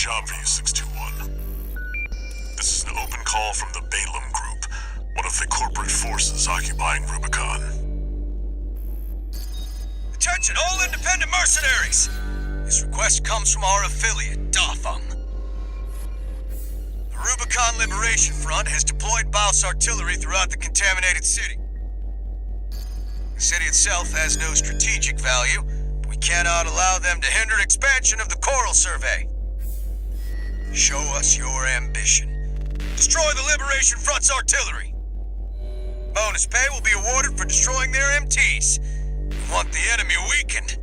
job for you, 621. This is an open call from the Balaam Group, one of the corporate forces occupying Rubicon. Attention all independent mercenaries! This request comes from our affiliate, Dafeng. The Rubicon Liberation Front has deployed Baus artillery throughout the contaminated city. The city itself has no strategic value, but we cannot allow them to hinder expansion of the Coral Survey. Show us your ambition, Destroy the Liberation Front's artillery. Bonus pay will be awarded for destroying their MTs. We want the enemy weakened.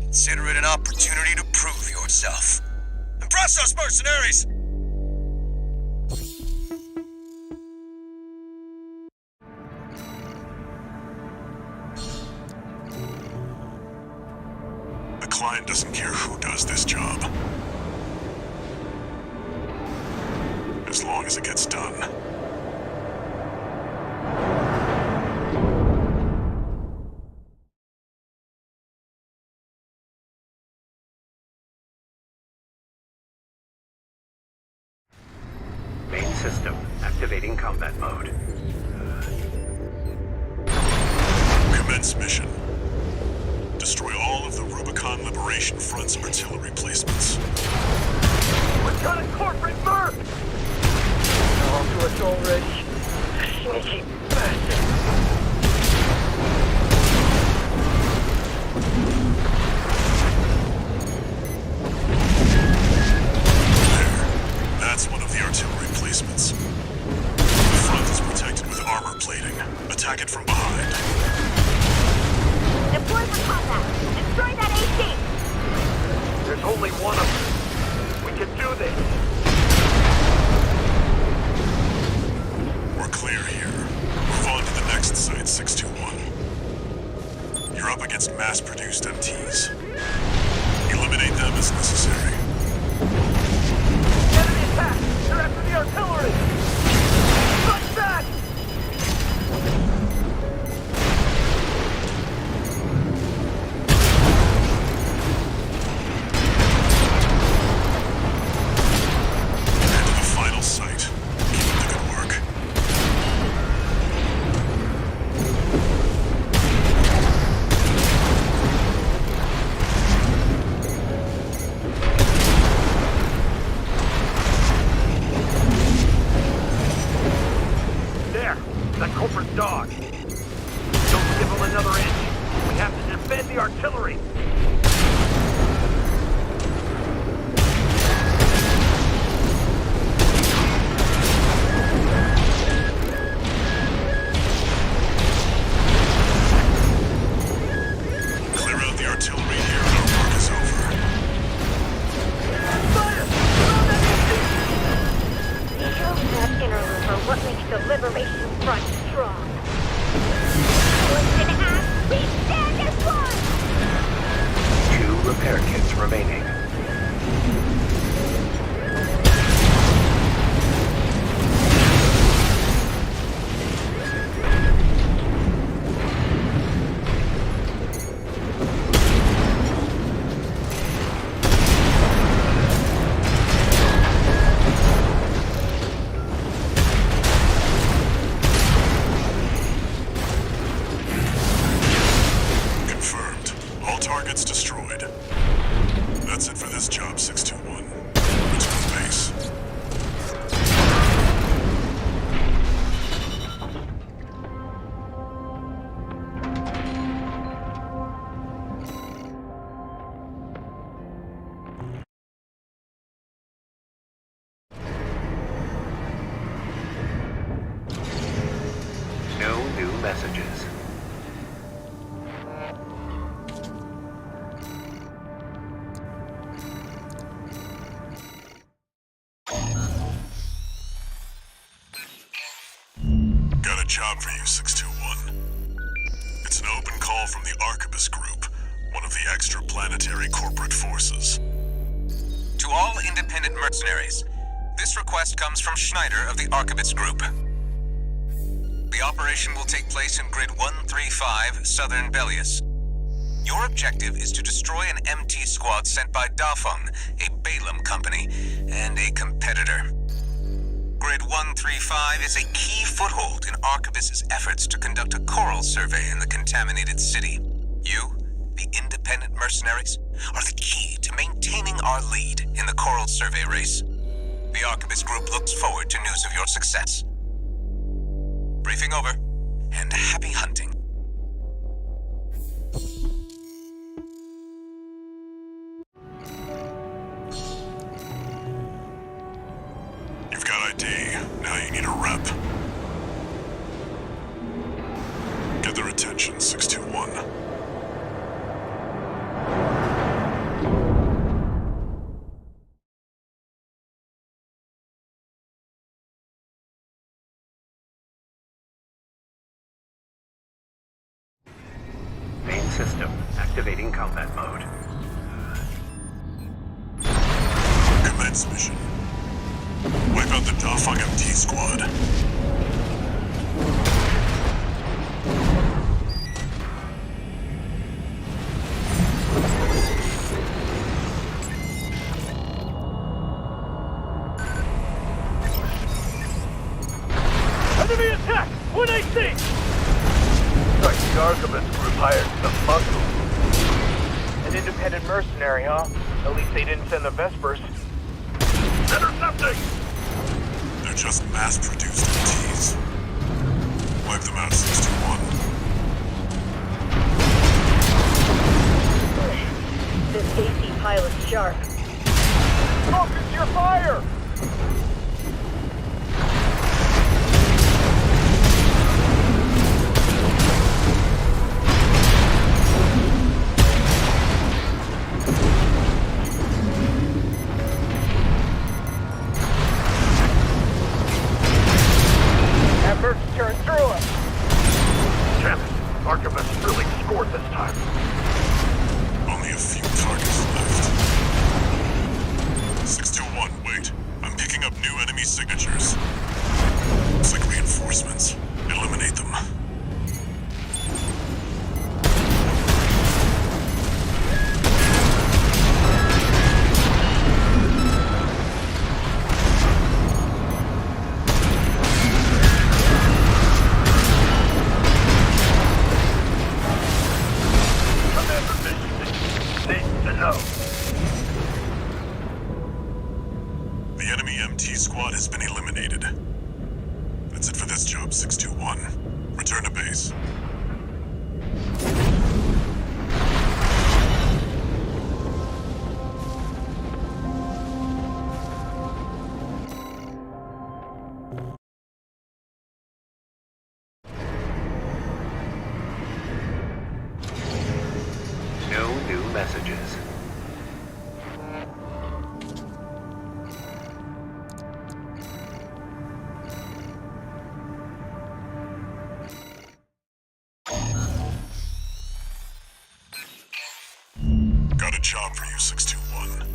Consider it an opportunity to prove yourself. Impress us, mercenaries! The client doesn't care who does this job, as long as it gets done. Main system activating combat mode. Commence mission. Destroy all of the Rubicon Liberation Front's artillery placements. We've got a corporate bird! On to us already. Sneaky bastard. That's one of the artillery placements. The front is protected with armor plating. Attack it from behind. Deploy for combat. Destroy that AC. There's only one of them. We can do this. We're clear here. Move on to the next site, 621. You're up against mass-produced MTs. Eliminate them as necessary. Enemy attack! They're after the artillery! Strike back! Head to the final site. Keep up the good work. There! That corporate dog! Don't give him another inch! We have to defend the artillery! Clear out the artillery here and our work is over. Fire! Around that Show that inner loop are what makes the Liberation Front strong. Listen as we stand as one! 2 repair kits remaining. Confirmed. All targets destroyed. That's it for this job, 621. Return to base. No new messages. Got a job for you, 621. It's an open call from the Arquebus Group, one of the extraplanetary corporate forces. To all independent mercenaries, this request comes from Schneider of the Arquebus Group. The operation will take place in Grid 135, Southern Bellius. Your objective is to destroy an MT squad sent by Dafeng, a Balaam company, and a competitor. Grid 135 is a key foothold in Arquebus's efforts to conduct a coral survey in the contaminated city. You, the independent mercenaries, are the key to maintaining our lead in the coral survey race. The Arquebus Group looks forward to news of your success. Briefing over, and happy hunting. Now you need a rep. Get their attention, 621. Main system activating combat mode. Commence mission. Wipe out the Dafang MT squad. Enemy attack! 1AC! Like the Archibus group hired some muscle. An independent mercenary, huh? At least they didn't send the Vespers. Intercepting! They're just mass-produced MTs. Wipe them out, 621. This AC pilot's sharp. Focus your fire! Turn through us. Damn it! Archibus really scored this time. Only a few targets left. 621, wait. I'm picking up new enemy signatures. Looks like reinforcements. Eliminate them. The enemy MT squad has been eliminated. That's it for this job, 621. Return to base. No new messages. Got a job for you, 621.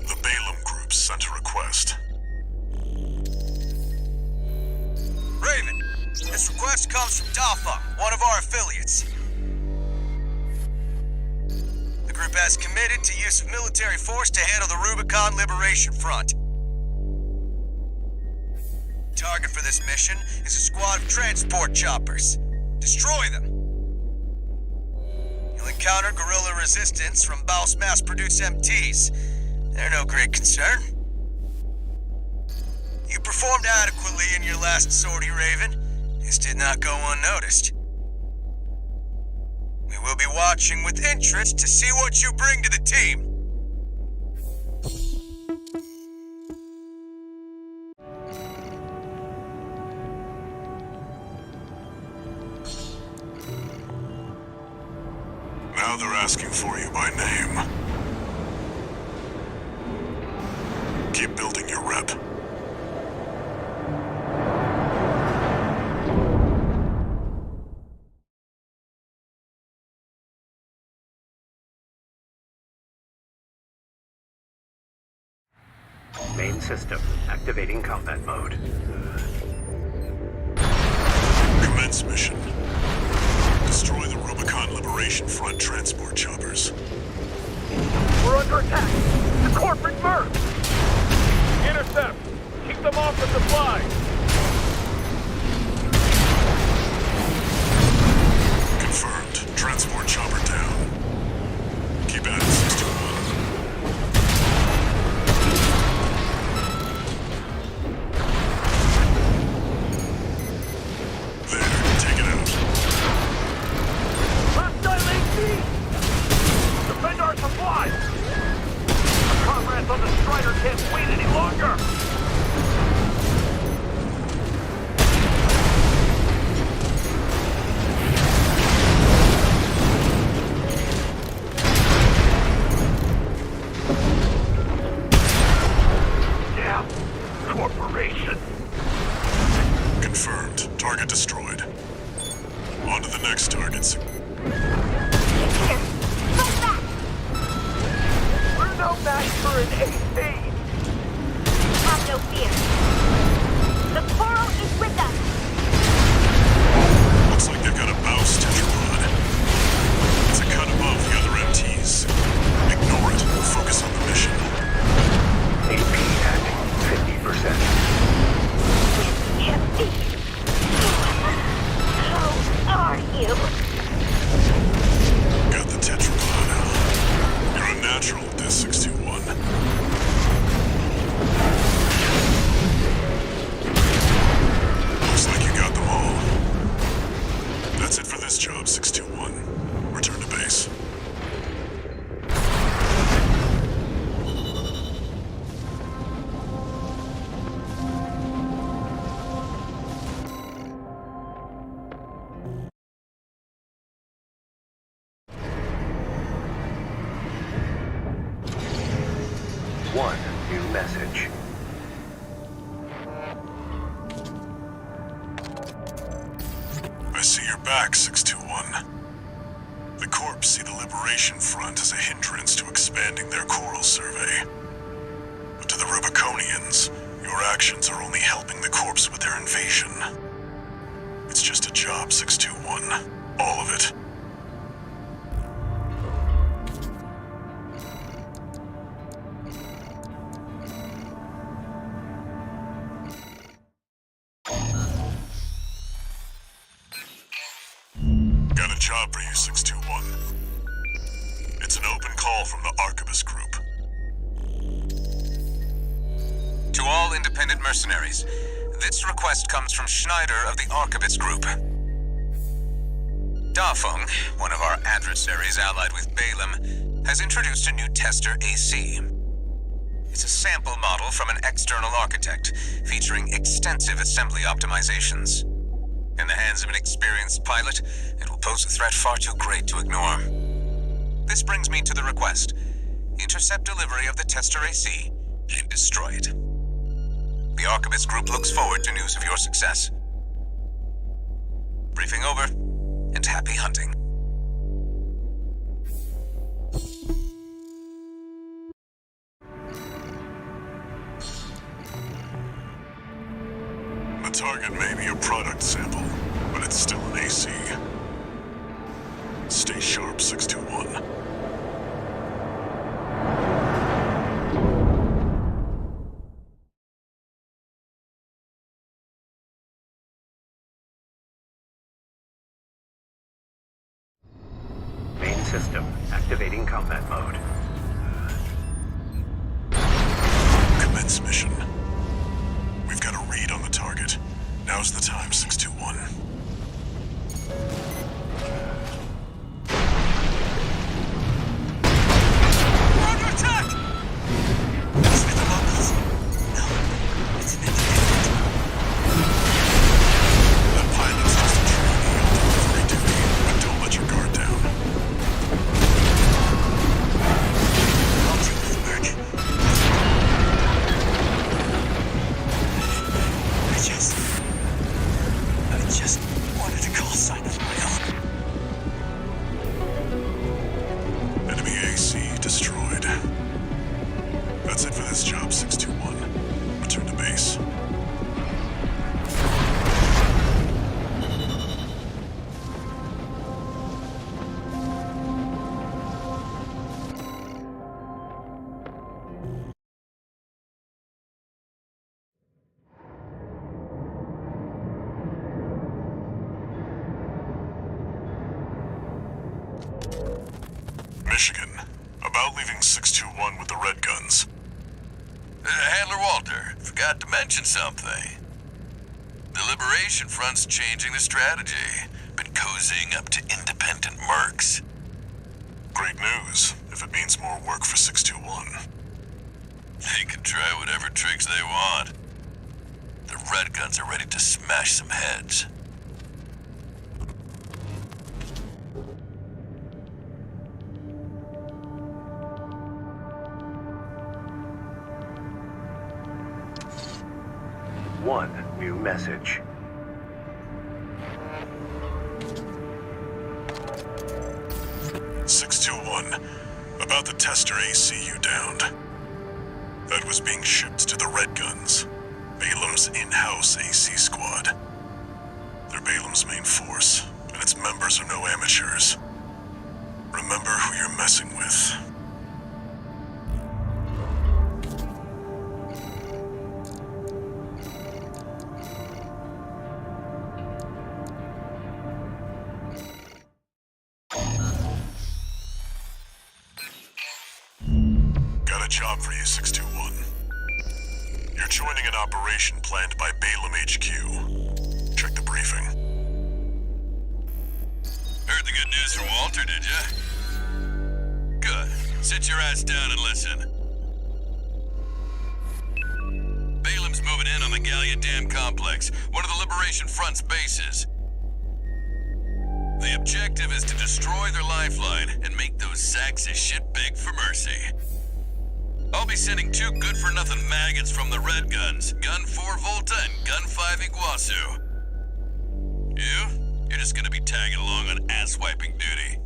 The Balaam Group sent a request. Raven, this request comes from Dafang, one of our affiliates. The group has committed to use of military force to handle the Rubicon Liberation Front. Target for this mission is a squad of transport choppers. Destroy them. You'll encounter guerrilla resistance from Baus mass-produced MTs. They're no great concern. You performed adequately in your last sortie, Raven. This did not go unnoticed. We will be watching with interest to see what you bring to the team. Now they're asking for you by name. Keep building your rep. Main system activating combat mode. Commence mission. Destroy the Rubicon Liberation Front transport choppers. We're under attack! The corporate Merc! Intercept! Keep them off the supplies! Confirmed. Transport chopper down. Keep at it, 621. There, take it out. Hostile AC! Defend our supplies! Our comrades on the Strider can't wait any longer! smash for an AC! Have no fear. The coral is with us. Looks like they've got a Baus tetrapod. It's a cut above the other MTs. Ignore it. Focus on the mission. AP at 50%. Empty. How are you? Got the tetrapod, huh? You're a natural at this, 621. Looks like you got them all. That's it for this job, 621. Return to base. One new message. I see you're back, 621. The Corps see the Liberation Front as a hindrance to expanding their coral survey. But to the Rubiconians, your actions are only helping the Corps with their invasion. It's just a job, 621. All of it. Got a job for you, 621. It's an open call from the Arquebus Group. To all independent mercenaries, this request comes from Schneider of the Arquebus Group. Dafeng, one of our adversaries allied with Balaam, has introduced a new tester AC. It's a sample model from an external architect, featuring extensive assembly optimizations. In the hands of an experienced pilot, it will pose a threat far too great to ignore. This brings me to the request. Intercept delivery of the tester AC and destroy it. The Arquebus Group looks forward to news of your success. Briefing over, and happy hunting. The target may be a product sample, but it's still an AC. Stay sharp, 621. Main system activating combat mode. Commence mission. We've got a read on the target. Now's the time, 621. We're under attack! It's with the locals. No, it's an independent. That pilot's just a trainee on delivery duty, but don't let your guard down. I'll take this back. I just wanted to call sign of my own. Enemy AC destroyed. That's it for this job, 621. Return to base. Michigan, about leaving 621 with the Red Guns. Handler Walter, forgot to mention something. The Liberation Front's changing the strategy, been cozying up to independent mercs. Great news, if it means more work for 621. They can try whatever tricks they want. The Red Guns are ready to smash some heads. One new message. about the tester AC you downed. That was being shipped to the Red Guns, Balam's in-house AC squad. They're Balam's main force, and its members are no amateurs. Remember who you're messing with. Got a job for you, 621. You're joining an operation planned by Balam HQ. Check the briefing. Heard the good news from Walter, did ya? Good. Sit your ass down and listen. Balam's moving in on the Gallia Dam Complex, one of the Liberation Front's bases. The objective is to destroy their lifeline and make those sacks of shit beg for mercy. I'll be sending 2 good-for-nothing maggots from the Red Guns, Gun 4 Volta and Gun 5 Iguazu. You're just gonna be tagging along on ass-wiping duty.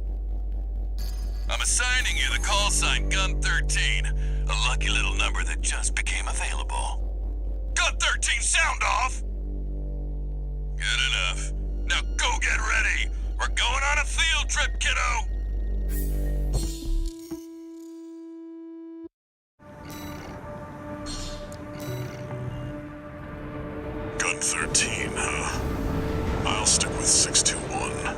I'm assigning you the call sign Gun 13, a lucky little number that just became available. Gun 13, sound off! Good enough. Now go get ready! We're going on a field trip, kiddo! Gun 13, huh? I'll stick with 621.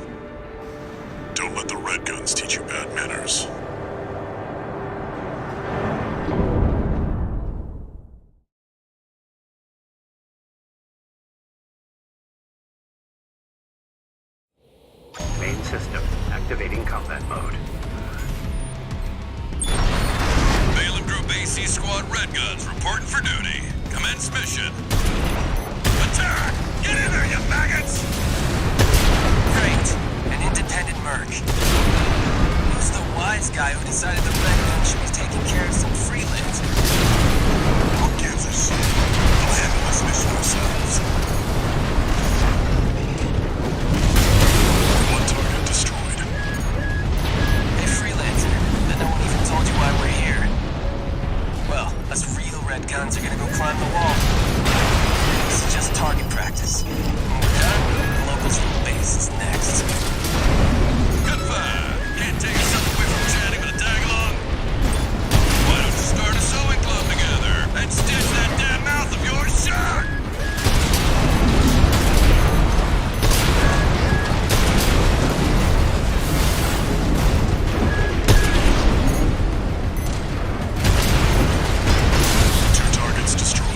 Don't let the Red Guns teach you bad manners. Main system activating combat mode. Balam Group AC Squad Red Guns reporting for duty. Commence mission. Attack! Get in there, you maggots! Great. An independent merc. Who's the wise guy who decided the Red Gun should be taking care of some freelancers? Who gives a shit? We'll handle this mission ourselves. One target destroyed. Hey, freelancer. Then no one even told you why we're here. Well, us real Red Guns are gonna go climb the wall. This is just target practice. When we're done, the locals from the base is next. Good fire. Can't take yourself away from chatting with a tag-along. Why don't you start a sewing club together and stitch that damn mouth of yours shut? Two targets destroyed.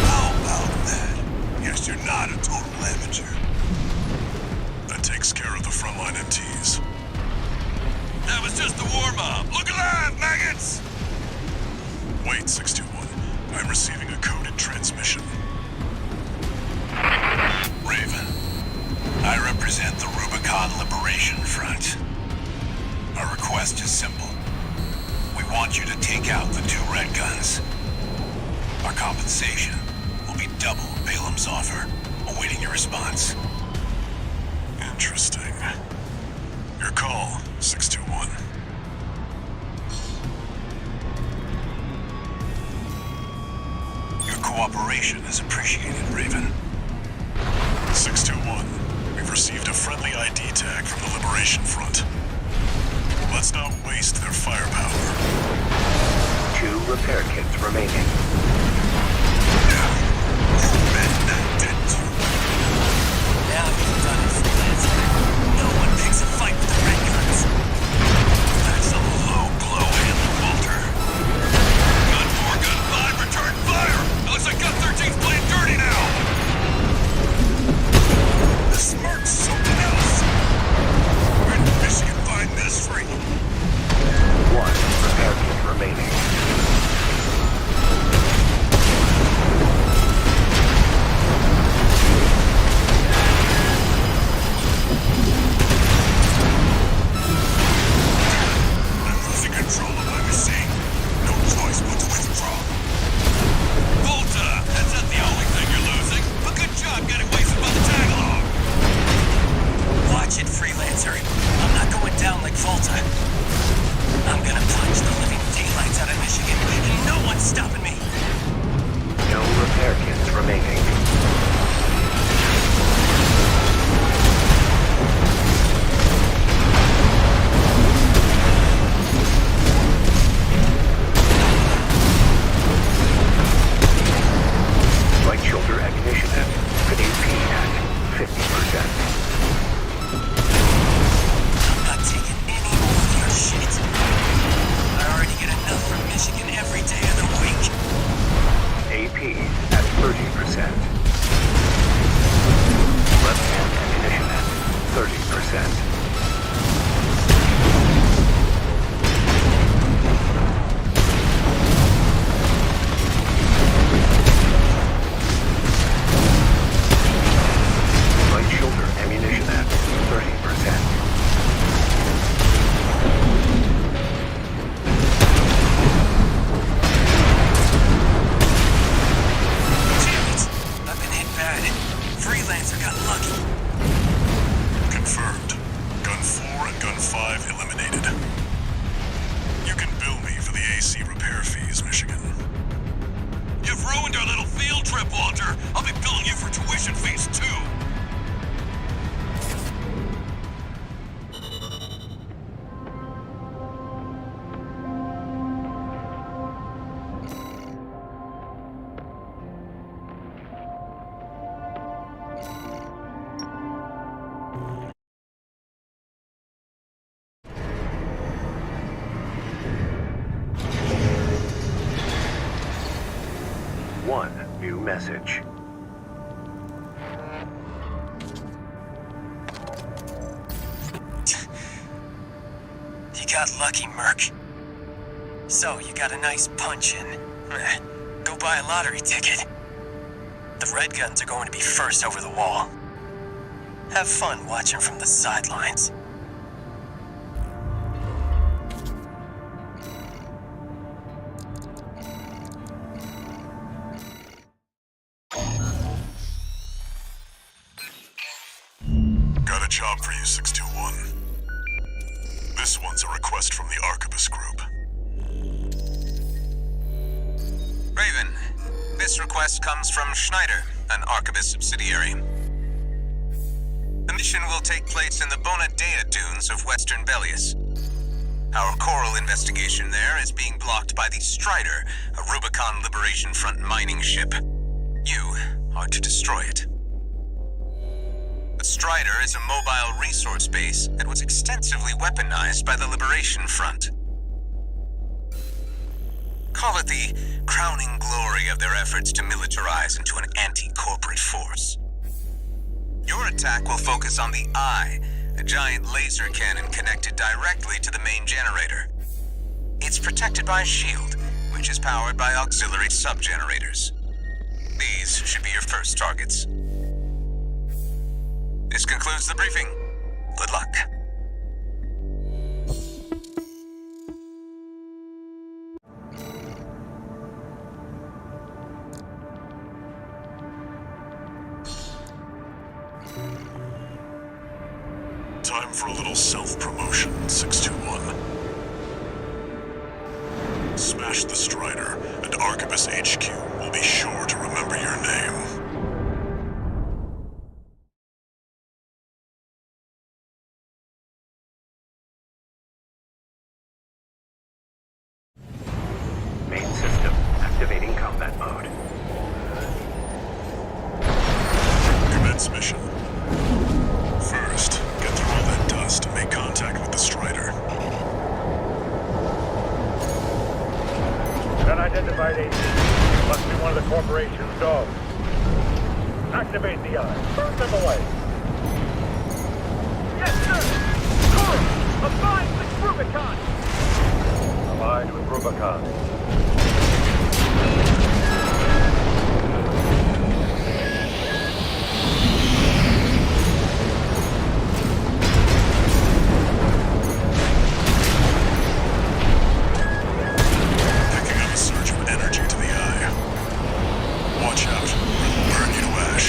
How about that? Guess you're not a total amateur. That takes care of the frontline MTs. That was just the warm-up. Look alive, maggots! Wait, 621. I'm receiving a coded transmission. Raven, I represent the Rubicon Liberation Front. Our request is simple. We want you to take out the 2 Red Guns. Our compensation will be double Balam's offer, awaiting your response. Interesting. Your call, 621. Your cooperation is appreciated, Raven. 621. We've received a friendly ID tag from the Liberation Front. Let's not waste their firepower. 2 repair kits remaining. Now you've done it, freelancer. No one picks a fight with the Red Guns. That's a low blow, Handler Walter. Gun 4, Gun 5, return fire! It looks like Gun 13's playing dirty now! The smirk's something else! Where did Michigan find this freak? 1 repair kit remaining. I'm losing control of my machine. No choice but to withdraw. Volta! That's not the only thing you're losing. But good job getting wasted by the tag-along. Watch it, freelancer. I'm not going down like Volta. AC repair fees, Michigan. You've ruined our little field trip, Walter. I'll be billing you for tuition fees, too. One new message. You got lucky, Merc. So, you got a nice punch in. Go buy a lottery ticket. The Red Guns are going to be first over the wall. Have fun watching from the sidelines. Got a job for you, 621. This one's a request from the Arquebus Group. Raven, this request comes from Schneider, an Arquebus subsidiary. The mission will take place in the Bonadea dunes of Western Belius. Our Coral investigation there is being blocked by the Strider, a Rubicon Liberation Front mining ship. You are to destroy it. The Strider is a mobile resource base that was extensively weaponized by the Liberation Front. Call it the crowning glory of their efforts to militarize into an anti-corporate force. Your attack will focus on the Eye, a giant laser cannon connected directly to the main generator. It's protected by a shield, which is powered by auxiliary sub-generators. These should be your first targets. This concludes the briefing. Good luck. Time for a little self-promotion, 621. Smash the Strider, and Arquebus HQ will be sure to remember your name. Main system activating combat mode. Commence mission. First, get through all that dust and make contact with the Strider. Unidentified agent. Must be one of the corporation's dogs. Activate the Eye. Burn them away. Yes, sir! Coral! Abide with Rubicon! Abide with Rubicon. Picking up a surge of energy to the Eye. Watch out, or it'll burn you to ash.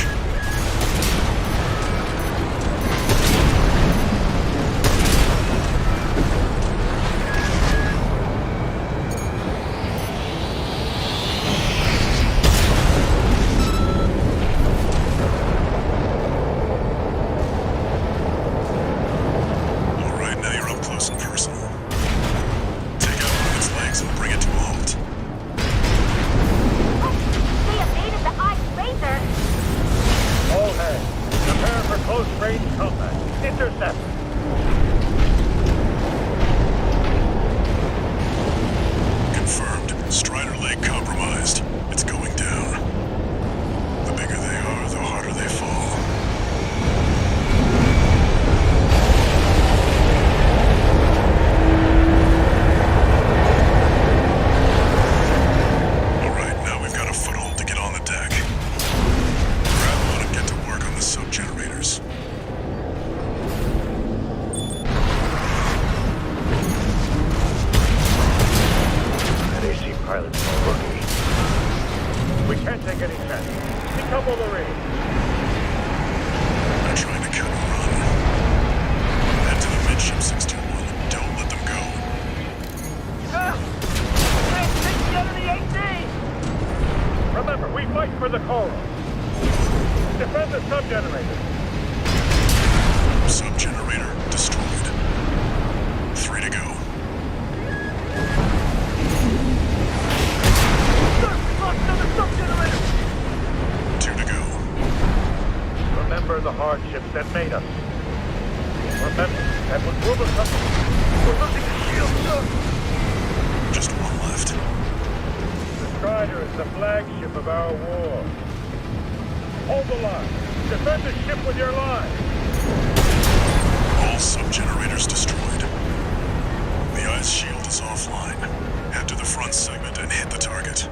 All right, now you're up close and personal. Take out one of its legs and bring it to a halt. They evaded the Eye's laser. All hands, prepare for close-range combat. Intercept. Confirmed. Strider leg compromised. It's going down. The bigger they are, the harder they fall. All right, now we've got a foothold to get on the deck. Grab one and get to work on the sub-generators. That AC pilot's no rookie. We can't take any chances. Decouple the ring. They're trying to cut and run. Head to the midship 621. Don't let them go. Fight for the Coral. Defend the sub-generator. Sub-generator destroyed. 3 to go. Sir, we lost another sub-generator! 2 to go. Remember the hardships that made us. Remember that was Rubicon. We're losing the shield, sir! Just 1 left. The Strider is the flagship of our war. Hold the line. Defend the ship with your line. All sub-generators destroyed. The ice shield is offline. Head to the front segment and hit the target.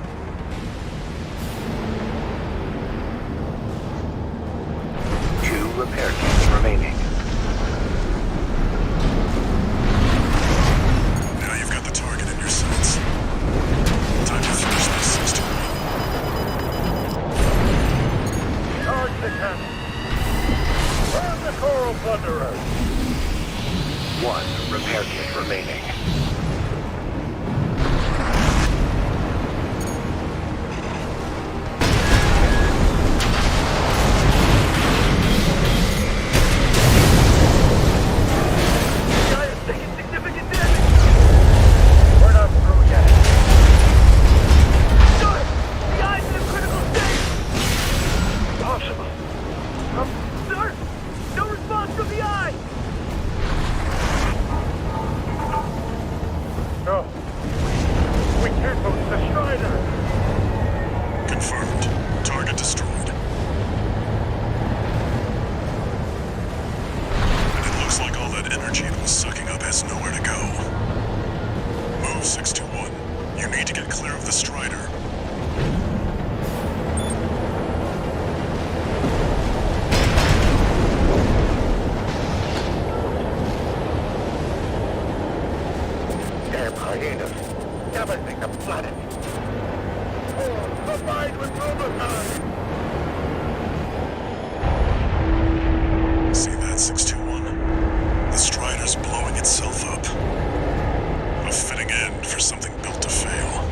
Two repair kits remaining. Now you've got the target in your sights. Time to finish this 6-1. Charge the cannon. Burn the Coral Plunderer. 1 repair kit remaining. The eye is taking significant damage. We're not through yet. Sir, the eye's in a critical state. Impossible. Sir, no response from the eye. No. We can't lose the Strider. Confirmed. Target destroyed. And it looks like all that energy it was sucking up has nowhere to go. Move 621. You need to get clear of the Strider. Damn hyenas. Everything the planet. Oh, combined with Rubicon. See that, 621? The Strider's blowing itself up. A fitting end for something built to fail.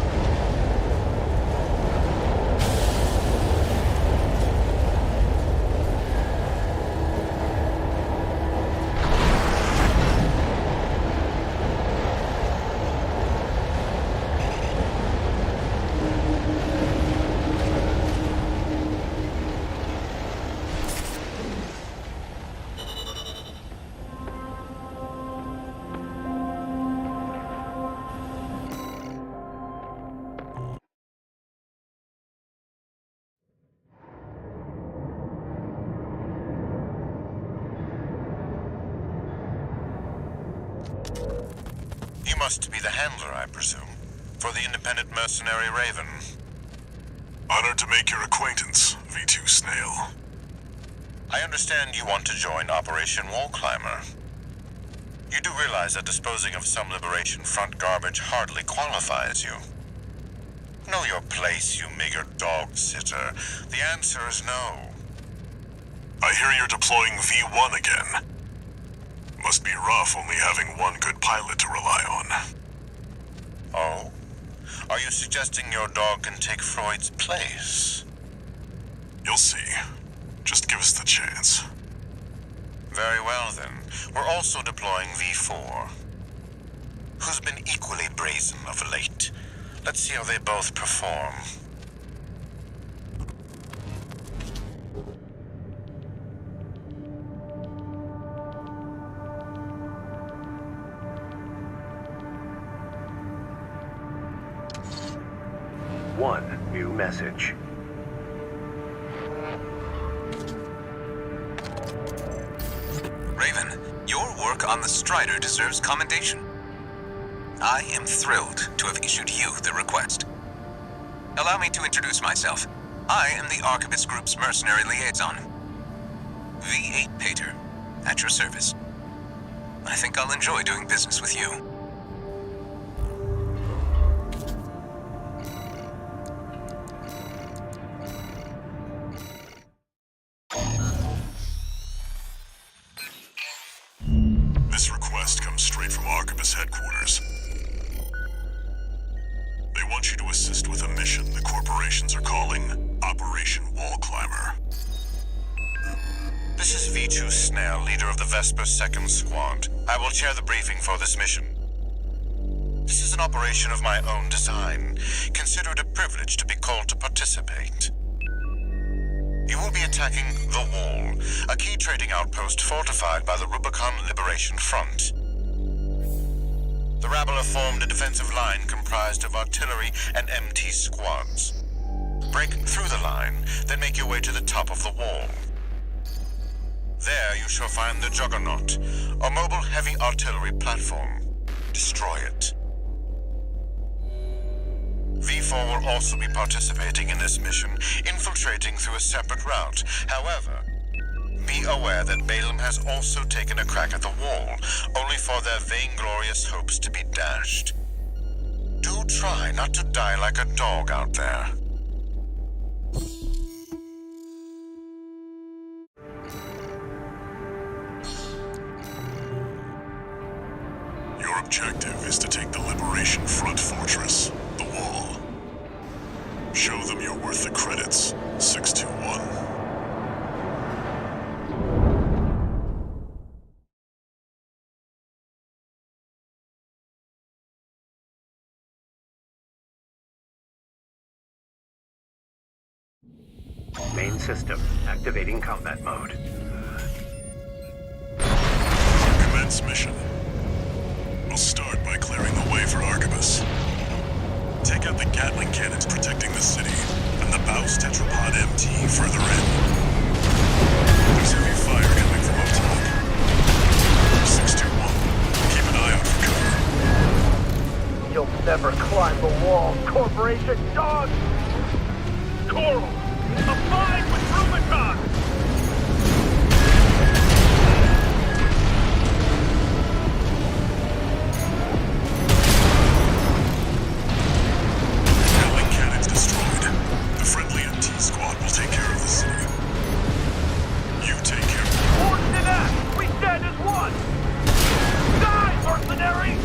You must be the handler, I presume, for the independent mercenary Raven. Honored to make your acquaintance, V2 Snail. I understand you want to join Operation Wall Climber. You do realize that disposing of some Liberation Front garbage hardly qualifies you. Know your place, you meager dog sitter. The answer is no. I hear you're deploying V1 again. Must be rough only having one good pilot to rely on. Oh? Are you suggesting your dog can take Freud's place? You'll see. Just give us the chance. Very well, then. We're also deploying V4, who's been equally brazen of late. Let's see how they both perform. One new message. Raven, your work on the Strider deserves commendation. I am thrilled to have issued you the request. Allow me to introduce myself. I am the Arquebus Group's mercenary liaison. V8 Pater, at your service. I think I'll enjoy doing business with you. This request comes straight from Arquebus headquarters. They want want you to assist with a mission the corporations are calling Operation Wall Climber. This is V2 Snell, leader of the Vesper 2nd Squad. I will chair the briefing for this mission. This is an operation of my own design. Consider it a privilege to be called to participate. You will be attacking The Wall, a key trading outpost fortified by the Rubicon Liberation Front. The rabble have formed a defensive line comprised of artillery and MT squads. Break through the line, then make your way to the top of the wall. There you shall find the Juggernaut, a mobile heavy artillery platform. Destroy it. V4 will also be participating in this mission, infiltrating through a separate route. However, be aware that Balaam has also taken a crack at the wall, only for their vainglorious hopes to be dashed. Do try not to die like a dog out there. Your objective is to take the Liberation Front fortress, the Wall. Show them you're worth the credits, 621. Main system activating combat mode. Commence mission. We'll start by clearing the way for Arquebus. Take out the Gatling cannons protecting the city, and the Baus Tetrapod MT further in. There's heavy fire coming from up top. 621, keep an eye out for cover. You'll never climb the wall, Corporation dog! Coral! Abide with Rubicon! Gatling cannons destroyed. The friendly MT squad will take care of the city. You take care of Forged in act! We stand as one! Die, mercenary!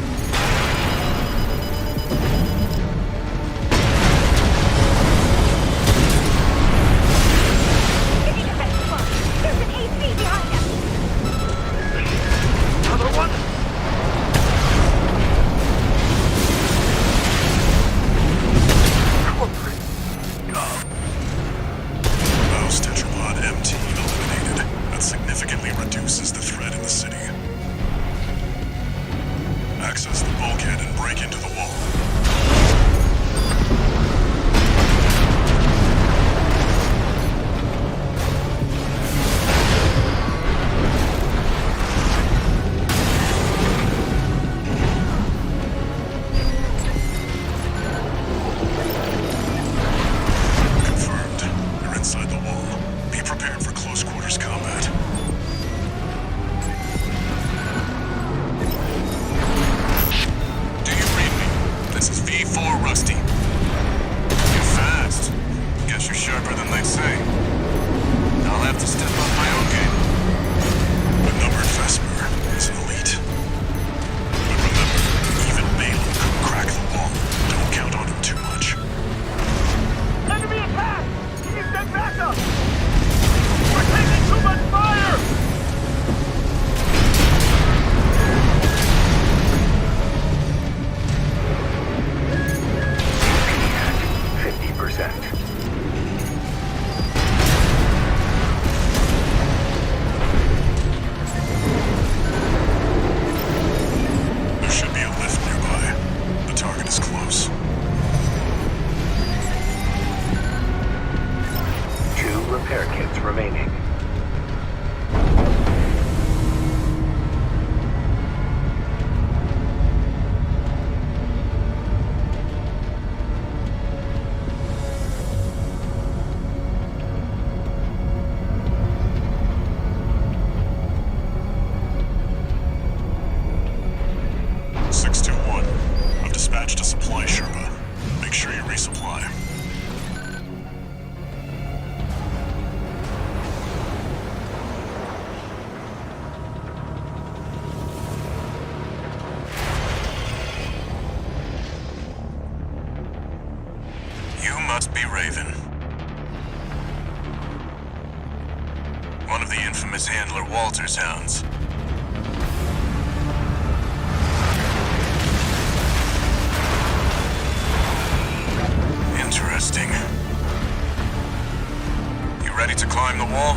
There's an AC behind us! Another one? Corporate. Baus Tetrapod MT eliminated. That significantly reduces the threat in the city. Access the bulkhead and break into the wall. Confirmed. You're inside the wall. Be prepared for close quarters combat. Do you read me? This is V4 Rusty. You're fast. Guess you're sharper than they say. I'll have to step up my own game. The numbered Vesper is an elite. But remember, even Balaam could crack the wall. Don't count on him too much. Enemy attack! Can you send backup? We're taking too much fire! At 50%. There should be a lift nearby. The target is close. 2 repair kits remaining. I've dispatched a supply Sherpa. Make sure you resupply. Raven. One of the infamous handler Walter's hounds. Interesting. You ready to climb the wall?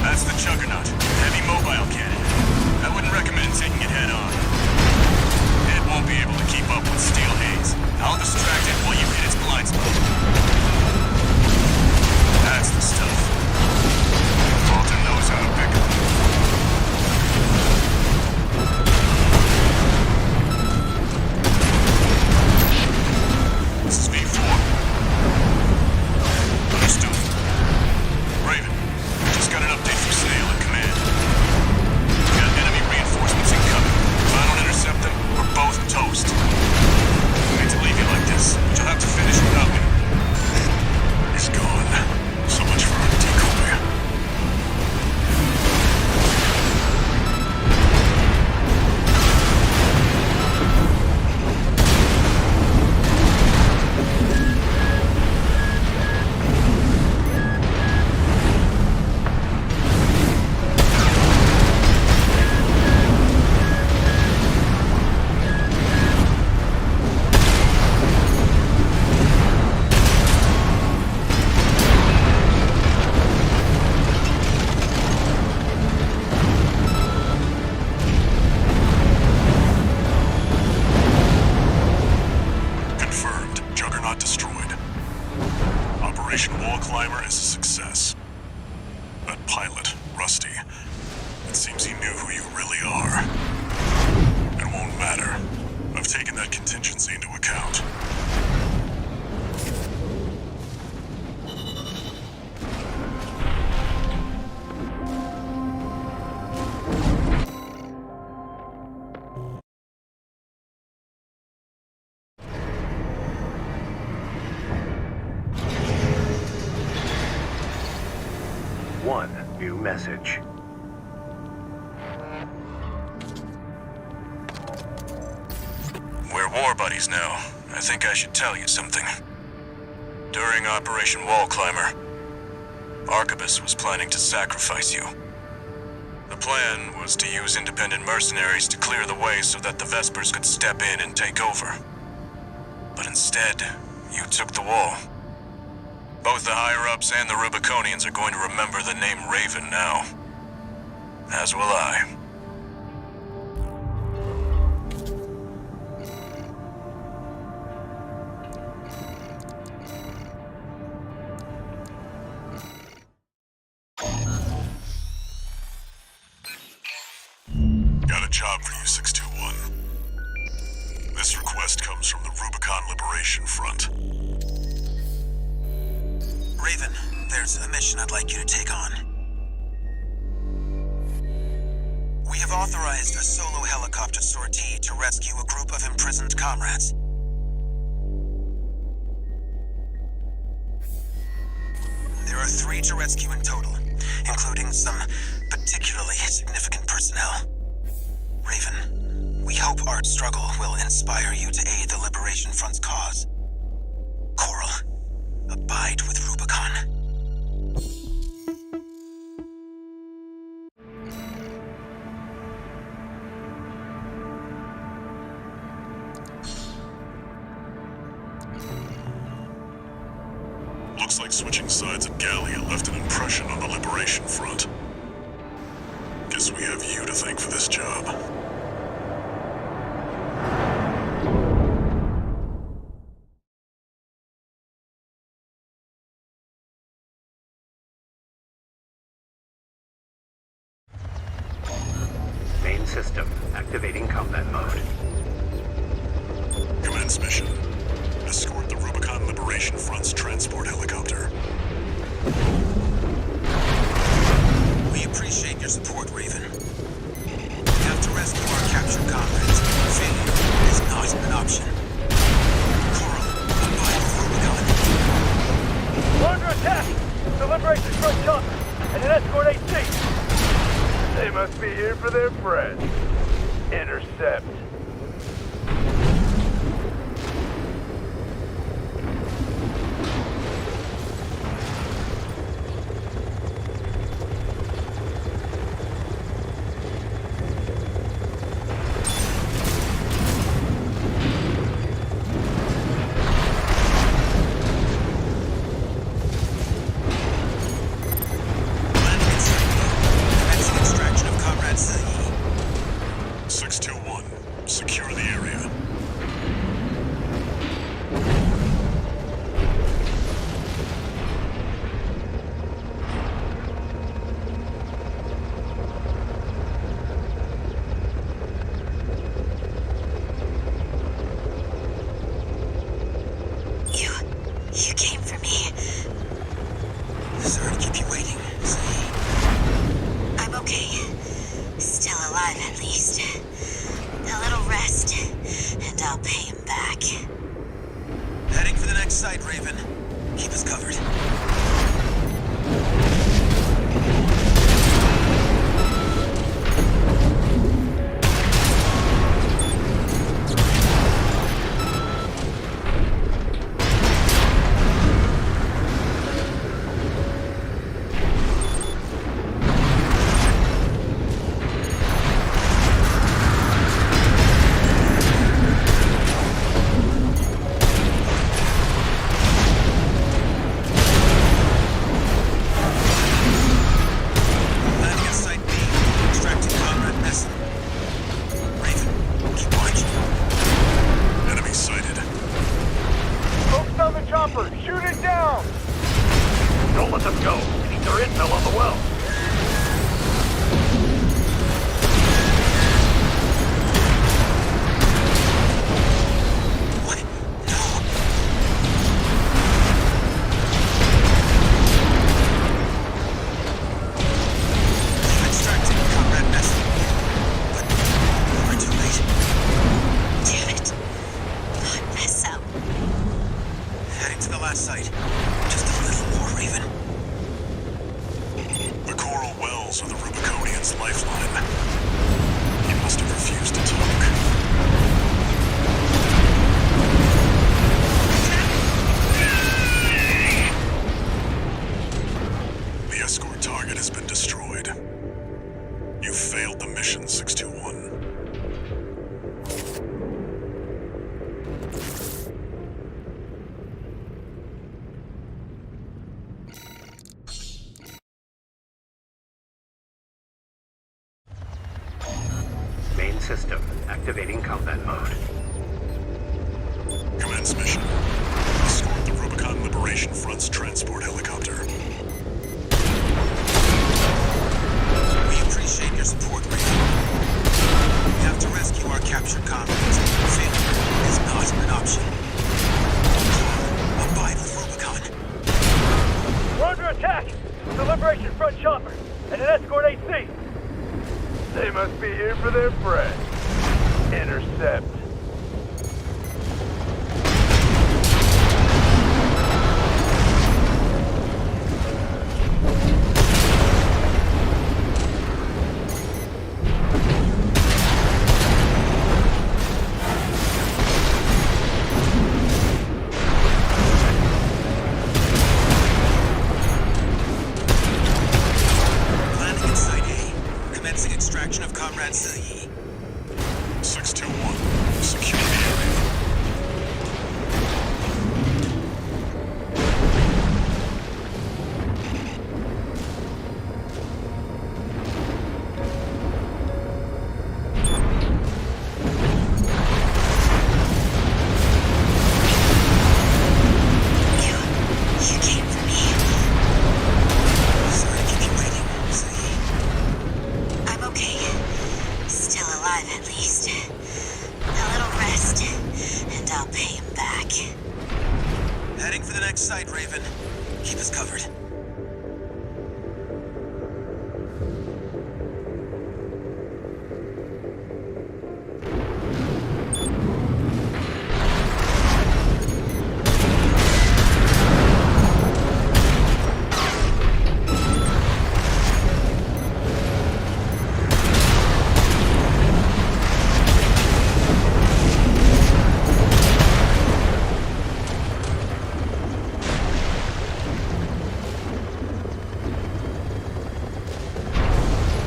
That's the Juggernaut. Heavy mobile cannon. I wouldn't recommend taking it head on. It won't be able to keep up with Steel Haze. I'll distract it while you hit its blind spot. That's the stuff. Walter knows how to pick 'em. This is V4. Understood. Raven, just got an update from Snail in command. Got enemy reinforcements incoming. If I don't intercept them, we're both toast. I hate to leave you like this, but you'll have to finish without me. He's gone. So much for our decoy. Confirmed. Juggernaut destroyed. Operation Wall Climber is a success. That pilot, Rusty, it seems he knew who you really are. It won't matter. I've taken that contingency into account. One new message. We're war buddies now. I think I should tell you something. During Operation Wall Climber, Arquebus was planning to sacrifice you. The plan was to use independent mercenaries to clear the way so that the Vespers could step in and take over. But instead, you took the wall. Both the higher-ups and the Rubiconians are going to remember the name Raven now. As will I. Got a job for you, 621. This request comes from the Rubicon Liberation Front. Raven, there's a mission I'd like you to take on. We have authorized a solo helicopter sortie to rescue a group of imprisoned comrades. There are 3 to rescue in total, including some particularly significant personnel. Raven, we hope Art's struggle will inspire you to aid the Liberation Front's cause. Coral, abide with Rubicon. Looks like switching sides at Gallia left an impression on the Liberation Front. Guess we have you to thank for this job. Main system activating combat mode. Commence mission. Escort the Rubicon Liberation Front's transport helicopter. We appreciate your support, Raven. We have to rescue our captured comrades. Failure is not an option. Coral, abide with Rubicon. We're under attack! The Liberation Front chopper and an escort AC! They must be here for their friends. Intercept. alive at least. A little rest, and I'll pay him back. Heading for the next site, Raven. Keep us covered. Main system activating combat mode. Commence mission. Escort the Rubicon Liberation Front's transport helicopter. We appreciate your support, Raven. We have to rescue our captured comrades. Failure is not an option. Abide with Rubicon. We're under attack! The Liberation Front chopper and an escort AC! They must be here for their friend. Intercept. Landing in Site A. Commencing extraction of Comrade Zilyi. 621. Secure the area. You came for me. Sorry to keep you waiting, Zilyi. I'm okay. Still alive at least. A little rest, and I'll pay him back. Heading for the next site, Raven. Keep us covered.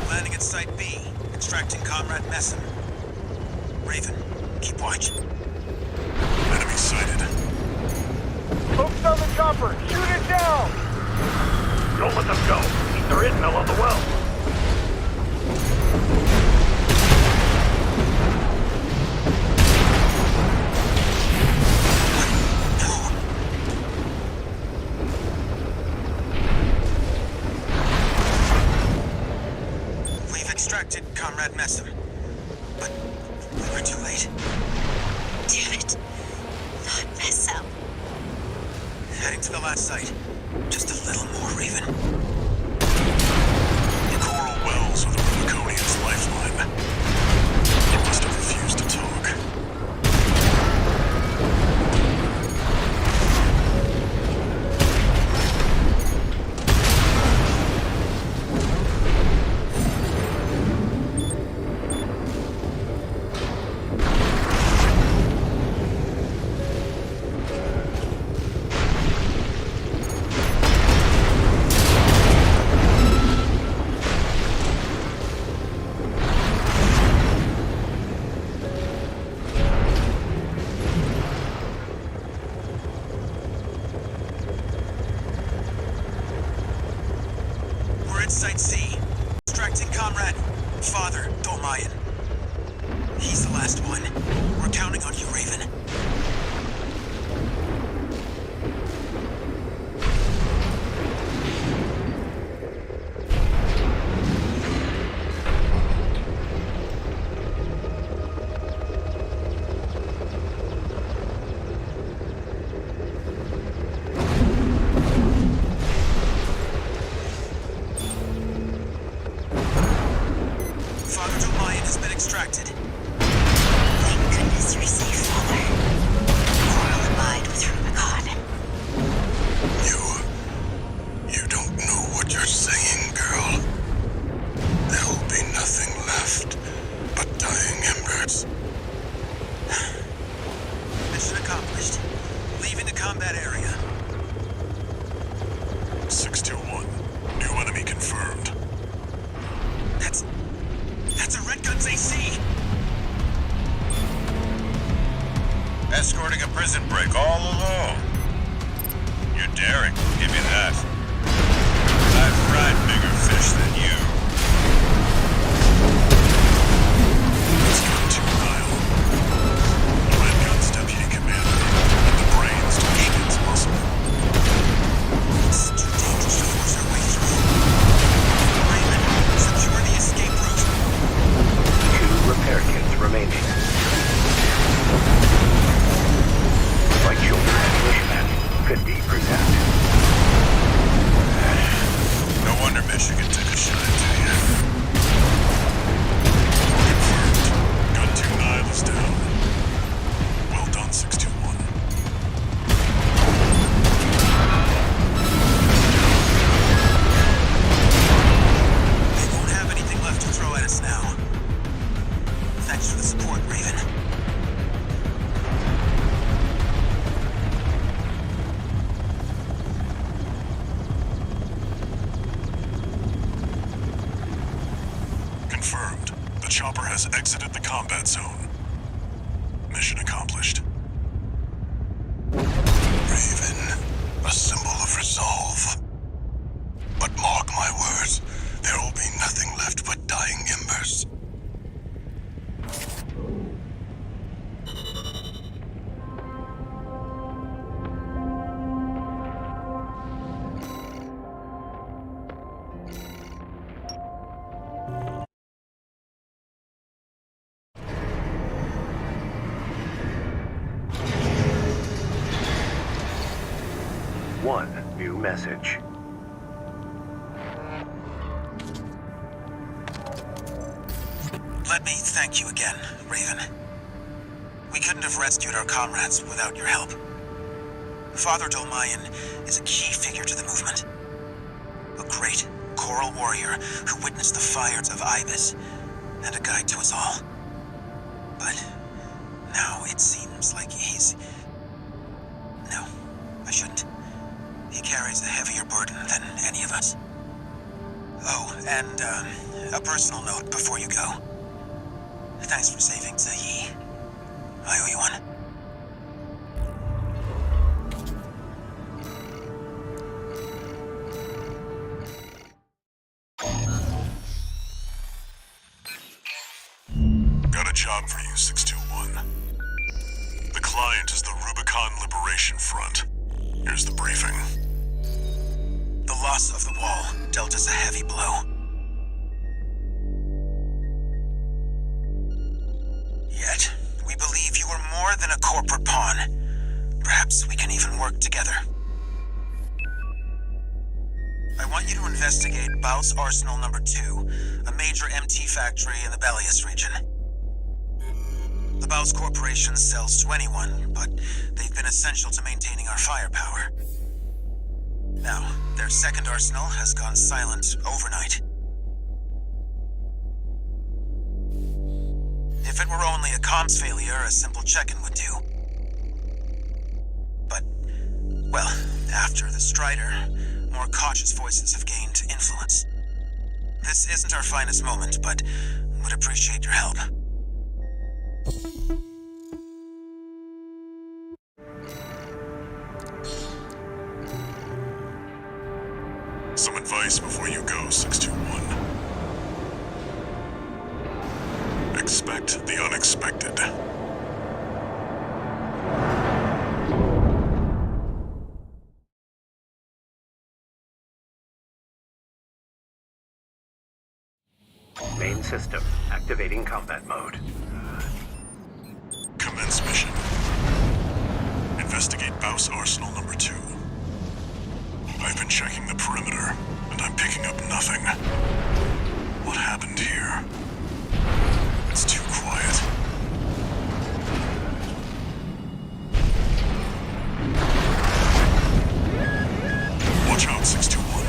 Landing at Site B. Extracting Comrade Messam. Raven, keep watch. Enemy sighted. Folks on the chopper! Shoot it down! Don't let them go. Keep their intel on the well. We've extracted Comrade Messam, but we were too late. Damn it. Not mess up. Heading to the last site. Just a little more, Raven. The coral wells are the Rubiconians' lifeline. Dolmayan. He's the last one. We're counting on you, Raven. Father Dolmayan has been extracted. Thank goodness you're safe, Father. Coral abide with Rubicon. You don't know what you're saying, girl. There'll be nothing left but dying embers. Mission accomplished. Leaving the combat area. 621. New enemy confirmed. That's a Red Gun's AC! Escorting a prison break all alone. You're daring, give me that. I've fried bigger fish than you. Let's go to Nile. Red Gun's deputy commander, and the brains to Michigan's muscle. It's too dangerous to force our way through. Raven, secure the escape route. 2 repair kits remaining. Right shoulder ammunition at 50%. No wonder Michigan took a shot to you. Confirmed. Gun 2 Nile is down. Well done, 621. They won't have anything left to throw at us now. Thanks for the support, Raven. Confirmed. The chopper has exited the combat zone. Mission accomplished. Raven, a symbol of resolve. But mark my words, there will be nothing left but dying embers. One new message. Let me thank you again, Raven. We couldn't have rescued our comrades without your help. Father Dolmayan is a key figure to the movement. A great Coral warrior who witnessed the fires of Ibis, and a guide to us all. But now it seems like he's... No, I shouldn't. He carries a heavier burden than any of us. Oh, and a personal note before you go. Thanks for saving Zahi. I owe you one. Got a job for you, 621. The client is the Rubicon Liberation Front. Here's the briefing. The loss of the wall dealt us a heavy blow. Yet, we believe you are more than a corporate pawn. Perhaps we can even work together. I want you to investigate Baus Arsenal No. 2, a major MT factory in the Belius region. The Baus Corporation sells to anyone, but they've been essential to maintaining our firepower. Now, their second arsenal has gone silent overnight. If it were only a comms failure, a simple check-in would do. But, well, after the Strider, more cautious voices have gained influence. This isn't our finest moment, but would appreciate your help. Some advice before you go, 621. Expect the unexpected. Main system activating combat mode. Commence mission. Investigate Baus Arsenal number 2. I've been checking the perimeter, and I'm picking up nothing. What happened here? It's too quiet. Watch out, 621.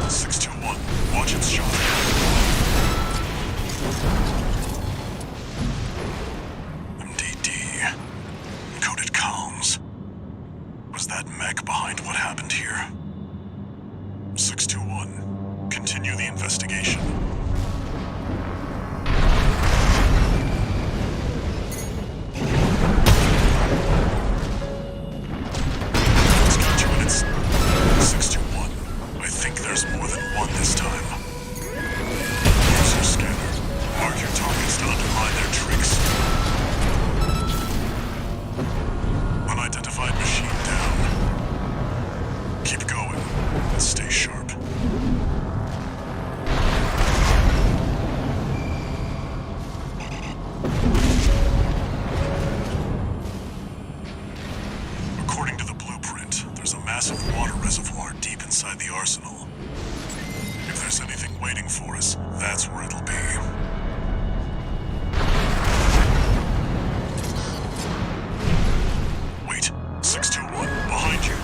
621, watch its shot. MDD. Encoded comms. Was that mech behind what happened here? 621, continue the investigation. It's got 2 minutes. 621, I think there's more than one this time. Use your scanner. Mark your targets to undermine their tricks. Unidentified machine down. Keep going and stay sharp. According to the blueprint, there's a massive water reservoir deep inside the arsenal. If there's anything waiting for us, that's where it'll be. Wait, 621, behind you.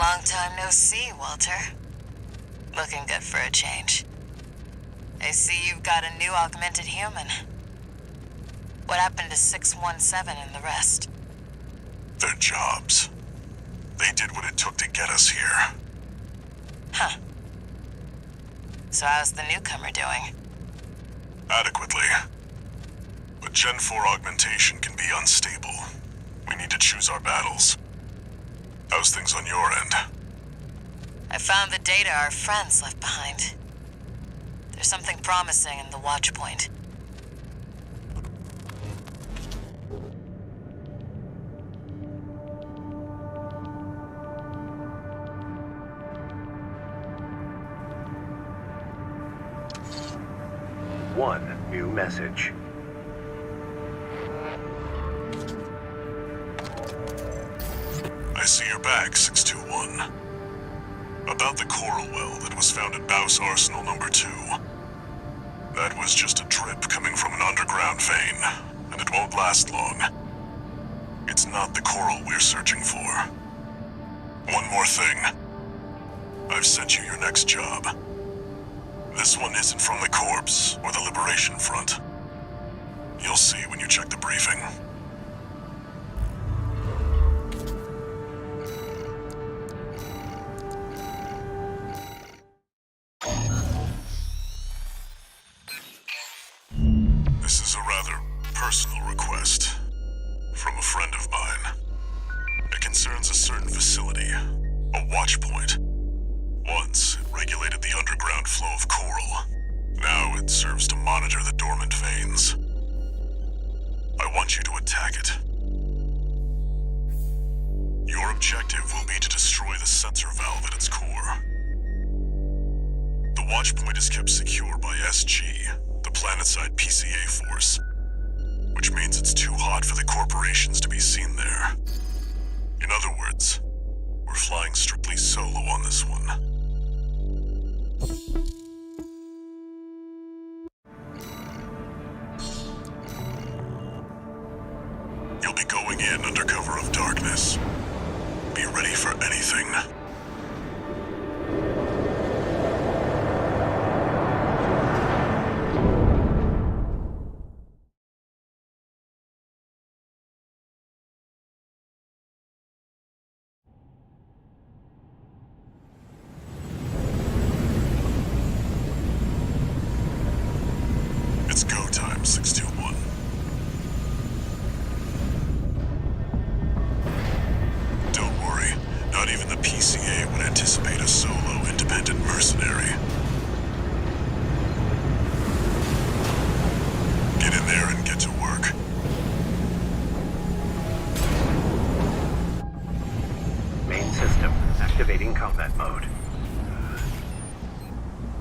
Long time no see, Walter. Looking good for a change. I see you've got a new augmented human. What happened to 617 and the rest? Their jobs. They did what it took to get us here. Huh. So how's the newcomer doing? Adequately. But Gen 4 augmentation can be unstable. We need to choose our battles. How's things on your end? I found the data our friends left behind. There's something promising in the watch point. One new message. I see you're back, 621. About the coral well that was found at Baus Arsenal number 2. That was just a drip coming from an underground vein, and it won't last long. It's not the coral we're searching for. One more thing. I've sent you your next job. This one isn't from the Corps or the Liberation Front. You'll see when you check the briefing. This is a rather personal request from a friend of mine. It concerns a certain facility, a watch point. Once, it regulated the underground flow of coral. Now it serves to monitor the dormant veins. I want you to attack it. Your objective will be to destroy the sensor valve at its core. The watch point is kept secure by SG, the planetside PCA force, which means it's too hot for the corporations to be seen there. In other words, we're flying strictly solo on this one. You'll be going in under cover of darkness. Be ready for anything. It's go time, 621. Don't worry, not even the PCA would anticipate a solo independent mercenary. Get in there and get to work. Main system activating combat mode.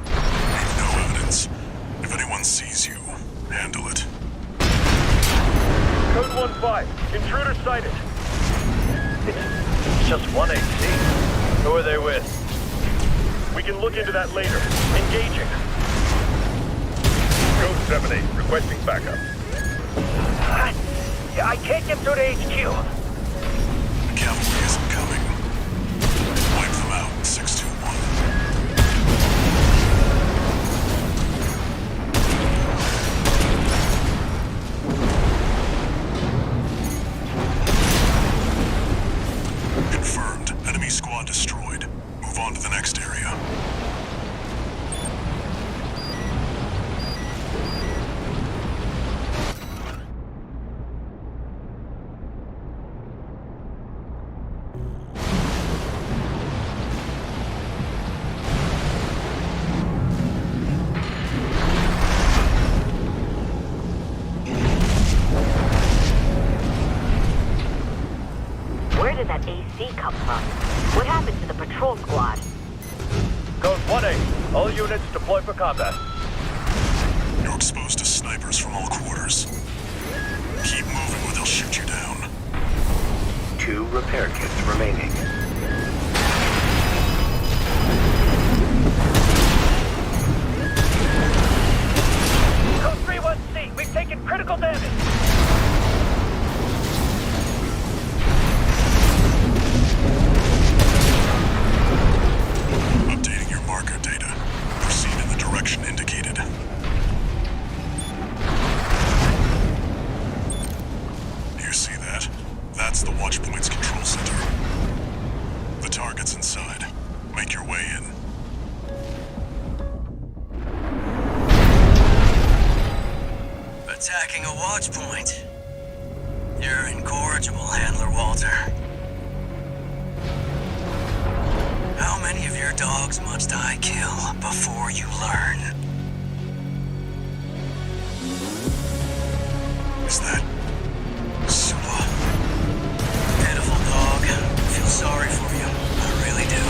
No evidence. If anyone sees you, handle it. Code 1-5. Intruder sighted. It's just one AC. Who are they with? We can look into that later. Engaging. Code 7-8. Requesting backup. I can't get through to HQ. The cavalry isn't coming. Wipe them out, 621. Confirmed. Enemy squad destroyed. Move on to the next area. Where did that AC come from? What happened to the patrol squad? Code 1-8. All units deploy for combat. You're exposed to snipers from all quarters. Keep moving or they'll shoot you down. 2 repair kits remaining. Code 3-1C. We've taken critical damage. That's the Watchpoint's control center. The target's inside. Make your way in. Attacking a watch point. You're incorrigible, Handler Walter. How many of your dogs must I kill before you learn? Is that... Sula? Pitiful dog. I feel sorry for you. I really do.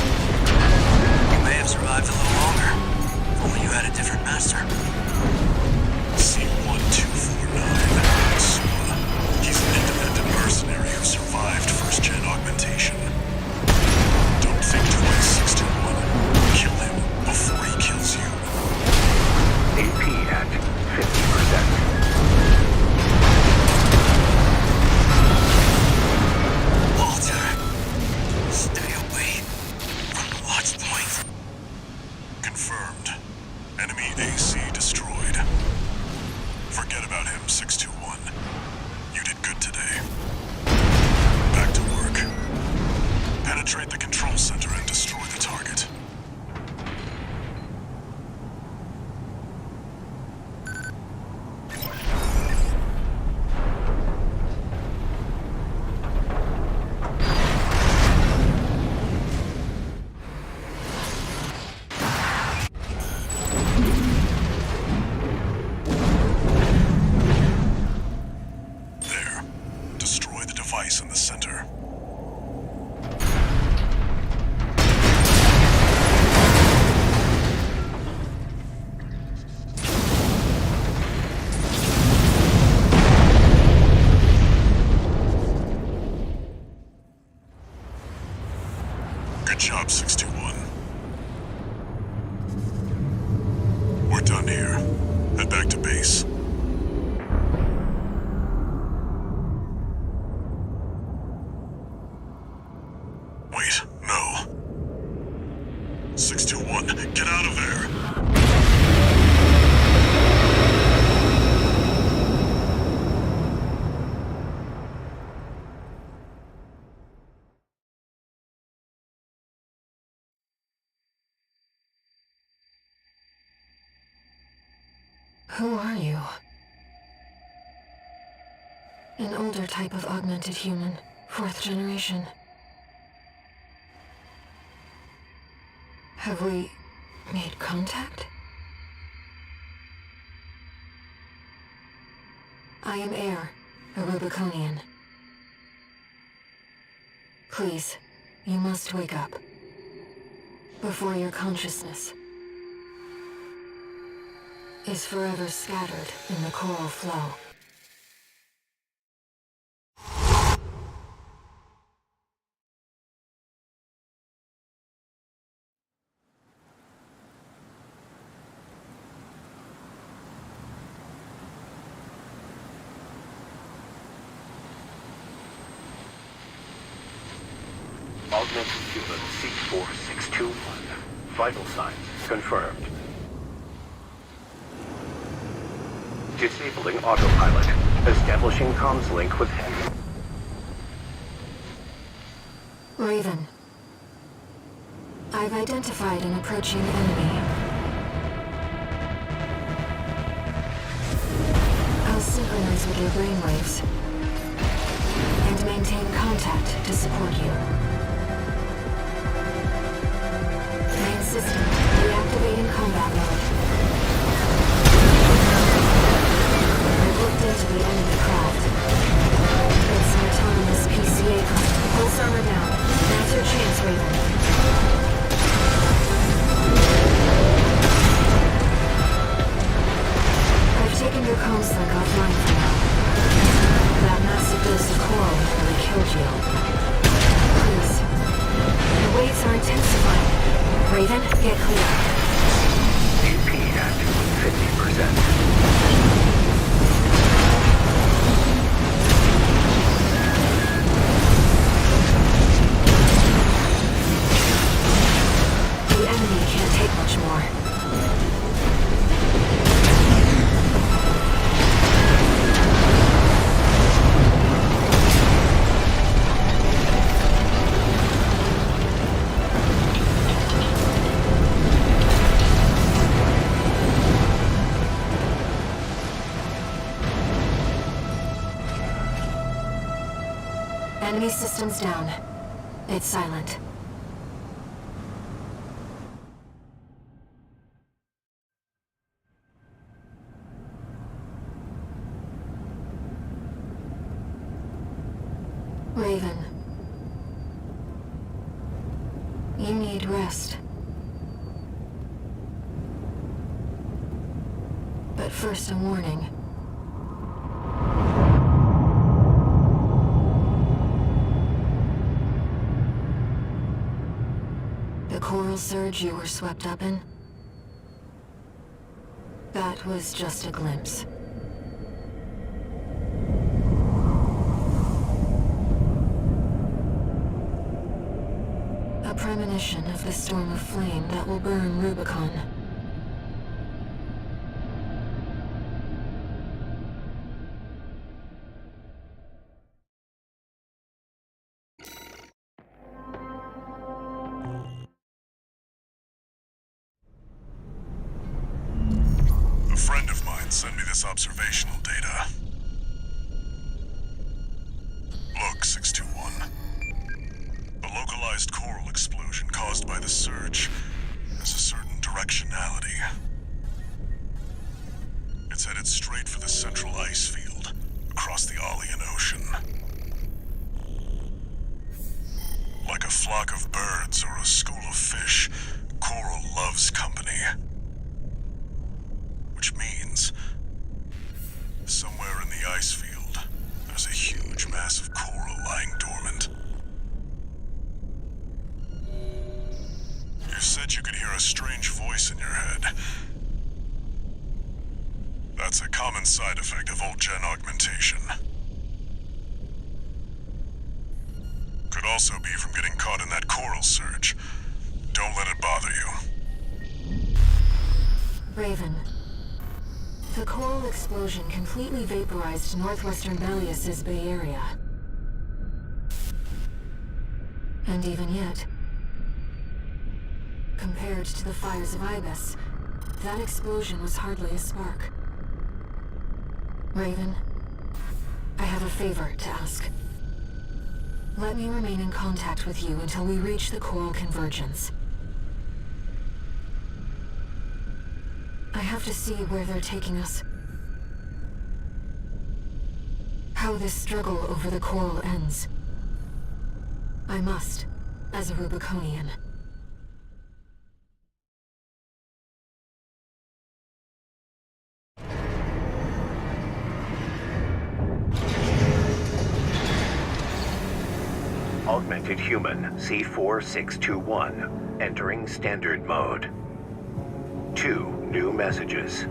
You may have survived a little longer. If only you had a different master. C-1249. Sula. He's an independent mercenary who survived first-gen augmentation. Don't think twice, 621. Kill him before he kills you. AP at 50%. Walter, stay away from the watch point. Confirmed. Enemy AC destroyed. Forget about him, 621. You did good today. Back to work. Penetrate the control center and destroy the target. There. Destroy the device in the center. Good job, 621. We're done here. Head back to base. Wait, no. 621, get out of there! Who are you? An older type of augmented human, 4th generation. Have we made contact? I am Air, a Rubiconian. Please, you must wake up. Before your consciousness is forever scattered in the coral flow. Augmented human C4621. Vital signs confirmed. Disabling autopilot. Establishing comms link with him. Raven. I've identified an approaching enemy. I'll synchronize with your brainwaves and maintain contact to support you. Main system reactivating combat mode. I've looked into the enemy craft. It's an autonomous PCA craft. Pulse armor down. Now's your chance, Raven. I've taken your comms link offline for now. That massive dose of coral nearly killed you. Please, Enemy systems down. It's silent. Raven. You need rest. But first, a warning. The coral surge you were swept up in? That was just a glimpse. A premonition of the storm of flame that will burn Rubicon. A friend of mine sent me this observational data. Look, 621. The localized coral explosion caused by the surge has a certain directionality. It's headed straight for the central ice field across the Alian Ocean. Like a flock of birds or a school of fish, coral loves company. Which means, somewhere in the ice field, there's a huge mass of coral lying dormant. You said you could hear a strange voice in your head. That's a common side effect of old-gen augmentation. Could also be from getting caught in that coral surge. Don't let it bother you. Raven. The coral explosion completely vaporized northwestern Belius's Bay Area. And even yet, compared to the fires of Ibis, that explosion was hardly a spark. Raven, I have a favor to ask. Let me remain in contact with you until we reach the coral convergence. I have to see where they're taking us. How this struggle over the coral ends. I must, as a Rubiconian. Augmented human C4621 entering standard mode. 2 new messages.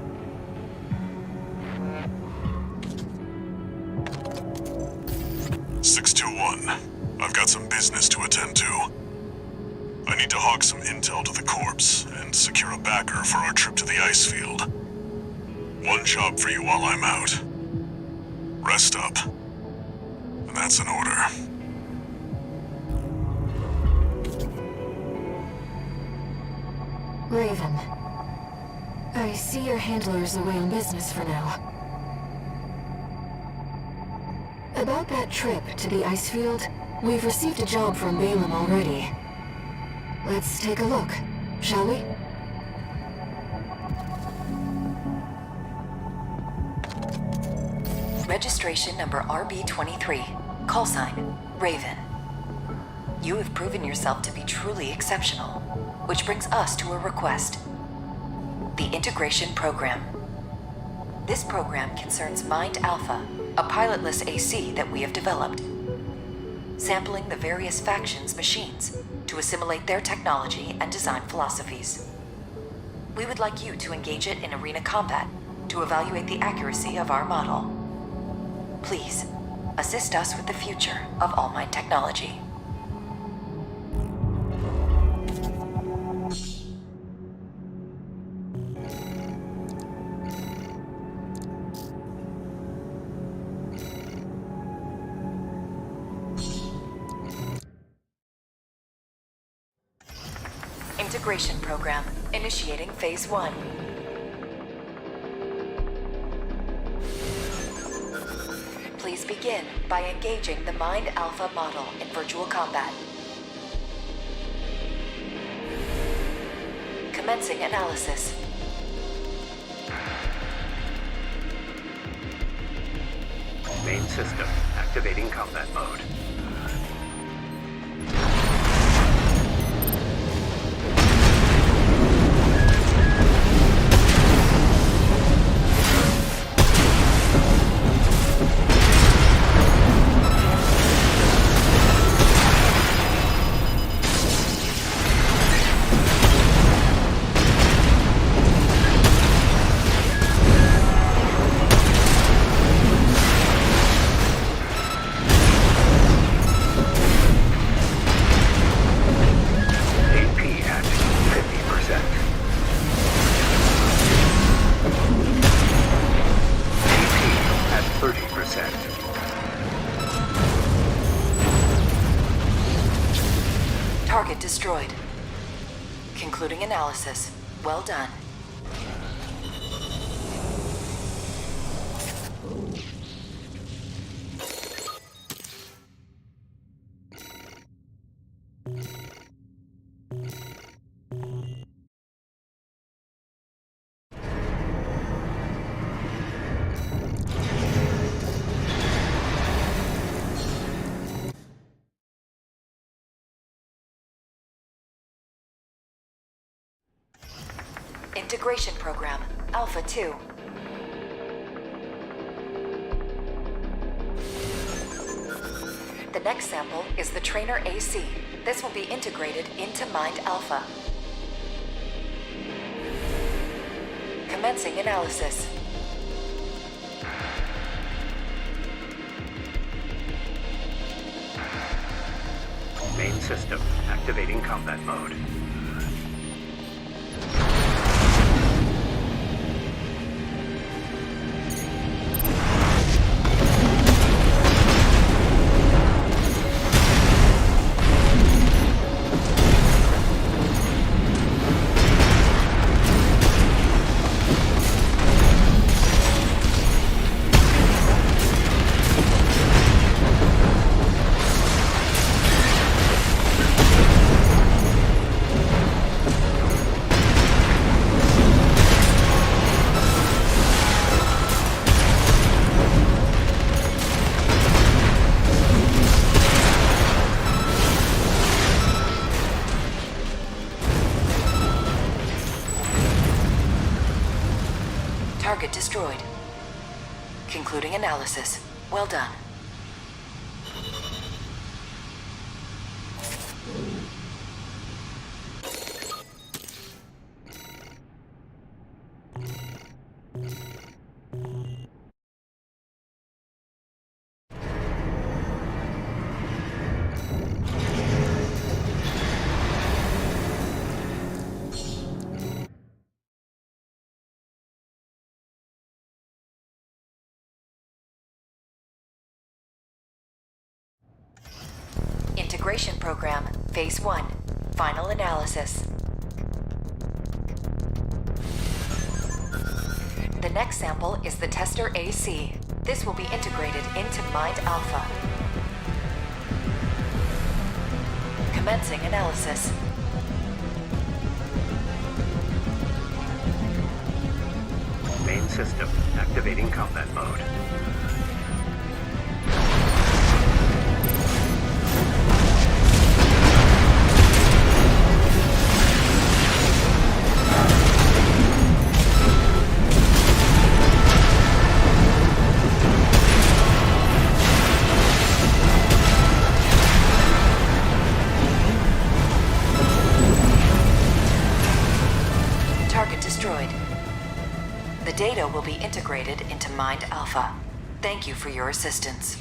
I've got some business to attend to. I need to hawk some intel to the corpse and secure a backer for our trip to the ice field. One job for you while I'm out. Rest up. And that's an order. Raven. I see your handler's away on business for now. About that trip to the ice field, we've received a job from Balaam already. Let's take a look, shall we? Registration number RB23. Call sign, Raven. You have proven yourself to be truly exceptional, which brings us to a request. The Integration Program. This program concerns Mind Alpha, a pilotless AC that we have developed. Sampling the various factions' machines to assimilate their technology and design philosophies. We would like you to engage it in arena combat to evaluate the accuracy of our model. Please, assist us with the future of All Might technology. Integration program initiating phase 1. Please Please begin by engaging the Mind Alpha model in virtual combat. Commencing analysis. Main system activating combat mode. Target destroyed. Concluding analysis. Well done. Integration program, Alpha 2. The next sample is the Trainer AC. This will be integrated into Mind Alpha. Commencing analysis. Main system activating combat mode. Target destroyed. Concluding analysis. Well done. Integration program, Phase 1. Final analysis. The next sample is the Tester AC. This will be integrated into Mind Alpha. Commencing analysis. Main system activating combat mode. The data will be integrated into Mind Alpha. Thank you for your assistance.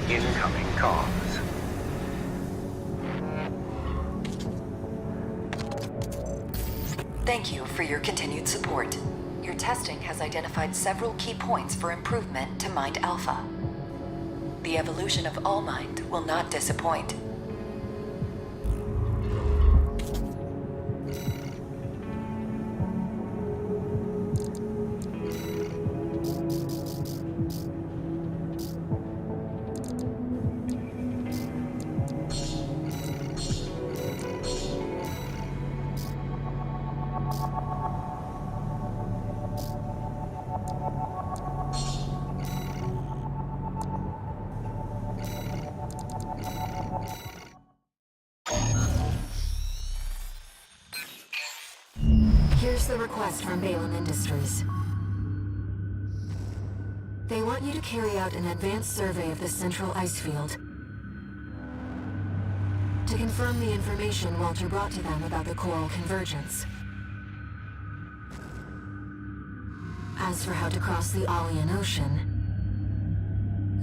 Incoming comms. Thank you for your continued support. Your testing has identified several key points for improvement to Mind Alpha. The evolution of All Mind will not disappoint. Here's the request from Balaam Industries. They want you to carry out an advanced survey of the central ice field to confirm the information Walter brought to them about the coral convergence. As for how to cross the Alian Ocean,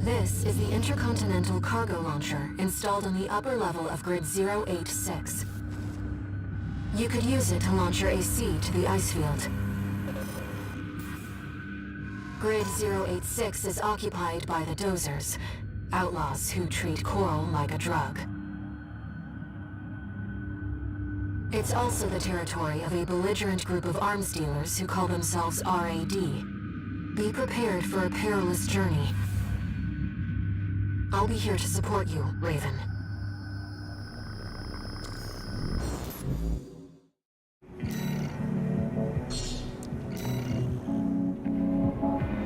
this is the intercontinental cargo launcher installed on the upper level of Grid 086. You could use it to launch your AC to the ice field. Grid 086 is occupied by the Dozers, outlaws who treat coral like a drug. It's also the territory of a belligerent group of arms dealers who call themselves RAD. Be prepared for a perilous journey. I'll be here to support you, Raven.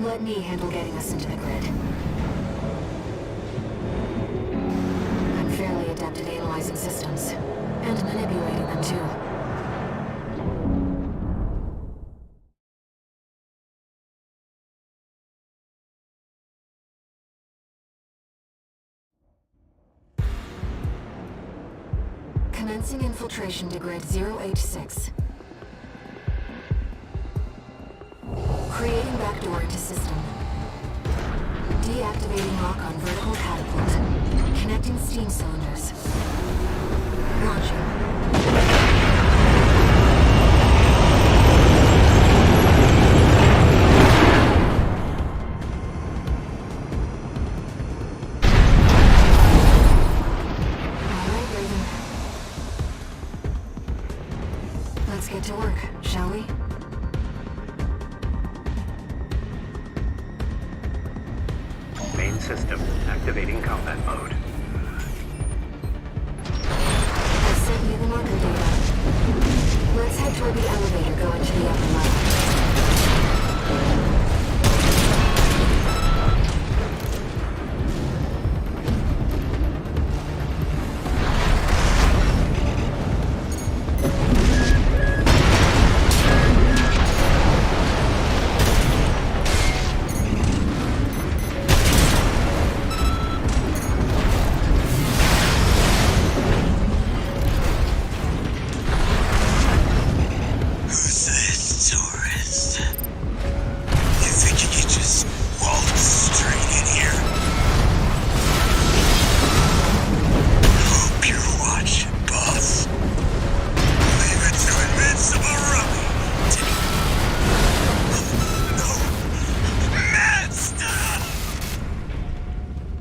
Let me handle getting us into the grid. I'm fairly adept at analyzing systems, and manipulating them too. Commencing infiltration to Grid 086. Creating backdoor into system. Deactivating lock on vertical catapult. Connecting steam cylinders. Launching. Alright, Raven. Let's get to work, shall we? Main system activating combat mode. I sent you the marker data. Let's head toward the elevator going to the upper level.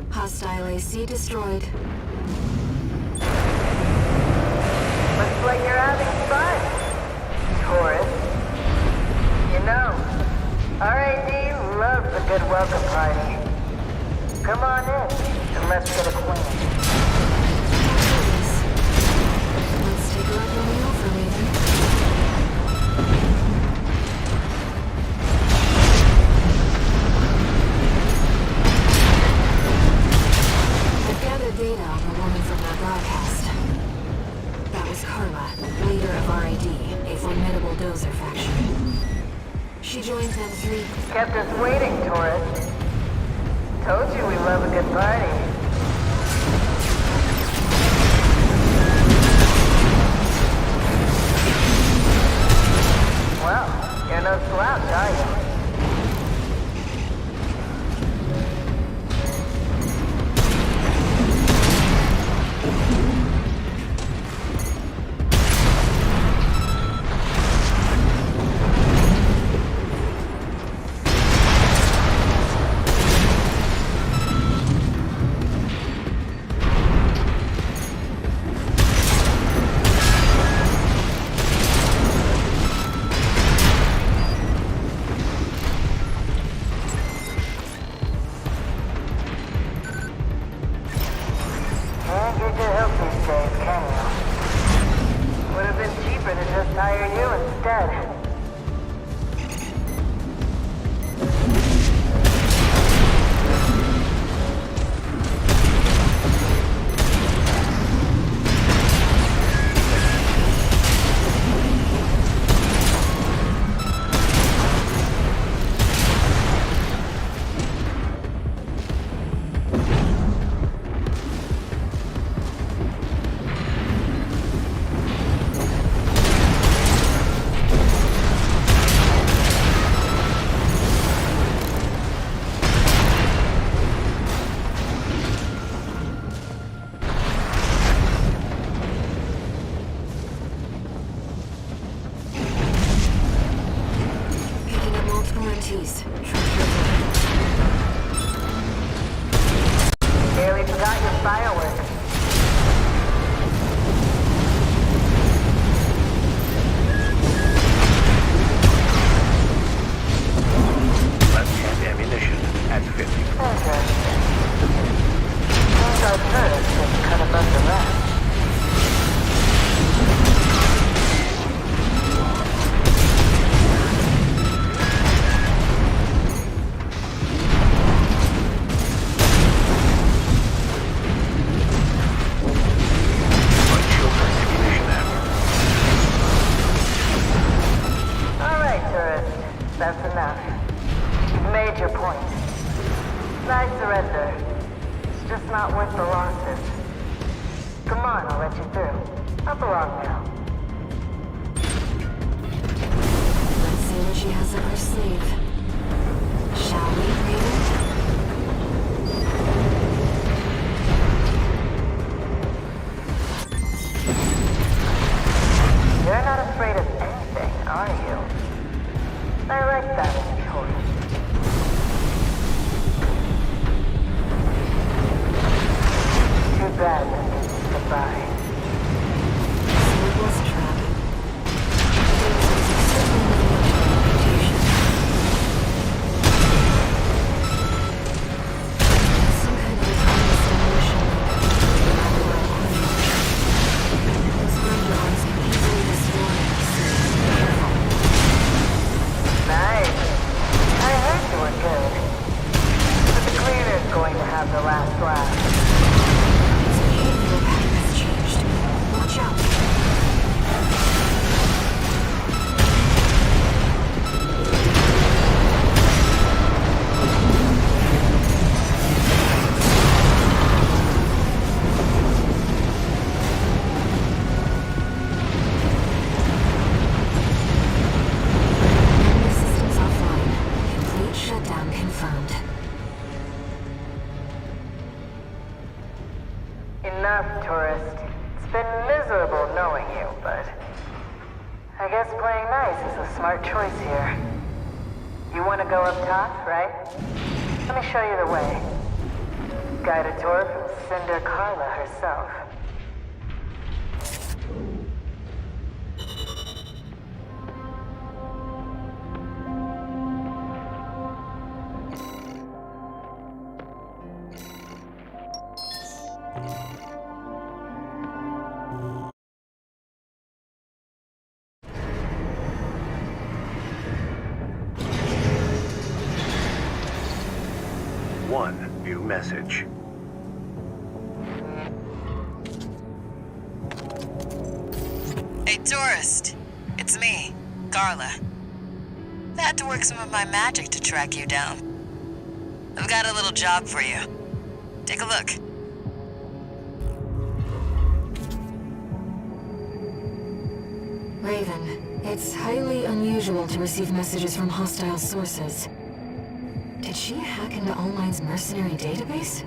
Hostile AC destroyed. Looks like you're having fun, Taurus. You know, RAD loves a good welcome party. Come on in, and let's get acquainted. Let's take a look at the offer, Raven. I've gathered data on the woman from that broadcast. That was Carla, leader of RAD, a formidable Dozer faction. She joined them three... Kept us waiting, Taurus. Told you we love a good party. Well, you're no slouch, are you? Please, Barely forgot your fireworks. Left-hand ammunition at 50. Interesting. Seems our turrets just cut above the rest. That's enough. You've made your point. I surrender. It's just not worth the losses. Come on, I'll let you through. Up along now. let's see what she has up her sleeve. Shall we, Raven? You're not afraid of anything, are you? I like that choice. Too bad that this is goodbye. So it was a trap. There was certainly no reputation. Some kind of autonomous demolition those graveyards can easily destroy us. Careful. Nice. I heard you were good. But the cleaner's going to have the last laugh. His behavioral pattern has changed. Watch out. Enemy systems offline. Complete shutdown confirmed. Enough, tourist. It's been miserable knowing you, but I guess playing nice is a smart choice here. You want to go up top, right? Let me show you the way. Guided tour from Cinder Carla herself. One new message. Hey, tourist. It's me, Carla. I had to work some of my magic to track you down. I've got a little job for you. Take a look. Raven, it's highly unusual to receive messages from hostile sources. Did she hack into All Might's mercenary database?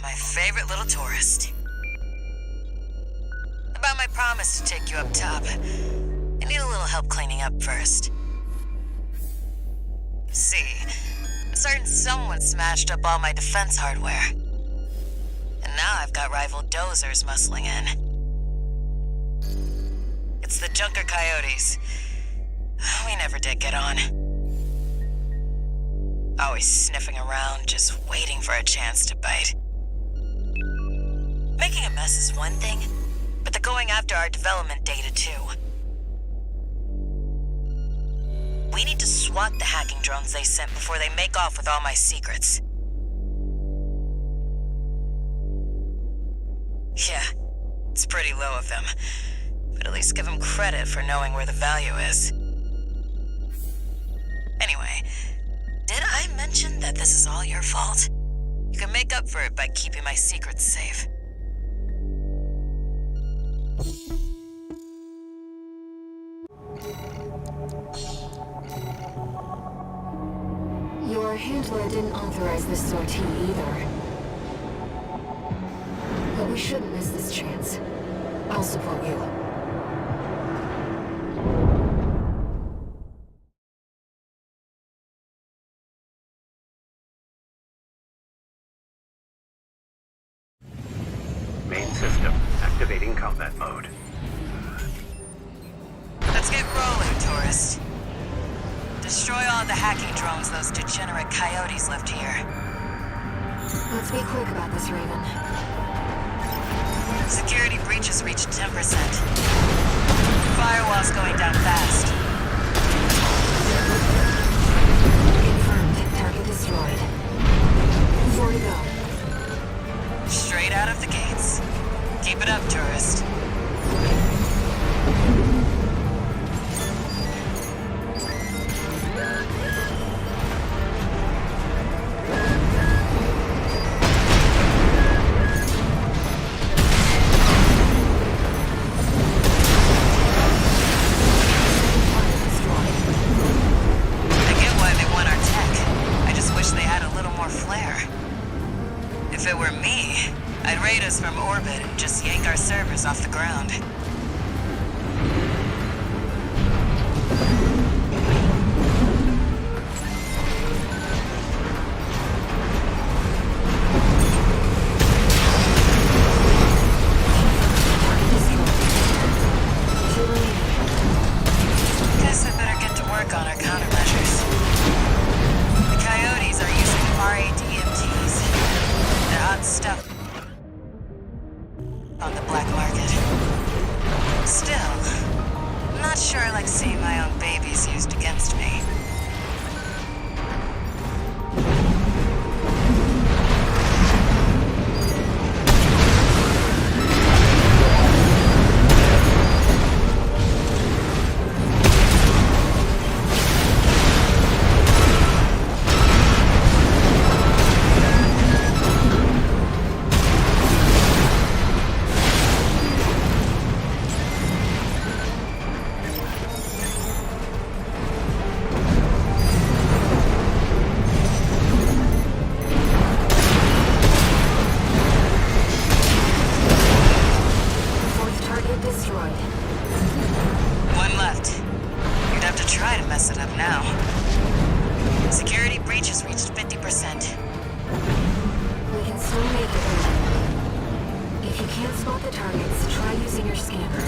My favorite little tourist. About my promise to take you up top. I need a little help cleaning up first. See, I'm certain someone smashed up all my defense hardware. And now I've got rival dozers muscling in. It's the Junker Coyotes. We never did get on. Always sniffing around, just waiting for a chance to bite. Making a mess is one thing, but they're going after our development data too. We need to swat the hacking drones they sent before they make off with all my secrets. Yeah, it's pretty low of them, but at least give him credit for knowing where the value is. Anyway, did I mention that this is all your fault? You can make up for it by keeping my secrets safe. Your handler didn't authorize this sortie either. But we shouldn't miss this chance. I'll support you. Main system activating combat mode. Let's get rolling, tourist. Destroy all the hacking drones those degenerate coyotes left here. Let's be quick about this, Raven. Security breaches reached 10%. Firewall's going down fast. Confirmed. Target destroyed. 4 to go. Straight out of the gates. Keep it up, tourist. If it were me, I'd raid us from orbit and just yank our servers off the ground. Guess I better get to work on our countermeasures. The coyotes are using RADMTs. They're hot stuff on the black market. Still, I'm not sure I like seeing my own babies used against me. One left. You'd have to try to mess it up now. Security breach has reached 50%. We can still make it. If you can't spot the targets, try using your scanner.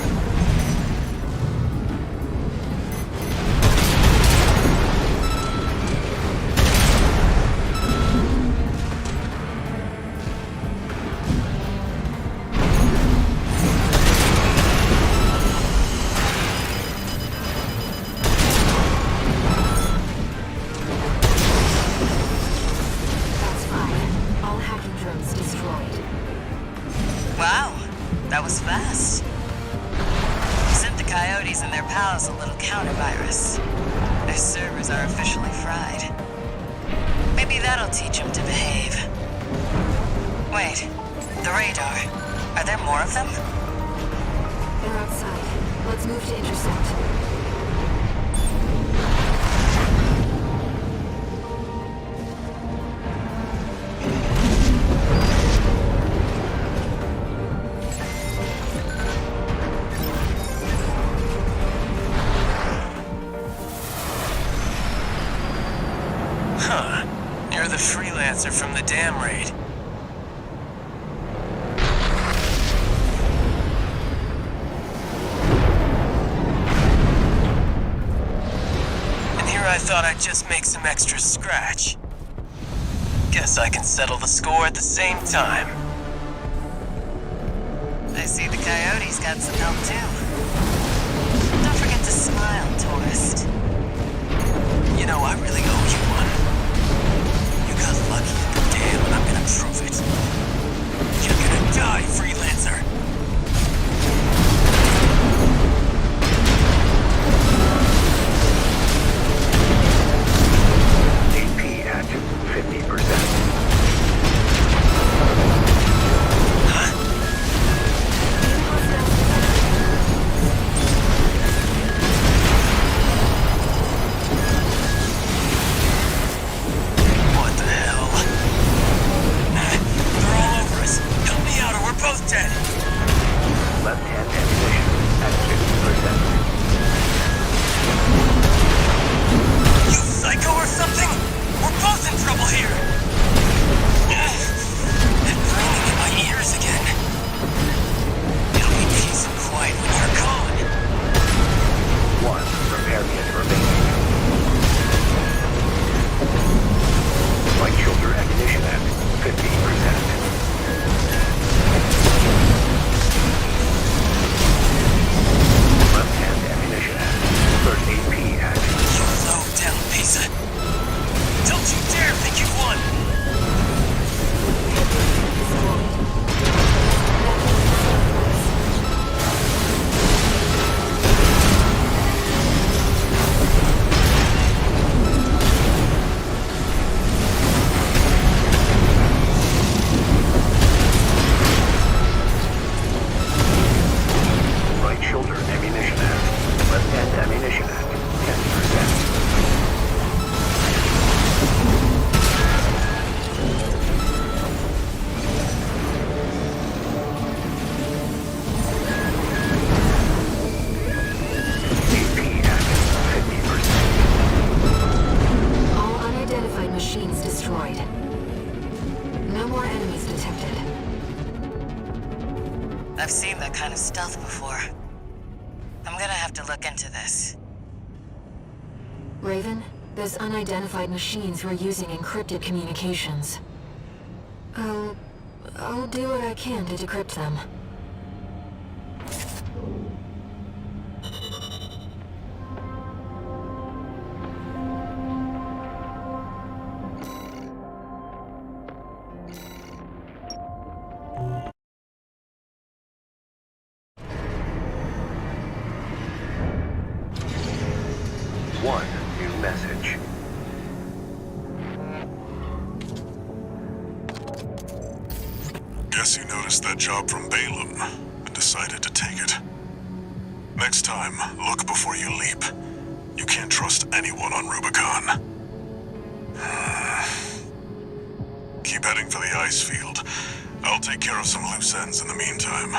Wow, that was fast. You sent the coyotes and their pals a little counter-virus. Their servers are officially fried. Maybe that'll teach them to behave. Wait, the radar. Are there more of them? They're outside. Let's move to intercept. Huh. You're the freelancer from the dam raid. And here I thought I'd just make some extra scratch. Guess I can settle the score at the same time. I see the coyotes got some help too. Don't forget to smile, tourist. You know, I really owe you one. You got lucky at the dam, and I'm gonna prove it. You're gonna die, freelancer! have to look into this. Raven, there's unidentified machines who are using encrypted communications. I'll do what I can to decrypt them. One new message. Guess you noticed that job from Balaam and decided to take it. Next time, look before you leap. You can't trust anyone on Rubicon. Keep heading for the ice field. I'll take care of some loose ends in the meantime.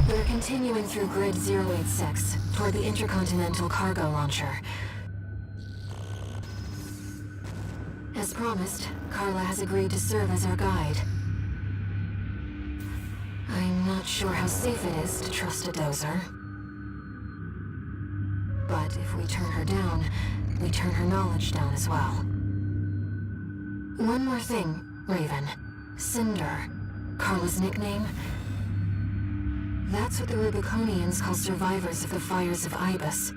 We're continuing through Grid 086 toward the Intercontinental Cargo Launcher. As promised, Carla has agreed to serve as our guide. I'm not sure how safe it is to trust a dozer. But if we turn her down, we turn her knowledge down as well. One more thing, Raven. Cinder. Carla's nickname? That's what the Rubiconians call survivors of the fires of Ibis.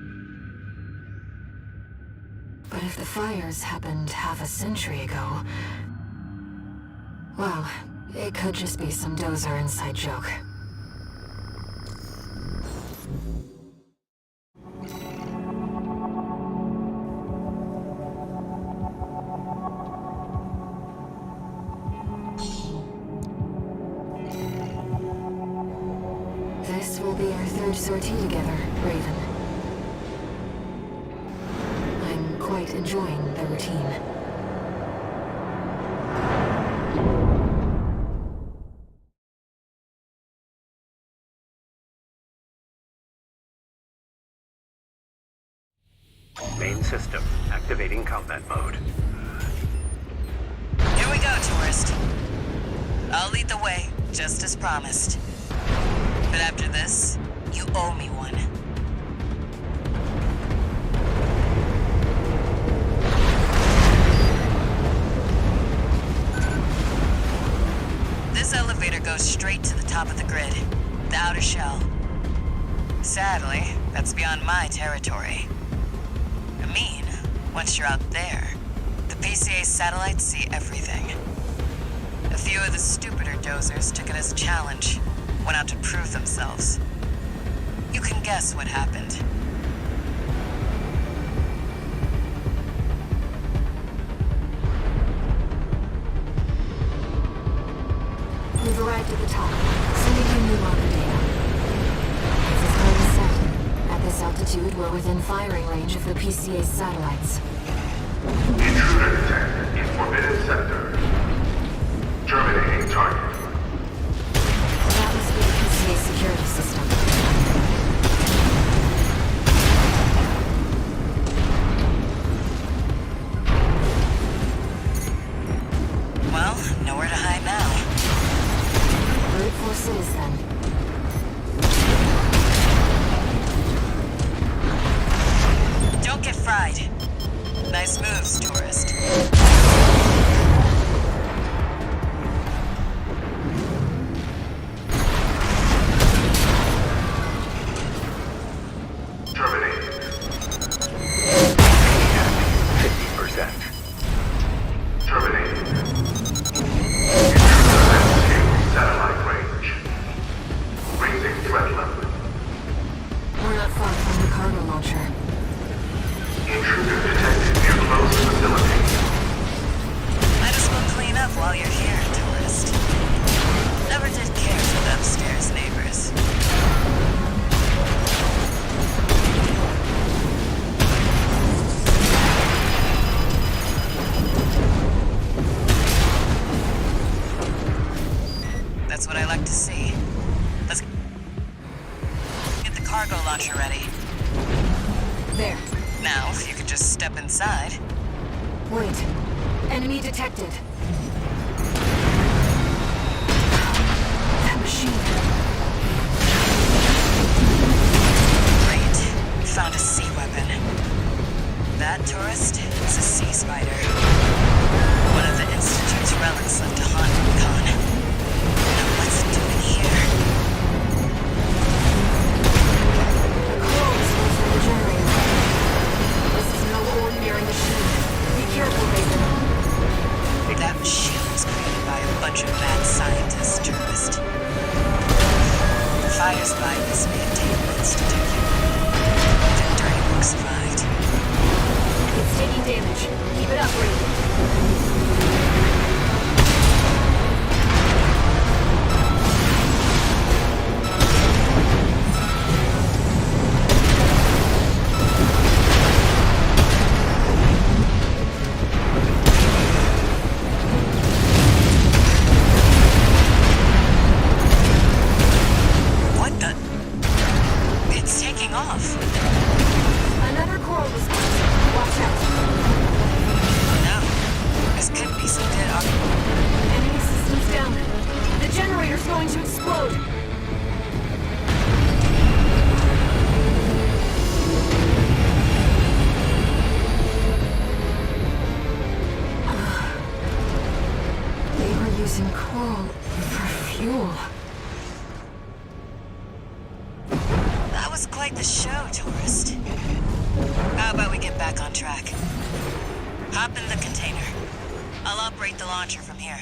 But if the fires happened half a century ago... well, it could just be some dozer inside joke. This will be our third sortie together, Raven. I'm quite enjoying the routine. Main system activating combat mode. Here we go, tourist. I'll lead the way, just as promised. But after this, you owe me one. This elevator goes straight to the top of the grid, the outer shell. Sadly, that's beyond my territory. I mean, once you're out there, the PCA satellites see everything. A few of the stupider dozers took it as a challenge, went out to prove themselves. You can guess what happened. We've arrived at the top, sending you new marker data. As Carla said, at this altitude, we're within firing range of the PCA's satellites. Intruder detected in Forbidden Sector. Terminating target. That must be the PCA security system. Well, nowhere to hide now. Brute force it is then. Don't get fried. Nice moves, tourist. Terminated. 50%. Terminated. Intruder escape satellite range. Raising threat level. We're not far from the cargo launcher. Intruder detected near close facility. step inside. Wait. Enemy detected. That machine. Great. Found a sea weapon. That tourist is a sea spider. One of the Institute's relics left to haunt Rubicon. Now what's it doing here? The coral is close to the generator. This is no ordinary machine. Be careful, Raven. That machine was created by a bunch of mad scientists, tourist. Fire's virus may have taken its detector. Even Dravenworks survived. It's taking damage. Keep it up, Raven. What the? It's taking off. Another coral was lost. Watch out. No. This could be some dead Enemy systems down. The generator's going to explode. They were using coral for fuel. That was quite the show, tourist. How about we get back on track? Hop in the container. I'll operate the launcher from here.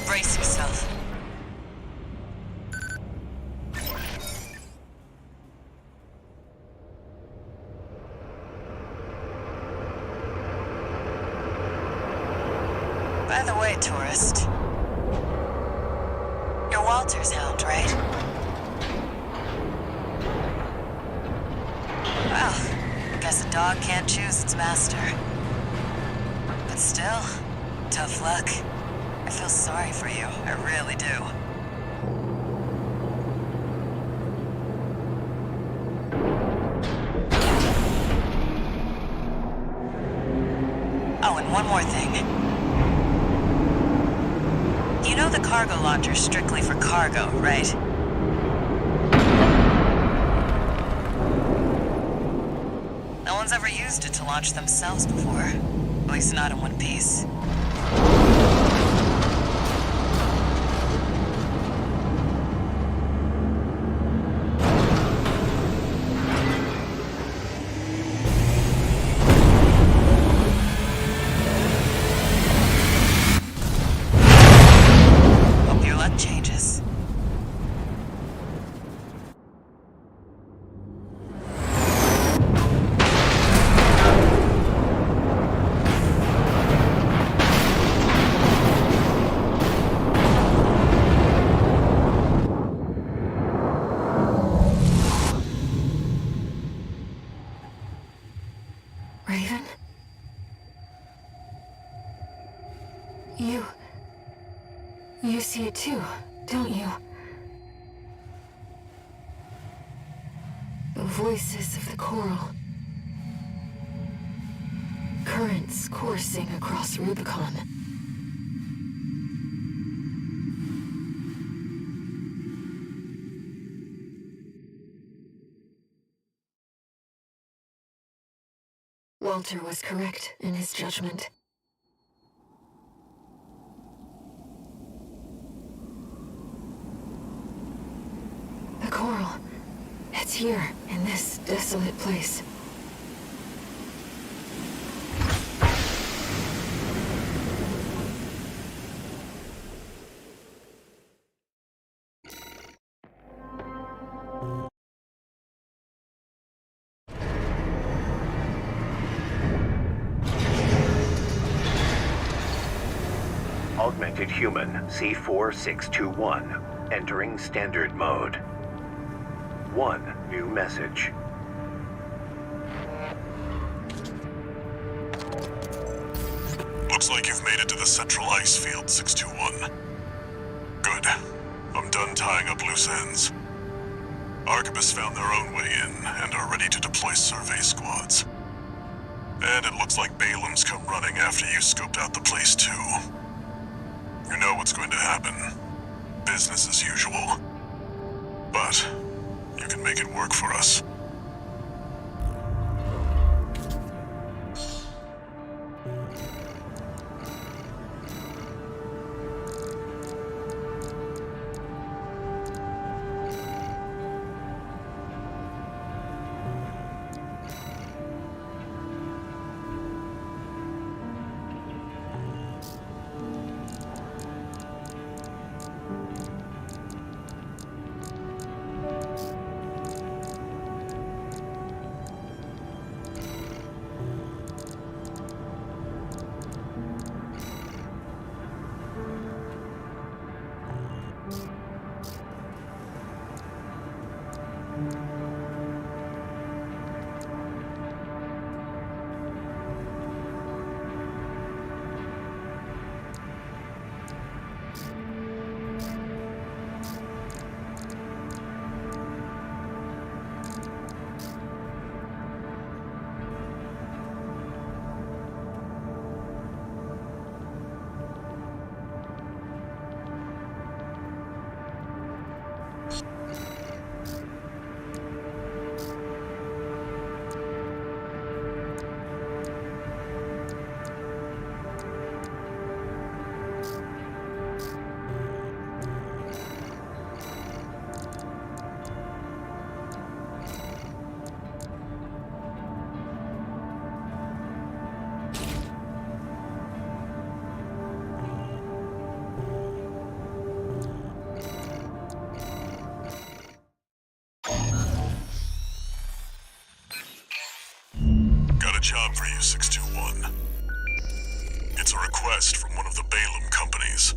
Brace yourself. By the way, tourist, you're Walter's hound, right? Well, guess a dog can't choose its master. But still, tough luck. I feel sorry for you, I really do. Oh, and one more thing. You know the cargo launcher's strictly for cargo, right? No one's ever used it to launch themselves before. At least not in one piece. Hope your luck changes. Raven? You see it too, don't you? The voices of the coral. Currents coursing across Rubicon. Walter was correct in his judgment. The coral. It's here, in this desolate place. Augmented Human C4621, entering standard mode. 1 new message. Looks like you've made it to the central ice field, 621. Good. done tying up loose ends. Arquebus found their own way in and are ready to deploy survey squads. And it looks like Balam's come running after you scoped out the place too. You know what's going to happen. Business as usual. But you can make it work for us. Job for you, 621. It's a request from one of the Balam companies.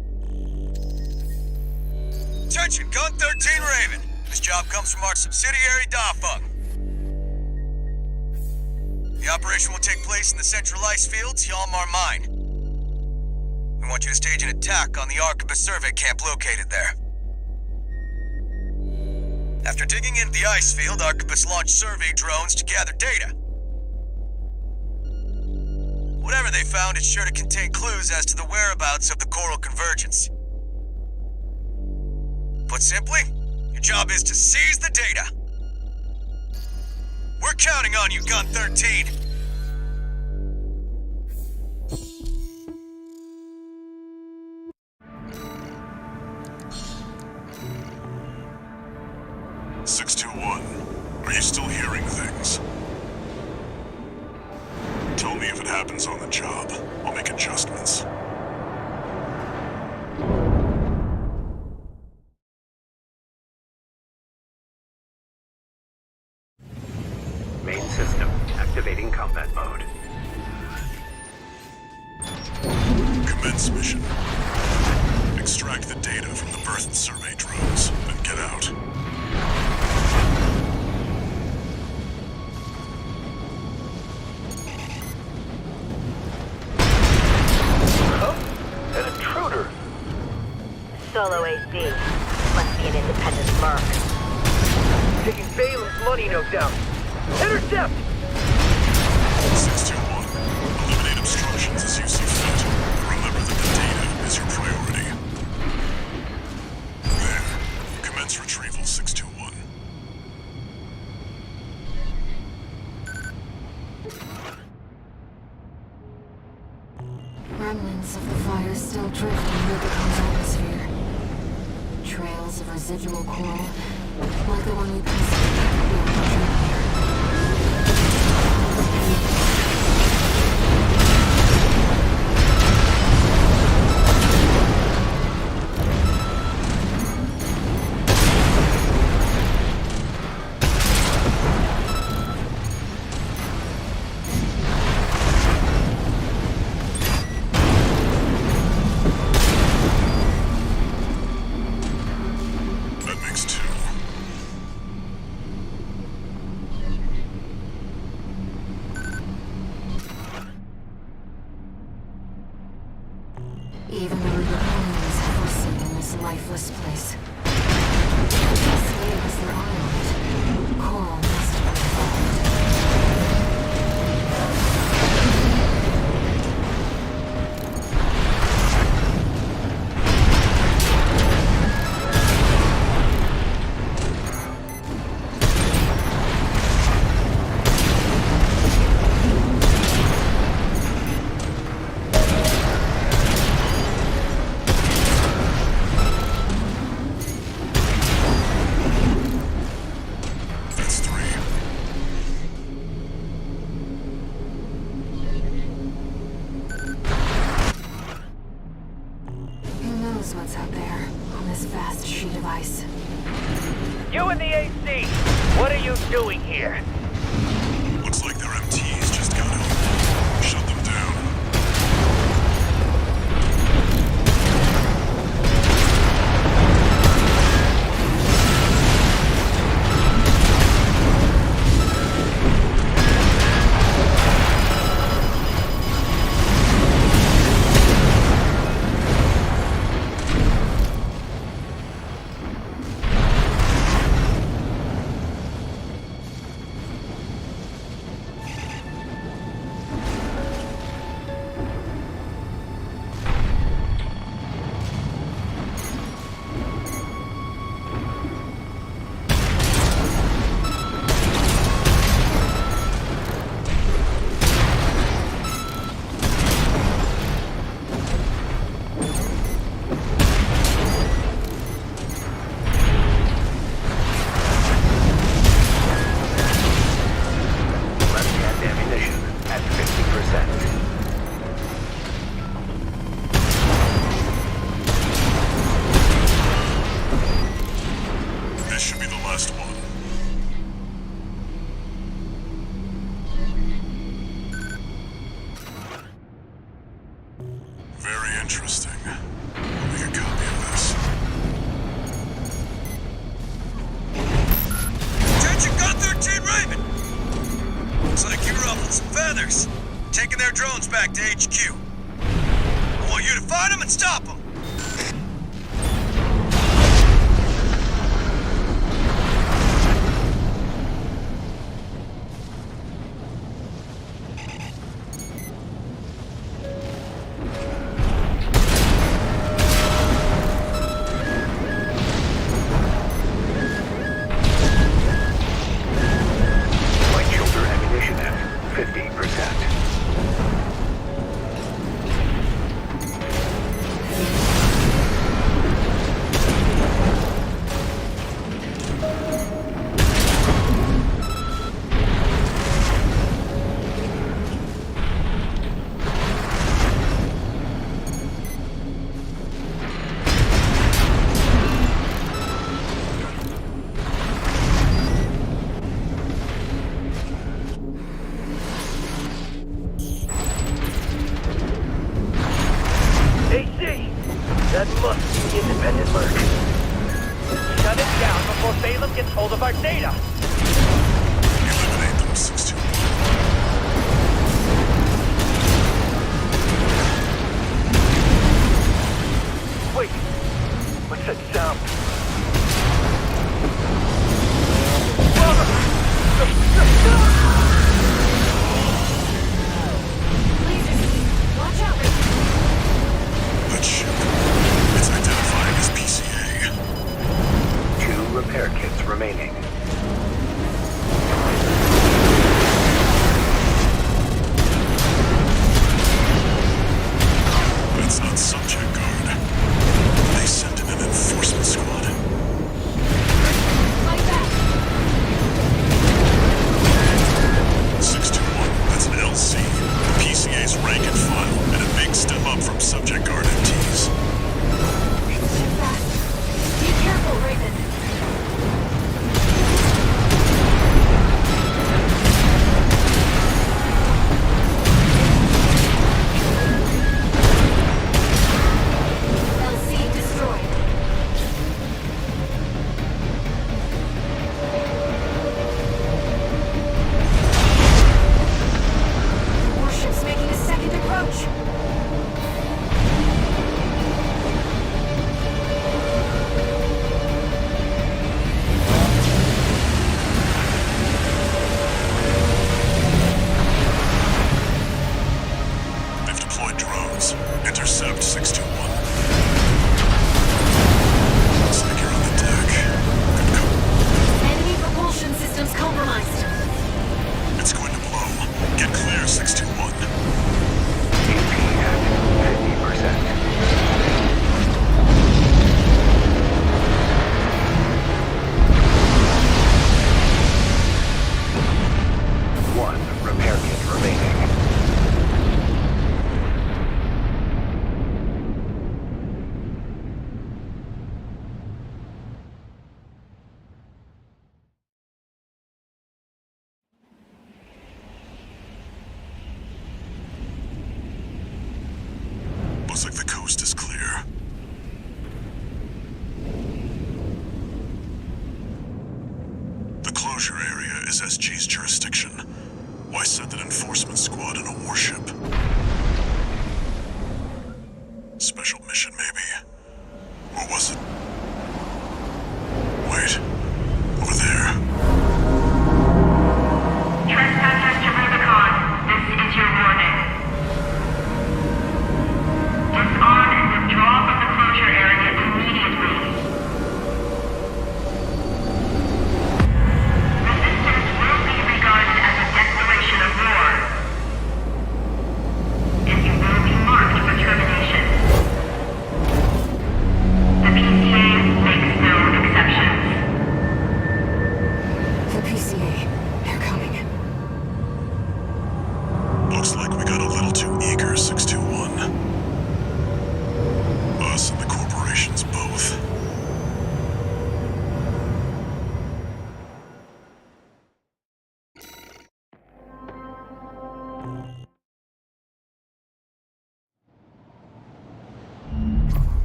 Attention, Gun 13 Raven. This job comes from our subsidiary, Dafeng. The operation will take place in the central ice fields, Yalmar Mine. We want you to stage an attack on the Arquebus survey camp located there. After digging into the ice field, Arquebus launched survey drones to gather data. Whatever they found is sure to contain clues as to the whereabouts of the Coral Convergence. Put simply, your job is to seize the data. We're counting on you, Gun 13. Are you still hearing things? Tell me if it happens on the job. I'll make adjustments. Main system activating combat mode. Commence mission. Extract the data from the birth survey drones, then get out. An intruder. Solo AC. Must be an independent merc. Taking Balam's money, no doubt. Intercept! 621. Eliminate obstructions as you see fit. Remember that the data is your priority. There. Commence retrieval, 621. Remnants of the fire still drift in Rubicon's atmosphere. Trails of residual coral, like the one we passed earlier. blast she device. You and the AC, what are you doing here? Looks like their MTs just got home. Shut them down. Interesting. I'll make a copy of this. Attention, Gun 13 Raven! Looks like you ruffled some feathers. Taking their drones back to HQ. I want you to find them and stop them. That must be independent Merc. Shut it down before Balaam gets hold of our data! Eliminate them, 621. Wait! What's that sound? Watch out, Raven. That ship. It's identifying as PCA. 2 repair kits remaining. It's not Subject Guard. They sent in an enforcement squad. Like that. 621, that's an LC. The PCA's rank and file, and a big step up from Subject Guard MTs. Too fast. Be careful, Raven. is SG's jurisdiction? Why send an enforcement squad in a warship? Special mission, maybe? Or was it? Wait. Over there. Trespassers to Rubicon, this is your warning. Disarm and withdraw from the closure area immediately. Resistance will be regarded as a declaration of war, and you will be marked for termination. The PCA makes no exceptions. The PCA. They're coming. Looks like we got a little too eager, 621. Us and the corporations both.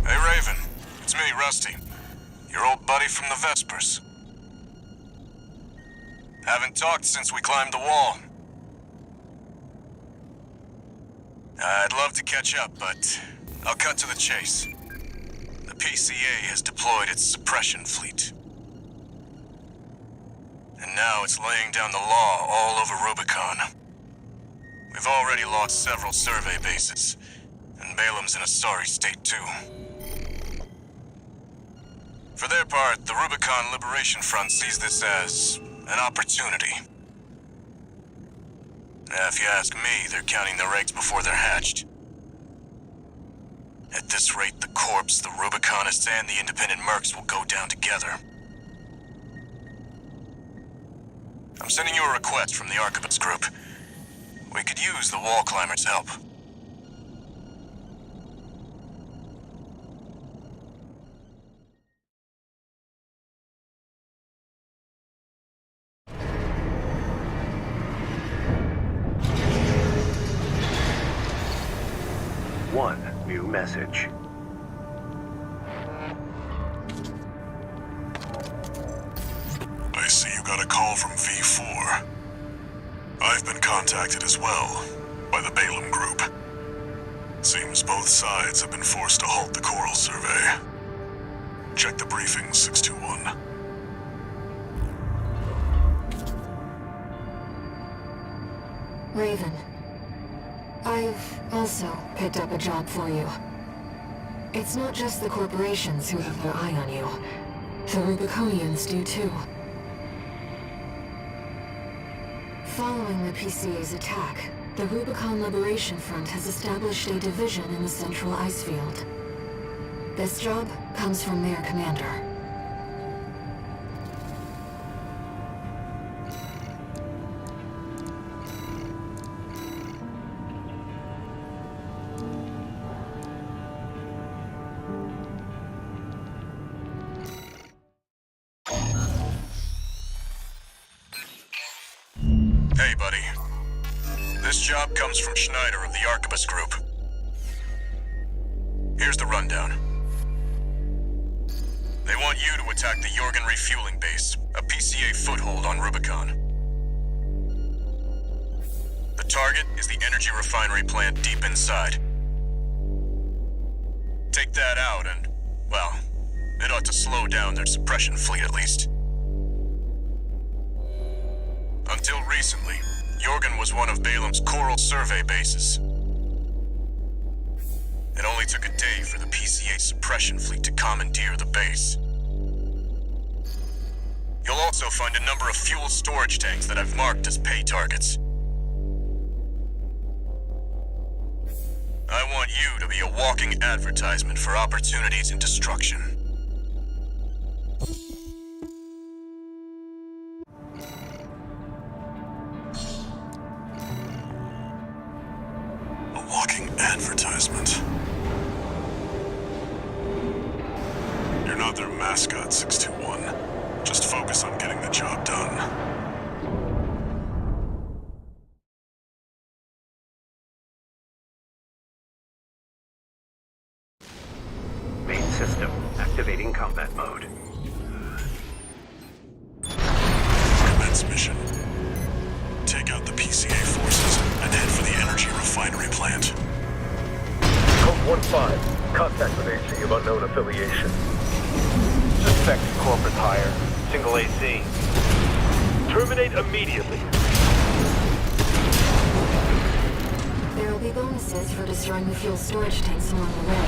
Hey, Raven. It's me, Rusty. Your old buddy from the Vespers. Haven't talked since we climbed the wall. I'd love to catch up, but I'll cut to the chase. The PCA has deployed its suppression fleet. And now it's laying down the law all over Rubicon. We've already lost several survey bases, and Balam's in a sorry state too. For their part, the Rubicon Liberation Front sees this as an opportunity. If you ask me, they're counting their eggs before they're hatched. At this rate, the Corps, the Rubiconists, and the independent mercs will go down together. I'm sending you a request from the Arquebus Group. We could use the Wall Climbers' help. One new message. I see you got a call from V4. I've been contacted as well, by the Balam Group. Seems both sides have been forced to halt the coral survey. Check the briefings, 621. Raven. I've also picked up a job for you. It's not just the corporations who have their eye on you. The Rubiconians do too. Following the PCA's attack, the Rubicon Liberation Front has established a division in the Central Icefield. This job comes from their commander. Hey, buddy. This job comes from Schneider of the Arquebus Group. Here's the rundown. They want you to attack the Jorgen refueling base, a PCA foothold on Rubicon. The target is the energy refinery plant deep inside. Take that out and, well, it ought to slow down their suppression fleet at least. Until recently, Jorgen was one of Balam's coral survey bases. It only took a day for the PCA suppression fleet to commandeer the base. You'll also find a number of fuel storage tanks that I've marked as pay targets. I want you to be a walking advertisement for opportunities in destruction. Walking advertisement. You're not their mascot, 621. Just focus on getting the job done. Main system activating combat mode. Commence mission. contact with AC of unknown affiliation. Suspect corporate hire. Single AC. Terminate immediately. There will be bonuses for destroying the fuel storage tanks along the way.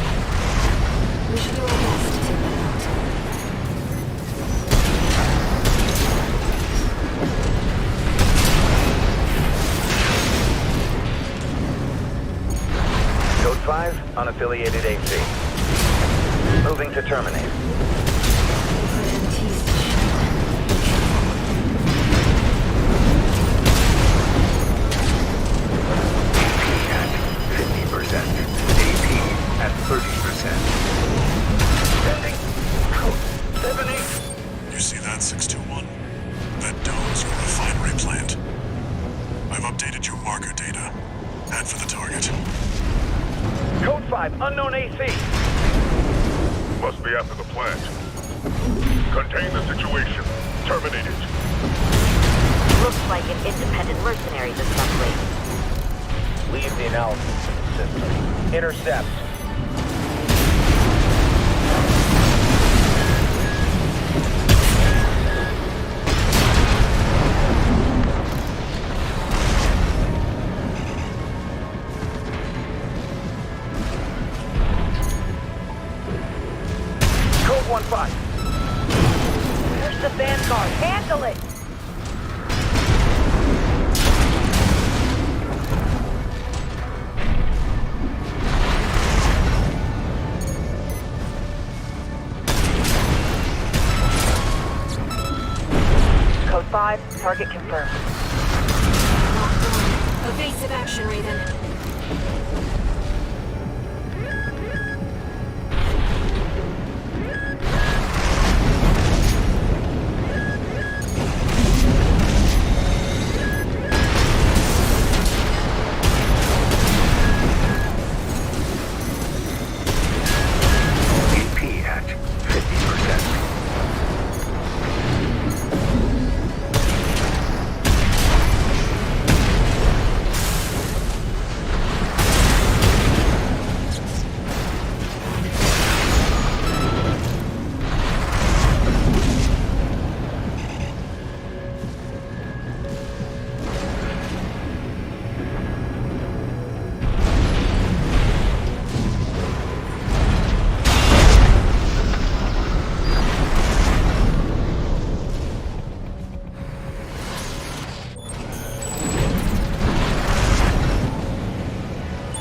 We should do our best to take them out. Code 5, unaffiliated AC. Moving to terminate. At 30%. Sending code 7-8. You see that, 621? That dome's your refinery plant. I've updated your marker data. Head for the target. Code 5, unknown AC. Must be after the plant. Contain the situation. Terminate it. Looks like an independent mercenary assembly. Leave the analysis to the system. Intercept. Code 1-5. There's the Vanguard. Handle it! Code 5, target confirmed. Evasive action, Raven. AP at 50%.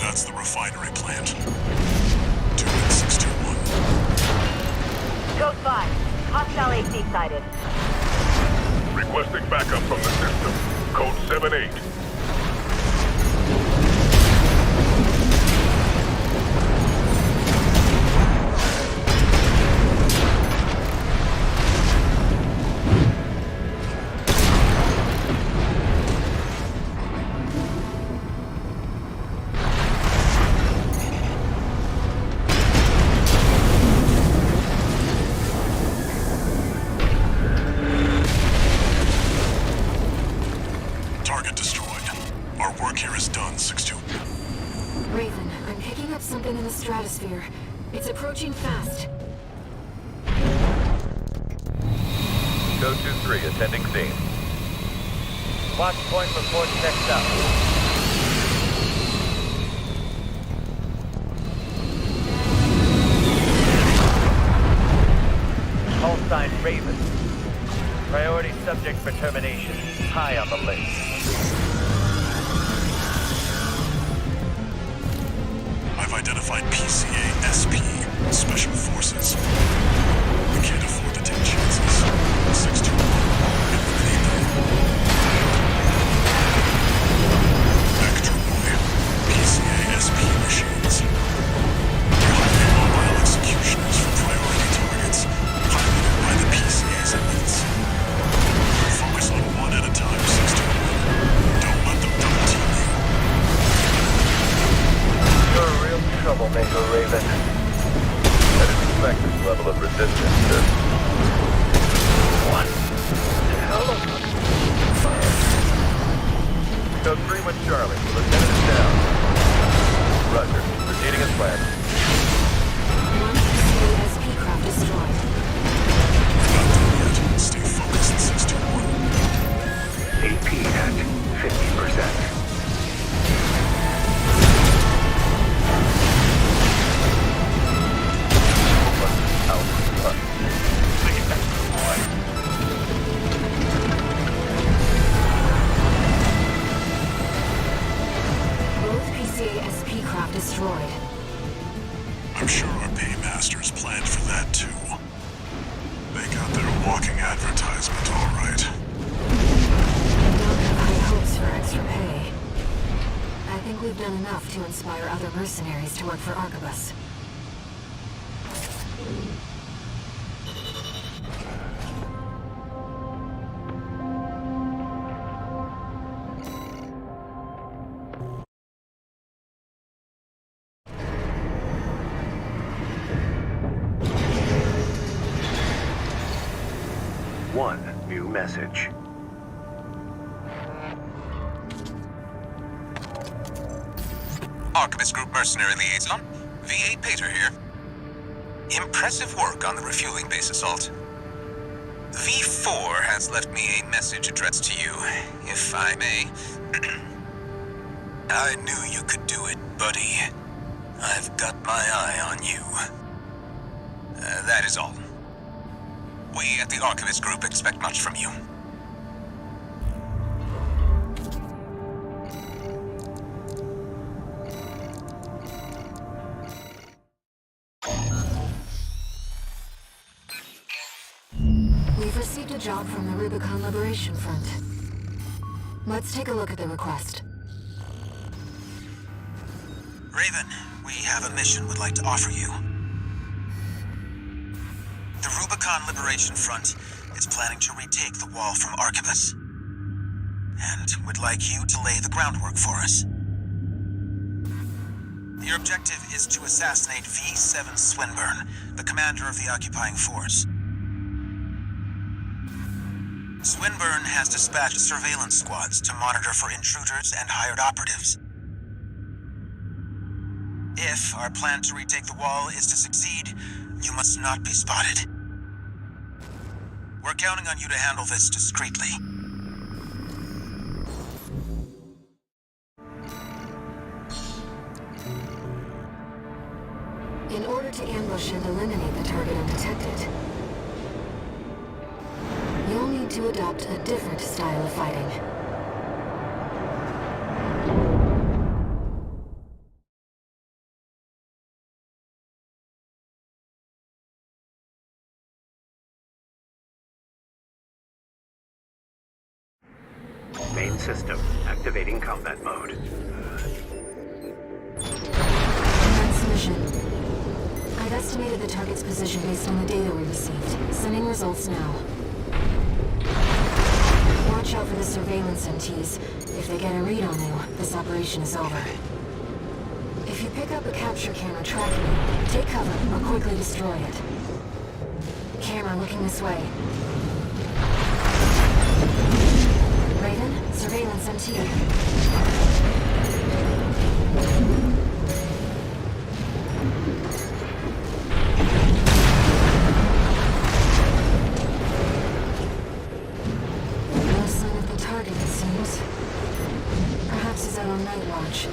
That's the refinery plant. 2-621. Code 5, hostile AC sighted. Requesting backup from the system. Code 7-8. Target destroyed. Our work here is done, 6-2. Raven, I'm picking up something in the stratosphere. It's approaching fast. Code 2-3, attending scene. Watch point reports next up. Call sign Raven. Priority subject for termination. High on the list. I've identified PCA SP, Special Forces. We can't afford to take chances. 6-2-1, eliminate them. Vector Boy, PCA SP machines. They're highly mobile executioners for priority targets, piloted by the PCA's elites. Focus on one at a time, 6-2-1. Don't let them double team you. You're a real troublemaker, Raven. I didn't expect this level of resistance, sir. walking advertisement, all right. I don't have high hopes for extra pay. I think we've done enough to inspire other mercenaries to work for Arquebus. One new message. Arquebus Group Mercenary Liaison, V8 Pater here. Impressive work on the refueling base assault. V4 has left me a message addressed to you, if I may. I knew you could do it, buddy. I've got my eye on you. That is all. We at the Arquebus Group expect much from you. We've received a job from the Rubicon Liberation Front. Let's take a look at the request. Raven, we have a mission we'd like to offer you. The Rubicon Liberation Front is planning to retake the wall from Arquebus, and would like you to lay the groundwork for us. Your objective is to assassinate V7 Swinburne, the commander of the occupying force. Swinburne has dispatched surveillance squads to monitor for intruders and hired operatives. If our plan to retake the wall is to succeed, you must not be spotted. We're counting on you to handle this discreetly. In order to ambush and eliminate the target undetected, you'll need to adopt a different style of fighting. Main system activating combat mode. Commence mission. I've estimated the target's position based on the data we received. Sending results now. Watch out for the surveillance MTs. If they get a read on you, this operation is over. If you pick up a capture camera tracking you, take cover or quickly destroy it. Camera looking this way. Raven, surveillance MT. No sign of the target, it seems. Perhaps he's out on night watch.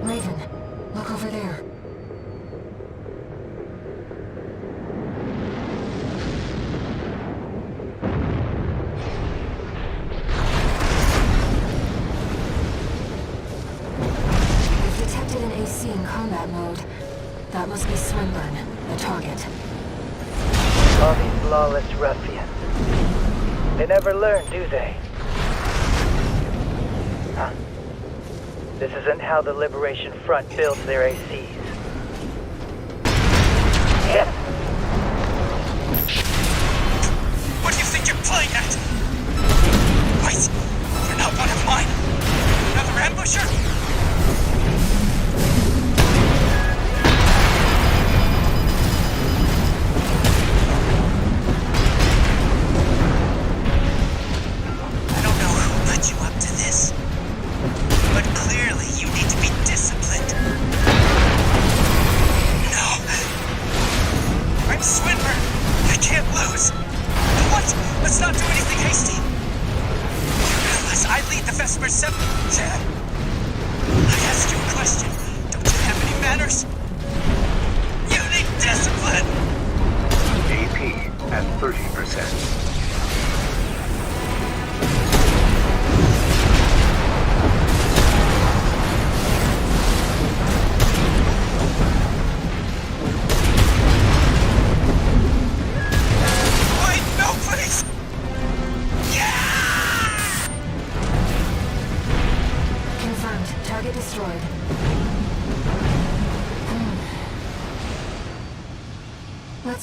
Raven, look over there. In combat mode. That must be Swinburne, the target. All these lawless ruffians. They never learn, do they? Huh. This isn't how the Liberation Front builds their ACs. Yeah. What do you think you're playing at? Wait! You're not one of mine! Another ambusher?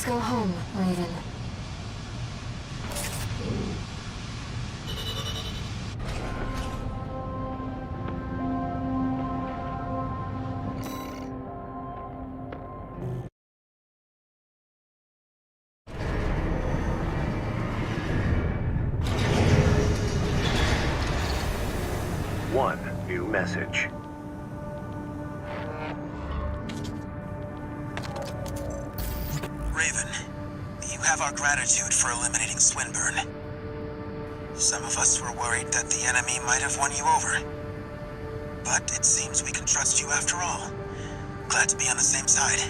Let's go home, Raven. One new message. Raven, you have our gratitude for eliminating Swinburne. Some of us were worried that the enemy might have won you over. But it seems we can trust you after all. Glad to be on the same side.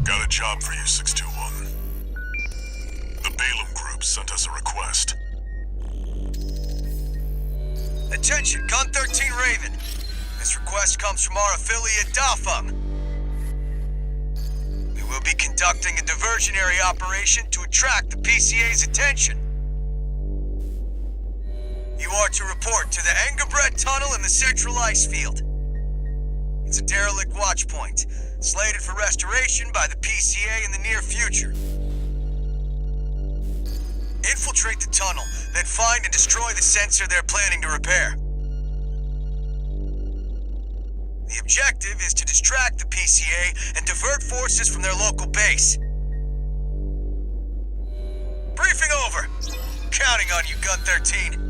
Got a job for you, 621. The Balaam Group sent us a request. Attention, Gun 13 Raven. This request comes from our affiliate Dafeng. We will be conducting a diversionary operation to attract the PCA's attention. You are to report to the Engebret Tunnel in the Central Ice Field. It's a derelict watch point, slated for restoration by the PCA in the near future. Infiltrate the tunnel, then find and destroy the sensor they're planning to repair. The objective is to distract the PCA and divert forces from their local base. Briefing over. Counting on you, Gun 13.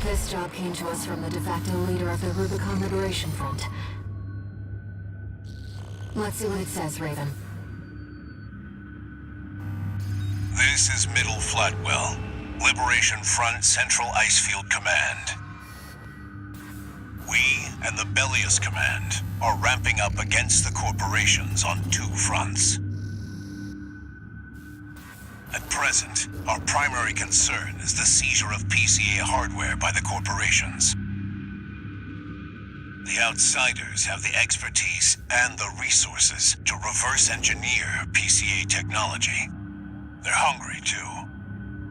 This job came to us from the de facto leader of the Rubicon Liberation Front. Let's see what it says, Raven. This is Middle Flatwell, Liberation Front Central Icefield Command. We and the Bellius Command are ramping up against the corporations on two fronts. At present, our primary concern is the seizure of PCA hardware by the corporations. The outsiders have the expertise and the resources to reverse engineer PCA technology. They're hungry too.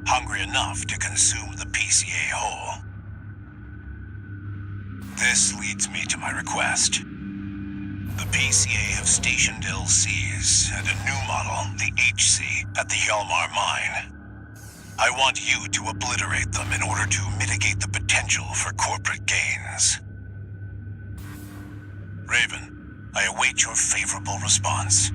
Hungry enough to consume the PCA whole. This leads me to my request. The PCA have stationed LCs and a new model, the HC, at the Hjalmar mine. I want you to obliterate them in order to mitigate the potential for corporate gains. Raven, I await your favorable response.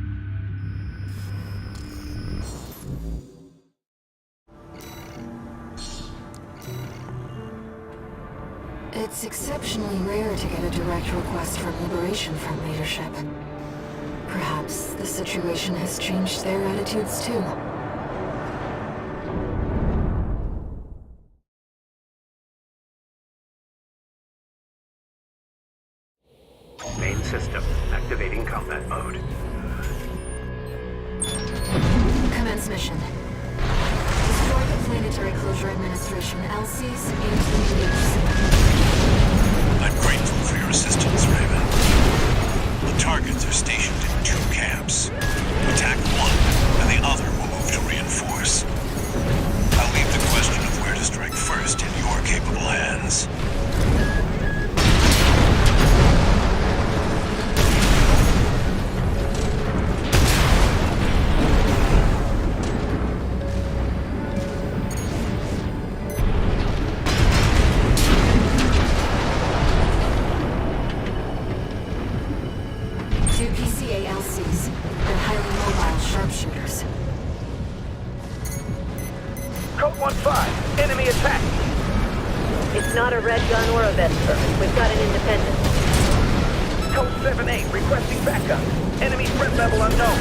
It's exceptionally rare to get a direct request from Liberation Front leadership. Perhaps the situation has changed their attitudes too. Main system activating combat mode. Commence mission. Destroy the Planetary Closure Administration LCs and the HC. I'm grateful for your assistance, Raven. The targets are stationed in two camps. Attack one, and the other will move to reinforce. I'll leave the question of where to strike first in your capable hands. Code 1-5, enemy attack! It's not a red gun or a Vesper. We've got an independent. Code 7-8, requesting backup. Enemy threat level unknown.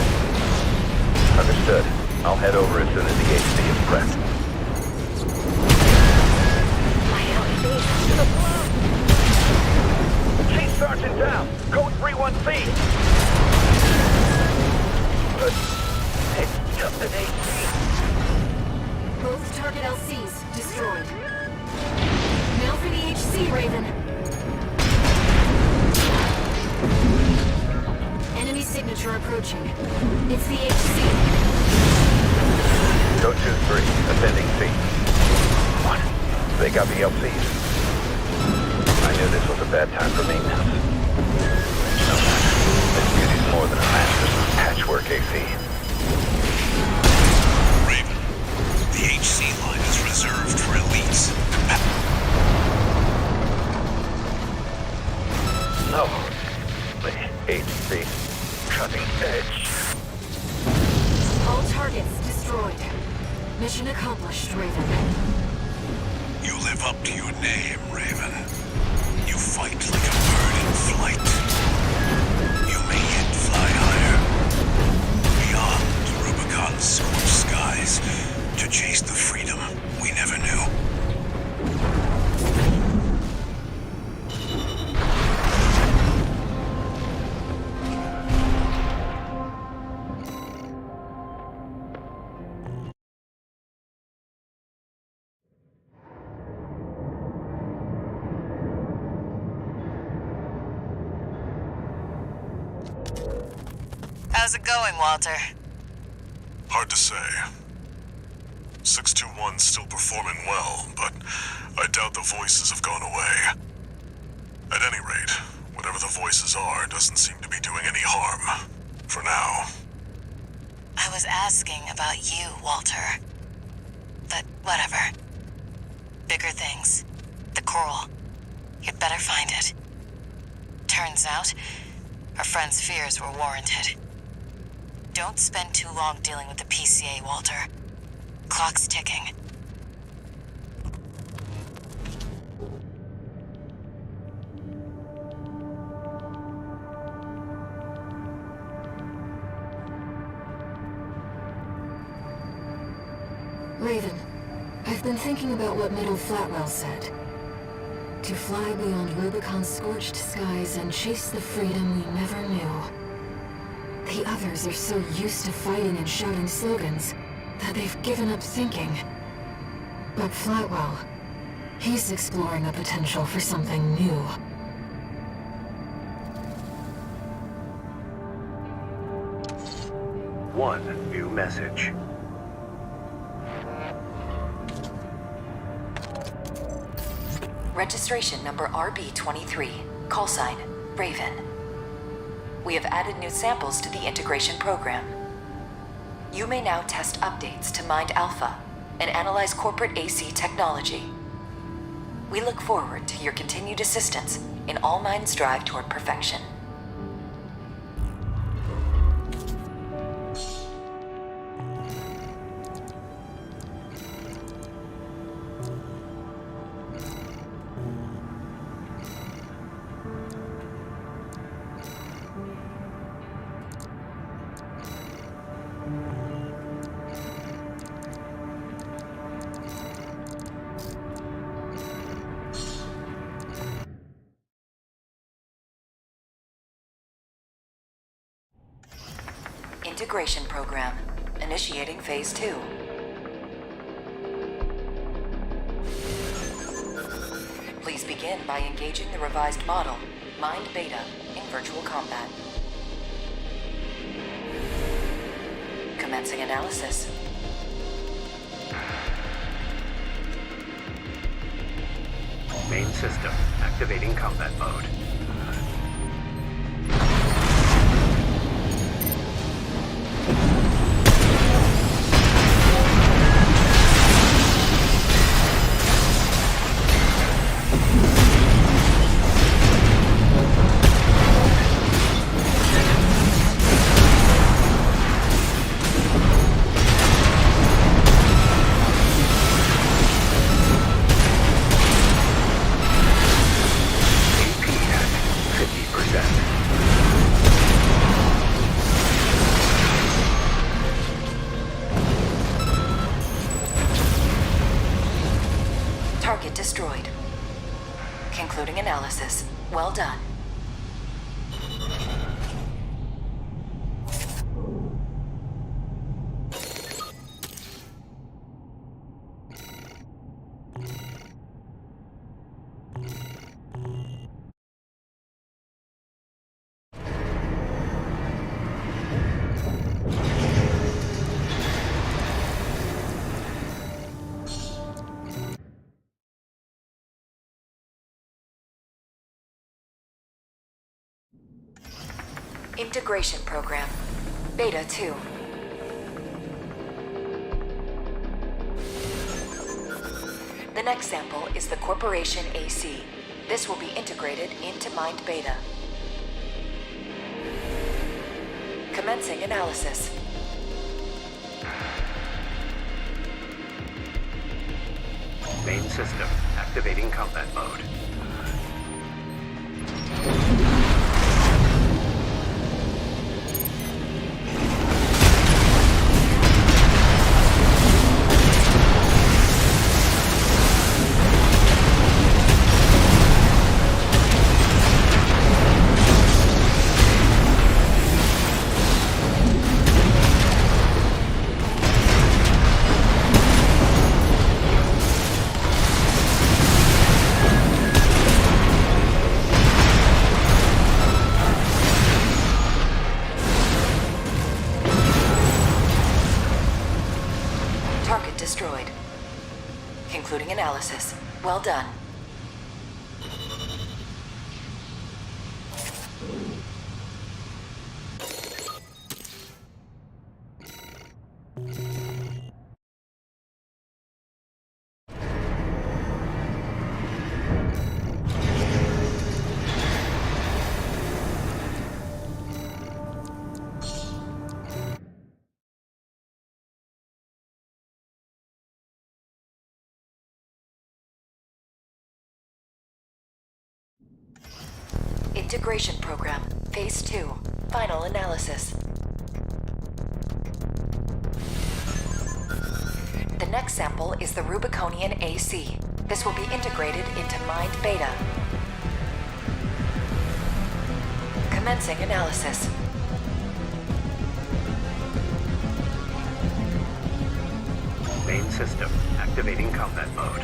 Understood. I'll head over as soon as the HC is prepped. My LC to the floor! Chief Sergeant down. Code 3-1-B. It's just an HC. target LCs destroyed. Now for the HC, Raven. Enemy signature approaching. It's the HC. Go 2-3, ascending C. What? They got the LCs. I knew this was a bad time for maintenance. No matter. This beauty's more than a master's patchwork AC. Raven, the HC line is reserved for elites. No. The HC. Cutting edge. All targets destroyed. Mission accomplished, Raven. You live up to your name, Raven. You fight like a bird in flight. You may yet fly higher. Beyond Rubicon's scorched skies to chase the freedom we never knew. How's it going, Walter? Hard to say. 621's still performing well, but I doubt the voices have gone away. At any rate, whatever the voices are doesn't seem to be doing any harm. For now. I was asking about you, Walter. But whatever. Bigger things. The coral. You'd better find it. Turns out, our friend's fears were warranted. Don't spend too long dealing with the PCA, Walter. Clock's ticking. Raven, I've been thinking about what Middle Flatwell said. To fly beyond Rubicon's scorched skies and chase the freedom we never knew. The others are so used to fighting and shouting slogans that they've given up thinking. But Flatwell, he's exploring the potential for something new. One new message. Registration number RB23. Call sign, Raven. We have added new samples to the integration program. You may now test updates to Mind Alpha and analyze corporate AC technology. We look forward to your continued assistance in All Mind's drive toward perfection. Integration program. Initiating phase 2. Please begin by engaging the revised model, Mind Beta, in virtual combat. Commencing analysis. Main system activating combat mode. Target destroyed. Concluding analysis. Well done. Integration Program. Beta 2. The next sample is the Corporation AC. This will be integrated into Mind Beta. Commencing analysis. Main system activating combat mode. Target destroyed. Concluding analysis. Well done. Integration Program. Phase 2. Final analysis. The next sample is the Rubiconian AC. This will be integrated into Mind Beta. Commencing analysis. Main system activating combat mode.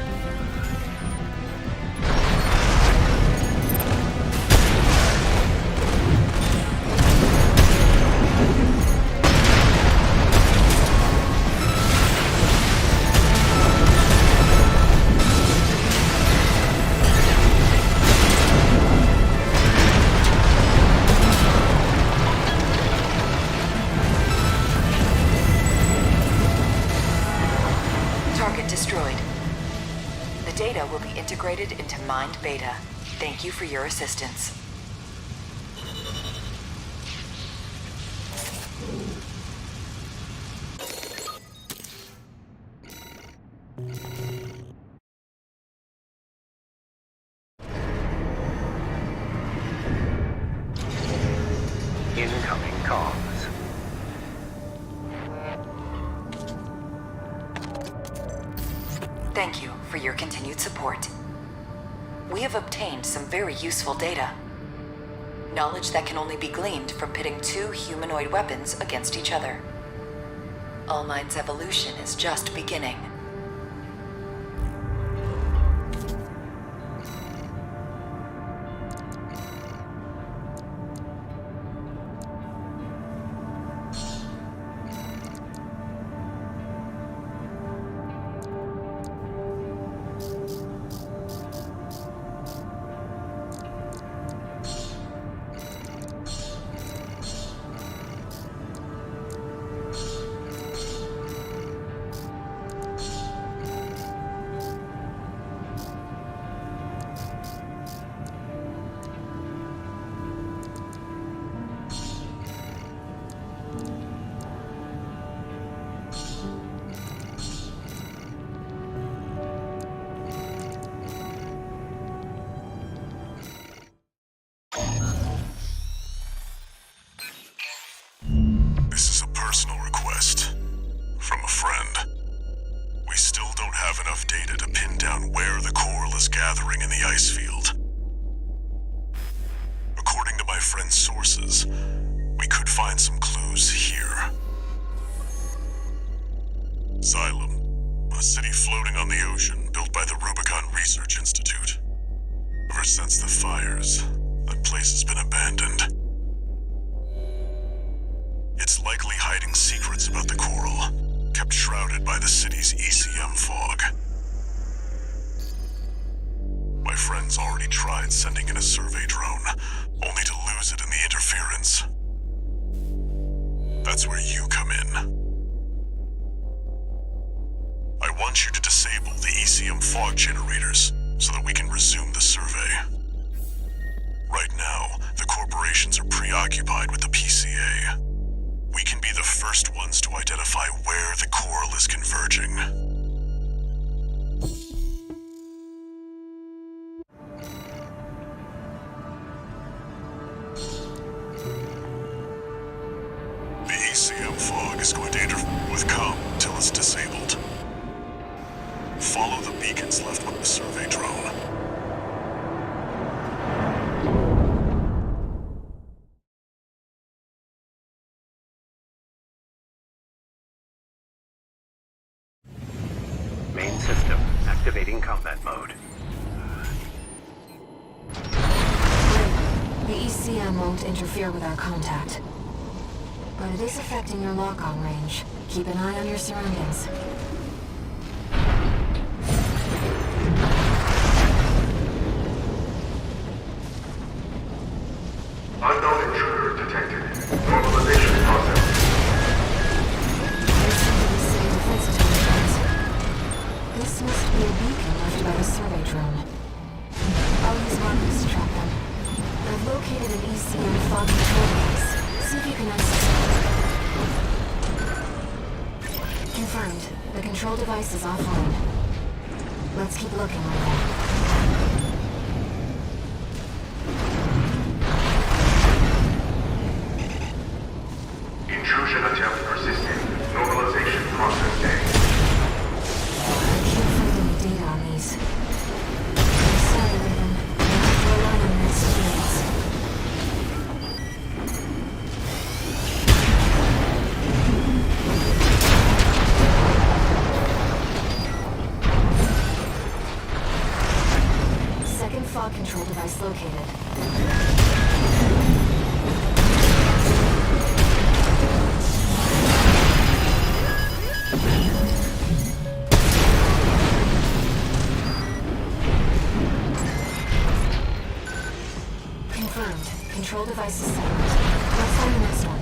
Target destroyed. The data will be integrated into Mind Beta. Thank you for your assistance. Incoming comms. Thank you for your continued support. We have obtained some very useful data. Knowledge that can only be gleaned from pitting two humanoid weapons against each other. All Mind's evolution is just beginning. This is a personal request from a friend. We still don't have enough data to pin down where the coral is gathering in the ice field. According to my friend's sources, we could find some clues here. Xylem, a city floating on the ocean built by the Rubicon Research Institute. Ever since the fires, that place has been abandoned. It's likely hiding secrets about the coral, kept shrouded by the city's ECM fog. My friend's already tried sending in a survey drone, only to lose it in the interference. want you to disable the ECM fog generators so that we can resume the survey. Right now, the corporations are preoccupied with the PCA. We can be the first ones to identify where the coral is converging. The ECM fog is going to interfere with comm until it's disabled. Follow the beacons left with the survey drone. Main system activating combat mode. The ECM won't interfere with our contact. But it is affecting your lock-on range. Keep an eye on your surroundings. Unknown intruder detected. Normalization process. There seem to be city defense attachments. This must be a beacon left by the survey drone. I'll use markers to track them. I've located an ECM fog control device. See if you can access it. Confirmed. The control device is offline. Let's keep looking like that. Intrusion attempt persisting. Normalization process A. I can't find any data on these. I'm sorry, Raven. I have to rely on your experience. Second fog control device located. Confirmed. Control device is set. Let's find the next one.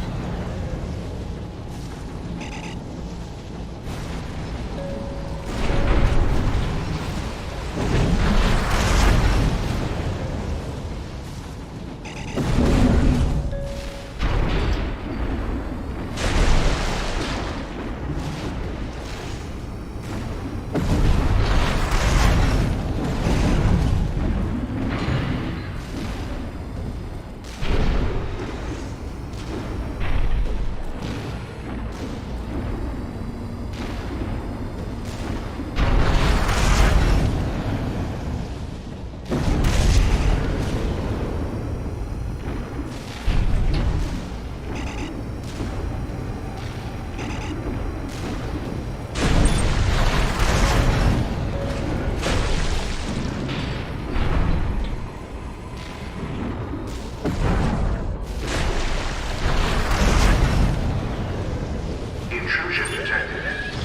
Intrusion detected.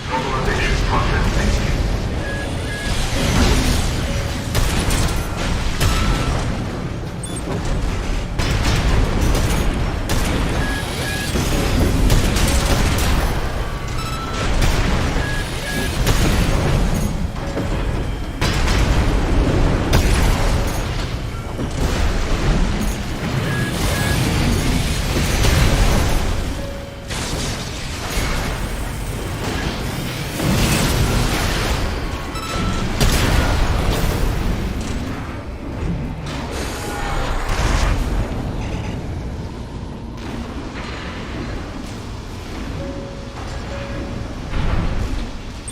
Normalization process A.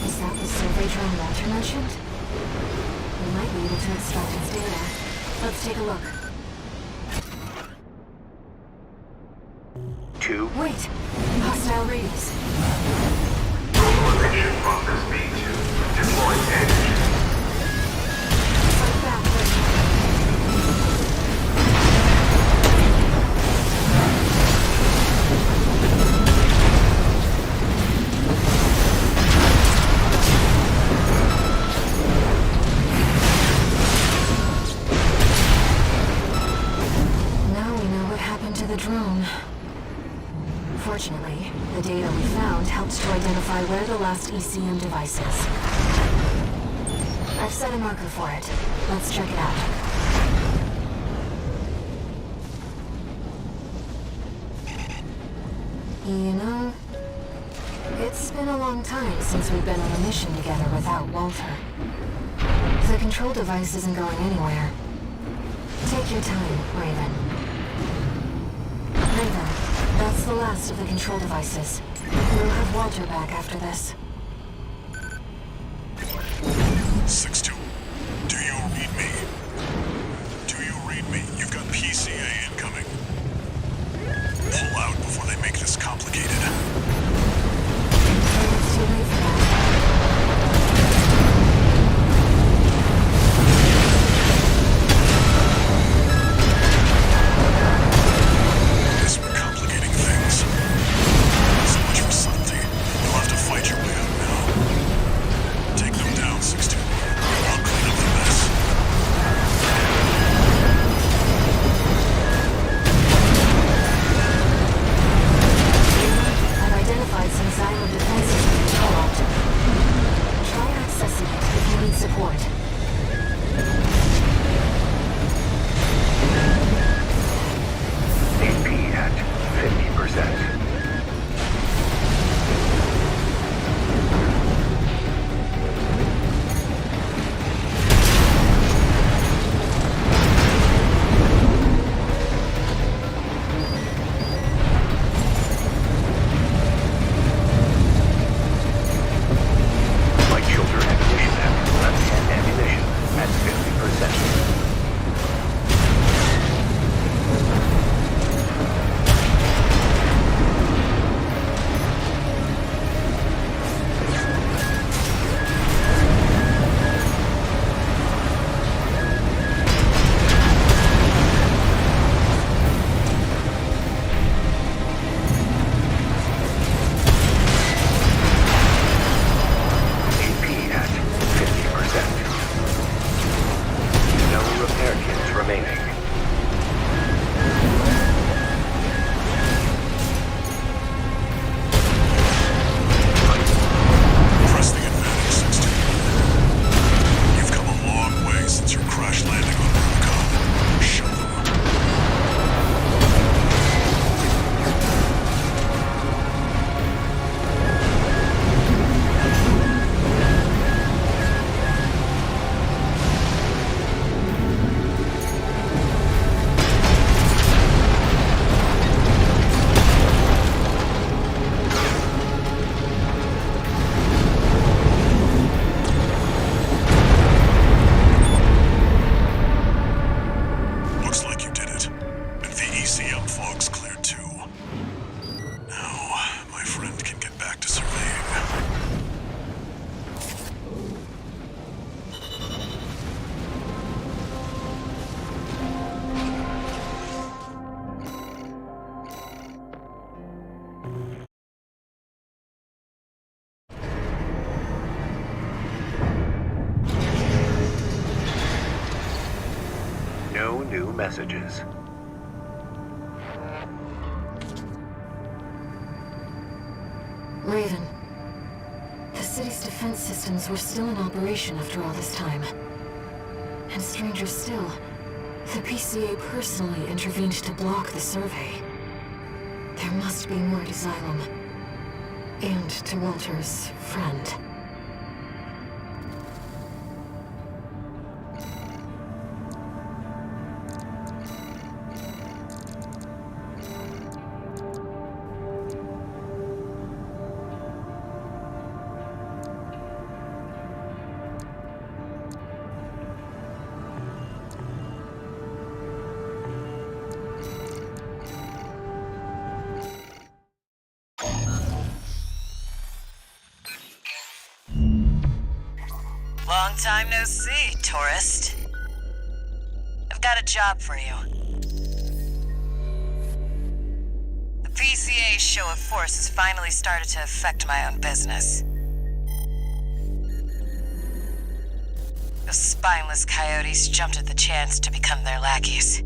Is that the survey drone Walter mentioned? We might be able to extract its data. Let's take a look. Wait! Hostile radius. Normalization process B2. Deploy edge. Fight back, Now we know what happened to the drone. Fortunately, the data we found helped to identify where the last ECM device is. I've set a marker for it. Let's check it out. You know, it's been a long time since we've been on a mission together without Walter. The control device isn't going anywhere. Take your time, Raven. Raven, that's the last of the control devices. We'll have Walter back after this. 6-2. Do you read me? Do you read me? You've got PCA incoming. Pull out before they make this complicated. It's too late for that. This we're complicating things. So much for subtlety. You'll have to fight your way out now. Take them down, 6-2. I'll clean up the mess. I've identified some Xylem defenses in the co-op. Try accessing it if you need support. AP at 50%. Light shoulder ammunition at left-hand ammunition at 50%. AP at 50%. No repair kits remaining. Press the advantage, 6-2. You've come a long way since your crash landing on Rubicon. Show them. Looks like you did it. And the ECM fog's cleared too. Now, my friend can get back to surveying. No new messages. Raven, the city's defense systems were still in operation after all this time. And stranger still, the PCA personally intervened to block the survey. There must be more to Xylem. And to Walter's friend. Long time no see, tourist. I've got a job for you. The PCA's show of force has finally started to affect my own business. Those spineless coyotes jumped at the chance to become their lackeys.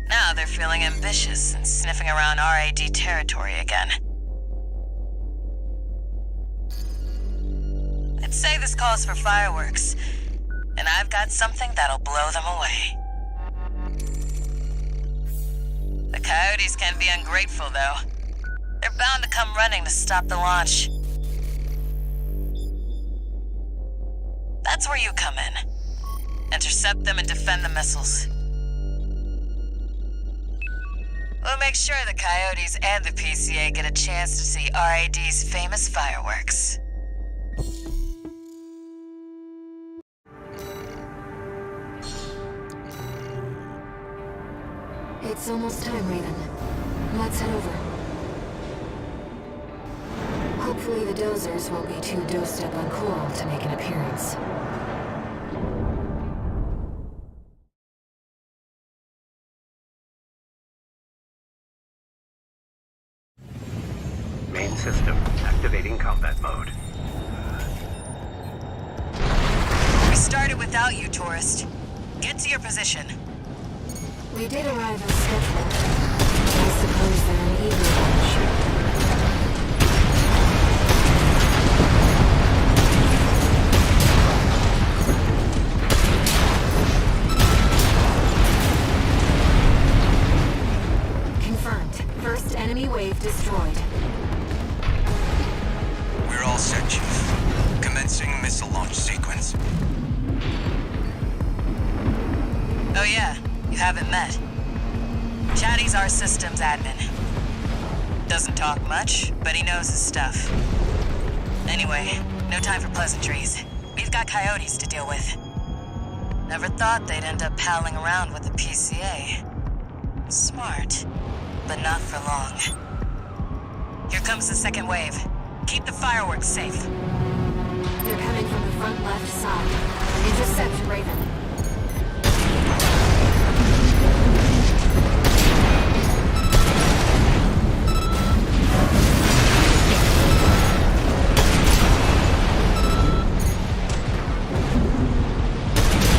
Now they're feeling ambitious and sniffing around RAD territory again. say this calls for fireworks, and I've got something that'll blow them away. The Coyotes can be ungrateful, though. They're bound to come running to stop the launch. That's where you come in. Intercept them and defend the missiles. We'll make sure the Coyotes and the PCA get a chance to see RAD's famous fireworks. It's almost time, Raven. Let's head over. Hopefully the dozers won't be too dosed up on Coral to make an appearance. Main system activating combat mode. We started without you, tourist. Get to your position. We did arrive as scheduled. I suppose they're an eager bunch. Confirmed. First enemy wave destroyed. We're all set, Chief. Commencing missile launch sequence. Oh yeah, you haven't met. Chatty's our systems admin. Doesn't talk much, but he knows his stuff. Anyway, no time for pleasantries. We've got Coyotes to deal with. Never thought they'd end up palling around with the PCA. Smart, but not for long. Here comes the second wave. Keep the fireworks safe. They're coming from the front left side. Intercept Raven.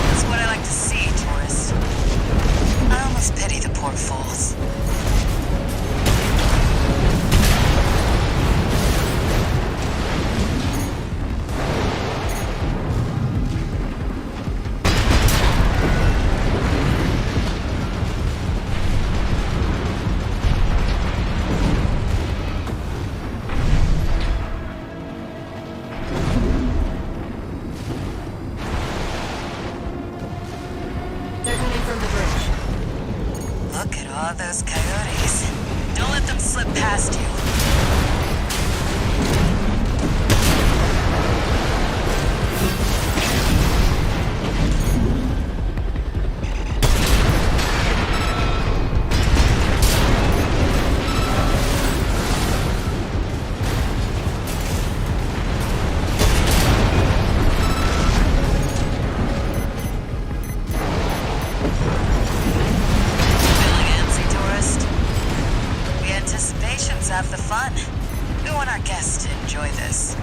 That's what I like to see, tourist. I almost pity the poor fools. Look at all those coyotes. Don't let them slip past you. Have the fun. We want our guests to enjoy this.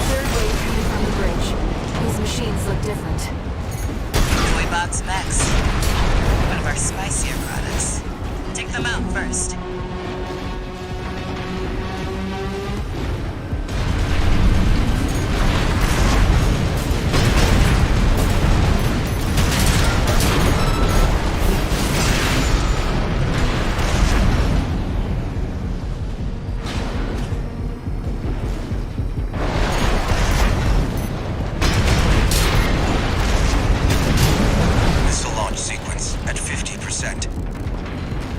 Third wave coming from the bridge. These machines look different. Toy Box Max. One of our spicier products. Take them out first.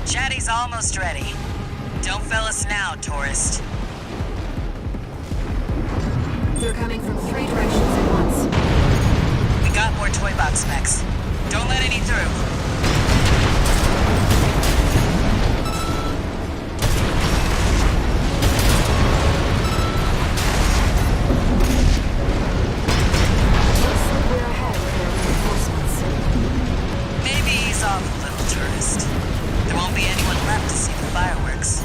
Chatty's almost ready. Don't fail us now, tourist. They're coming from 3 directions at once. We got more toy box mechs. Don't let any through. There won't be anyone left to see the fireworks.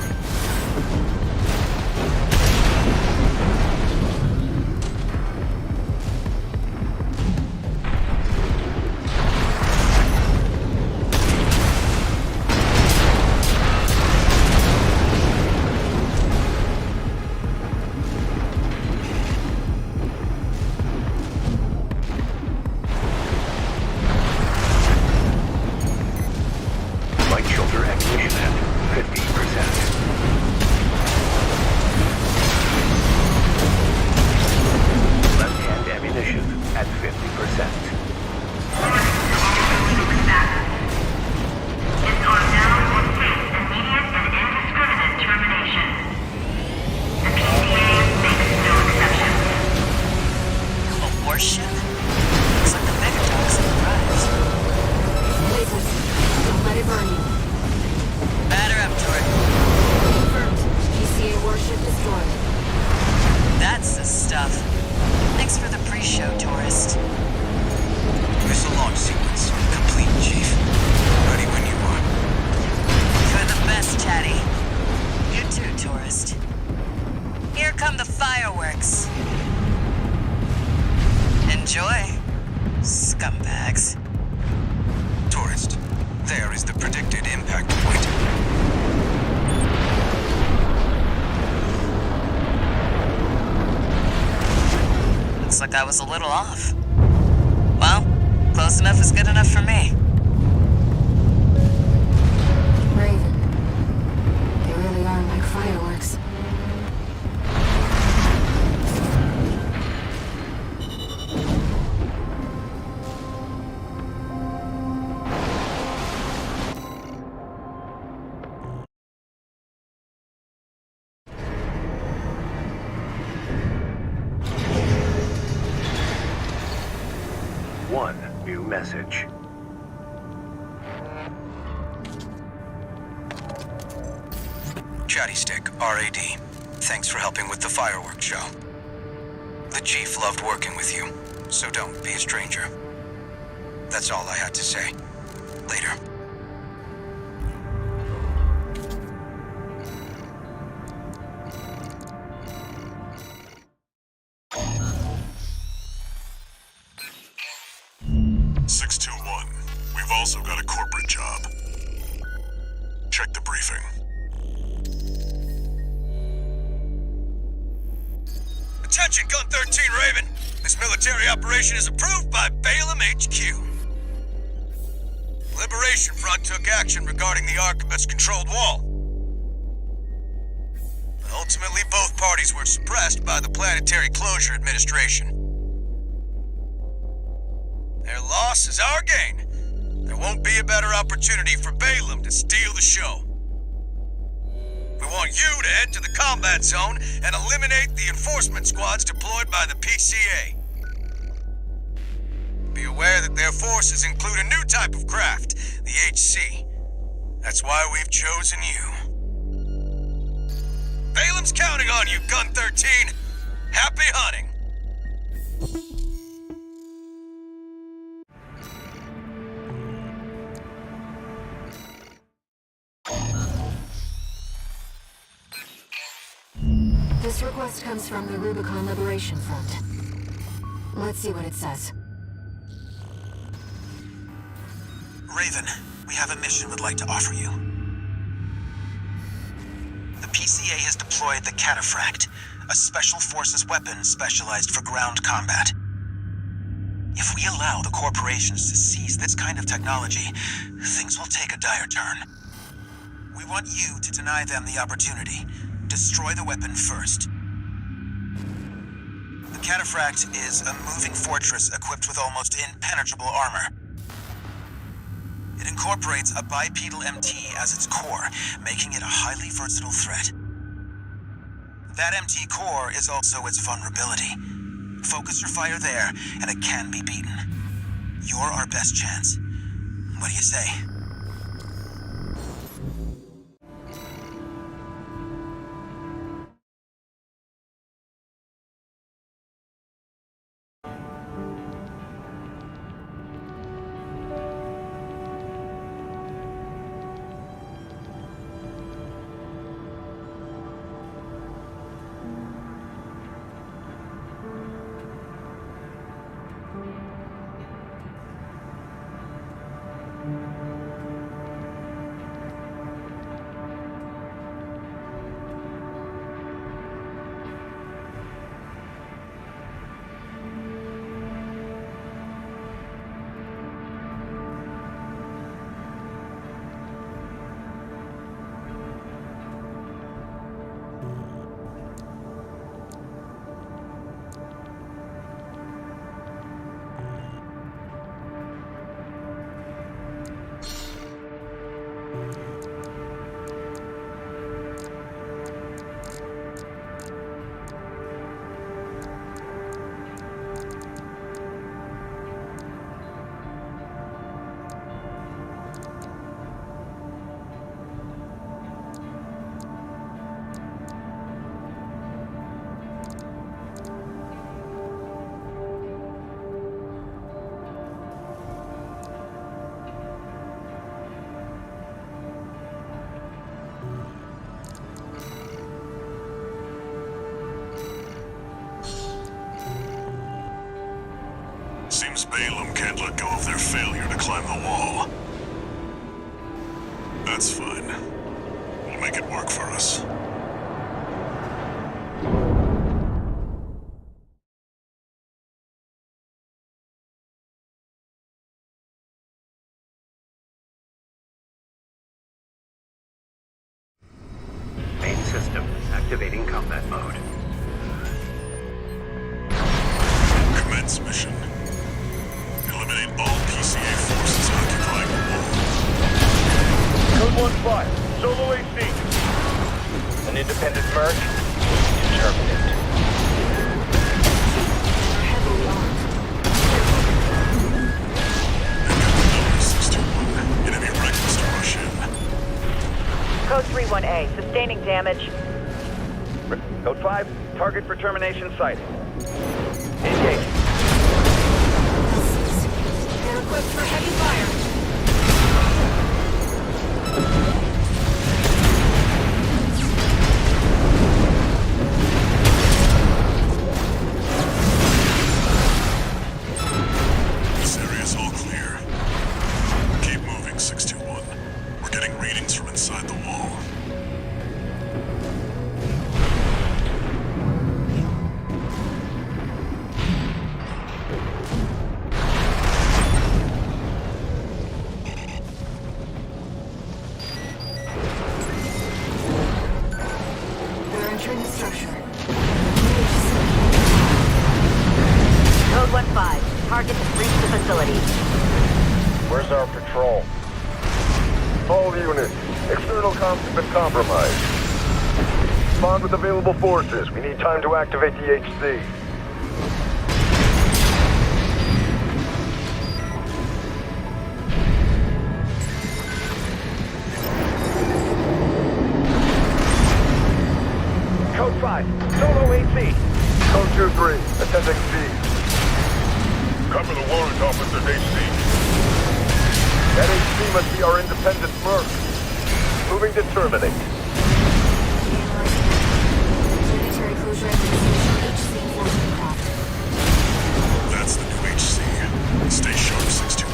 scumbags. Tourist, there is the predicted impact point. Looks like I was a little off. Well, close enough is good enough for me. Raven. They really are like fireworks. One new message. Chatty Stick, RAD. Thanks for helping with the fireworks show. The Chief loved working with you, so don't be a stranger. That's all I had to say. Later. We've also got a corporate job. Check the briefing. Attention, Gun 13 Raven. This military operation is approved by Balaam HQ. Liberation Front took action regarding the Arquebus-controlled wall. Ultimately, both parties were suppressed by the Planetary Closure Administration. Their loss is our gain. There won't be a better opportunity for Balaam to steal the show. We want you to head to the combat zone and eliminate the enforcement squads deployed by the PCA. Be aware that their forces include a new type of craft, the HC. That's why we've chosen you. Balaam's counting on you, Gun 13. Happy hunting. This request comes from the Rubicon Liberation Front. Let's see what it says. Raven, we have a mission we'd like to offer you. The PCA has deployed the Cataphract, a special forces weapon specialized for ground combat. If we allow the corporations to seize this kind of technology, things will take a dire turn. We want you to deny them the opportunity. Destroy the weapon first. The Cataphract is a moving fortress equipped with almost impenetrable armor. It incorporates a bipedal MT as its core, making it a highly versatile threat. That MT core is also its vulnerability. Focus your fire there, and it can be beaten. You're our best chance. What do you say? Balaam can't let go of their failure to climb the wall. That's fine. We'll make it work for us. Main system activating combat mode. Commence mission. Eliminate all PCA forces occupying the wall. Code 1-5, solo AC. An independent merc? Determine it. Number 621. Enemy reckless to rush in. Code 3-1A, sustaining damage. Code 5, target for termination sighting. Engage. They're equipped for heavy fire. This area's all clear. Keep moving, 621. We're getting readings from inside the wall. They're entering the structure. Code 1-5, target has reached the facility. Where's our patrol? All units, external comms have been compromised. Respond with available forces. We need time to activate the HC. Code 5, solo AC. Code 2-3, attending C. Cover the warrant officer's HC. That HC must be our independent merc. Moving to terminate. Planetary closure execution HC enforcement craft. That's the new HC. Stay sharp, 621.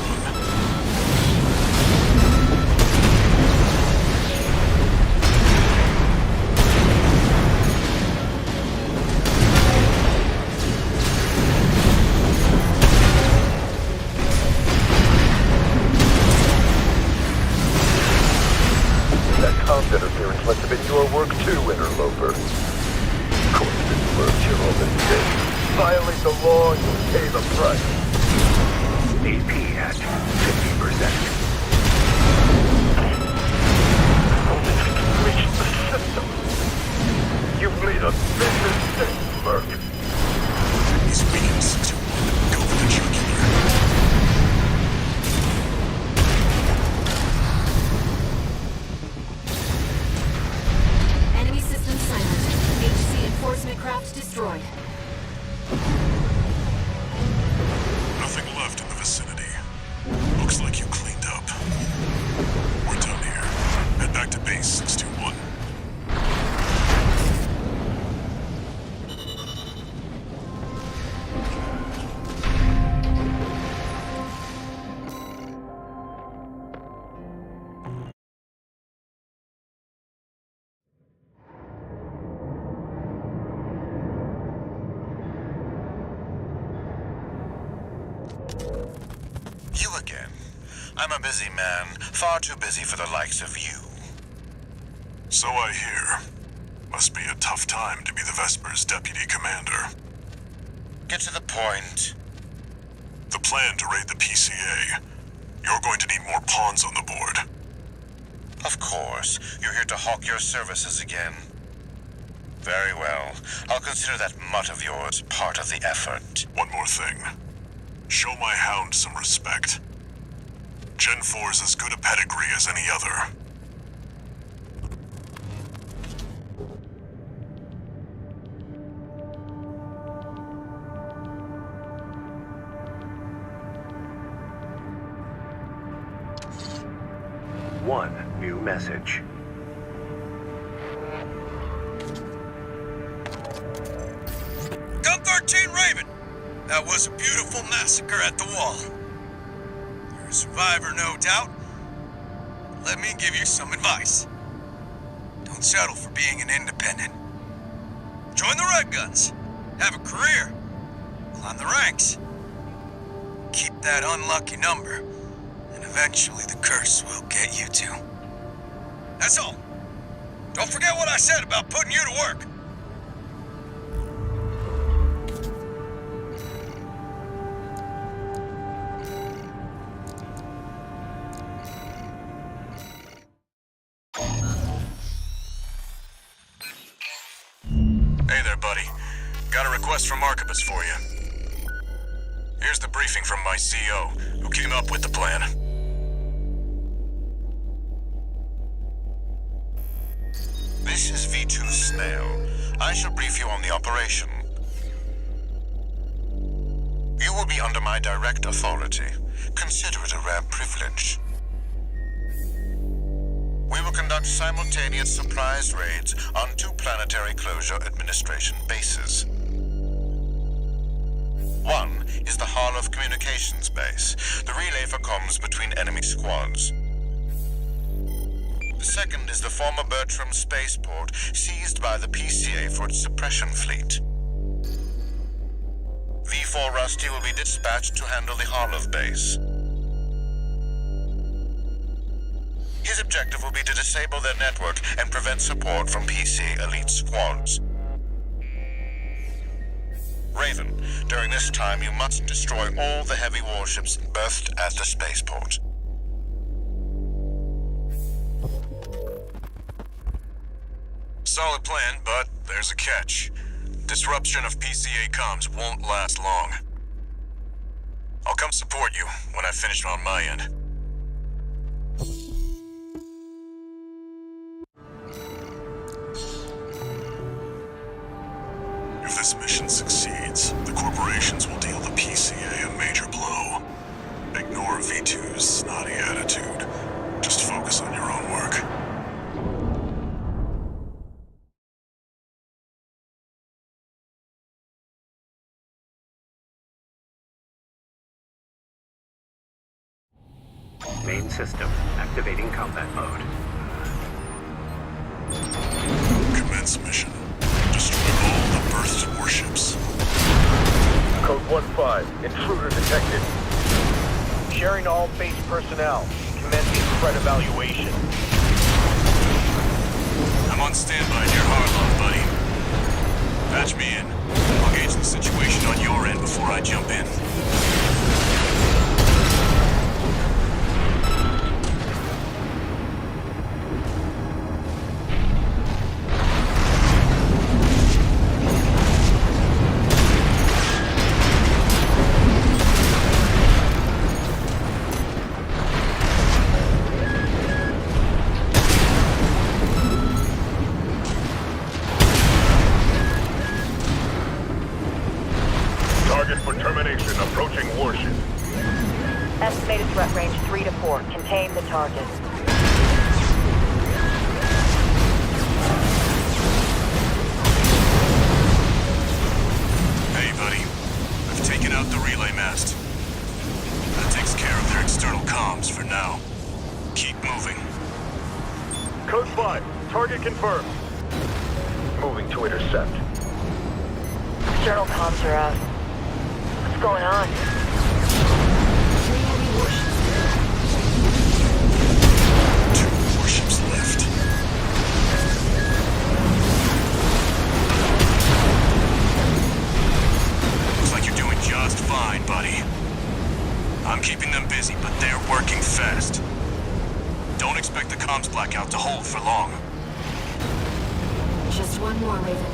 That comms interference must have been your work too, interloper. Of course, this merc you're all mistake. Violate the law and you'll pay the price. AP at 50%. Reach the system. You've made a big mistake, merc. He's weakened, 621. Go for the jugular. Enemy system silent. HC enforcement craft destroyed. Nothing left in the vicinity. Looks like you cleaned up. We're done here. Head back to base, 621. You again. I'm a busy man, far too busy for the likes of you. So I hear. Must be a tough time to be the Vesper's deputy commander. Get to the point. The plan to raid the PCA. You're going to need more pawns on the board. Of course, you're here to hawk your services again. Very well. I'll consider that mutt of yours part of the effort. One more thing. Show my hound some respect. Gen 4's as good a pedigree as any other. One new message. Gun 13 Raven! That was a beautiful massacre at the wall. You're a survivor, no doubt. Let me give you some advice. Don't settle for being an independent. Join the Red Guns. Have a career. Climb the ranks. Keep that unlucky number, and eventually the curse will get you too. That's all. Don't forget what I said about putting you to work. Hey there, buddy. Got a request from Arquebus for you. Here's the briefing from my CO, who came up with the plan. This is V2 Snail. I shall brief you on the operation. You will be under my direct authority. Consider it a rare privilege. We will conduct simultaneous surprise raids on 2 Planetary Closure Administration bases. One is the Harlov Communications Base, the relay for comms between enemy squads. The second is the former Bertram spaceport, seized by the PCA for its suppression fleet. V4 Rusty will be dispatched to handle the Harlov base. His objective will be to disable their network and prevent support from PC elite squads. Raven, during this time you must destroy all the heavy warships berthed at the spaceport. Solid plan, but there's a catch. Disruption of PCA comms won't last long. I'll come support you when I finish on my end. If this mission succeeds, the corporations will deal the PCA a major blow. Ignore V2's snotty attitude. Just focus on your own work. Main system activating combat mode. Commence mission. Destroy all the berthed warships. Code 1-5. Intruder detected. Sharing all base personnel. Commencing threat evaluation. I'm on standby near Harlov, buddy. Patch me in. I'll gauge the situation on your end before I jump in. Target for termination approaching warship. Estimated threat range 3 to 4. Contain the target. Hey, buddy. I've taken out the relay mast. That takes care of their external comms for now. Keep moving. Code 5. Target confirmed. Moving to intercept. External comms are out. What's going on? Two warships left. Looks like you're doing just fine, buddy. I'm keeping them busy, but they're working fast. Don't expect the comms blackout to hold for long. Just one more, Raven.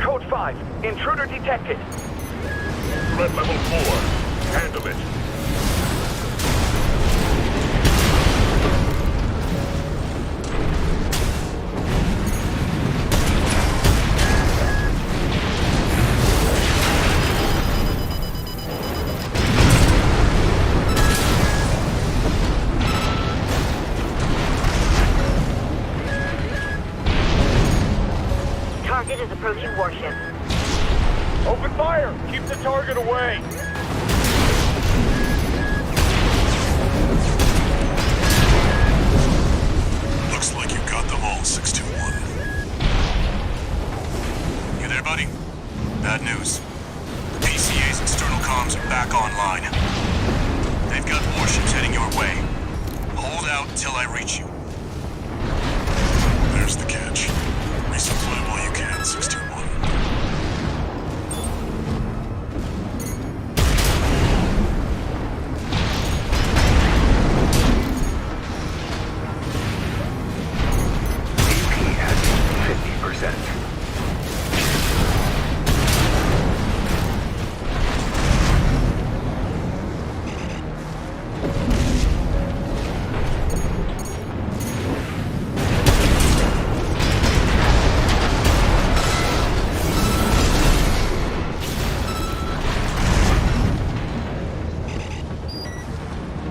Code 5. Intruder detected. Threat level 4. Handle it. Target is approaching warship. Open fire! Keep the target away! Looks like you got them all, 621. You there, buddy? Bad news. The PCA's external comms are back online. They've got warships heading your way. Hold out until I reach you. There's the catch. Resupply while you can, 621. AP at 50%.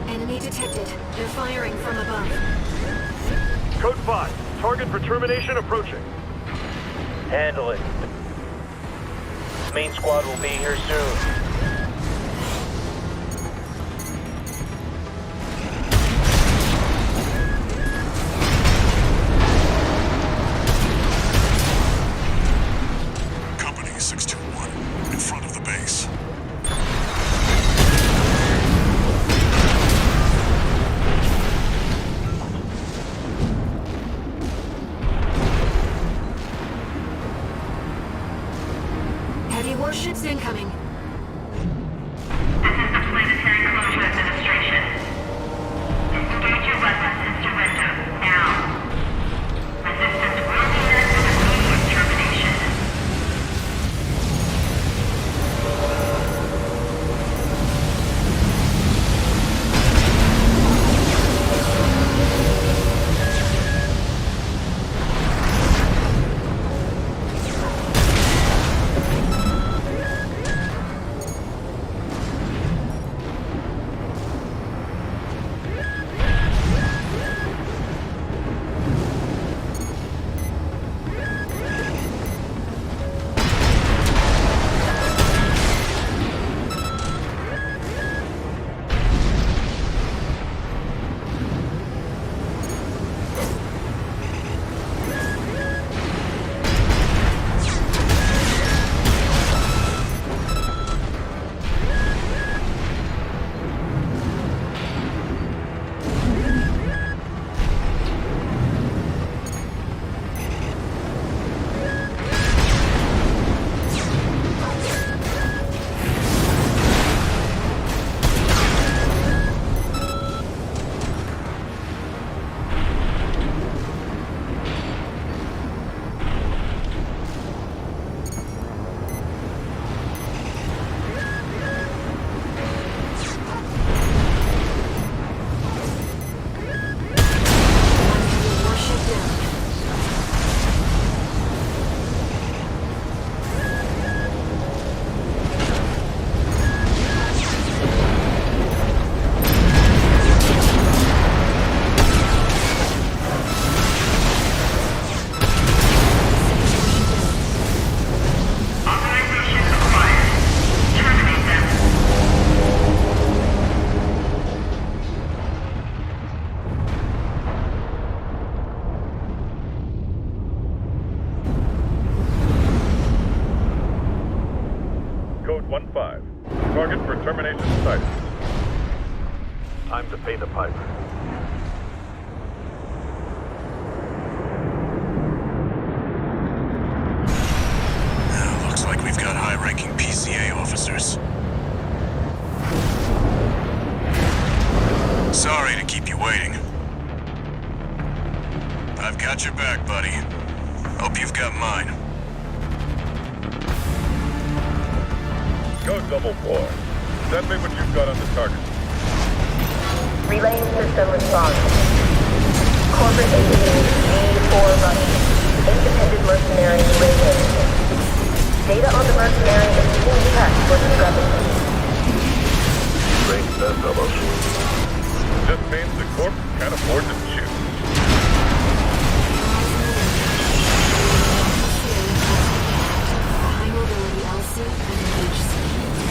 Enemy detected. They're firing from above. Code 5, target for termination approaching. Handle it. Main squad will be here soon. Company 621, in front of the base. Heavy warships incoming. This is the Planetary Closure Administration. Disengage your weapons and surrender, now. Resistance will be met with immediate termination. Code 1-5. Target for termination sighted. Time to pay the piper. Looks like we've got high-ranking PCA officers. Sorry to keep you waiting. I've got your back, buddy. Hope you've got mine. Code 4. Send me what you've got on the target. Relaying system response. Corporate entity D4 Rush. Independent mercenary Raven. Data on the mercenary is being checked for discrepancy. Strange bedfellows. Just means the Corp can't afford to choose. High mobility LC and HC.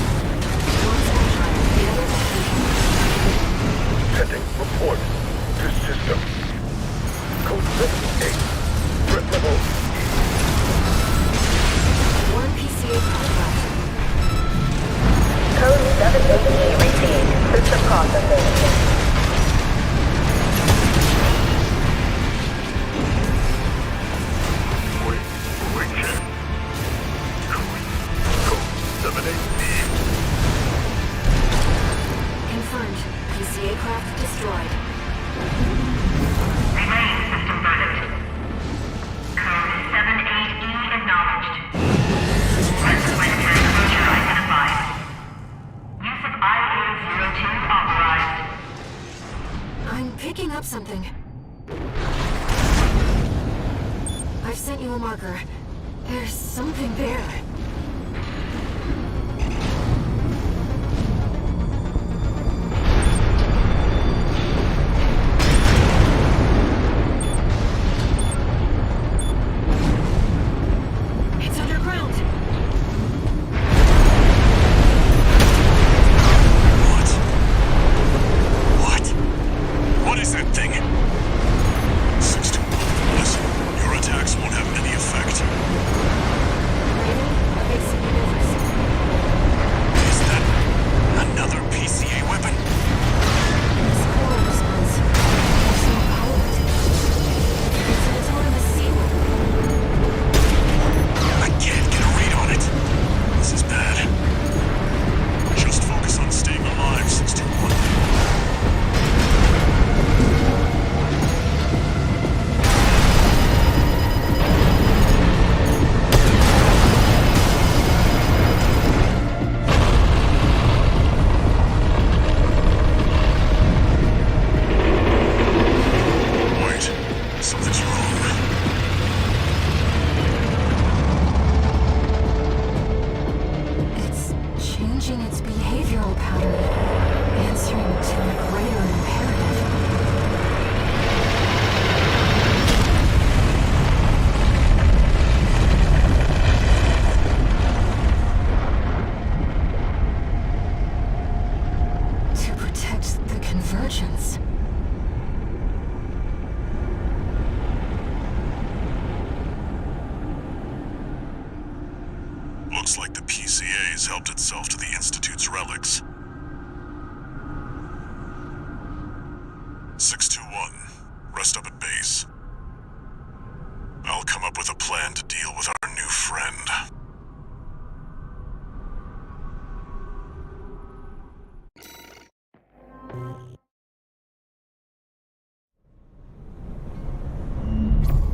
We can. Code 78D. Confirmed. PCA craft destroyed. Relay system verdict. Code 78E acknowledged. Planetary closure identified. Use of IA-02 authorized. I'm picking up something. I've sent you a marker. There's something there. It's underground. What is that thing? 621, listen. Your attacks won't have any effect. Is that another PCA weapon? This core response. There's no pilot. It's an autonomous sea weapon. I can't get a read on it. This is bad. Just focus on staying alive, 621. Wait, something's wrong. It's changing its behavioral pattern, answering to a greater imperative. To protect the convergence. Looks like the PCA has helped itself to the Institute's relics. 621, rest up at base. I'll come up with a plan to deal with our new friend.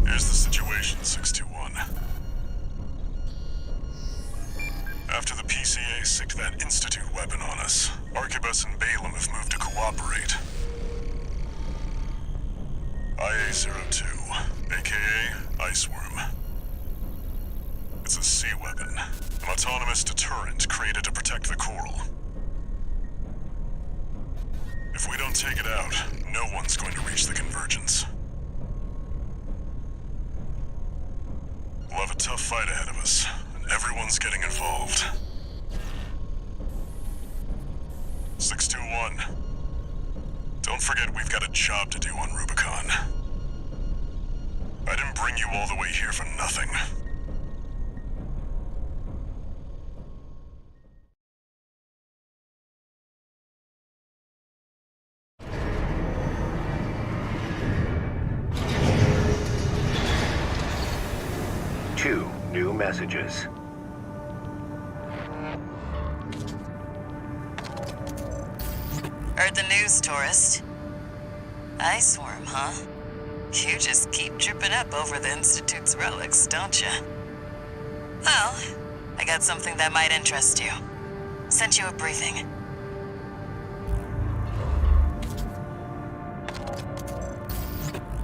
Here's the situation, 621. After the PCA sicked that Institute weapon on us, Arquebus and Balaam have moved to cooperate. IA-02, aka Iceworm. It's a sea weapon, an autonomous deterrent created to protect the coral. If we don't take it out, no one's going to reach the convergence. We'll have a tough fight ahead of us, and everyone's getting involved. 621. Don't forget we've got a job to do on Rubicon. I didn't bring you all the way here for nothing. Two new messages. Heard the news, tourist. Iceworm, huh? You just keep tripping up over the Institute's relics, don't you? Well, I got something that might interest you. Sent you a briefing.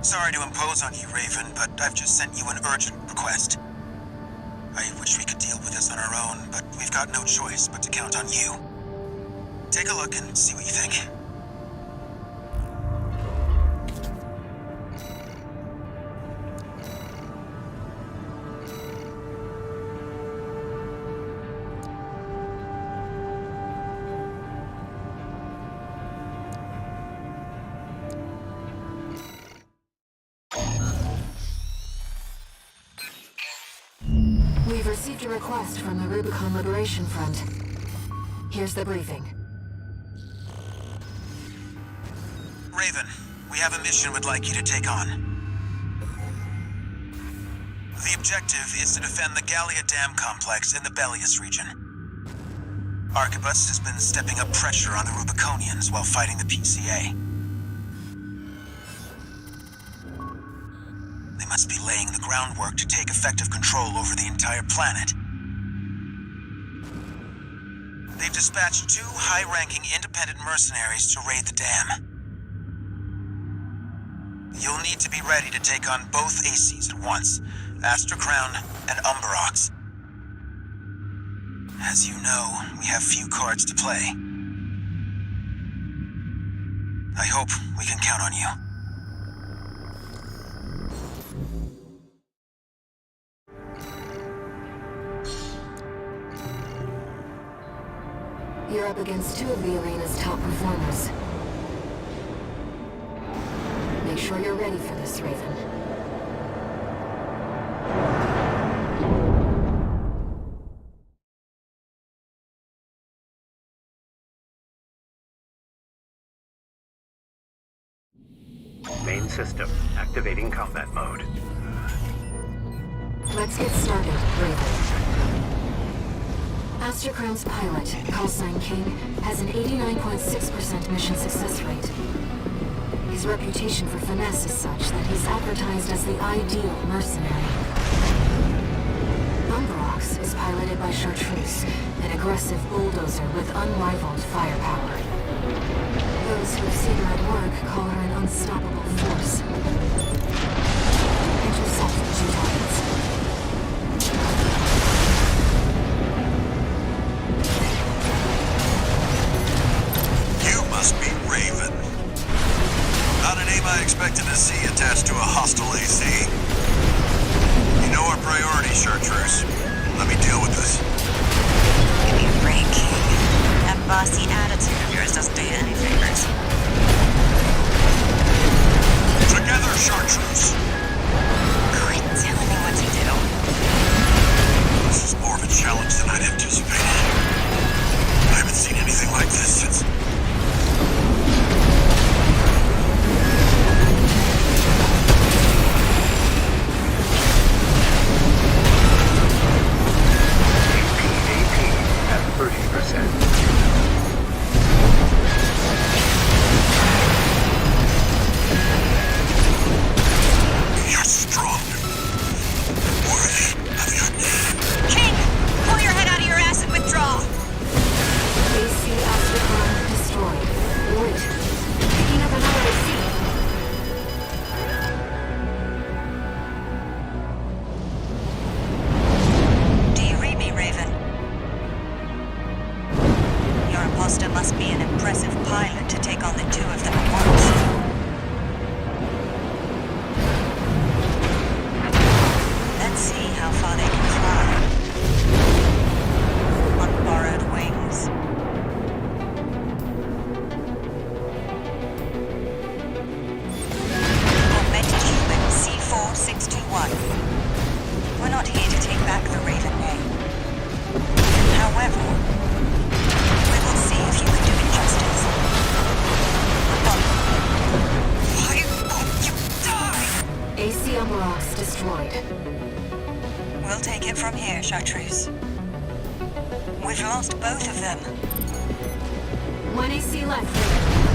Sorry to impose on you, Raven, but I've just sent you an urgent request. I wish we could deal with this on our own, but we've got no choice but to count on you. Take a look and see what you think. We've received a request from the Rubicon Liberation Front. Here's the briefing. Raven, we have a mission we'd like you to take on. The objective is to defend the Gallia Dam complex in the Bellius region. Arquebus has been stepping up pressure on the Rubiconians while fighting the PCA. They must be laying the groundwork to take effective control over the entire planet. They've dispatched 2 high-ranking independent mercenaries to raid the dam. You'll need to be ready to take on both ACs at once, Astra Crown and Umberox. As you know, we have few cards to play. I hope we can count on you. You're up against 2 of the arena's top performers. Make sure you're ready for this, Raven. Main system activating combat mode. Let's get started, Raven. Astra Crown's pilot, Callsign King, has an 89.6% mission success rate. His reputation for finesse is such that he's advertised as the ideal mercenary. Umberox is piloted by Chartreuse, an aggressive bulldozer with unrivaled firepower. Those who have seen her at work call her an unstoppable force. Intercept the 2 targets. You must be Raven. Not a name I expected to see attached to a hostile AC. You know our priority, Chartreuse. Let me deal with this. Give me a break, King. That bossy attitude of yours doesn't do you any favors. Together, Chartreuse! Quit telling me what to do. This is more of a challenge than I'd anticipated. I haven't seen anything like this since... At 30%. You're strong. Worthy of your name. King! Pull your head out of your ass and withdraw! AC Astra Crown destroyed. Wait. Picking up another AC. Do you read me, Raven? Your imposter must be an impressive pilot to take on the 2 of them at once. Let's see how far they can fly. On borrowed wings. Augmented human C4621. We're not here to take back the Raven name. However, we will see if you can do it justice. Why won't you die? AC Umberox destroyed. We'll take it from here, Chartreuse. We've lost both of them. 1 AC left, Raven.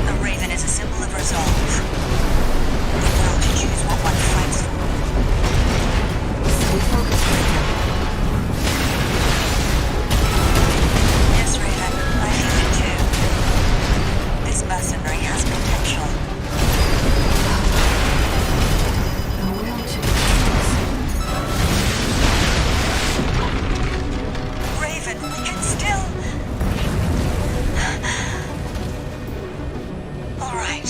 The Raven is a symbol of resolve. The will to choose what one fights for. Stay focused, Raven. Yes, Raven, I feel it too. This mercenary has potential. The will to Raven, we can still... All right.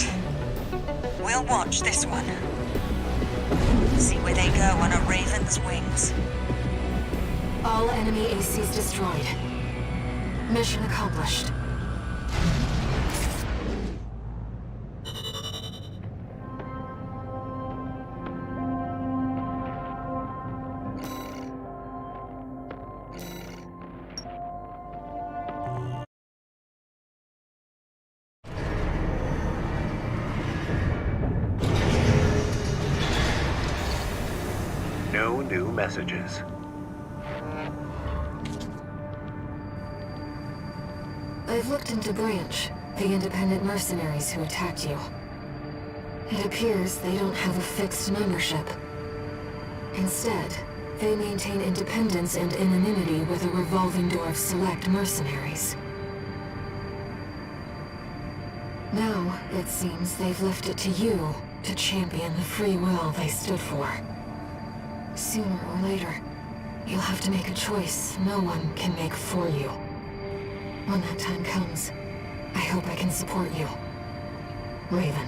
We'll watch this one. See where they go on a Raven's wings. All enemy ACs destroyed. Mission accomplished. No new messages. I've looked into Branch, the independent mercenaries who attacked you. It appears they don't have a fixed membership. Instead, they maintain independence and anonymity with a revolving door of select mercenaries. Now, it seems they've left it to you to champion the free will they stood for. Sooner or later, you'll have to make a choice no one can make for you. When that time comes, I hope I can support you. Raven.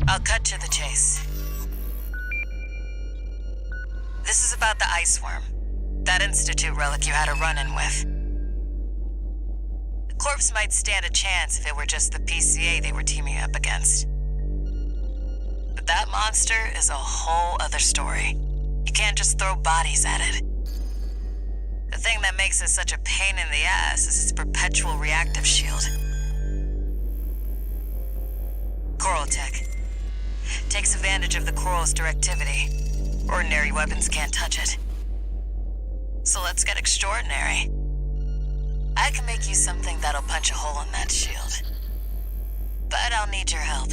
I'll cut to the chase. This is about the Ice Worm, that Institute relic you had a run-in with. The corpse might stand a chance if it were just the PCA they were teaming up against. But that monster is a whole other story. You can't just throw bodies at it. The thing that makes it such a pain in the ass is its perpetual reactive shield. Coral Tech. Takes advantage of the coral's directivity. Ordinary weapons can't touch it. So let's get extraordinary. I can make you something that'll punch a hole in that shield. But I'll need your help.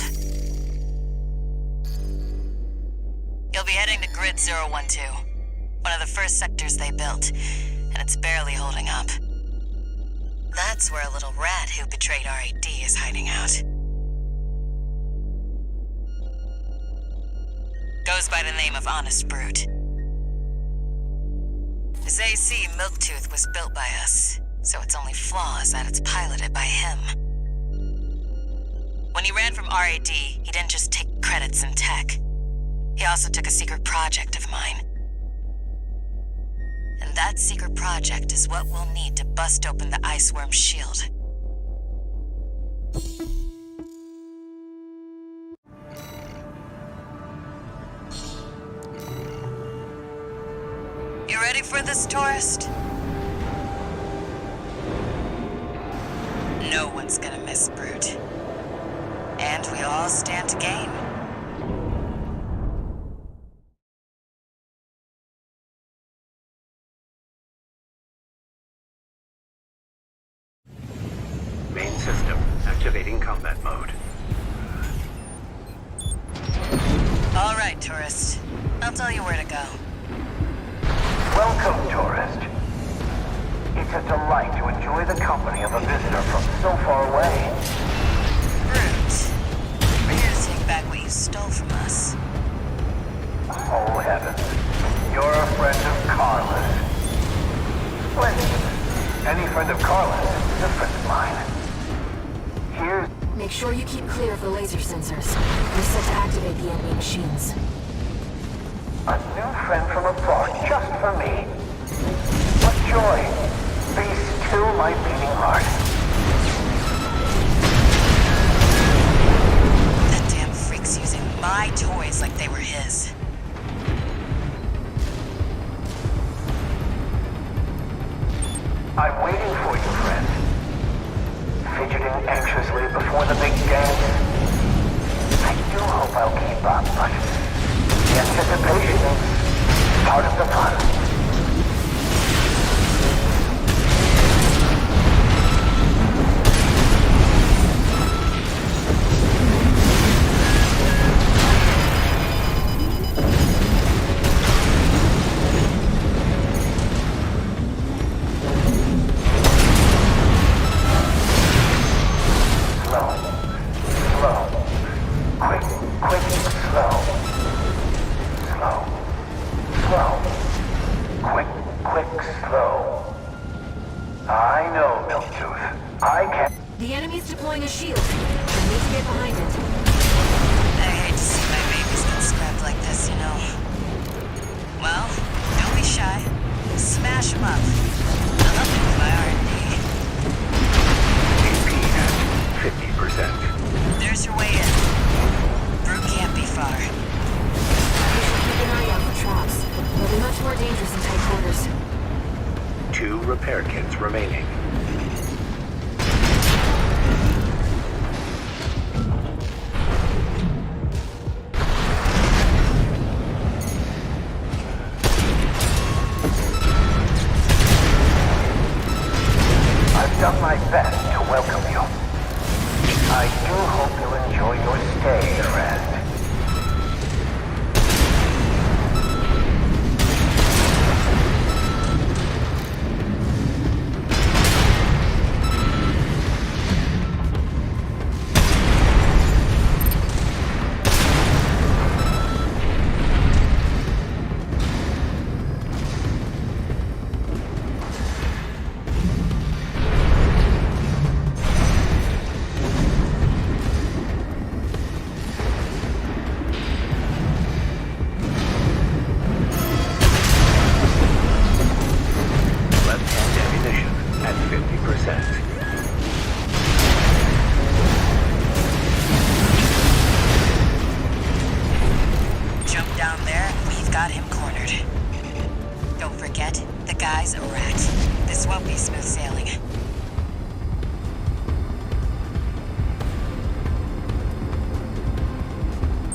You'll be heading to Grid 012, one of the first sectors they built, and it's barely holding up. That's where a little rat who betrayed RAD is hiding out. Goes by the name of Honest Brute. His AC Milktooth was built by us, so its only flaw is that it's piloted by him. When he ran from RAD, he didn't just take credits in tech. He also took a secret project of mine. And that secret project is what we'll need to bust open the Ice Worm's shield. You ready for this, tourist? No one's gonna miss Brute. And we all stand to gain. Main system activating combat mode. All right, tourist. I'll tell you where to go. Welcome, tourist. It's a delight to enjoy the company of a visitor from so far away. Brute, we're here to take back what you stole from us. Oh, heavens. You're a friend of Carla's. Splendid. Any friend of Carla's is a friend of mine. Here's... Make sure you keep clear of the laser sensors. They're set to activate the enemy machines. A new friend from afar, just for me. What joy. Be still my beating heart. That damn freak's using my toys like they were his. I'm waiting for you, friend. Fidgeting anxiously before the big dance. I do hope I'll keep up, but the anticipation is part of the fun. The enemy's deploying a shield. I need to get behind it. I hate to see my babies get scrapped like this, you know. Well, don't be shy. Smash them up. I'll help you with my R&D. AP at 50%. There's your way in. Brute can't be far. Keep an eye out for traps. They'll be much more dangerous in tight quarters. 2 repair kits remaining. I've done my best to welcome you. I do hope you enjoy your stay, friend. Left-hand ammunition at 50%. Jump down there, and we've got him cornered. Don't forget, the guy's a rat. This won't be smooth sailing.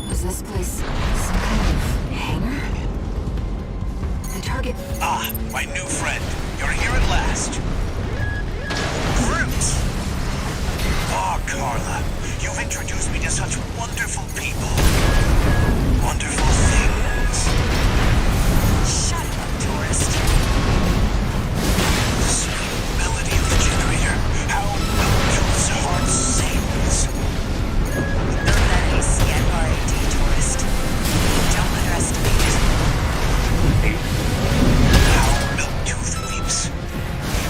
Was this place some kind of hangar? The target... Ah, my new friend. You're here at last. Groot! Ah, Carla. You've introduced me to such wonderful people. Wonderful things. Shut up, tourist. The sweet melody of the generator. How Wilkins' heart sings. Throw that AC at RAD, tourist. Don't underestimate it. How Milktooth weeps.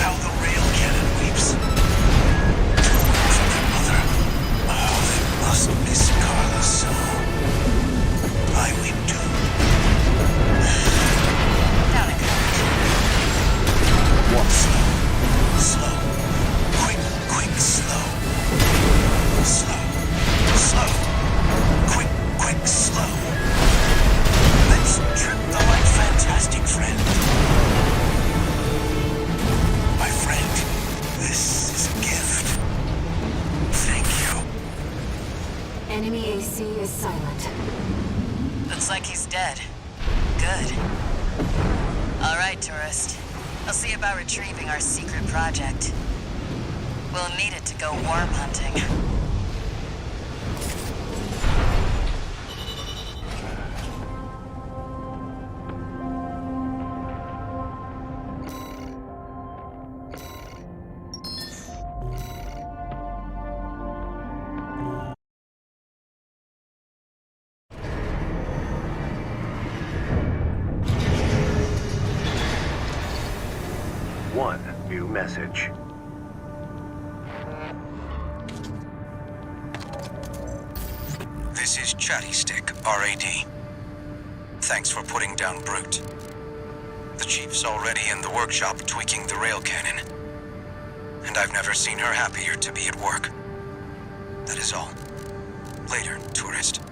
How the rail cannon weeps. Two words of their mother. Oh, they must miss Carla so. I weep too. Down it goes. Walk slow. Slow. Quick, quick, slow. Slow. Slow. Quick, quick, slow. Let's trip the light fantastic friend. My friend, this is a gift. Thank you. Enemy AC is silent. Looks like he's dead. Good. All right, tourist. I'll see about retrieving our secret project. We'll need it to go worm hunting. One new message. This is Chatty Stick, RAD. Thanks for putting down Brute. The Chief's already in the workshop tweaking the rail cannon. And I've never seen her happier to be at work. That is all. Later, tourist.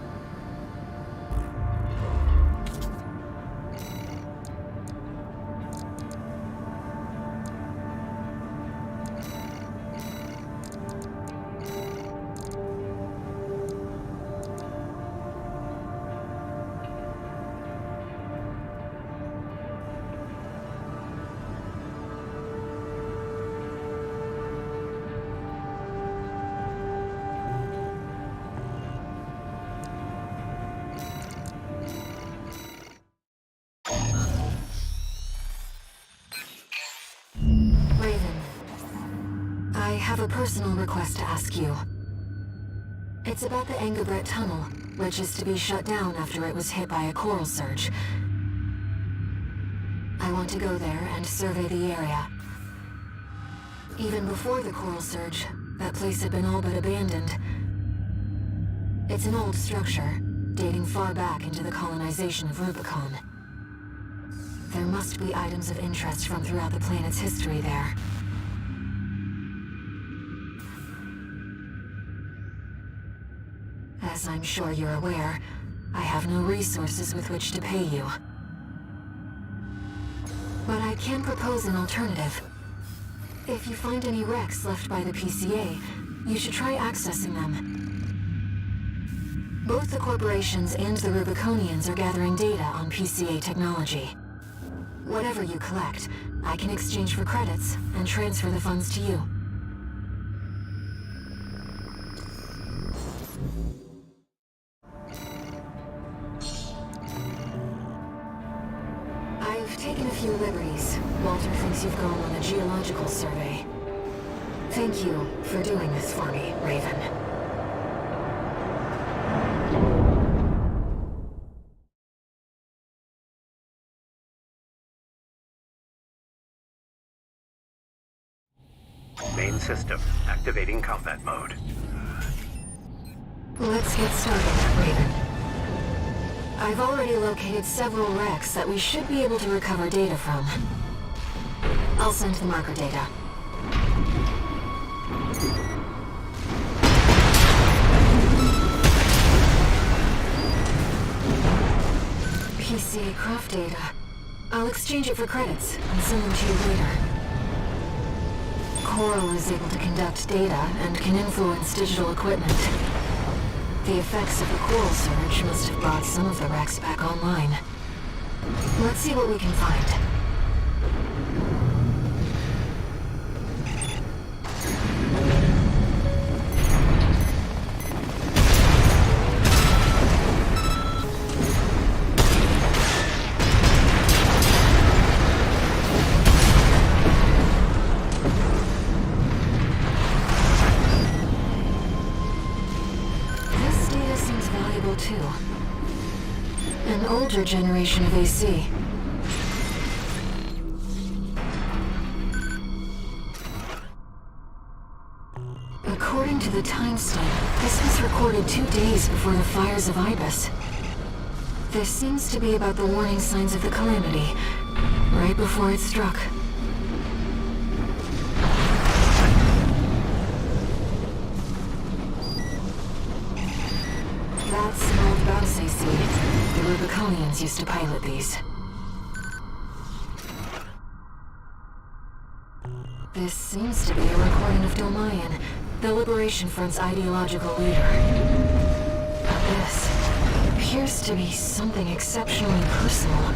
I have a personal request to ask you. It's about the Engebret Tunnel, which is to be shut down after it was hit by a coral surge. I want to go there and survey the area. Even before the coral surge, that place had been all but abandoned. It's an old structure, dating far back into the colonization of Rubicon. There must be items of interest from throughout the planet's history there. As I'm sure you're aware, I have no resources with which to pay you. But I I can propose an alternative. If you find any wrecks left by the PCA, you should try accessing them. Both the corporations and the Rubiconians are gathering data on PCA technology. Whatever you collect, I can exchange for credits and transfer the funds to you. I've taken a few liberties. Walter thinks you've gone on a geological survey. Thank you for doing this for me, Raven. Main system activating combat mode. Let's get started, Raven. I've already located several wrecks that we should be able to recover data from. I'll send the marker data. PCA craft data. I'll exchange it for credits and send them to you later. Coral is able to conduct data and can influence digital equipment. The effects of the coral surge must have brought some of the wrecks back online. Let's see what we can find. Too. An older generation of AC. According to the timestamp, this was recorded 2 days before the fires of Ibis. This seems to be about the warning signs of the calamity, right before it struck. That's an old Bounce AC. The Rubiconians used to pilot these. This seems to be a recording of Domayan, the Liberation Front's ideological leader. This appears to be something exceptionally personal.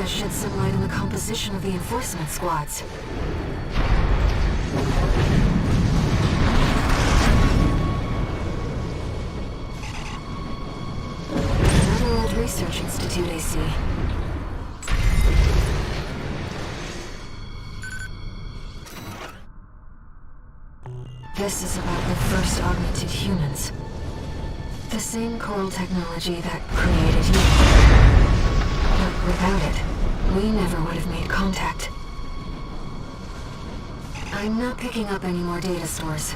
Shed some light on the composition of the enforcement squads. Another old research institute, AC. This is about the first augmented humans. The same coral technology that created you. But without it, we never would have made contact. I'm not picking up any more data stores.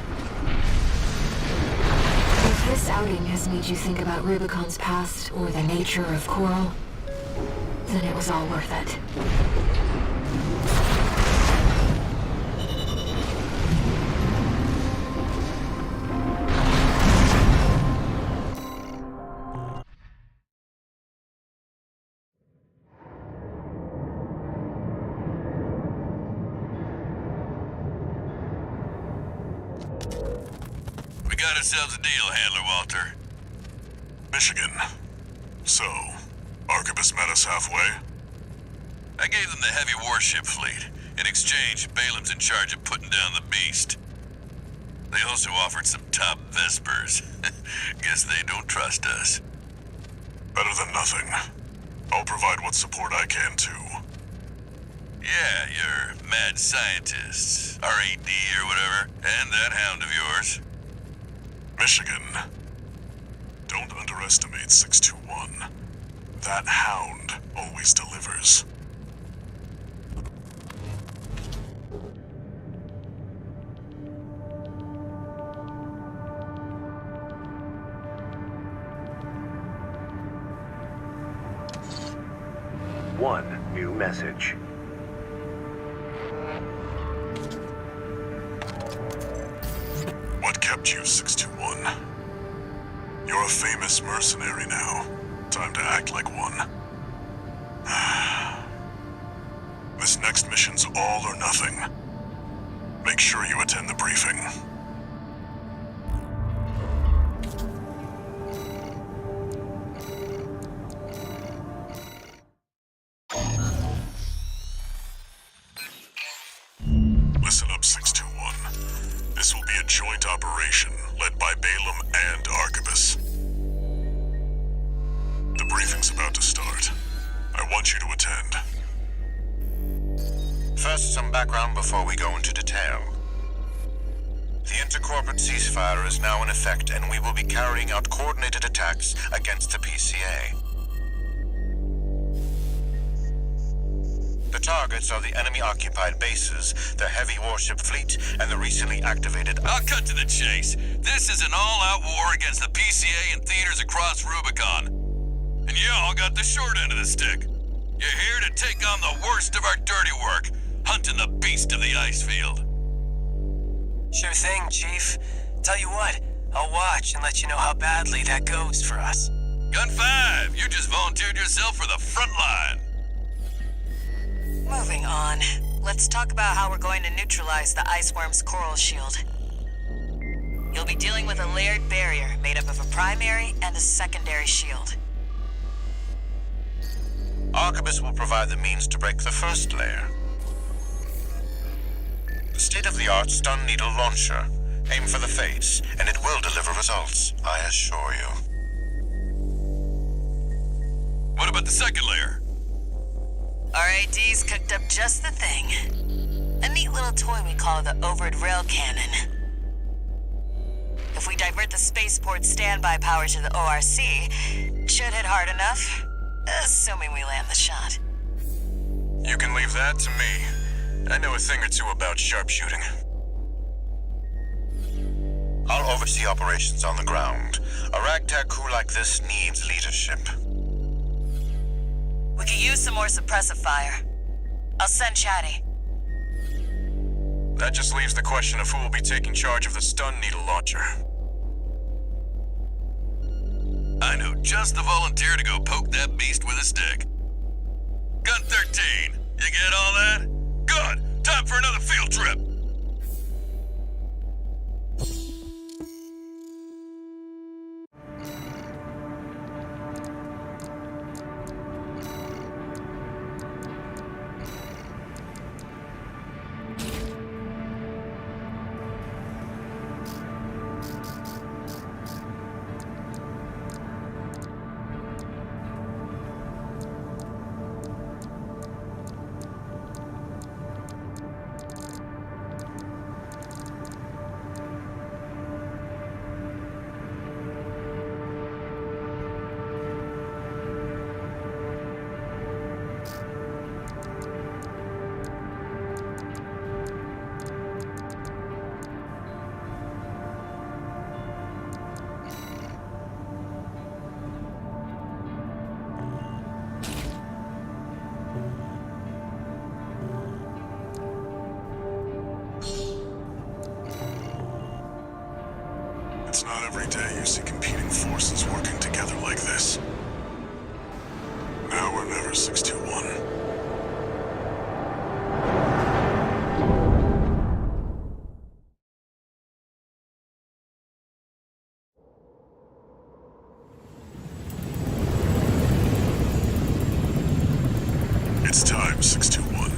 If this outing has made you think about Rubicon's past or the nature of Coral, then it was all worth it. Got ourselves a deal, Handler Walter. Michigan. So, Arquebus met us halfway? I gave them the heavy warship fleet. In exchange, Balaam's in charge of putting down the beast. They also offered some top Vespers. Guess they don't trust us. Better than nothing. I'll provide what support I can, too. Yeah, your mad scientists, RAD or whatever, and that hound of yours. Michigan. Don't underestimate 621. That hound always delivers. One new message. What kept you, 621? You're a famous mercenary now. Time to act like one. This next mission's all or nothing. Make sure you attend the briefing. Listen up, 621. This will be a joint operation led by Balaam and Arquebus. The briefing's about to start. I want you to attend. First, some background before we go into detail. The intercorporate ceasefire is now in effect, and we will be carrying out coordinated attacks against the PCA. The targets are the enemy-occupied bases, the heavy warship fleet, and the recently activated... I'll cut to the chase. This is an all-out war against the PCA and theaters across Rubicon. And y'all got the short end of the stick. You're here to take on the worst of our dirty work, hunting the beast of the ice field. Sure thing, Chief. Tell you what, I'll watch and let you know how badly that goes for us. Gun 5, you just volunteered yourself for the front line. Moving on. Let's talk about how we're going to neutralize the Iceworm's coral shield. You'll be dealing with a layered barrier made up of a primary and a secondary shield. Arquebus will provide the means to break the first layer. The state-of-the-art stun needle launcher. Aim for the face, and it will deliver results, I assure you. What about the second layer? RAD's cooked up just the thing. A neat little toy we call the Overed Rail Cannon. If we divert the spaceport standby power to the ORC, it should hit hard enough, assuming we land the shot. You can leave that to me. I know a thing or two about sharpshooting. I'll oversee operations on the ground. A ragtag crew like this needs leadership. We could use some more suppressive fire. I'll send Chatty. That just leaves the question of who will be taking charge of the stun needle launcher. I know just the volunteer to go poke that beast with a stick. Gun 13, you get all that? Good! Time for another field trip! It's not every day you see competing forces working together like this. Now or never, 621. It's time, 621.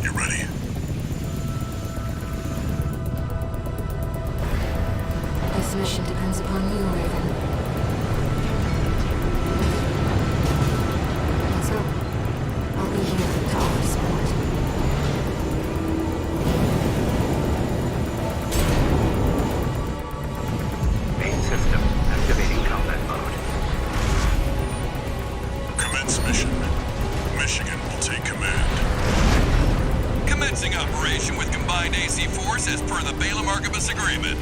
You ready? This mission depends upon you, Raven. Commence mission. Michigan will take command. Commencing operation with combined AC force as per the Balaam Arquebus agreement.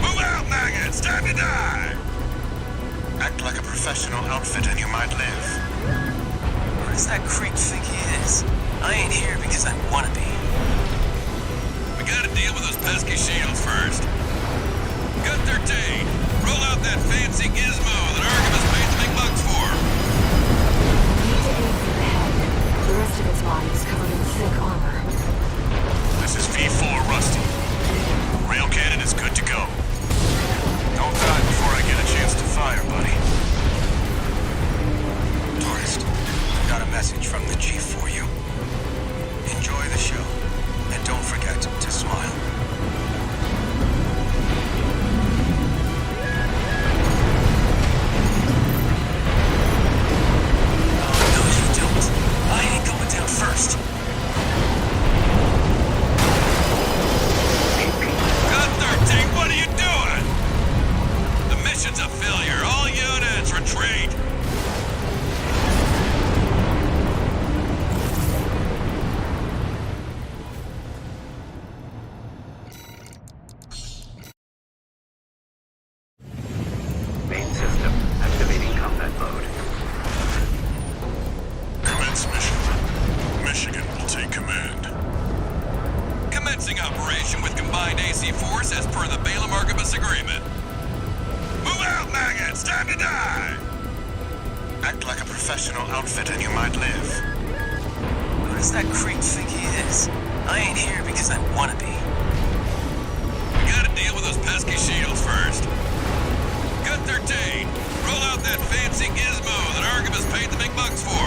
Move out, maggots! Time to die! Act like a professional outfit and you might live. Who does that creep think he is? I ain't here because I wanna be. We gotta deal with those pesky shields first. Gun 13, roll out that fancy gizmo that Arquebus paid the big bucks for. Need to aim for the head. The rest of its body is covered in thick armor. This is V4 Rusty. Rail cannon is good to go. Don't die before I get a chance to fire, buddy. Tourist, got a message from the chief for you. Enjoy the show, and don't forget to smile. Oh, no, you don't. I ain't going down first. Gun 13, what are you doing? The mission's a failure. All units retreat. Main system activating combat mode. Commence mission. Michigan will take command. Commencing operation with combined AC force as per the Balaam Arquebus agreement. Move out, maggots! Time to die! Act like a professional outfit and you might live. Who does that creep think he is? I ain't here because I wanna be. We gotta deal with those pesky shields first. Gun 13, roll out that fancy gizmo that Arquebus paid the big bucks for.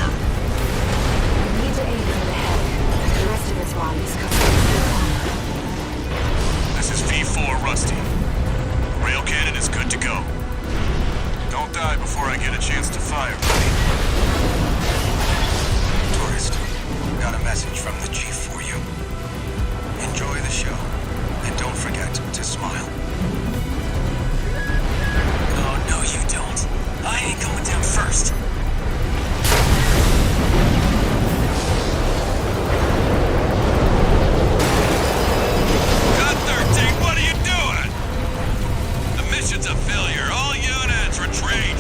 Need to aim for the head. The rest of its body is covered in thick armor. This is V4 Rusty. Rail cannon is good to go. Don't die before I get a chance to fire, buddy. Tourist, got a message from the chief for you. Enjoy the show, and don't forget to smile. Oh, no, you don't. I ain't going down first. Gun 13, what are you doing? The mission's a failure. All units retreat.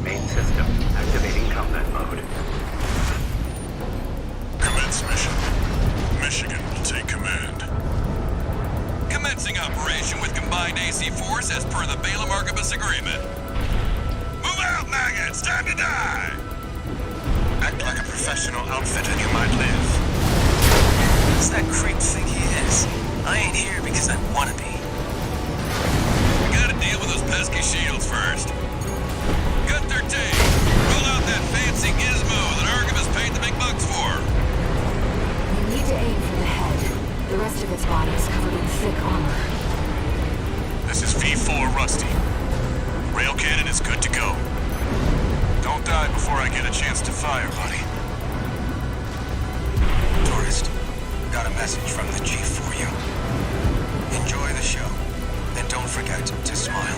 Main system activating combat mode. Commence mission. Michigan will take command. Commencing operation with combined AC force as per the Balaam Arquebus agreement. Move out, maggots! Time to die! Act like a professional outfit and you might live. Who does that creep think he is? I ain't here because I wanna be. We gotta deal with those pesky shields first. Gun 13, roll out that fancy gizmo that Arquebus paid the big bucks for. You need to aim for the head. The rest of its body is covered in thick armor. This is V4 Rusty. Rail cannon is good to go. Don't die before I get a chance to fire, buddy. Tourist, got a message from the chief for you. Enjoy the show, and don't forget to smile.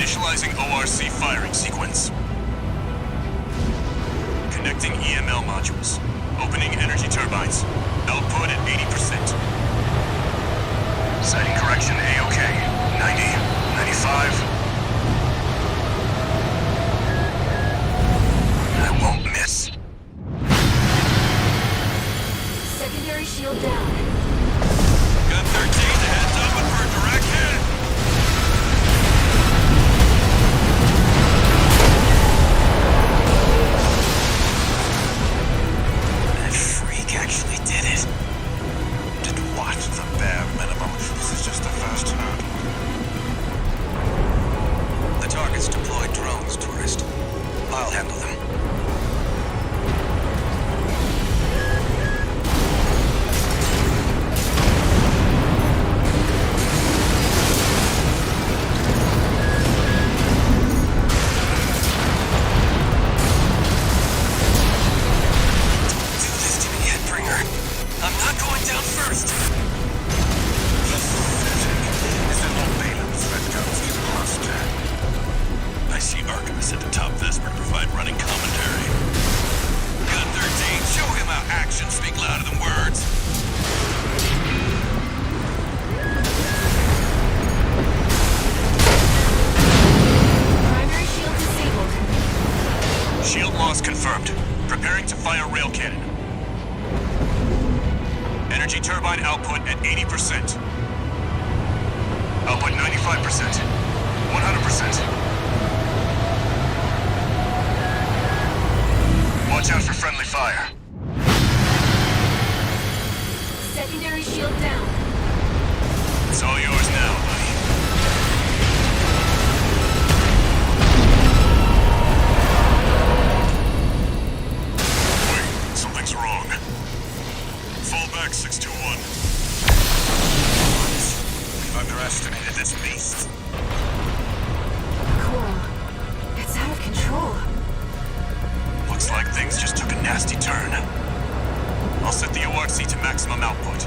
Initializing ORC firing sequence. Connecting EML modules. Opening energy turbines. Output at 80%. Sighting correction A-OK. 90, 95. I won't miss. Secondary shield down. Gun 13, heads up for a direct hit. That freak actually did it. Did what? The bare minimum. This is just the first hurdle. The target's deployed drones, tourist. I'll handle them. Do this to me, Headbringer. I'm not going down first. Is it not Balaam's red guns you cluster? I see Archivist at the top Vesper to provide running commentary. Gun 13, show him how actions speak louder than words. Primary shield disabled. Shield loss confirmed. Preparing to fire rail cannon. Energy turbine output at 80%. Output 95%. 100%. Watch out for friendly fire. Secondary shield down. It's all yours now, buddy. Wait, something's wrong. Fall back, 621. We've underestimated this beast. Cool. It's out of control. Looks like things just took a nasty turn. I'll set the ORC to maximum output.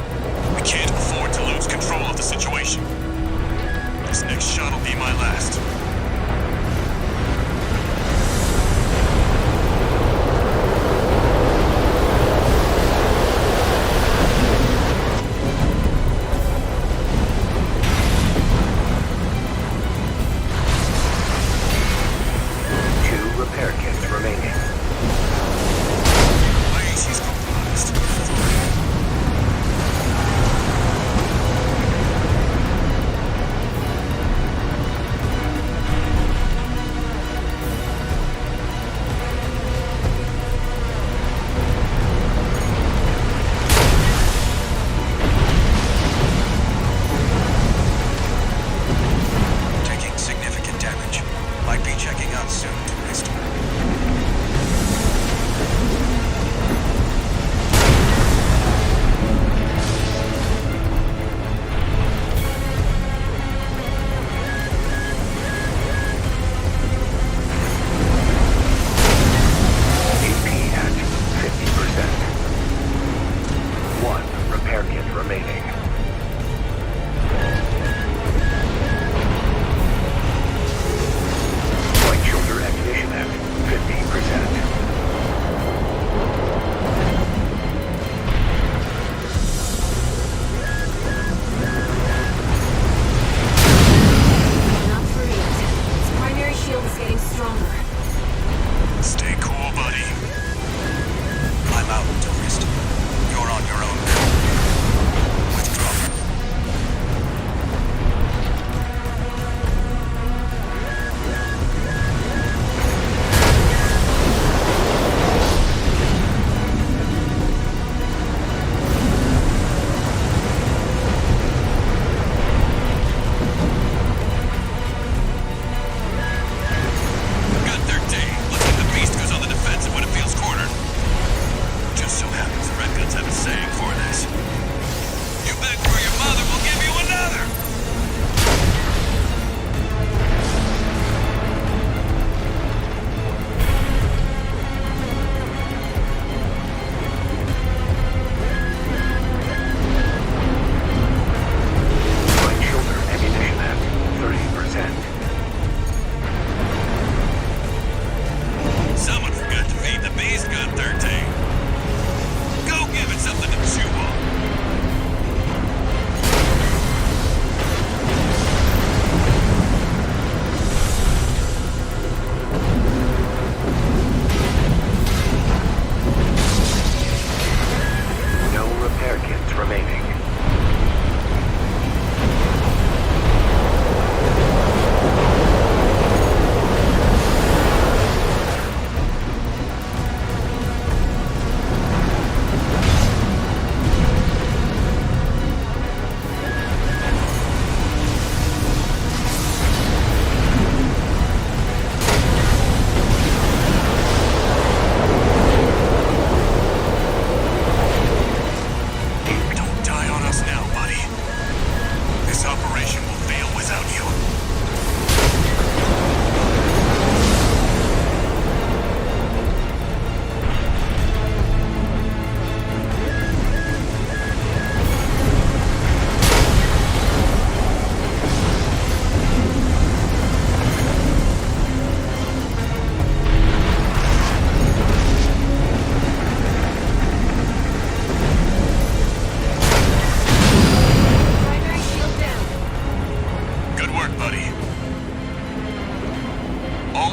We can't afford to lose control of the situation. This next shot will be my last. Two repair kits remaining. Please, he's compromised. Taking significant damage. Might be checking out soon, tourist. AP at 50%. One repair kit remaining. Right shoulder ammunition at 50%. Not through yet. Its primary shield is getting stronger. Stay cool, buddy. I'm out, tourist. You're on your own now. Withdraw. Gun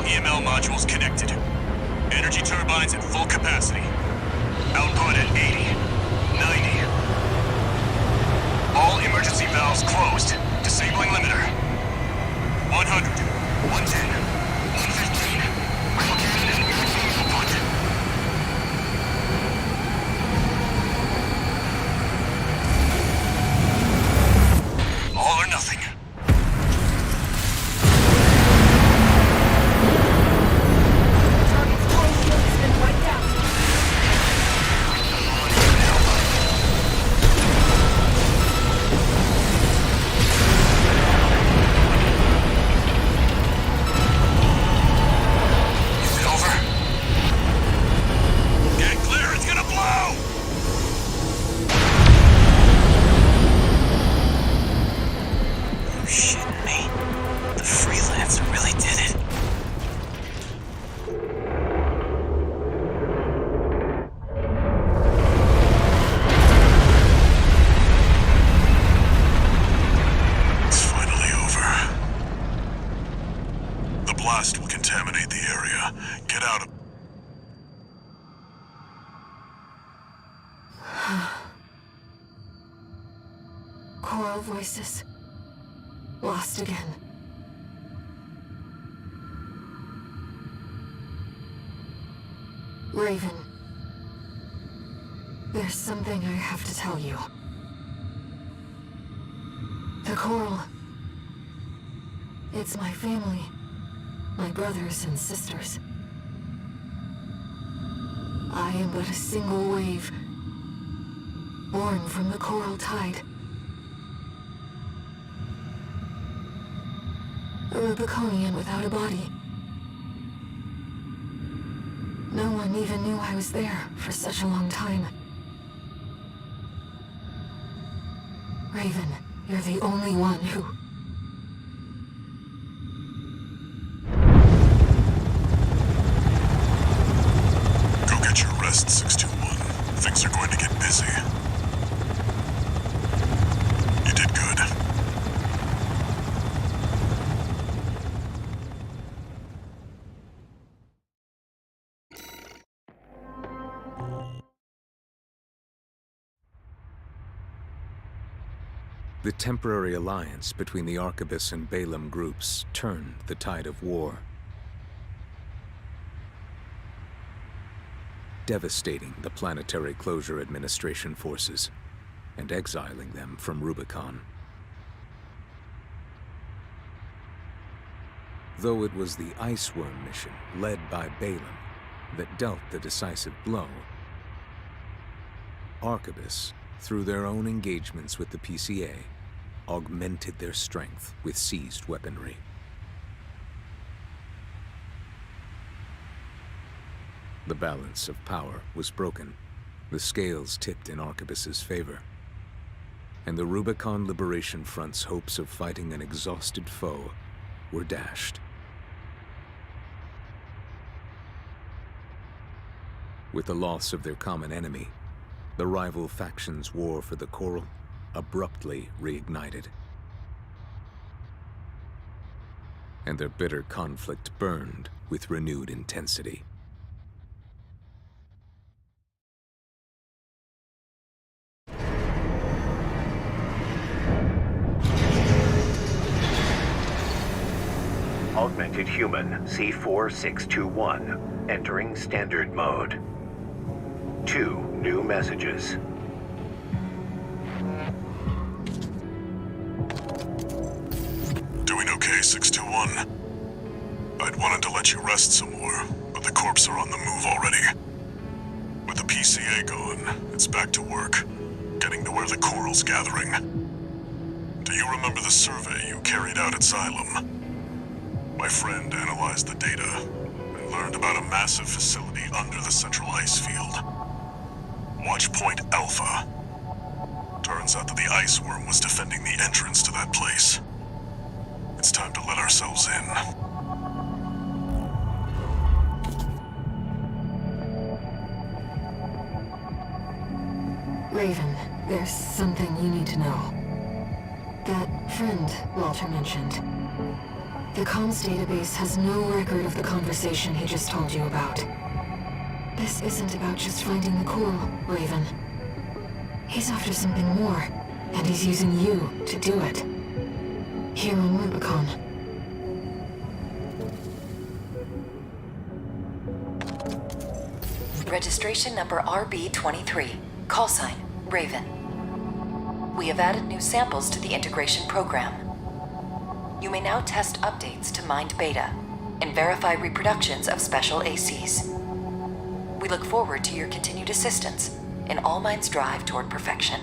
EML modules connected. Energy turbines at full capacity. Output at 80, 90. All emergency valves closed. Disabling limiter. 100, 110, 115. Relocating and emergency output. All or nothing. Blast will contaminate the area. Get out of... Choral voices. Lost again. Raven. There's something I have to tell you. The Coral. It's my family. My brothers and sisters. I am but a single wave, born from the Coral Tide. A Rubiconian without a body. No one even knew I was there for such a long time. Raven, you're the only one who... Rest 621. Things are going to get busy. You did good. The temporary alliance between the Arquebus and Balaam groups turned the tide of war, devastating the Planetary Closure Administration forces and exiling them from Rubicon. Though it was the Iceworm mission led by Balaam that dealt the decisive blow, Arquebus, through their own engagements with the PCA, augmented their strength with seized weaponry. The balance of power was broken. The scales tipped in Arquebus's favor. And the Rubicon Liberation Front's hopes of fighting an exhausted foe were dashed. With the loss of their common enemy, the rival factions' war for the Coral abruptly reignited. And their bitter conflict burned with renewed intensity. Augmented Human C4621, entering Standard Mode. 2 new messages. Doing okay, 621. I'd wanted to let you rest some more, but the corps are on the move already. With the PCA gone, it's back to work, getting to where the Coral's gathering. Do you remember the survey you carried out at Xylem? My friend analyzed the data and learned about a massive facility under the central ice field. Watchpoint Alpha. Turns out that the Iceworm was defending the entrance to that place. It's time to let ourselves in. Raven, there's something you need to know. That friend Walter mentioned. The comms database has no record of the conversation he just told you about. This isn't about just finding the core, Raven. He's after something more, and he's using you to do it. Here on Rubicon. Registration number RB23. Call sign, Raven. We have added new samples to the integration program. You may now test updates to Mind Beta and verify reproductions of special ACs. We look forward to your continued assistance in All Mind's drive toward perfection.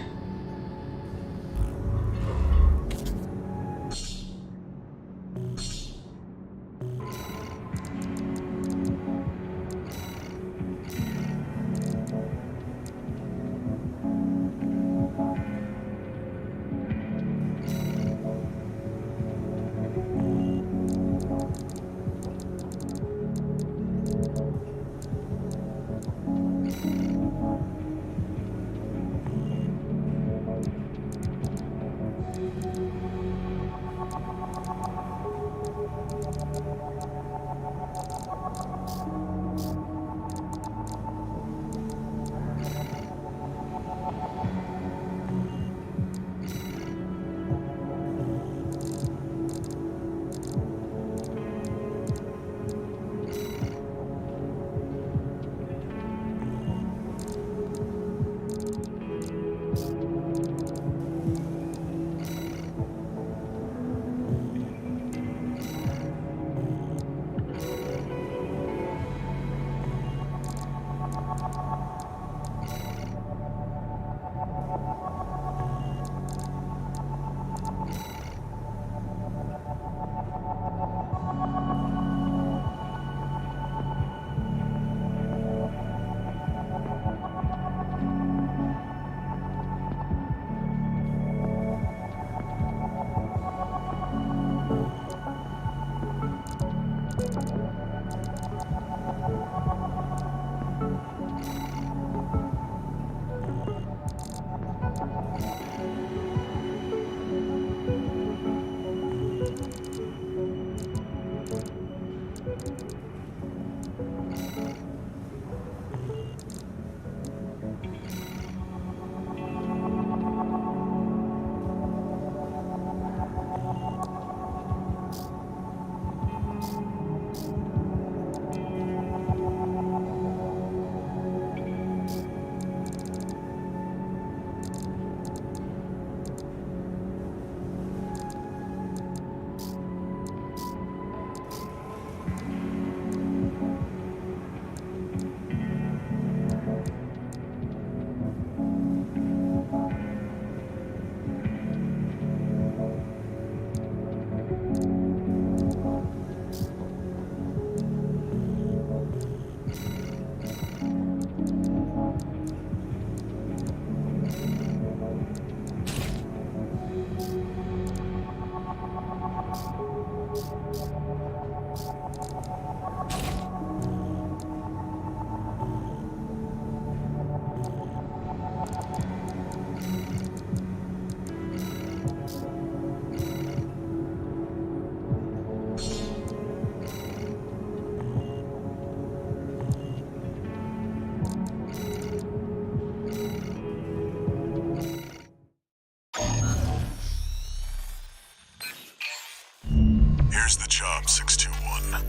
Here's the job, 621.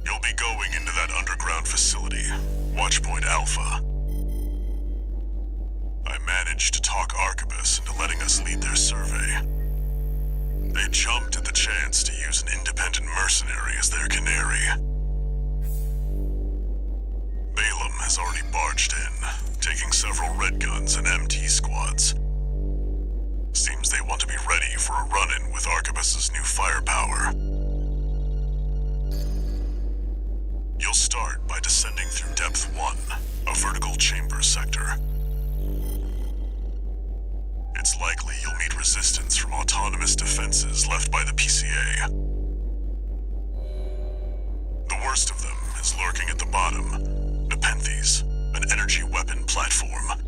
You'll be going into that underground facility, Watchpoint Alpha. I managed to talk Arquebus into letting us lead their survey. They jumped at the chance to use an independent mercenary as their canary. Balaam has already barged in, taking several Red Guns and MT squads. Seems they want to be ready for a run-in with Arquebus's new firepower. You'll start by descending through Depth 1, a vertical chamber sector. It's likely you'll meet resistance from autonomous defenses left by the PCA. The worst of them is lurking at the bottom, Nepenthes, an energy weapon platform.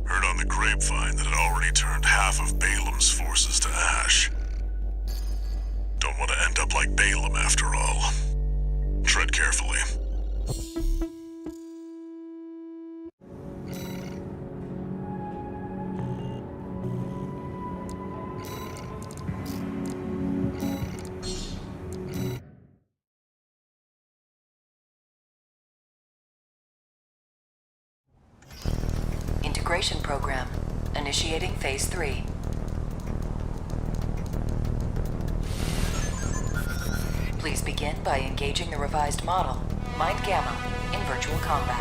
Heard on the grapevine that it already turned half of Balaam's forces Balaam after all. Tread carefully. Integration program. Initiating Phase 3. Please begin by engaging the revised model, Mind Gamma, in virtual combat.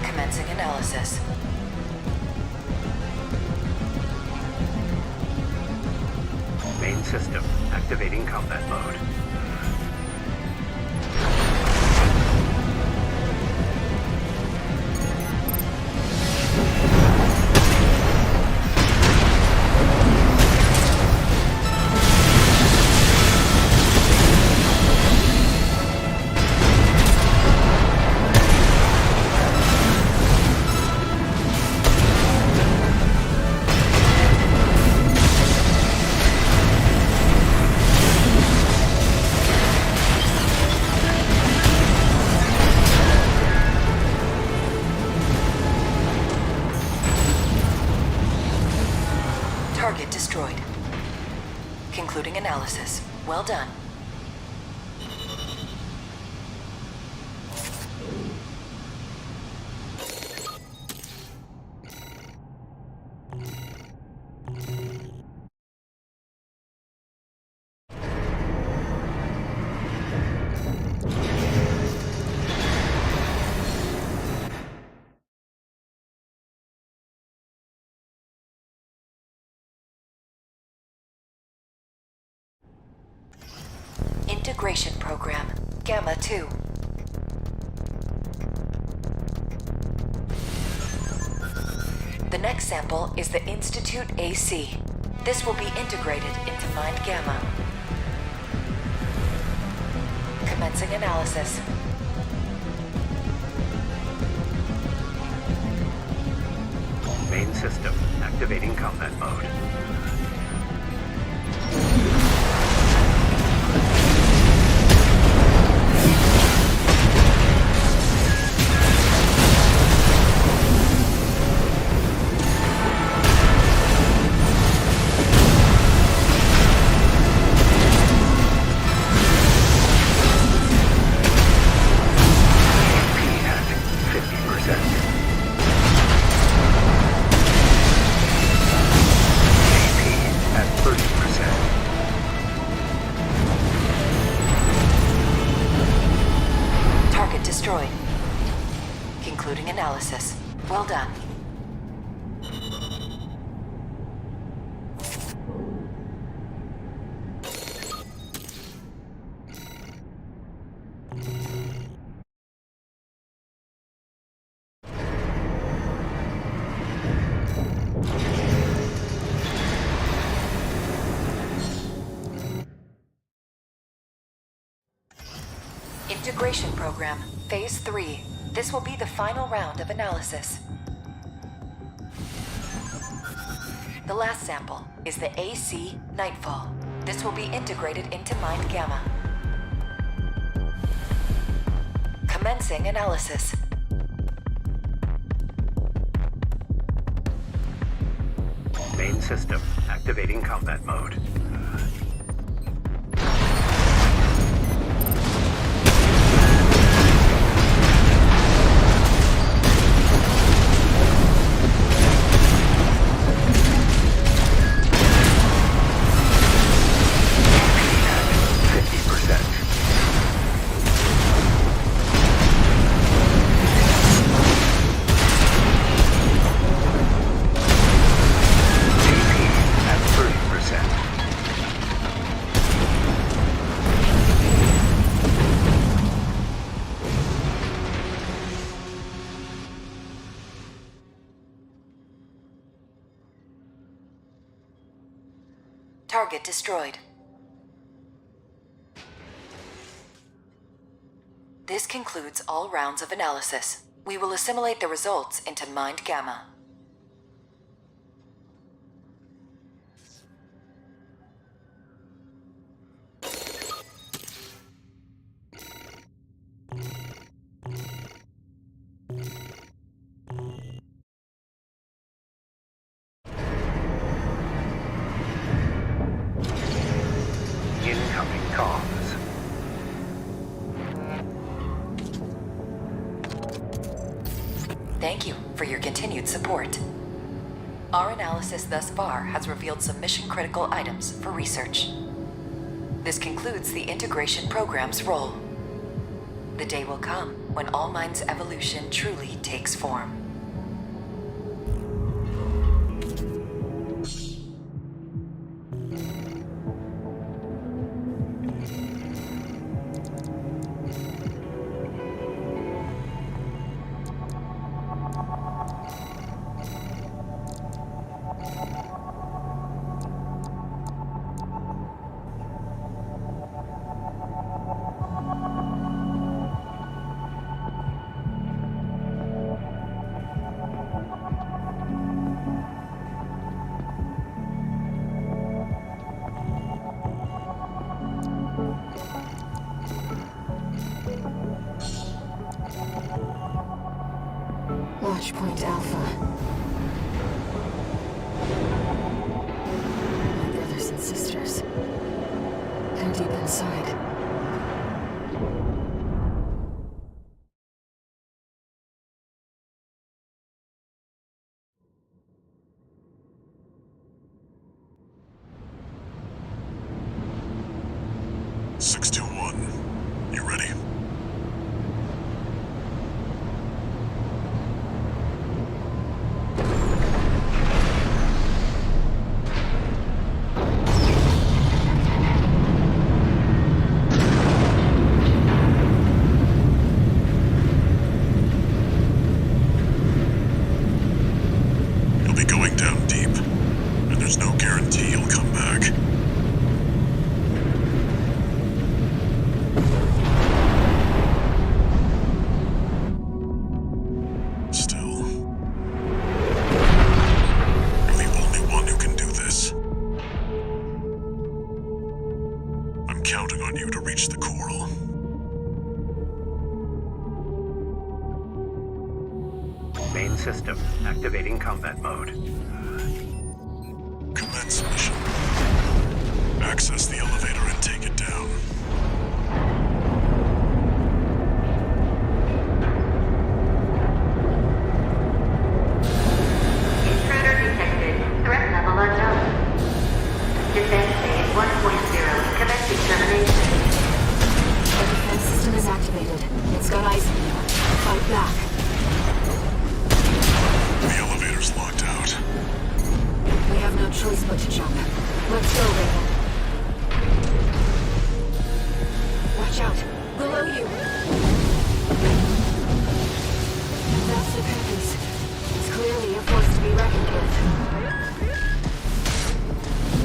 Commencing analysis. Main system activating combat mode. Target destroyed. Concluding analysis. Well done. Integration program, Gamma 2. The next sample is the Institute AC. This will be integrated into Mind Gamma. Commencing analysis. Main system activating combat mode. Destroyed. Concluding analysis. Well done. Integration program, Phase 3. This will be the final round of analysis. The last sample is the AC Nightfall. This will be integrated into Mind Gamma. Commencing analysis. Main system activating combat mode. Target destroyed. This concludes all rounds of analysis. We will assimilate the results into Mind Gamma. thank you for your continued support. Our analysis thus far has revealed some mission-critical items for research. This concludes the integration program's role. The day will come when All Mind's evolution truly takes form. Watchpoint Alpha. My brothers and sisters. They're deep inside. You ready? You'll be going down deep, and there's no guarantee you'll come back. Counting on you to reach the coral. Main system activating combat mode. Commence mission. Access the elevator and take it down. Intruder detected. Threat level unknown. Defense phase 1.0. Commencing termination. The defense system is activated. It's got eyes on you. Fight back. The elevator's locked out. We have no choice but to jump. Let's go, Raven. Watch out. Below you. That's the Peppies. It's clearly a force to be reckoned with.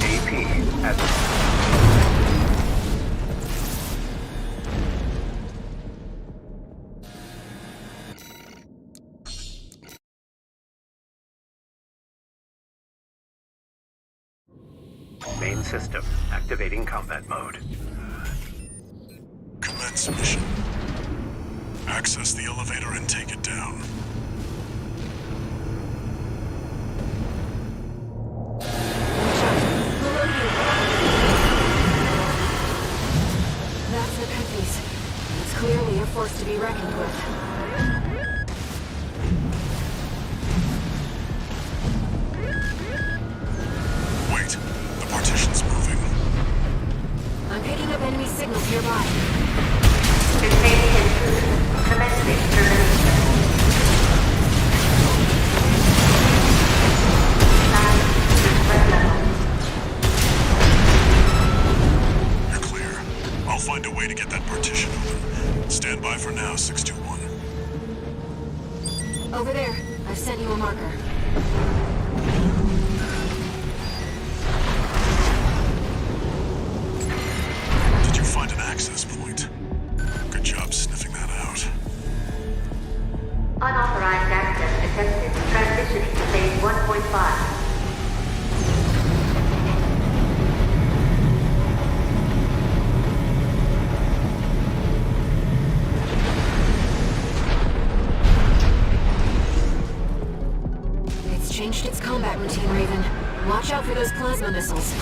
AP at Main system activating combat mode. Commence mission. Access the elevator and take it down. That's the Peppies. It's clearly a force to be reckoned with. Wait, the partition's moving. I'm picking up enemy signals nearby. Containing intruder. Commencing termination. Threat level. You're clear. I'll find a way to get that partition open. Stand by for now, 621. Over there. I've sent you a marker. Did you find an access point? Good job sniffing that out. Unauthorized access detected. Transitioning to phase 1.5. It's changed its combat routine, Raven. Watch out for those plasma missiles.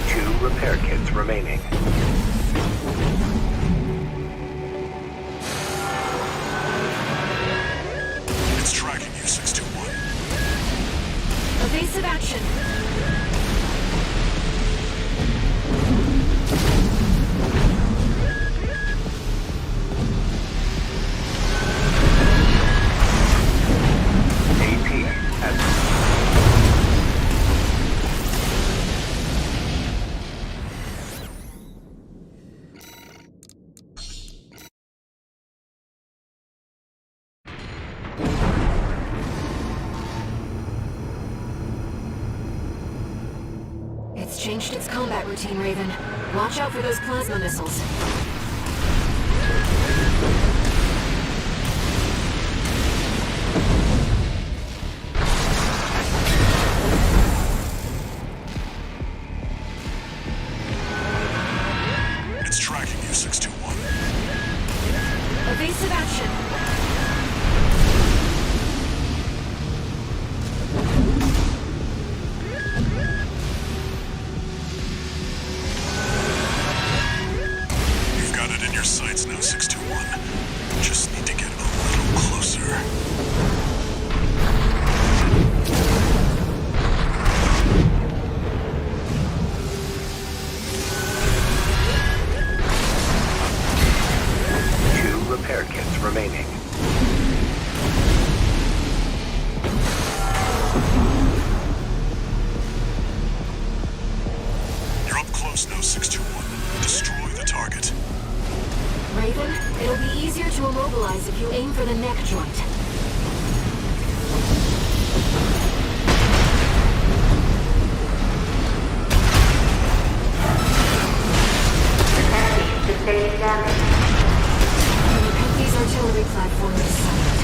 Two repair kits remaining. It's tracking you, 621. Evasive action. AP has It's changed its combat routine, Raven. Watch out for those plasma missiles. It's tracking you, 621. Evasive action. You've got it in your sights now, 621. Just need to get a little closer. two repair kits remaining. You're up close now, 621. Destroy the target. Raven, it'll be easier to immobilize if you aim for the neck joint. Sustaining damage. These artillery platform is silent.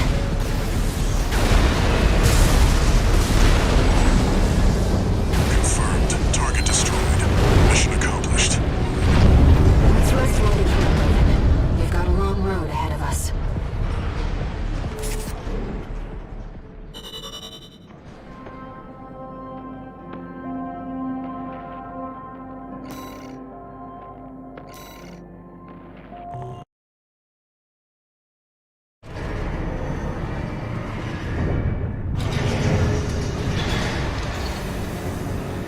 Confirmed. Target destroyed. Mission accomplished. Let's rest while we can, Raven. We've got a long road ahead of us.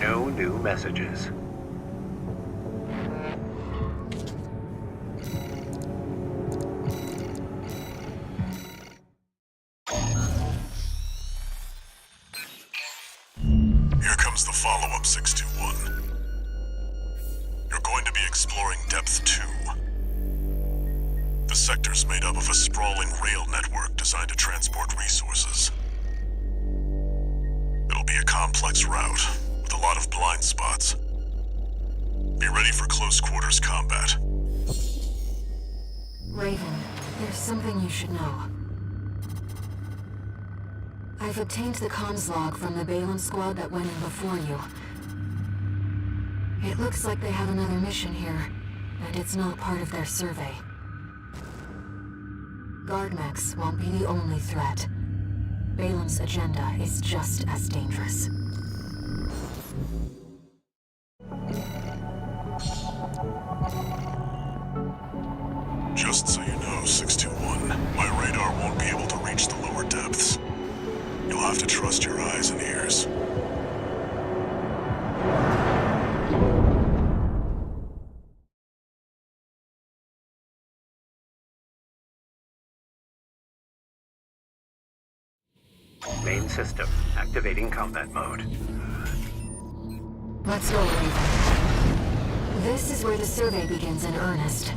No new messages. Here comes the follow-up, 621. You're going to be exploring Depth 2. The sector's made up of a sprawling rail network designed to transport resources. It'll be a complex route, with a lot of blind spots. Be ready for close quarters combat. Raven, there's something you should know. I've obtained the comms log from the Balin squad that went in before you. It looks like they have another mission here, and it's not part of their survey. Guardmechs won't be the only threat. Balin's agenda is just as dangerous. Just so you know, 621, my radar won't be able to reach the lower depths. You'll have to trust your eyes and ears. Main system activating combat mode. Let's go, Raven. This is where the survey begins in earnest.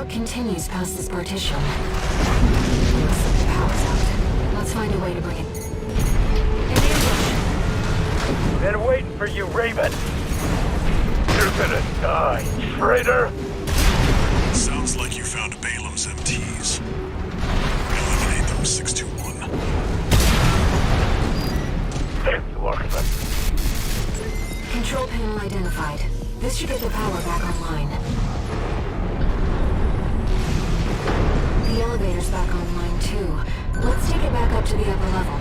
Continues past this partition. Looks like the power's out. Let's find a way to bring it. An ambush! Been waiting for you, Raven. You're gonna die, traitor. Sounds identified. This should get the power back online. The elevator's back online too. Let's take it back up to the upper level.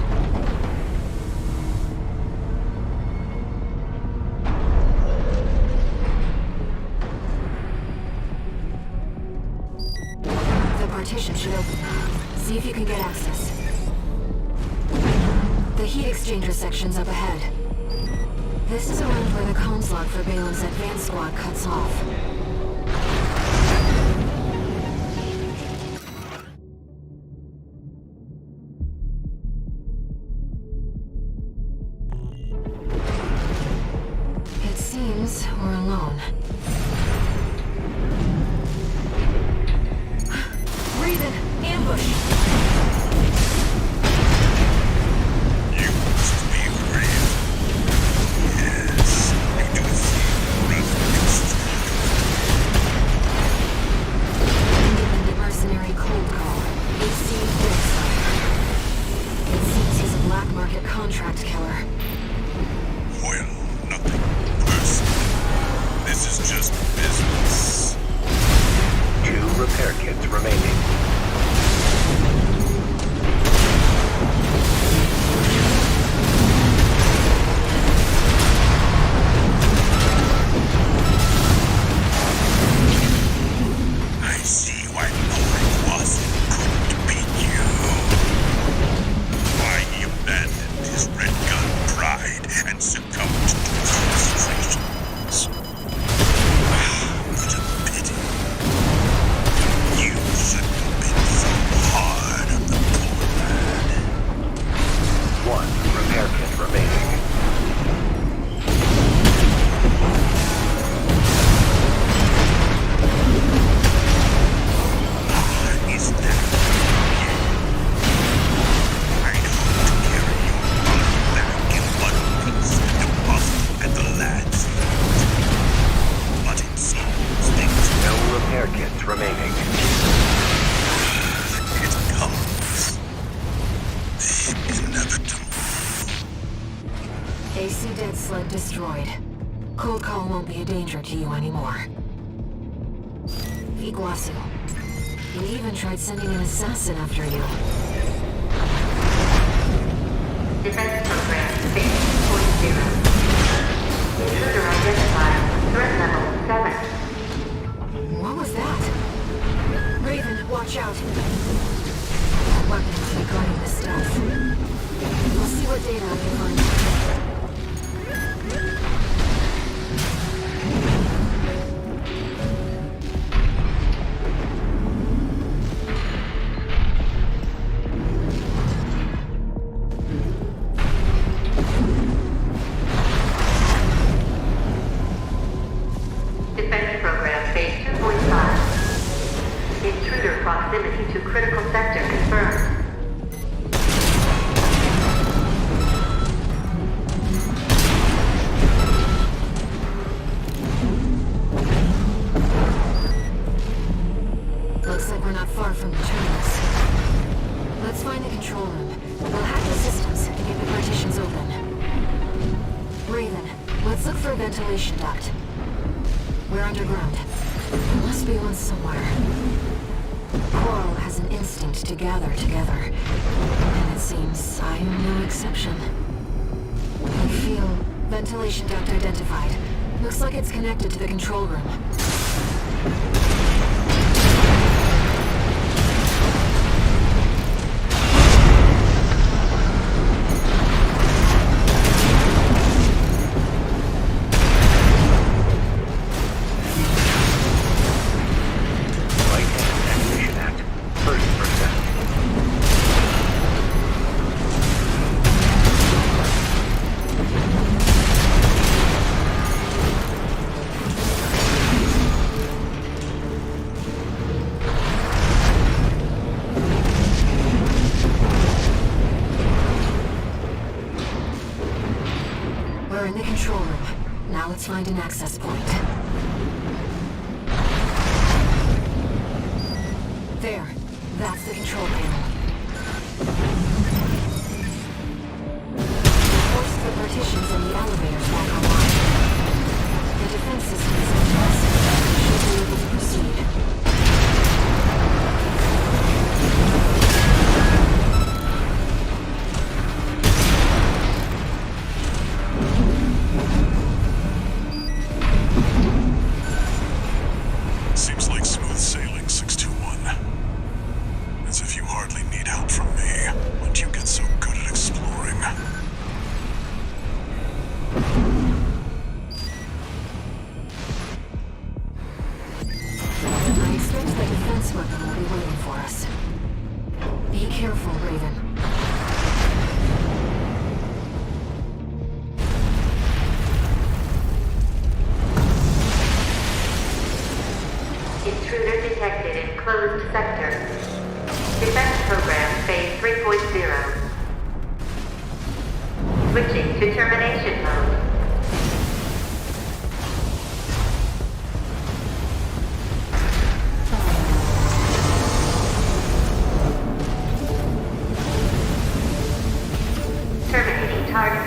The partition should open now. See if you can get access. The heat exchanger section's up ahead. This is around where the comms log for Balam's advanced squad cuts off. It seems we're alone. Raven, ambush! Contract killer. Well, nothing personal. This is just business. 2 repair kits remaining. I see why Ulrich Wasson couldn't beat you. Why he abandoned his red gun pride and succumbed to frustrations. What a pity. You shouldn't have been so hard on the poor lad. 1 repair kit remaining. Is that I hope to carry your body back in one piece deposited at the lad's field. But it seems things No repair kits remaining. it comes. The inevitable. AC dead sled destroyed. Cold call won't be a danger to you anymore. Iguazu. We even tried sending an assassin after you. Defense program phase 0. Intruder identified. Threat level 7. What was that? Raven, watch out. That weapon must be guarding the stealth. We'll see what data I can find. Defense program phase 2.5. Intruder proximity to critical sector confirmed. Looks like we're not far from the terminus. Let's find the control room. We'll hack the systems and get the partitions open. Raven, let's look for a ventilation duct. We're underground. There must be one somewhere. Coral has an instinct to gather together. And it seems I am no exception. I feel ventilation duct identified. Looks like it's connected to the control room. We're in the control room. Now let's find an access point. There. That's the control panel. Force the partitions and the elevators back online. Switching to termination mode. Terminating target.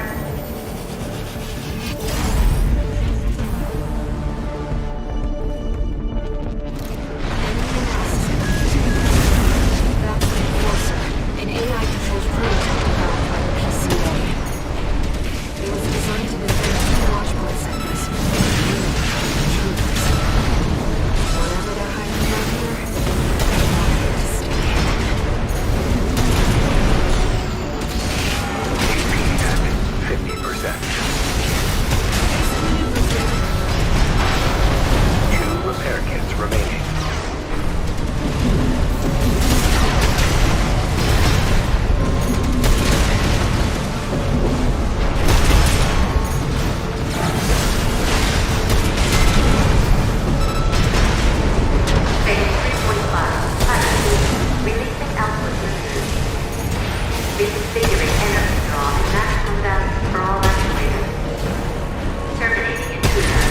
An AI-controlled prototype developed by the PCA. It was designed to defend two watchpoint sectors. Intruders. Whatever they're hiding out here, they're not here to stay. AP at 50%. 2 repair kits remaining. Reconfiguring energy draw and maximum value for all activators. Terminating intruder.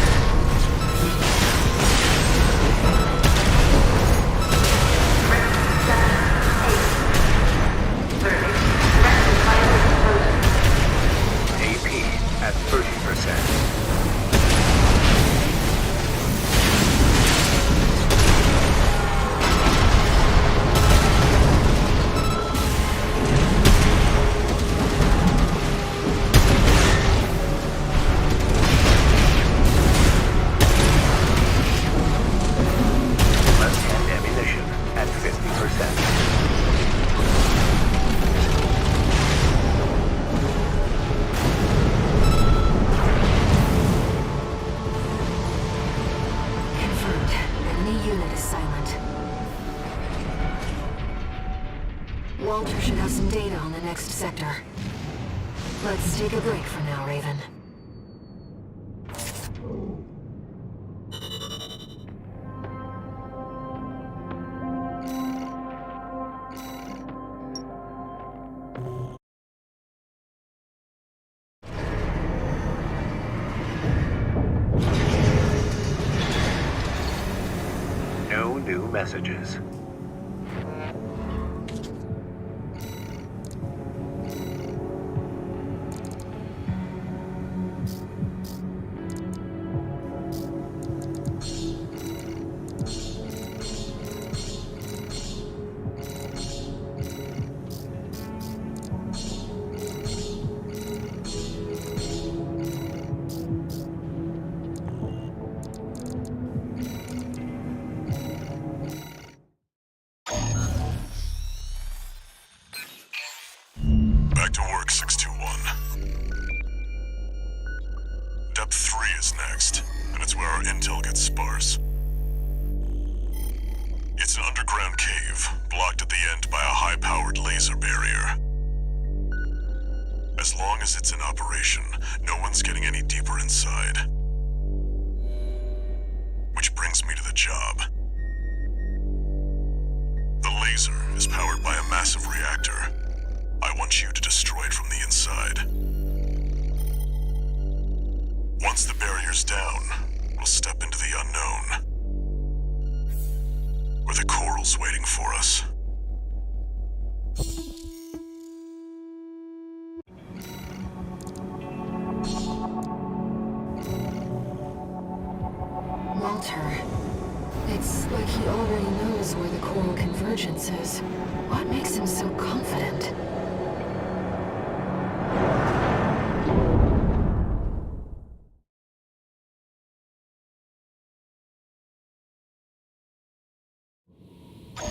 AP at 30%. Left-hand ammunition at 50%. Confirmed. Enemy unit is silent. Walter should have some data on the next sector. Let's take a break for now, Raven. No new messages. Back to work, 621. Depth 3 is next, and it's where our intel gets sparse. It's an underground cave, blocked at the end by a high-powered laser barrier. As long as it's in operation, no one's getting any deeper inside. Which brings me to the job. The laser is powered by a massive reactor. I want you to destroy it from the inside. Once the barrier's down, we'll step into the unknown. Where the coral's waiting for us. Walter. It's like he already knows where the coral convergence is. What makes him so confident?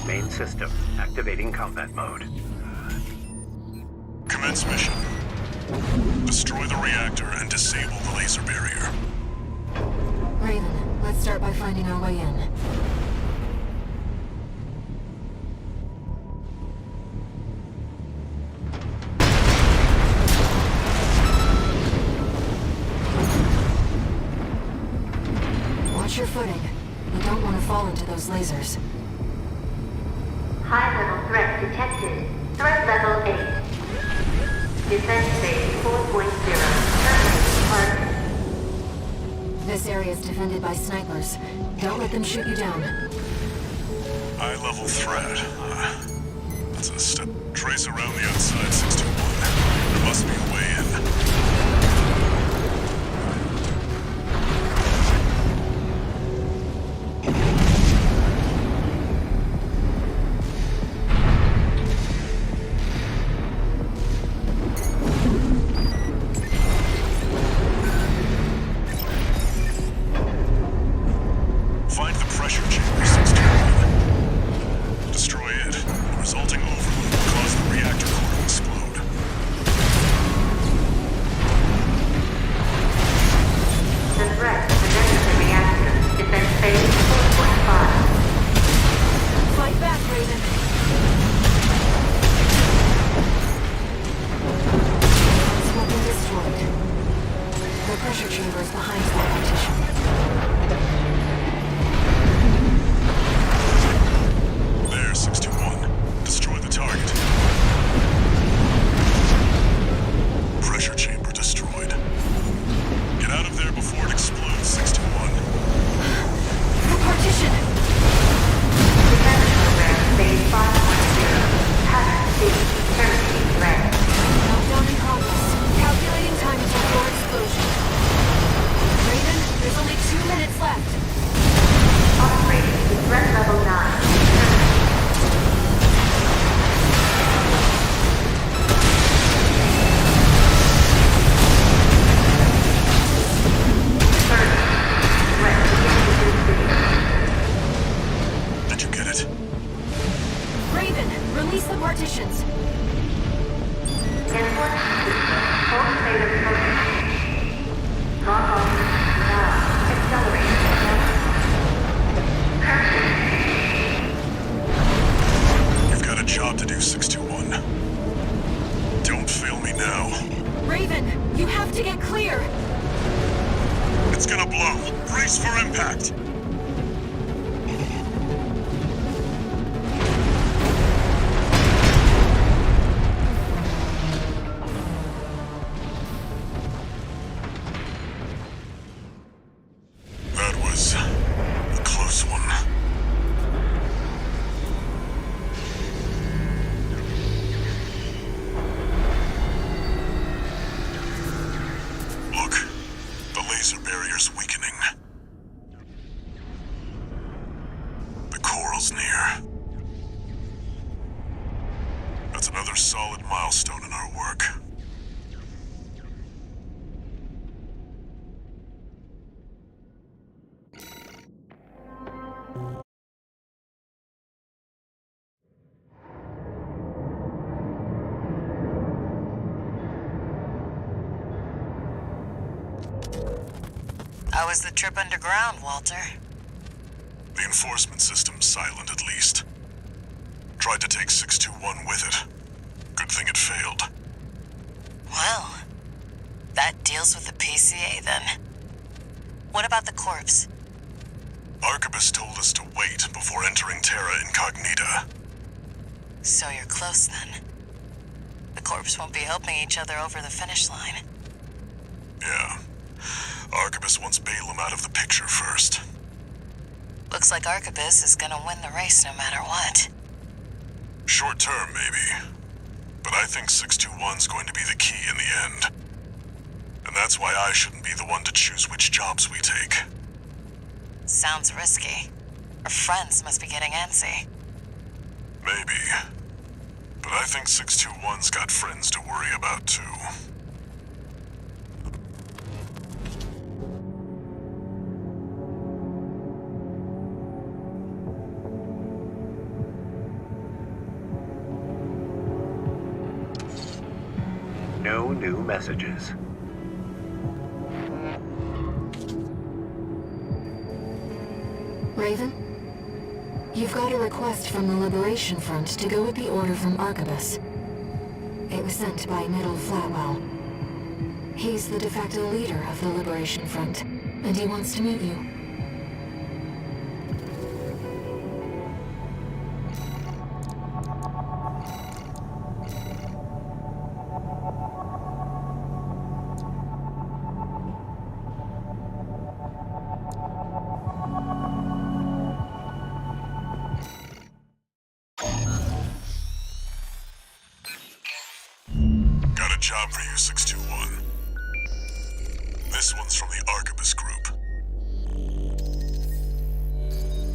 Main system activating combat mode. Commence mission. Destroy the reactor and disable the laser barrier. Raven, let's start by finding our way in. Watch your footing. You don't want to fall into those lasers. High-level threat detected. Threat level 8. Defense phase This area is defended by snipers. Don't let them shoot you down. High-level threat. That's a step. Trace around the outside, 621. There must be a way in. Find the pressure chamber, 621. Destroy it. The resulting overload will cause the reactor core to explode. The threat to the reactor is at phase 4.5. Fight back, Raven. It's been destroyed. The pressure chamber is behind that partition. There, 621. Destroy the target. Pressure chamber destroyed. Get out of there before it explodes, 621. The partition! Phase 5.0. Pattern C. Terminating red. Countdown in progress. Calculating time until core explosion. Raven, there's only 2 minutes left. Operating threat level 9. Did you get it? Raven, release the partitions. Input. Full state of focus. Lock on. Now. Accelerating. You've got a job to do, 621. Don't fail me now. Raven, you have to get clear. It's gonna blow. Brace for impact. That was a close one. Look, the laser barrier's weakening. The coral's near. That's another solid milestone in our work. How was the trip underground, Walter? The enforcement system's silent, at least. Tried to take 621 with it. Good thing it failed. Well, that deals with the PCA then. What about the corpse? Arquebus told us to wait before entering Terra Incognita. So you're close then. The corpse won't be helping each other over the finish line. Yeah. Arquebus wants Balaam out of the picture first. Looks like Arquebus is gonna win the race no matter what. Short term, maybe. But I think 621's going to be the key in the end. And that's why I shouldn't be the one to choose which jobs we take. Sounds risky. Our friends must be getting antsy. Maybe. But I think 621's got friends to worry about, too. No new messages. Raven? You've got a request from the Liberation Front to go with the order from Arquebus. It was sent by Middle Flatwell. He's the de facto leader of the Liberation Front, and he wants to meet you. Got a job for you, 621. This one's from the Arquebus Group.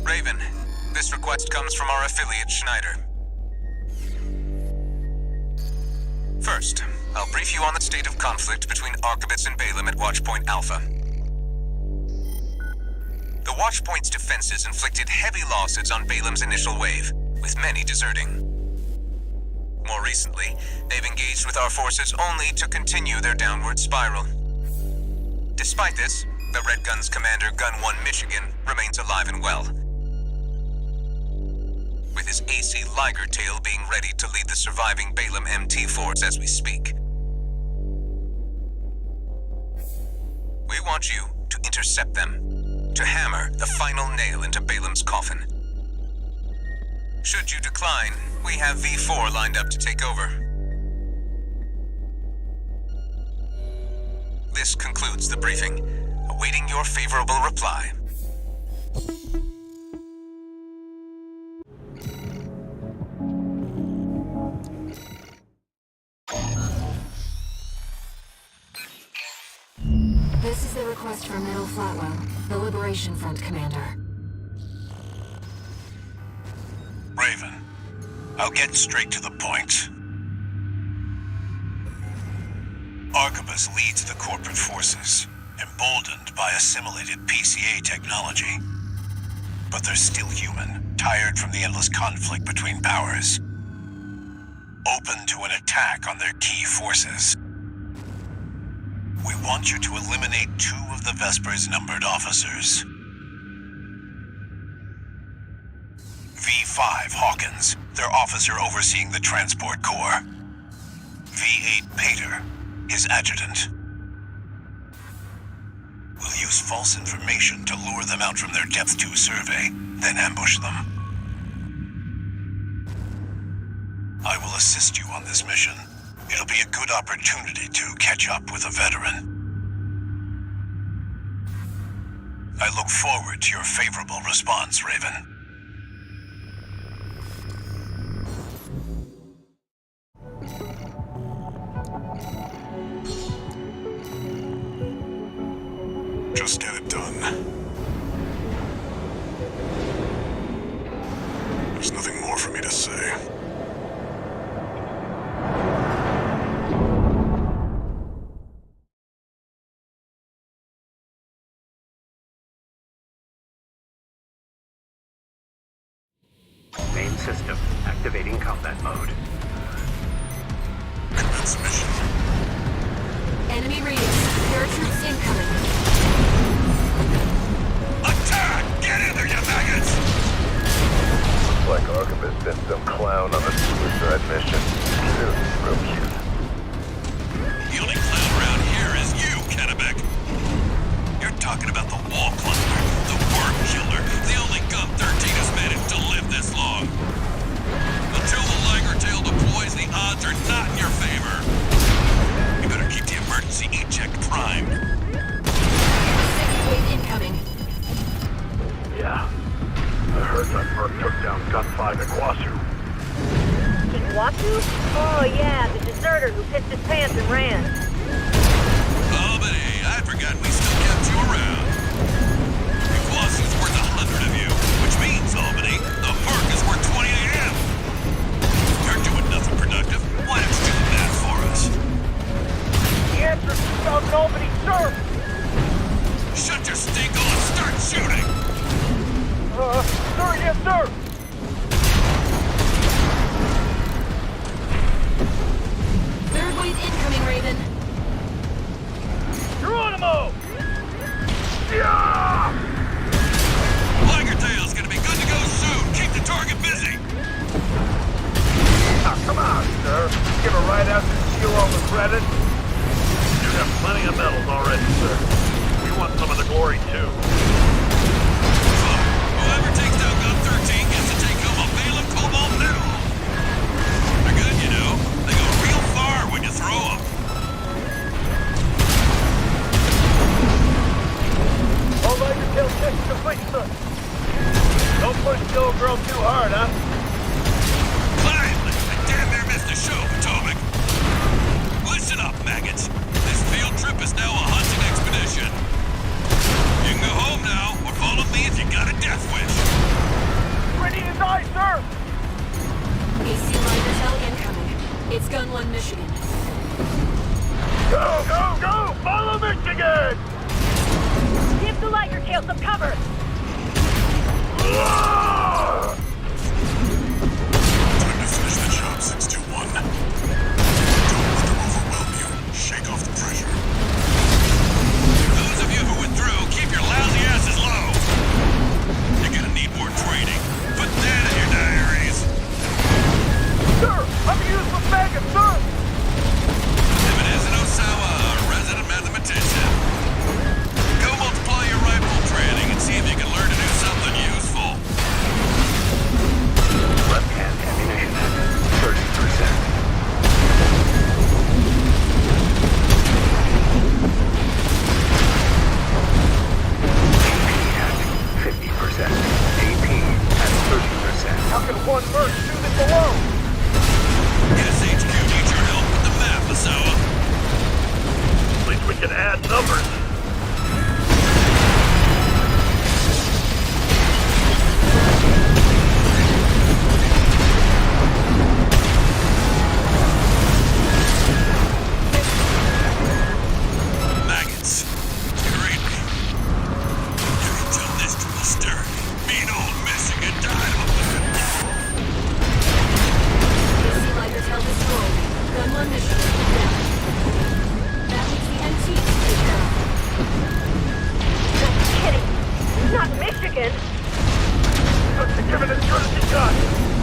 Raven, this request comes from our affiliate, Schneider. First, I'll brief you on the state of conflict between Arquebus and Balaam at Watchpoint Alpha. The Watchpoint's defenses inflicted heavy losses on Balaam's initial wave, with many deserting. More recently, they've engaged with our forces only to continue their downward spiral. Despite this, the Red Gun's commander, Gun 1 Michigan, remains alive and well, with his AC Liger Tail being ready to lead the surviving Balaam MT force as we speak. We want you to intercept them, to hammer the final nail into Balaam's coffin. Should you decline, we have V4 lined up to take over. This concludes the briefing, awaiting your favorable reply. This is the request from Middle Flatwell, the Liberation Front commander. Raven, I'll get straight to the point. Arquebus leads the corporate forces, emboldened by assimilated PCA technology. But they're still human, tired from the endless conflict between powers. Open to an attack on their key forces. We want you to eliminate 2 of the Vesper's numbered officers. V5 Hawkins, their officer overseeing the transport corps. V8 Pater, his adjutant. We'll use false information to lure them out from their Depth 2 survey, then ambush them. I will assist you on this mission. It'll be a good opportunity to catch up with a veteran. I look forward to your favorable response, Raven. Just get it done. There's nothing more for me to say. Main system activating combat mode. Commence mission. Enemy reading. Paratroops incoming. Attack! Get in there, you maggots! Looks like Arquebus sent some clown on a suicide mission. Real cute. The only clown around here is you, Kennebec. You're talking about the wall cluster, the worm killer, the only Gun 13 has managed to live this long. Until the Liger Tail deploys, the odds are not in your favor. You better keep the emergency eject primed. Second wave incoming. Yeah. I heard that Merc took down Gun 5 at Guasu. Iguazu? Oh yeah, the deserter who pissed his pants and ran. Oh, but hey, I forgot we still kept you around. Iguazu's worth 100 of you, which means, Albany, the Merc is worth 20 AM. You're doing nothing productive. Why don't you do the math for us? The answer is South Albany, sir! Shut your stink and start shooting! Sir, yes, sir! Third wave incoming, Raven. Geronimo! Yeah! Liger Tail's gonna be good to go soon. Keep the target busy. Ah, come on, sir. Give a ride out to steal all the credit. You have plenty of medals already, sir. We want some of the glory, too. Whoever takes down Gun 13 gets to take home a Balaam Cobalt medal. They're good, you know. They go real far when you throw them. All right, your tail check complete, sir. Don't push the old girl too hard, huh? Finally! I damn near missed the show, Potomac. Listen Liger tail some cover! Time to finish the job, 621. Don't let them overwhelm you. Shake off the pressure. Those of you who withdrew, keep your lousy asses low. You're gonna need more training. Put that in your diaries. Sir, I'm used for maggots, sir! Ebenezer Osawa, a resident mathematician. Go multiply your rifle training and see if you can learn to do something useful. Left hand ammunition at 30%. AP at 30%. How can one merc do this alone? SHQ needs your help with the map, Osawa. At least we can add numbers. Maggots. Great. You can tell this to posterity. Mean old Michigan died up there. AC Liger tail destroyed. Gun 1 mission down. That means the MT to take care of. No kidding! Not Michigan! Let's give it as good as you got.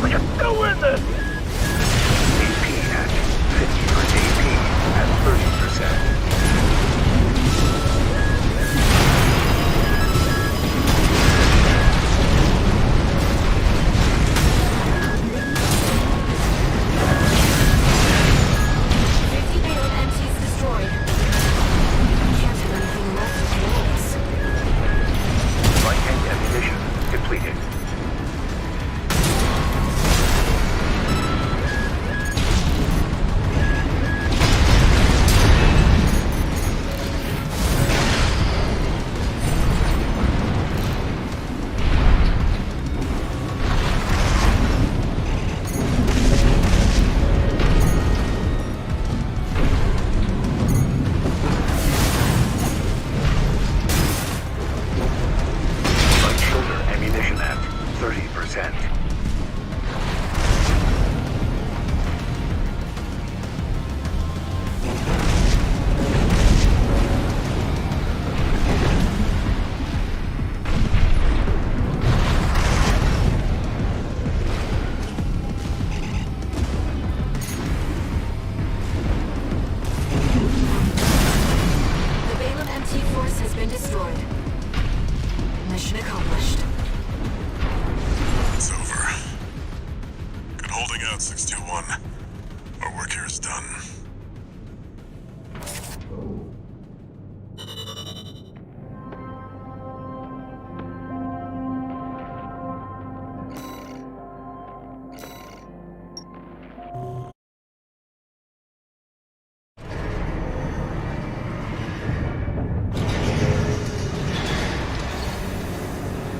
We can still win this! AP at 50%. AP at 30%. MT's destroyed. Can't have anything left to kill us. Light hand ammunition depleted. Light shoulder ammunition at 30%. The Balaam MT force has been destroyed. Mission accomplished. It's over. Good holding out, 621. Our work here is done.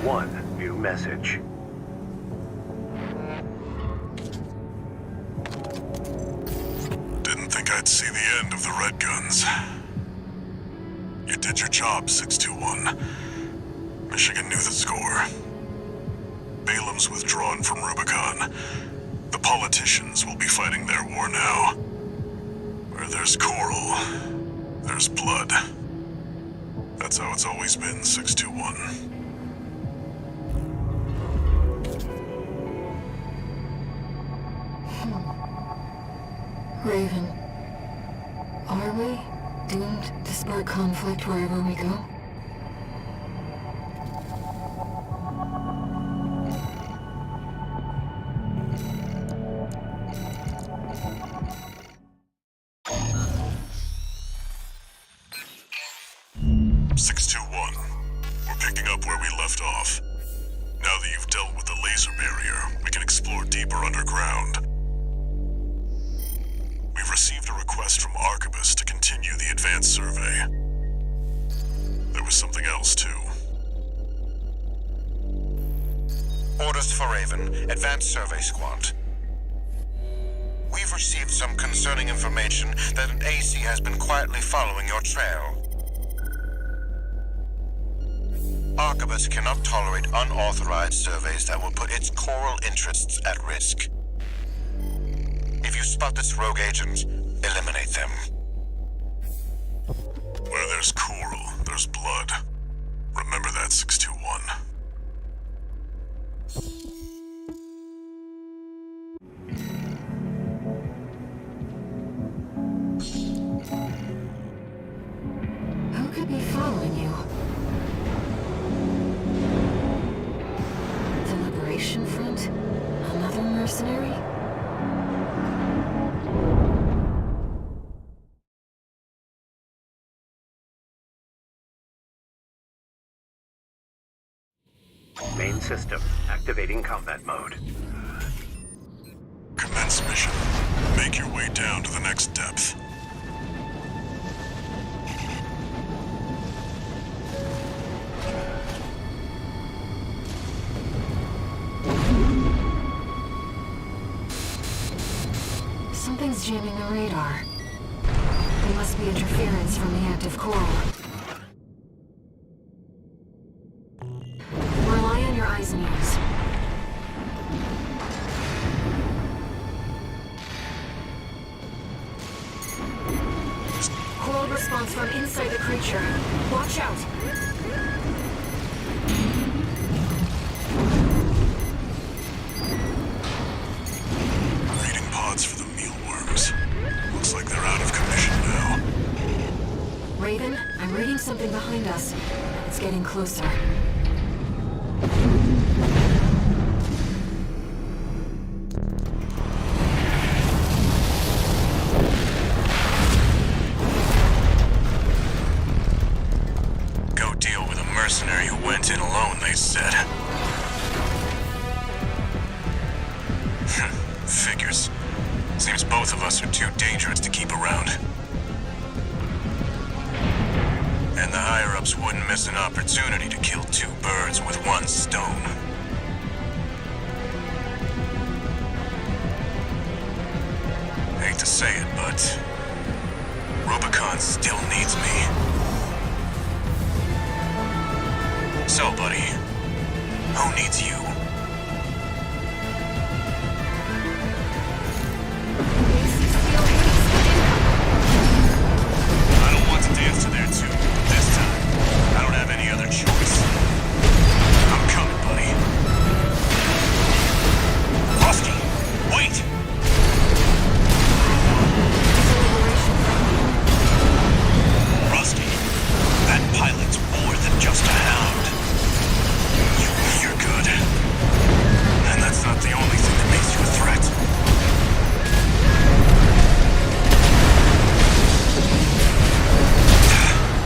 One new message. Didn't think I'd see the end of the Red Guns. You did your job, 621. Michigan knew the score. Balaam's withdrawn from Rubicon. The politicians will be fighting their war now. Where there's coral, there's blood. That's how it's always been, 621. Raven, are we doomed to spark conflict wherever we go? We're picking up where we left off. Now that you've dealt with the laser barrier, we can explore deeper underground. We've received a request from Arquebus to continue the advanced survey. There was something else, too. Orders for Raven, Advanced Survey Squad. We've received some concerning information that an AC has been quietly following your trail. Arquebus cannot tolerate unauthorized surveys that will put its coral interests at risk. If you spot this rogue agent, eliminate them. Where there's coral, there's blood. Remember that, 621. Who could be following you? The Liberation Front? Another mercenary? Main system activating combat mode. Commence mission. Make your way down to the next depth. Something's jamming the radar. There must be interference from the active coral. Rely on your eyes and ears. Coral response from inside the creature. Watch out! Reading pods for the mealworms. Looks like they're out of commission now. Raven, I'm reading something behind us. It's getting closer. Go deal with a mercenary who went in alone, they said. Figures. Seems both of us are too dangerous to keep around. And the higher-ups wouldn't miss an opportunity to kill two birds with one stone. Hate to say it, but Rubicon still needs me. So, buddy, who needs you? I don't want to dance to their tune, but this time, I don't have any other choice. I'm coming, buddy. Rusty, wait! Rusty, that pilot's more than just a hound. You're good. And that's not the only thing that makes you a threat.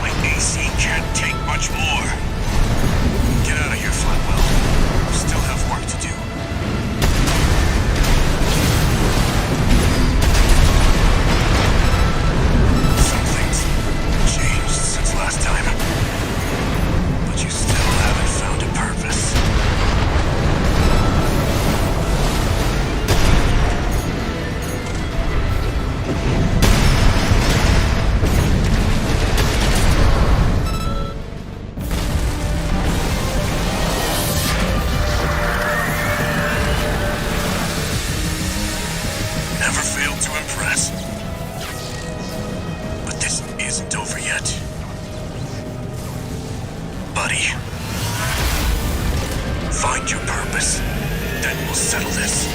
My AC can't take much more. Get out of here, Flatwell. We still have work to do. Some things changed since last time. But you still haven't found a purpose. Never failed to impress. But this isn't over yet. Buddy. Find your purpose. Then we'll settle this.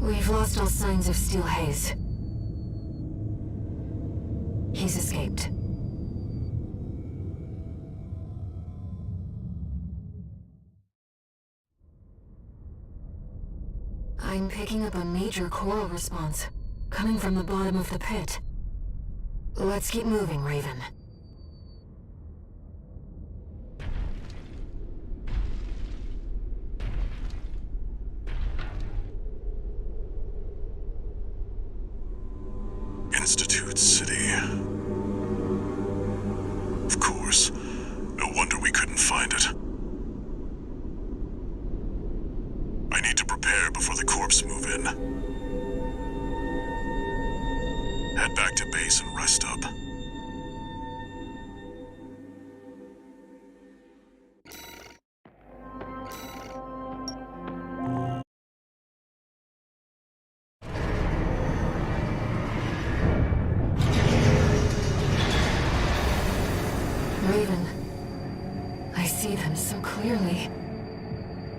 We've lost all signs of Steel Haze. He's escaped. I'm picking up a major coral response, coming from the bottom of the pit. Let's keep moving, Raven. Institute City. Of course. No wonder we couldn't find it. I need to prepare in. Head back to base and rest up. Raven. I see them so clearly.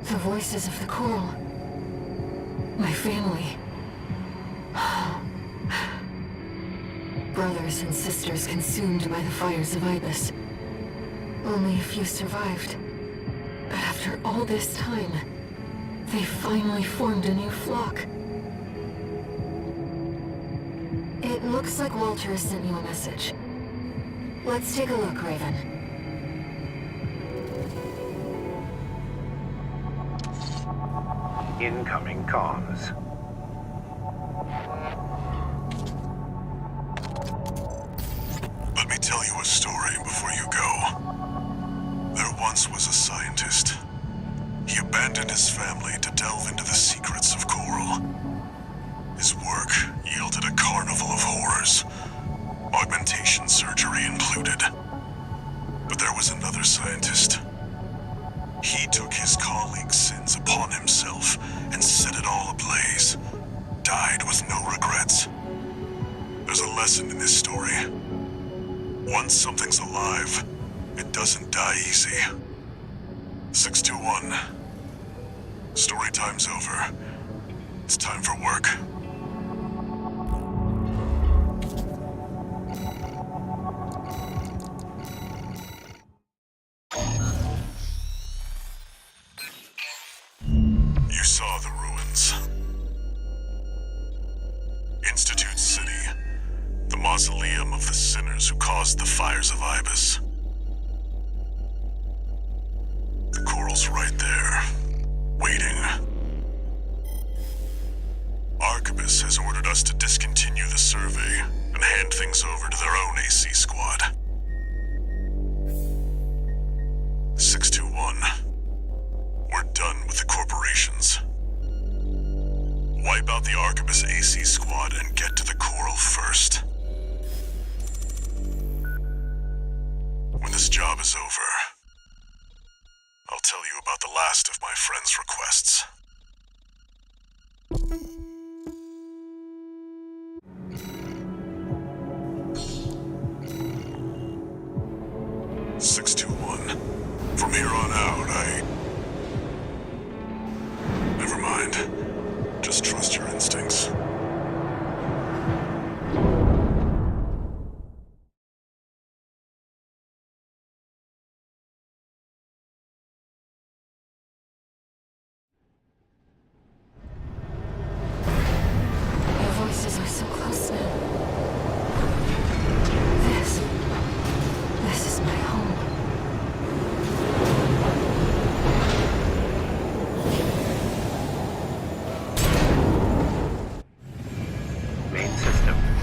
The voices of the Coral. My family. Brothers and sisters consumed by the fires of Ibis. Only a few survived. But after all this time, they finally formed a new flock. It looks like Walter has sent you a message. Let's take a look, Raven. Incoming comms. Let me tell you a story before you go. There once was a scientist. He abandoned his family to delve into the secrets of Coral. His work yielded a carnival of horrors, augmentation surgery included. But there was another scientist. He took his colleagues' sins upon himself and set it all ablaze. Died with no regrets. There's a lesson in this story. Once something's alive, it doesn't die easy. 621. Story time's over. It's time for work. You saw the ruins. Institute City. The mausoleum of the sinners who caused the fires of Ibis. The Coral's right there, waiting. Arquebus has ordered us to discontinue the survey and hand things over to their own AC squad. 621. We're done with the corporations. Wipe out the Arquebus AC squad and get to the Coral first. When this job is over, I'll tell you about the last of my friend's requests. From here on out, Never mind. Just trust your instincts. Your voices are so close now. This is my home.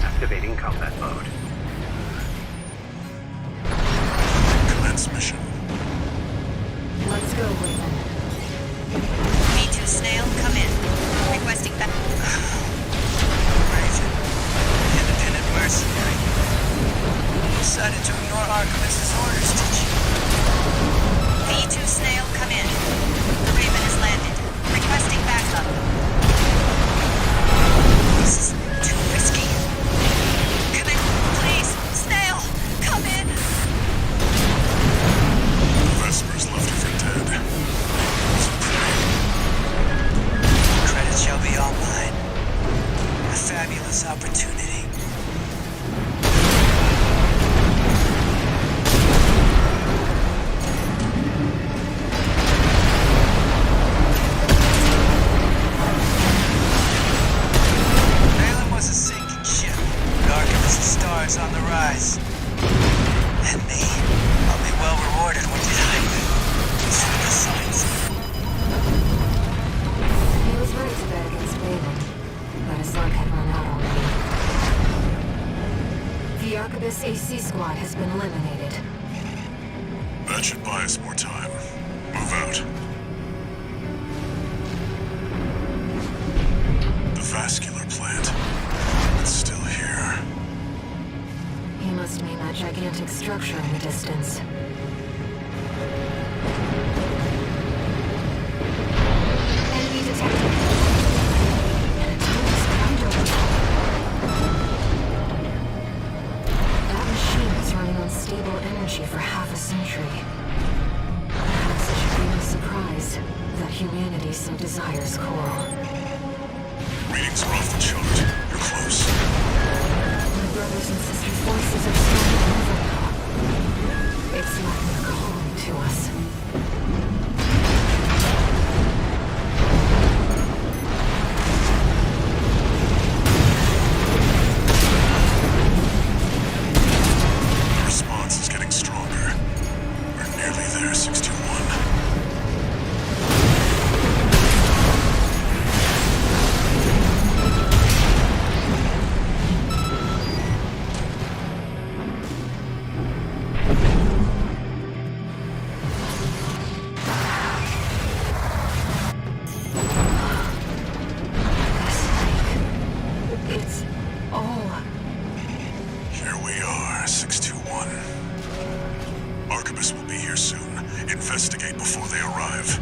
Activating combat mode. Commence mission. Let's go, Raven. B2 Snail, come in. Requesting back. Raven, independent mercenary. You decided to ignore Arquebus's orders, did you? B2 Snail, come in. The Raven has landed. Requesting backup. This is too risky. Come in! Vespers left her for dead. Credit shall be all mine. A fabulous opportunity. Balin was a sinking ship. Arquebus' stars on the rise. And me, I'll be well rewarded when behind me. Through the signs. He was right to bet against Balin, but his luck had run out already. The Arquebus AC squad has been eliminated. That should buy us more time. Move out. vascular plant. It's still here. He must mean that gigantic structure in the distance. Enemy detected. An autonomous ground overhaul. That machine has run on stable energy for half a century. Perhaps it should be no surprise that humanity so desires coral. Readings are off the chart. You're close. My brothers and sisters' voices are sounding over now. It's like they're calling to us. The response is getting stronger. We're nearly there, 621. It's all... Here we are, 621. Arquebus will be here soon. Investigate before they arrive.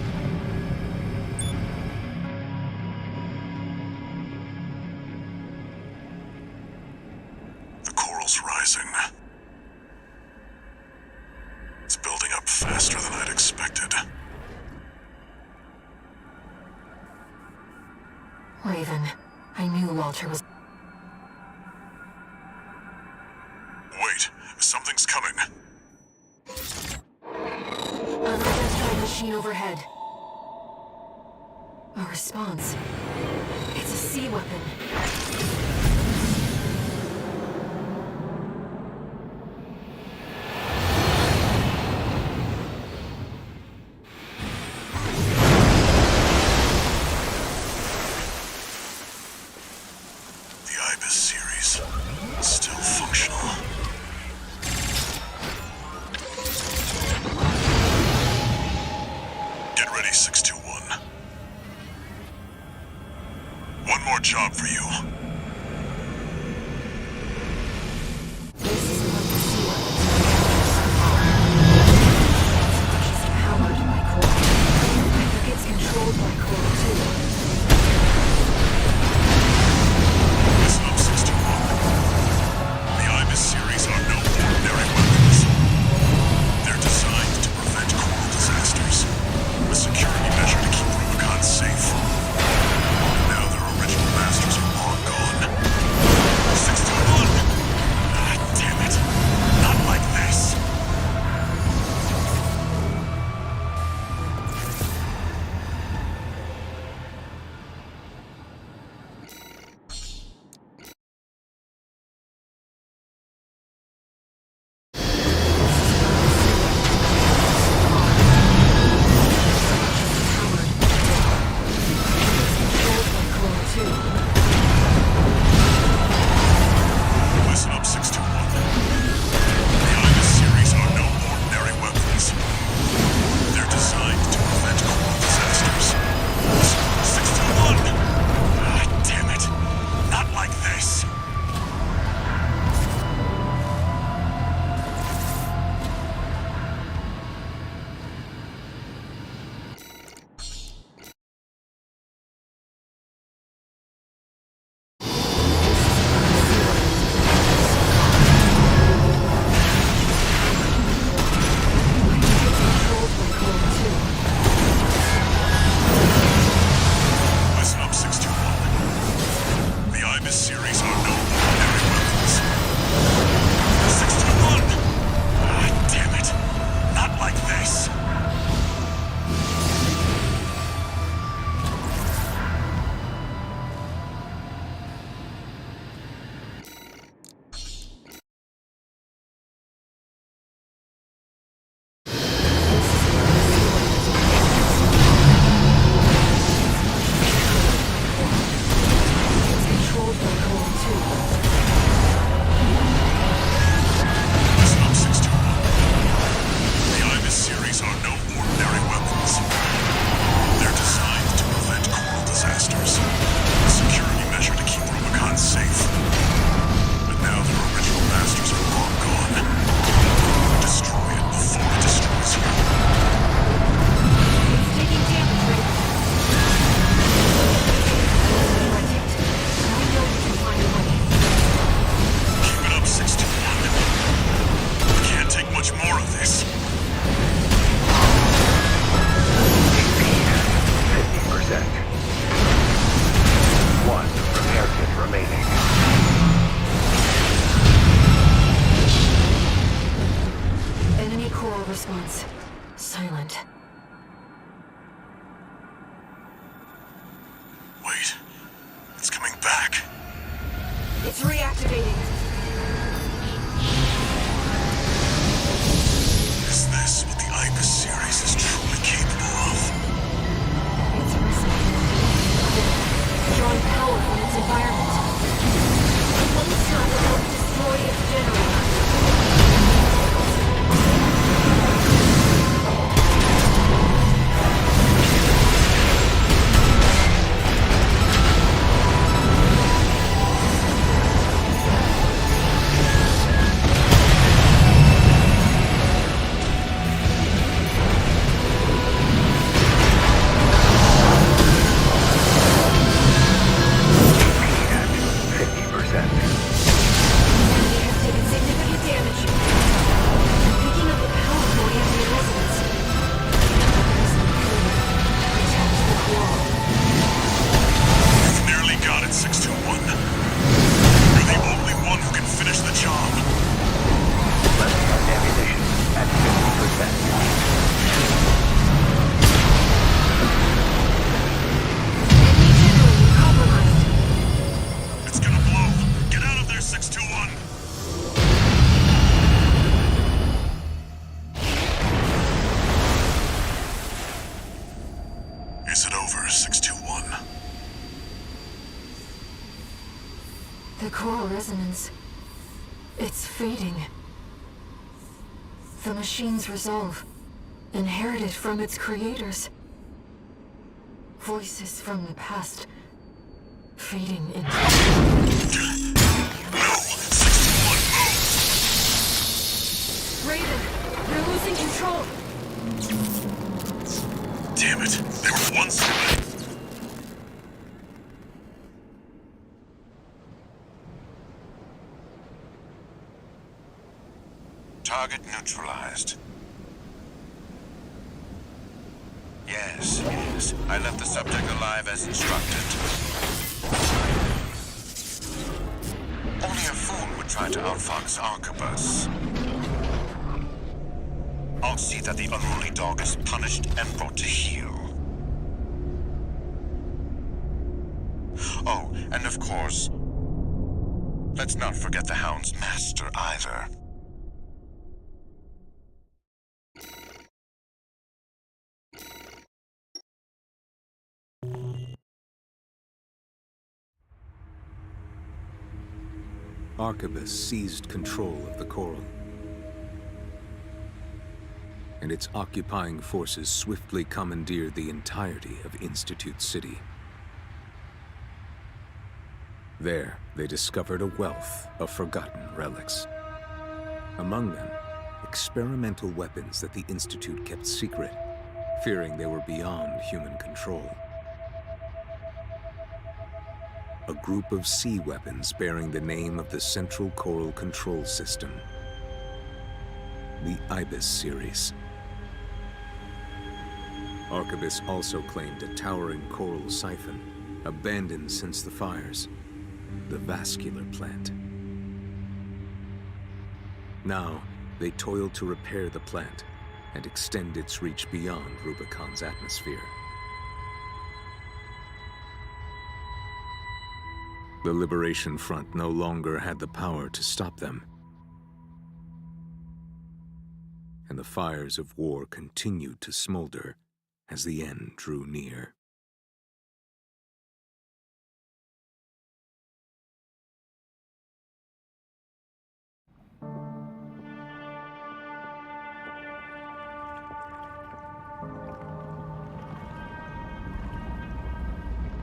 The coral's rising. It's building up faster than I'd expected. Raven, I knew Walter was... Wait, something's coming. Unidentified machine overhead. A response. It's a sea weapon. The Ibis series, still functional. Get ready, 621. One more job for you. This is what the sea weapons are. She's powered by coral. I think it's controlled by coral too. Listen up, 621. The Ibis series are no ordinary weapons. They're designed to prevent coral disasters. A security measure to keep Rubicon safe. Now their original masters are long gone. 621! Ah, damn it. Silent. Wait. It's coming back. It's reactivating. Is this what the Ibis series is truly capable of? It's drawing power from its environment. It won't stop until we destroy its generator. Is it over, 621? The coral resonance. It's fading. The machine's resolve, inherited from its creators. Voices from the past, fading into... No! 621, move! Raven, you're losing control! Damn it! They were one away! Target neutralized. Yes, yes. I left the subject alive as instructed. Only a fool would try to outfox Arquebus. I'll see that the unruly dog is punished and brought to heel. Oh, and of course, let's not forget the Hound's master either. Arquebus seized control of the coral, and its occupying forces swiftly commandeered the entirety of Institute City. There, they discovered a wealth of forgotten relics. Among them, experimental weapons that the Institute kept secret, fearing they were beyond human control. A group of sea weapons bearing the name of the Central Coral Control System, the Ibis series. Arquebus also claimed a towering coral siphon, abandoned since the fires, the vascular plant. Now, they toiled to repair the plant and extend its reach beyond Rubicon's atmosphere. The Liberation Front no longer had the power to stop them, and the fires of war continued to smolder as the end drew near.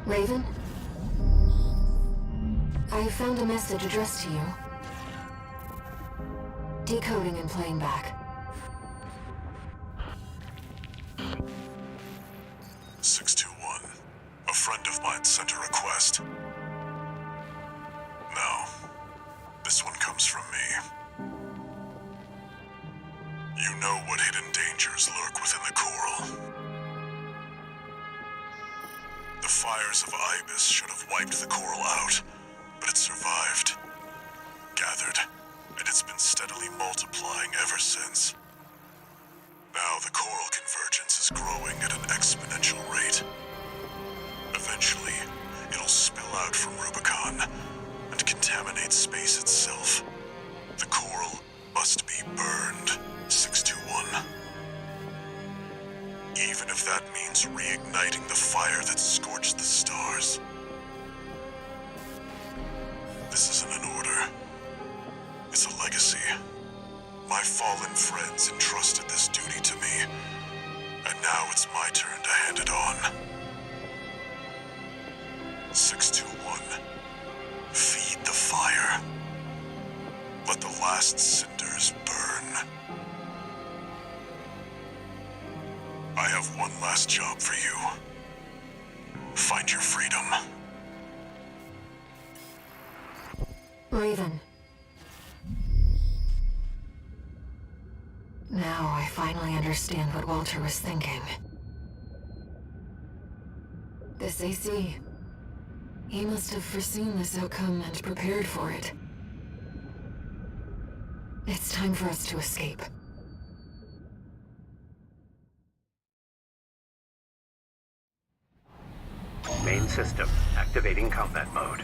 Raven? I found a message addressed to you. Decoding and playing back. 621. A friend of mine sent a request. Now, this one comes from me. You know what hidden dangers lurk within the coral. The fires of Ibis should have wiped the coral out, but it survived, gathered, and it's been steadily multiplying ever since. Now the coral convergence is growing at an exponential rate. Eventually, it'll spill out from Rubicon and contaminate space itself. The coral must be burned, 621. Even if that means reigniting the fire that scorched the stars. This isn't an order. It's a legacy. My fallen friends entrusted this duty to me, and now it's my turn to hand it on. 621. Feed the fire. Let the last cinders burn. I have one last job for you. Find your freedom. Raven. Now I finally understand what Walter was thinking. This AC. He must have foreseen this outcome and prepared for it. It's time for us to escape. Main system, activating combat mode.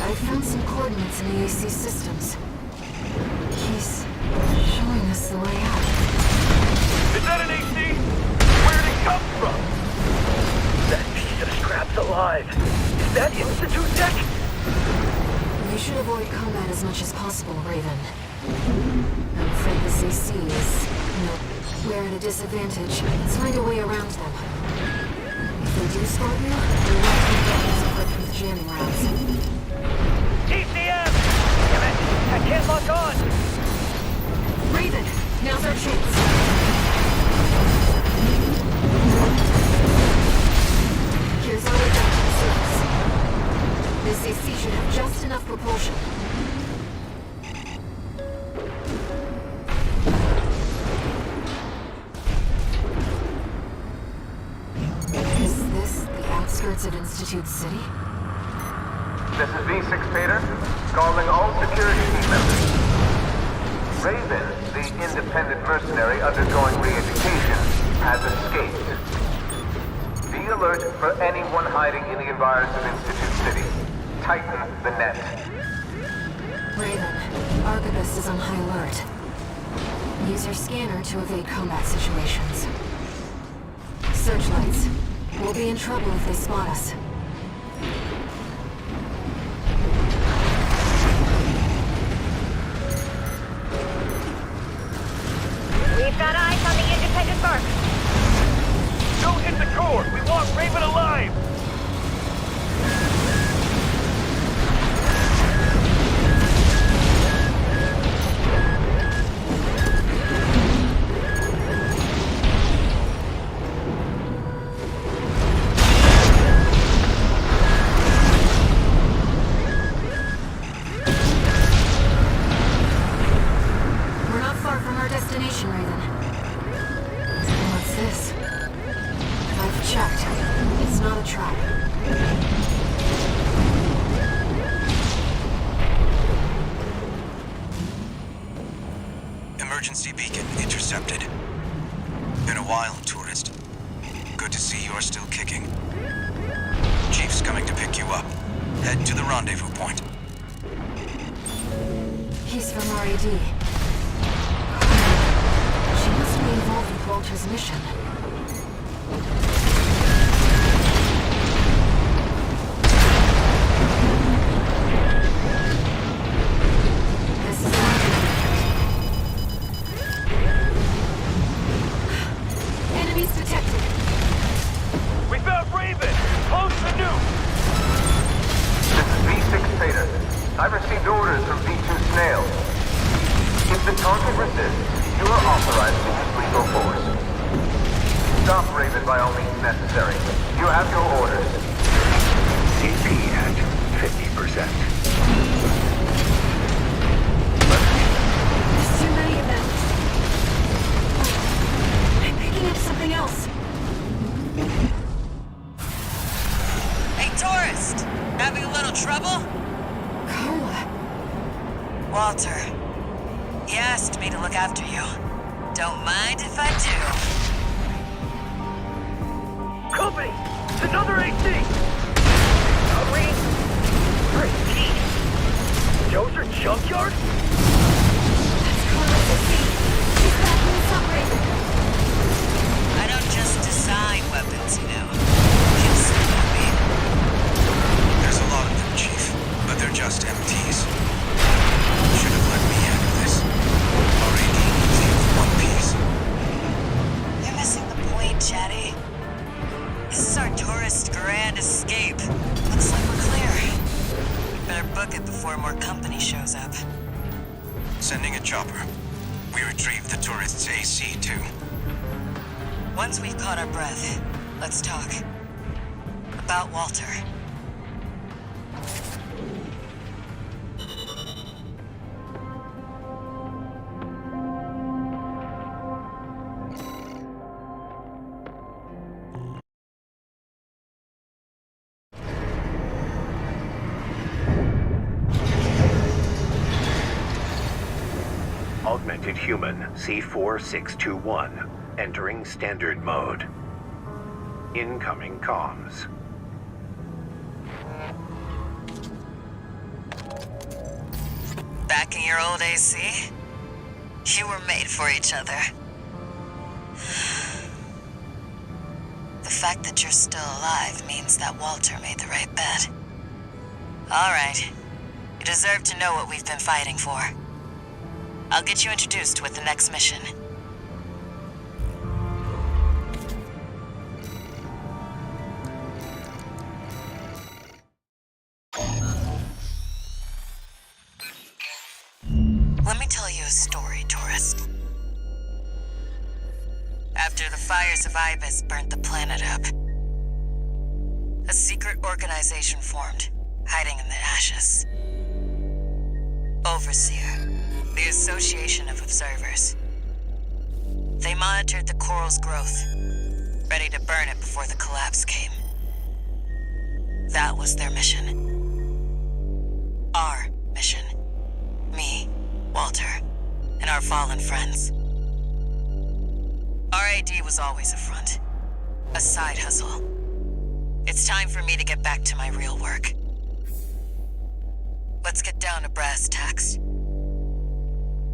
I found some coordinates in the AC systems. He's showing us the way out. Is that an AC? Where did it come from? That piece of scrap's alive. Is that Institute tech? We should avoid combat as much as possible, Raven. I'm afraid this AC is... we're at a disadvantage. Let's find a way around them. If they do spot you, we won't be weapons equipped with jamming rounds. TCM! Damn it! I can't lock on! Raven, now's our chance. Here's our reduction surface. This AC should have just enough propulsion. Is this the outskirts of Institute City? This is V6 Vader, calling all security team members. Raven, the independent mercenary undergoing re-education, has escaped. Be alert for anyone hiding in the environs of Institute City. Tighten the net. Raven, Arquebus is on high alert. Use your scanner to evade combat situations. Searchlights. We'll be in trouble if they spot us. We've got eyes on the independent mark. Don't hit the core! We want Raven alive! We're not far from our destination, Raven. What's this? I've checked. It's not a trap. Emergency beacon intercepted. Been a while, tourist. Good to see you're still kicking. Chief's coming to pick you up. Head to the rendezvous point. He's from RAD. She must be involved with Walter's mission. This is enemies detected. We found Raven! Close the nuke! This is V6 Vader. I've received orders from V2 Snail. If the target resists, you are authorized to use lethal force. Stop Raven by all means necessary. You have your orders. CP at 50%. There's too many of them. I'm picking up something else. Hey, tourist! Having a little trouble? Carla. Walter. Yes, me to look after you. Don't mind if I do. Company! It's another AC! Are we? Great geez! Joe's her junkyard? I don't just design weapons, you know. Kill someone, I mean. There's a lot of them, Chief, but they're just MTs. Should have let me handle this. RAD needs you in one piece. You're missing the point, Chatty. This is our tourist grand escape. Looks like we're clear. We better book it before more company shows up. Sending a chopper. We retrieved the tourist's AC, too. Once we've caught our breath, let's talk. About Walter. Augmented Human C4621, entering standard mode. Incoming comms. Back in your old AC? You were made for each other. The fact that you're still alive means that Walter made the right bet. All right. You deserve to know what we've been fighting for. I'll get you introduced with the next mission. Let me tell you a story, tourist. After the fires of Ibis burnt the planet up, a secret organization formed, hiding in the ashes. Overseer, the Association of Observers. They monitored the coral's growth, ready to burn it before the collapse came. That was their mission. Our mission. Me, Walter, and our fallen friends. RAD was always a front. A side hustle. It's time for me to get back to my real work. Let's get down to brass tacks.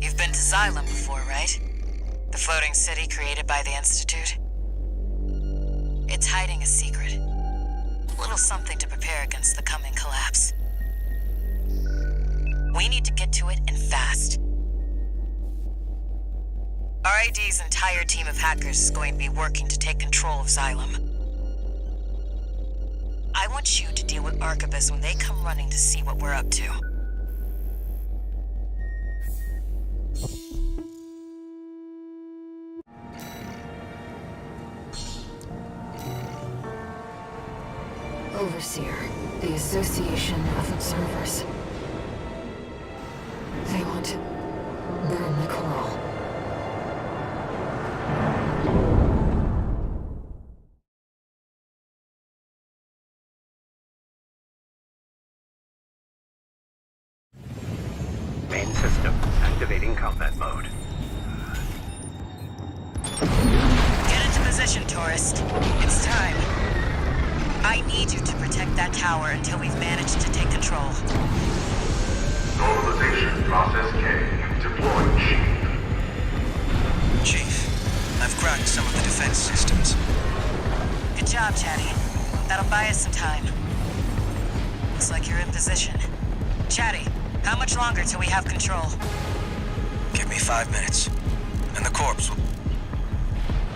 You've been to Xylem before, right? The floating city created by the Institute? It's hiding a secret. A little something to prepare against the coming collapse. We need to get to it, and fast. RAD's entire team of hackers is going to be working to take control of Xylem. I want you to deal with Arquebus when they come running to see what we're up to. Overseer, the Association of Observers. They want to burn the coral. Main system activating combat mode. Get into position, tourist. It's time. I need you to protect that tower until we've managed to take control. Normalization process K. Deploying Chief. Chief, I've cracked some of the defense systems. Good job, Chatty. That'll buy us some time. Looks like you're in position. Chatty, how much longer till we have control? Give me 5 minutes, and the corpse will...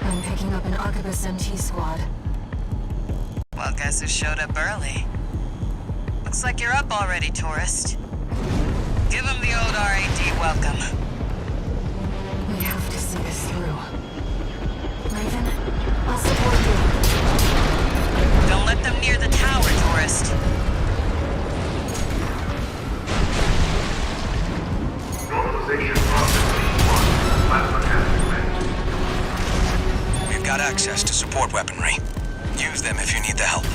I'm picking up an Arquebus MT squad. Well, guess who showed up early? Looks like you're up already, tourist. Give him the old RAD welcome. We have to see this through. Raven, I'll support you. Don't let them near the tower, tourist. Normalization process B1. Plasma cannon. We've got access to support weaponry. Use them if you need the help.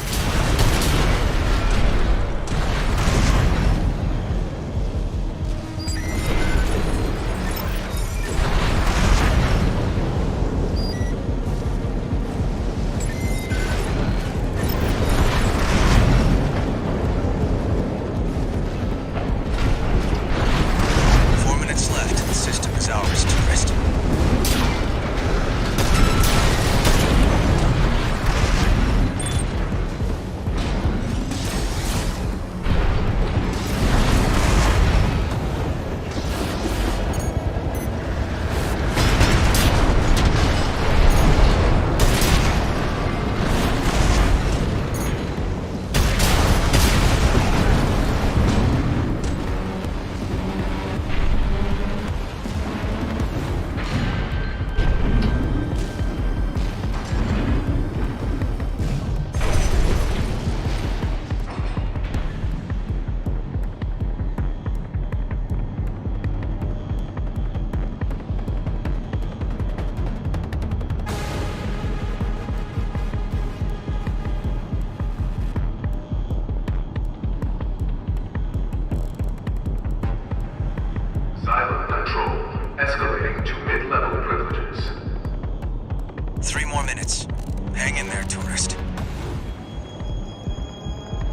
mid-level privileges. 3 more minutes. Hang in there, tourist.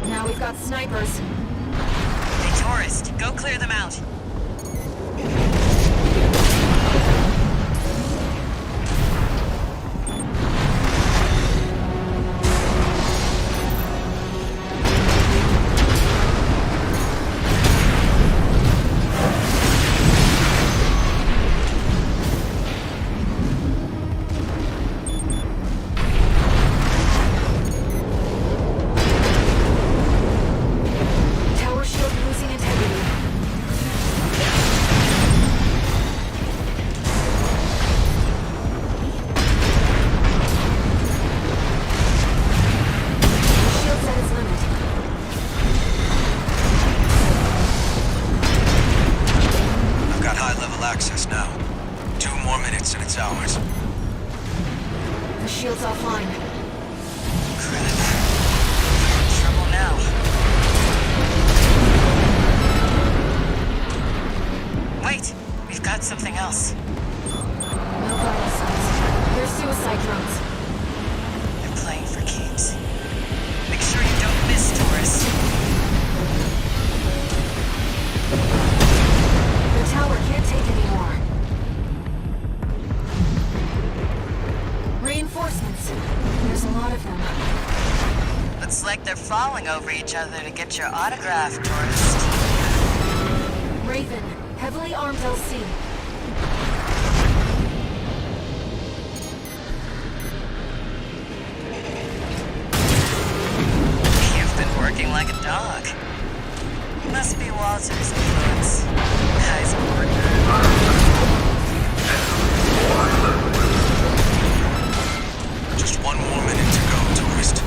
Now we've got snipers. Hey, tourist, go clear them out. Tower shield losing integrity. Shield's at its limit. I've got high-level access now. 2 more minutes and it's ours. The shield's offline. Crap. We're in trouble now. Wait, we've got something else. No vital signs. They're suicide drones. They're playing for keeps. Make sure you don't miss, tourist. The tower can't take any more. Reinforcements. There's a lot of them. Looks like they're falling over each other to get your autograph, tourist. Raven, heavily armed LC. You've been working like a dog. Must be Walter's influence. Guy's Just 1 more minute to go, tourist.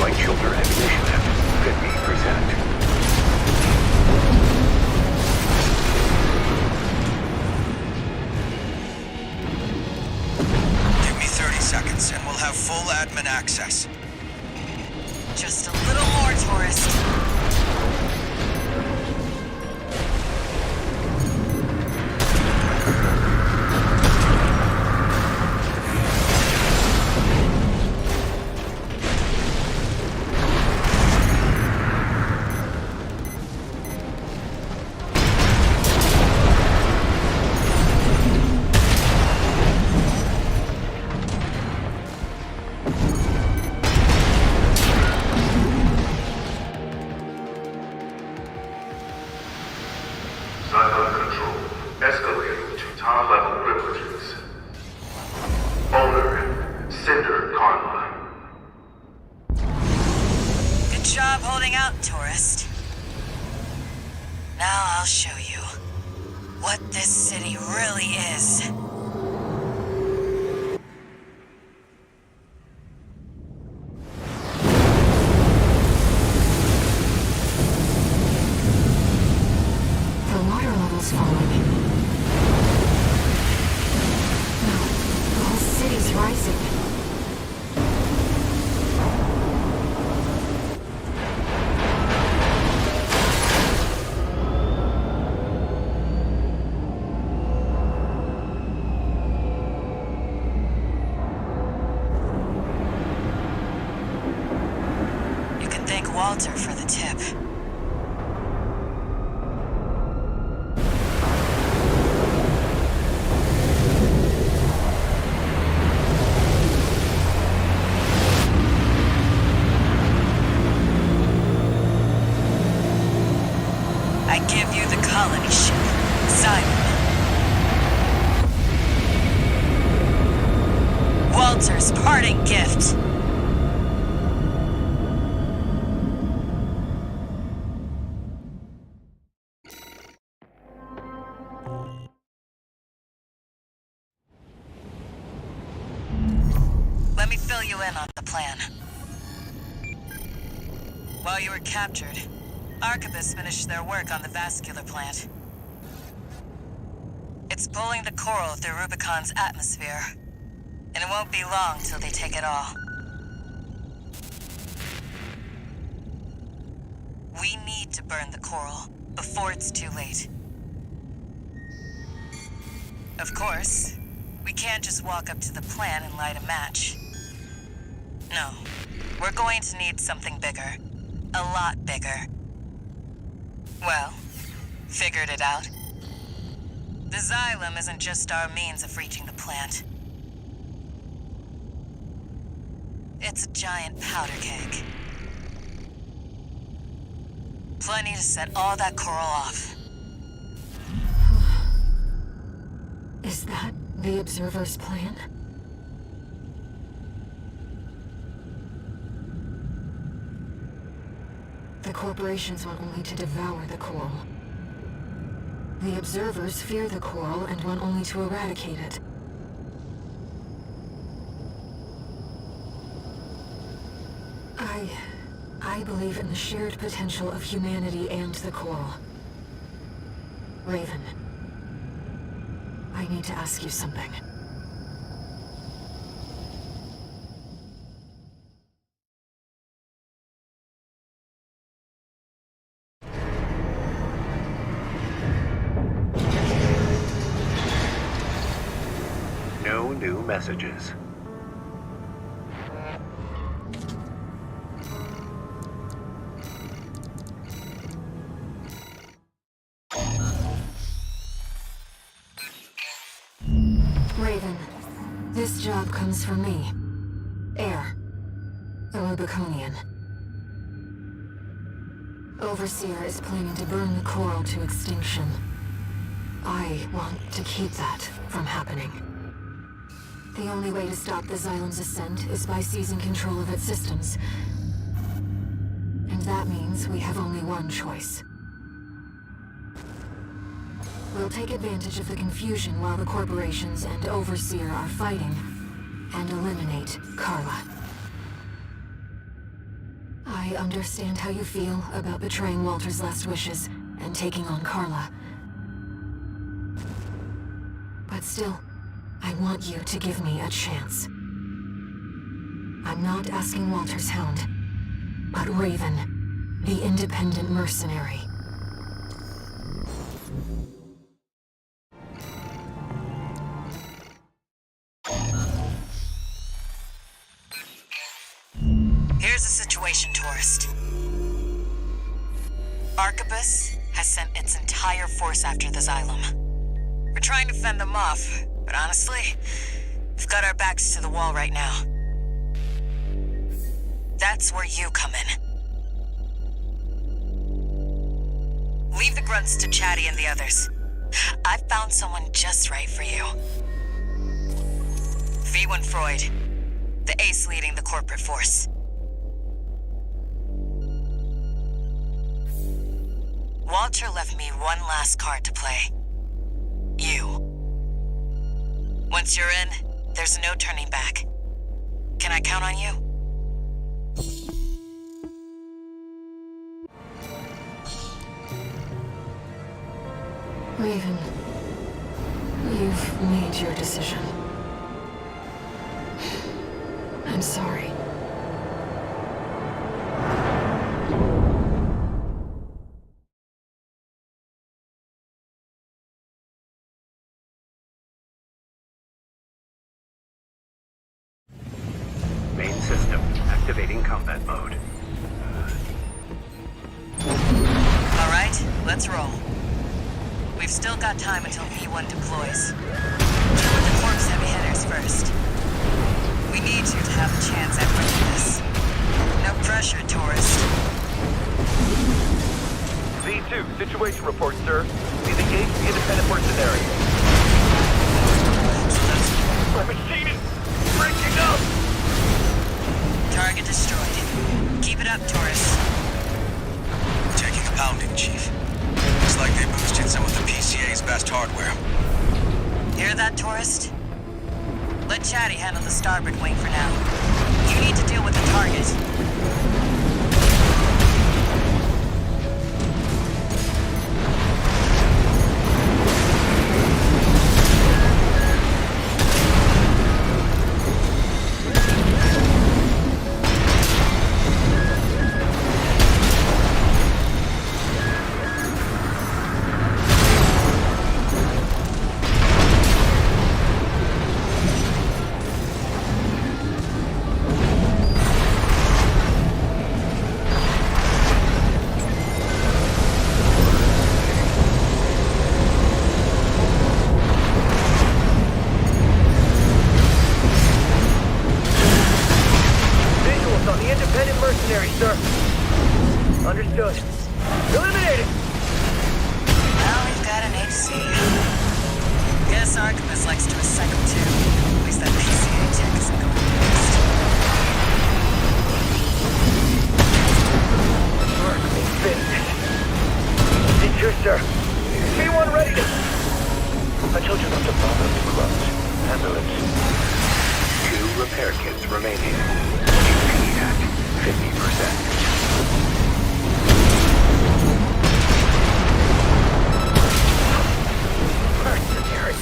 Light shoulder ammunition. Let me present. Give me 30 seconds and we'll have full admin access. just a little more, tourist. Cylon control escalating to top level privileges. Owner, Cinder Karma. Good job holding out, tourist. Now I'll show you what this city really is. The water level's falling. No, the whole city's rising. You can thank Walter for the tip. I give you the colony ship, Simon. Walter's parting gift. Let me fill you in on the plan. While you were captured, Arquebus finished their work on the vascular plant. It's pulling the coral through Rubicon's atmosphere, and it won't be long till they take it all. need to burn the coral before it's too late. Of course, we can't just walk up to the plant and light a match. No, we're going to need something bigger. A lot bigger. Well, figured it out. The Xylem isn't just our means of reaching the plant. It's a giant powder keg. Plenty to set all that coral off. Is that the Observer's plan? The corporations want only to devour the coral. The Observers fear the coral and want only to eradicate it. I believe in the shared potential of humanity and the coral. Raven, I need to ask you something. No new messages. Raven, this job comes from me. Air, a Rubiconian. Overseer is planning to burn the coral to extinction. I want to keep that from happening. The only way to stop the Xylem's ascent is by seizing control of its systems. And that means we have only one choice. We'll take advantage of the confusion while the corporations and Overseer are fighting, and eliminate Carla. I understand how you feel about betraying Walter's last wishes and taking on Carla. But still, I want you to give me a chance. I'm not asking Walter's hound, but Raven, the independent mercenary. Here's the situation, tourist. Arquebus has sent its entire force after the Xylem. We're trying to fend them off, but honestly, we've got our backs to the wall right now. That's where you come in. Leave the grunts to Chatty and the others. I've found someone just right for you. V1 Freud, the ace leading the corporate force. Walter left me one last card to play. You. Once you're in, there's no turning back. Can I count on you? Raven, you've made your decision. I'm sorry. Main system activating combat mode. All right, let's roll. We've still got time until V1 deploys. Deal with the corpse heavy hitters first. We need you to have a chance at winning this. No pressure, tourist. V2, situation report, sir. We've engaged the independent mercenary. My machine is breaking up! Target destroyed. Keep it up, tourist. Taking a pounding, Chief. Looks like they boosted some of the PCA's best hardware. Hear that, tourist? Let Chatty handle the starboard wing for now. You need to deal with the target. Independent mercenary, sir. Understood. Eliminated! Well, we've got an HC. Guess Archibus likes to recycle too. At least that PCA check isn't going to waste. Work me finished. It's your sir. B1 ready to... I told you not to bother me, Grunt. Handle it. 2 repair kits remaining. GP at 50%. Mercenary.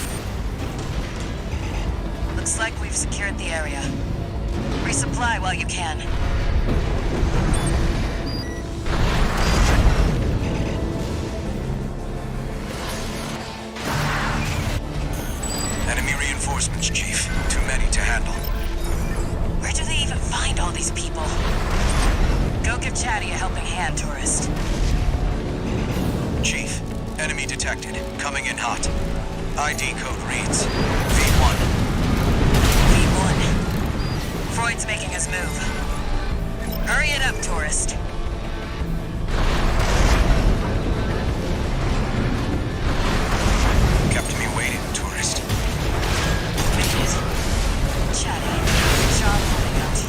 Looks like we've secured the area. Resupply while you can. Enemy reinforcements, Chief. Too many to handle. Where do they even find all these people? Go give Chatty a helping hand, tourist. Chief, enemy detected. Coming in hot. ID code reads V1. V1. Freud's making his move. Hurry it up, tourist. Kept me waiting, tourist. Make it. Chatty, good job holding out.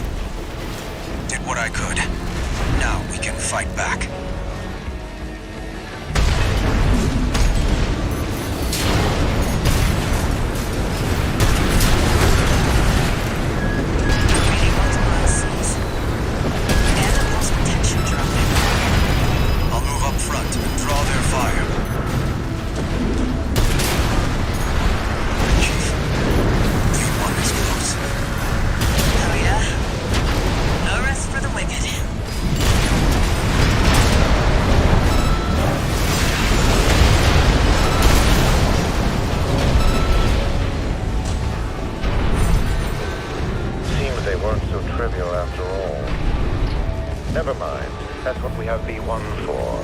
Did what I could. Now we can fight back. Reading multiple LCs. And a pulse protection drone. I'll move up front and draw their fire. Chief, V1 is close. Oh yeah? No rest for the wicked. Seems they weren't so trivial after all. Never mind. That's what we have V1 for.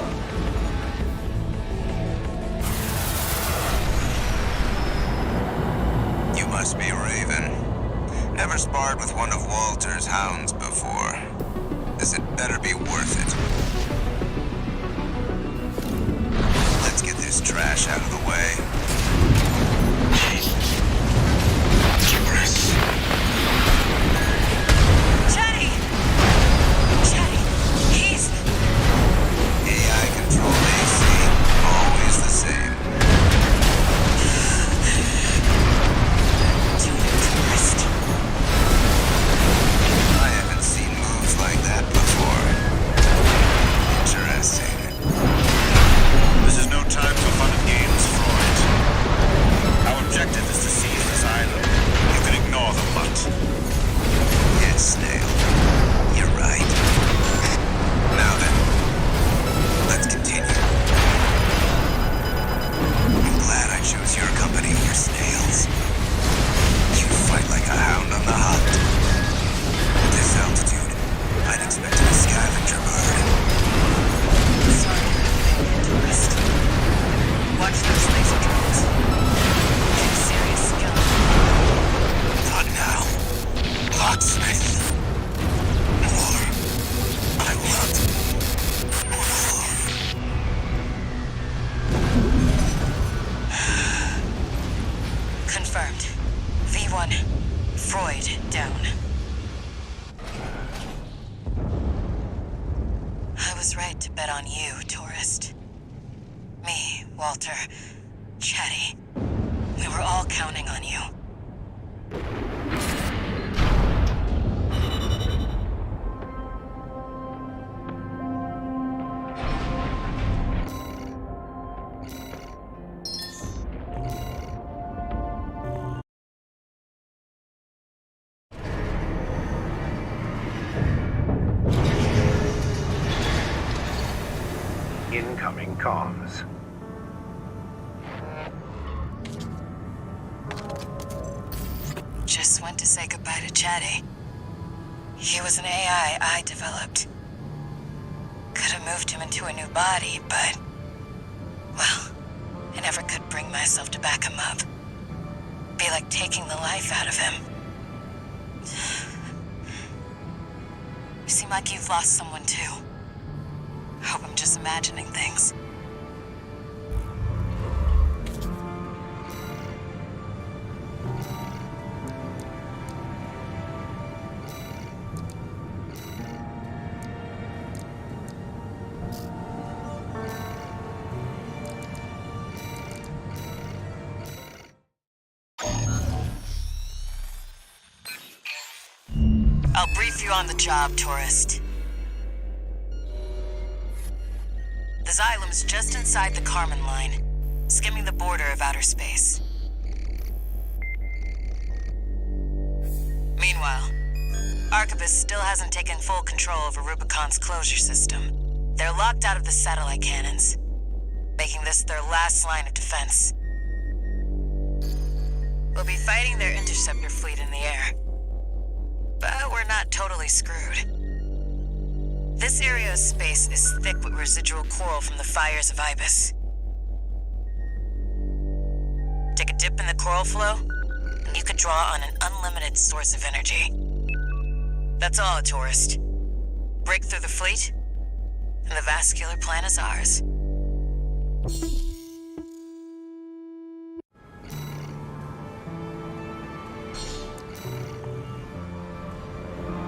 You must be Raven. Never sparred with one of Walter's hounds before. This had better be worth it. Let's get this trash out of the way. Gibberish. Chatty! Chatty, he's... AI control AC, always the same. To the tourist. I haven't seen moves like that before. Interesting. This is no time for fun and games, Freud. Our objective is to seize this island. You can ignore the mutt. Yes, Snail. You're right. Now then, let's continue. I'm glad I chose your company over Snail's. You fight like a hound on the hunt. At this altitude, I'd expect a scavenger bird. Sorry, tourist. Watch those laser drones. They're serious skill. Not now. Locksmith. More. I want more. Confirmed. V1. Freud down. I was right to bet on you, tourist. Me, Walter, Chatty. We were all counting on you. Incoming comms. Just went to say goodbye to Chatty. He was an AI I developed. Could have moved him into a new body, but... well, I never could bring myself to back him up. Be like taking the life out of him. You seem like you've lost someone too. Hope I'm just imagining things. I'll brief you on the job, tourist. The Xylem's just inside the Karman line, skimming the border of outer space. Meanwhile, Arquebus still hasn't taken full control over Rubicon's closure system. They're locked out of the satellite cannons, making this their last line of defense. We'll be fighting their interceptor fleet in the air. But we're not totally screwed. This area of space is thick with residual coral from the fires of Ibis. Take a dip in the coral flow, and you could draw on an unlimited source of energy. That's all, tourist. Break through the fleet, and the vascular plan is ours.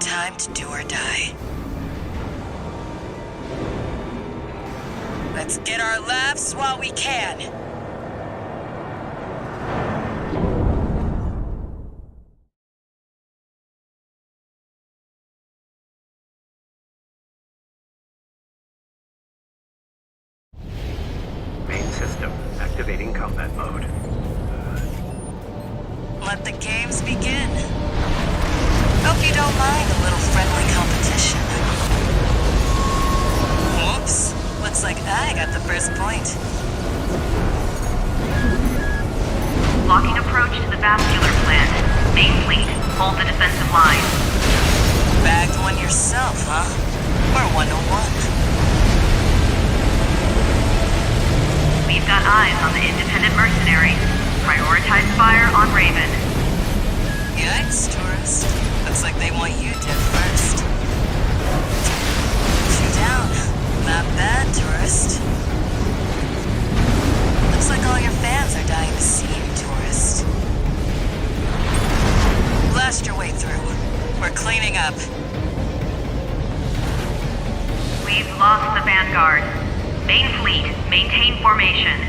Time to do or die. Let's get our laughs while we can. Main system activating combat mode. Let the games begin. Hope you don't mind a little friendly competition. Whoops. Looks like I got the first point. Locking approach to the vascular plant. Main fleet, hold the defensive line. Bagged one yourself, huh? Or 101? We've got eyes on the independent mercenaries. Prioritize fire on Raven. Yikes, tourist. Looks like they want you dead first. Shoot down. Not bad, tourist. Looks like all your fans are dying to see you, tourist. Blast your way through. We're cleaning up. We've lost the Vanguard. Main fleet, maintain formation.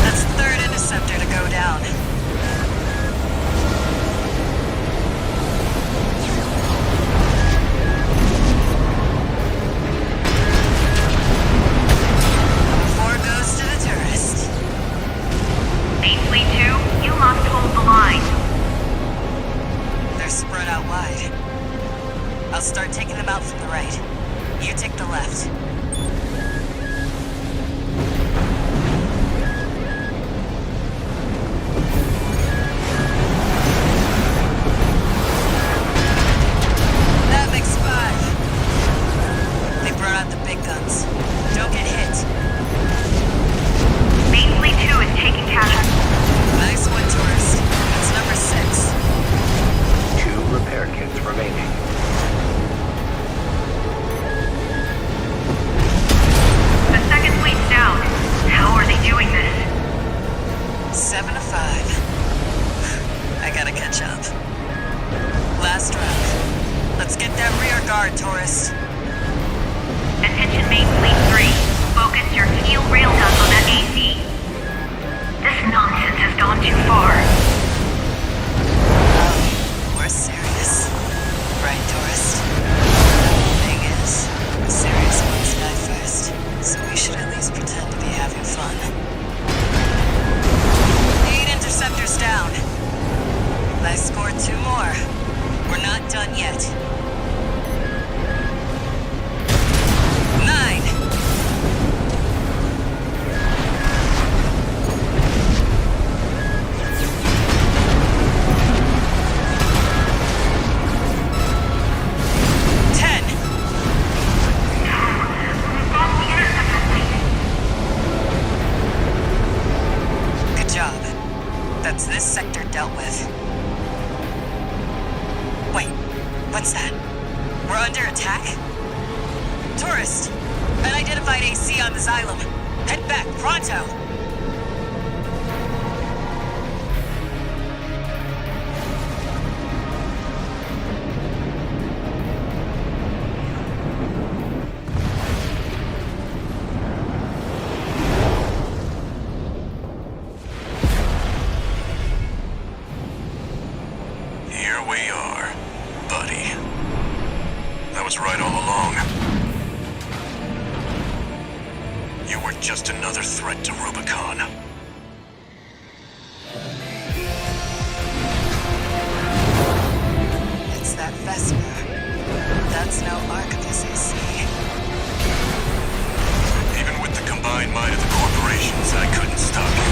That's third interceptor to go down. Four goes to the tourist. Main fleet 2, you must hold the line. They're spread out wide. I'll start taking them out from the right. You take the left. That makes 5. They brought out the big guns. Don't get hit. Main fleet 2 is taking casualties. Nice one, tourist. That's number 6. 2 repair kits remaining. The second fleet's down. How are they doing this? 7 to 5. I gotta catch up. Last round. Let's get that rear guard, tourist. Attention Main Fleet 3. Focus your keel railguns on that AC. This nonsense has gone too far. We're serious. Right, Tourist! Unidentified AC on the Xylem. Head back, pronto! Here we are, buddy. I was right all along. You were just another threat to Rubicon. It's that Vesper. That's no Archivist AC. Even with the combined might of the corporations, I couldn't stop you.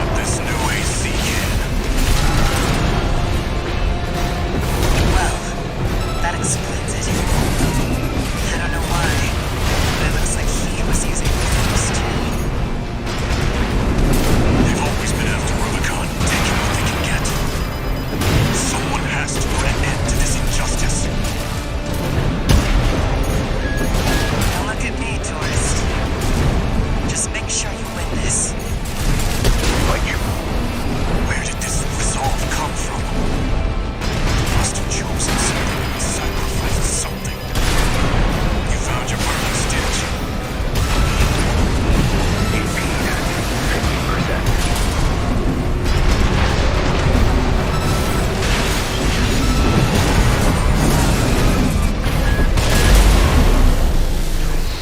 But this new AC can. Well, that explains it. I don't know why, but it looks like he was using the first. They've always been after Rubicon, taking what they can get. Someone has to put an end to this injustice. Don't look at me, tourist. Just make sure you win this. Like you? Where did this resolve come from? You must have chosen something, sacrificed something. You found your purpose, didn't you? EP at 50%.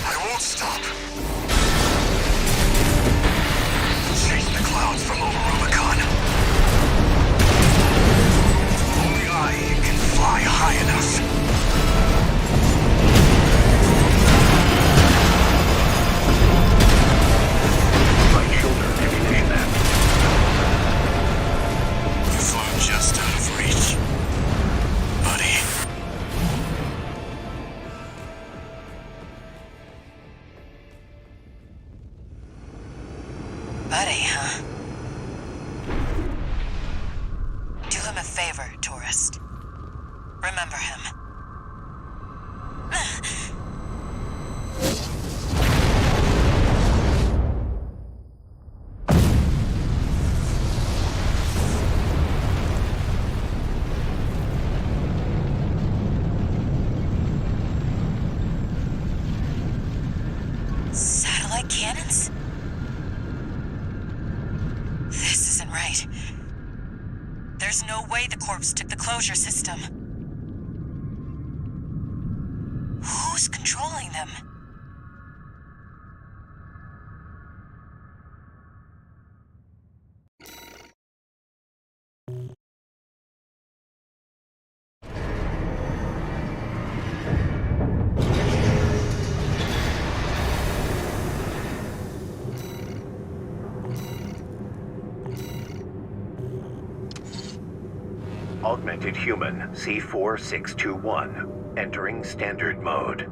I won't stop. Chase the clouds from over Rubicon. Only I can fly high enough. Right shoulder ammunition out. You flew just out of reach, buddy. Buddy, huh? Do him a favor, tourist. Remember him. Satellite cannons? This isn't right. There's no way the corpse took the closure system. Who's controlling them? Augmented Human C4621. Entering standard mode.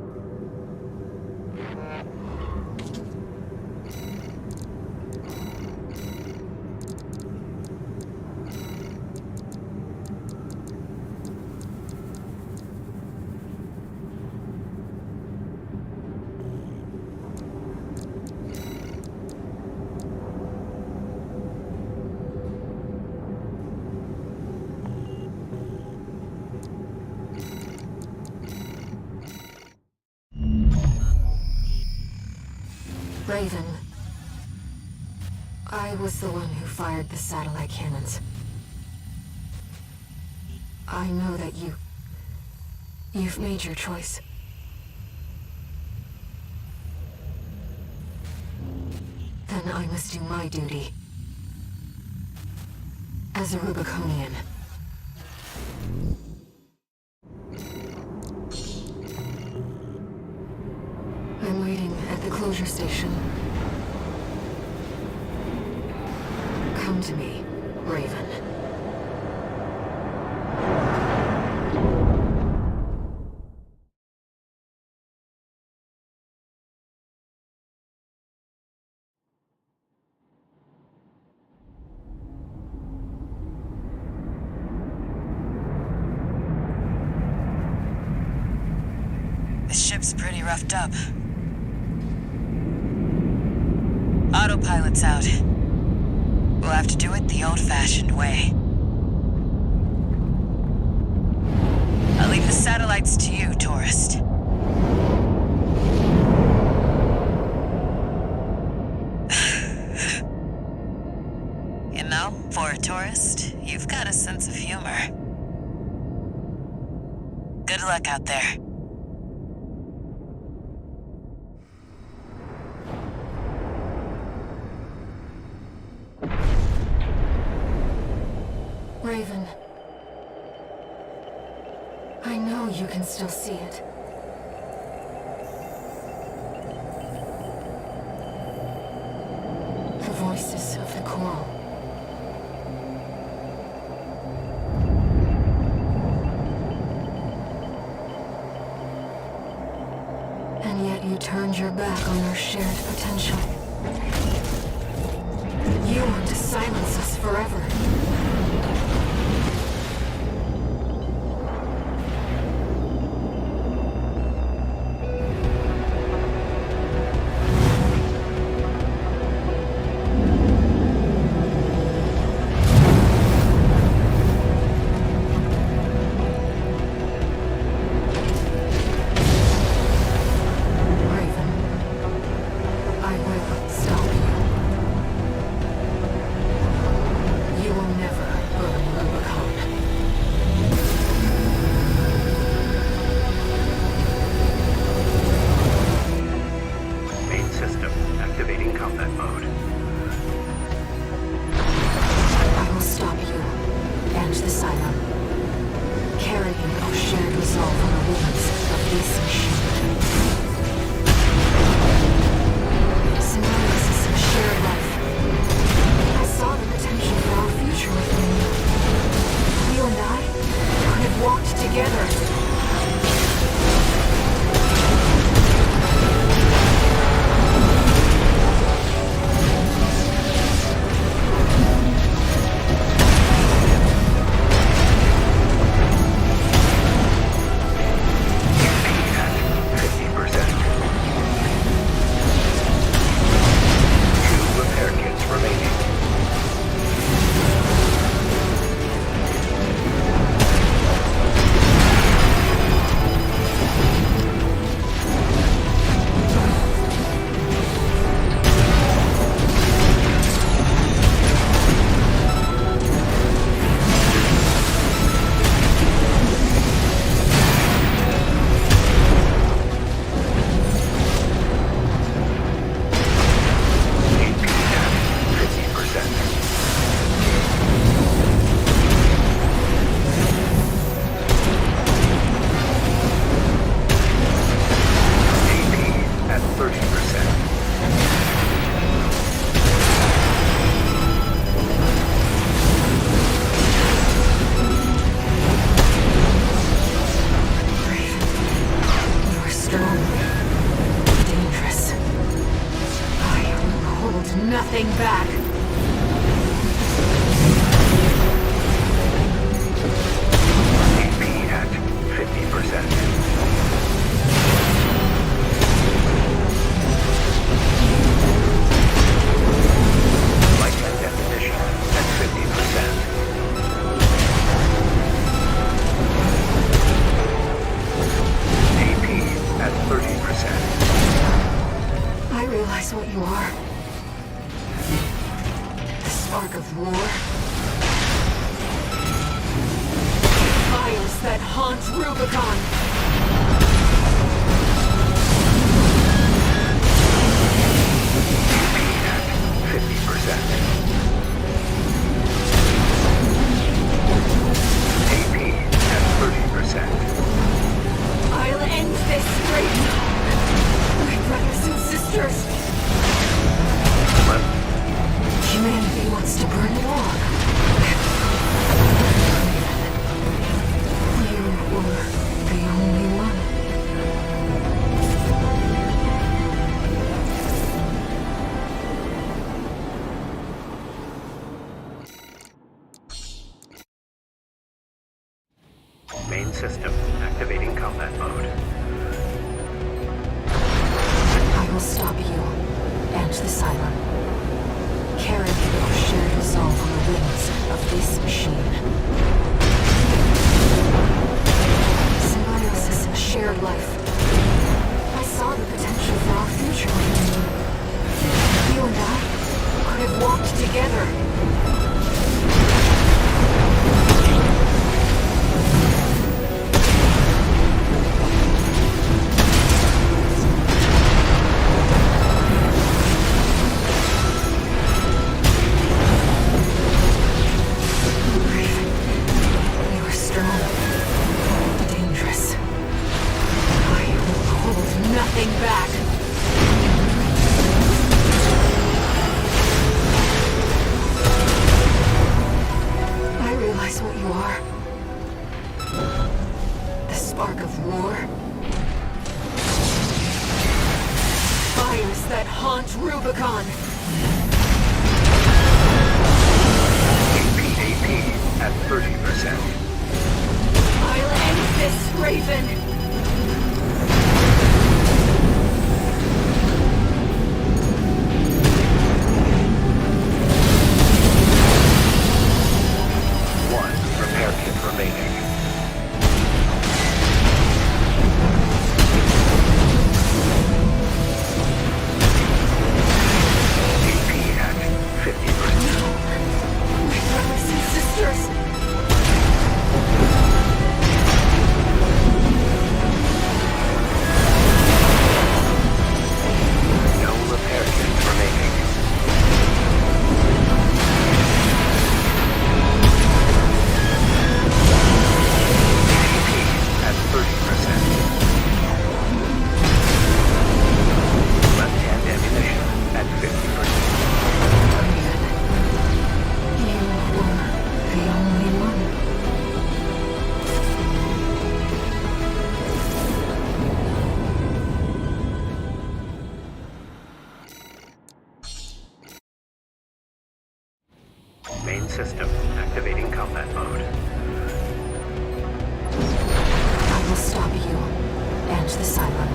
Raven. I was the one who fired the satellite cannons. I know that you've made your choice. Then I must do my duty. As a Rubiconian. I'm waiting at the closure station. Come to me, Raven. This ship's pretty roughed up. Autopilot's out. We'll have to do it the old-fashioned way. I'll leave the satellites to you, tourist. You know, for a tourist, you've got a sense of humor. Good luck out there. Raven. I know you can still see it. The voices of the coral. And yet you turned your back on our shared potential. You want to silence us forever. Nothing back. AP at 50%. Light and definition at 50%. AP at 30%. I realize what you are. The spark of war. Fires that haunt Rubicon. At 50%. AP at 30%. I'll end this straight. My brothers and sisters. What? Humanity wants to burn the wall. You were the only one. Main system activating combat mode. nothing back. I realize what you are. The spark of war. Fires that haunt Rubicon. AP at 30%. I'll end this, Raven! One repair kit remaining. AP at 50%. My brothers and sisters! No repair kits remaining. AP at 30%. Left-hand ammunition at 50%. You were the only one. Main system activating combat mode. I will stop you and the Cylon.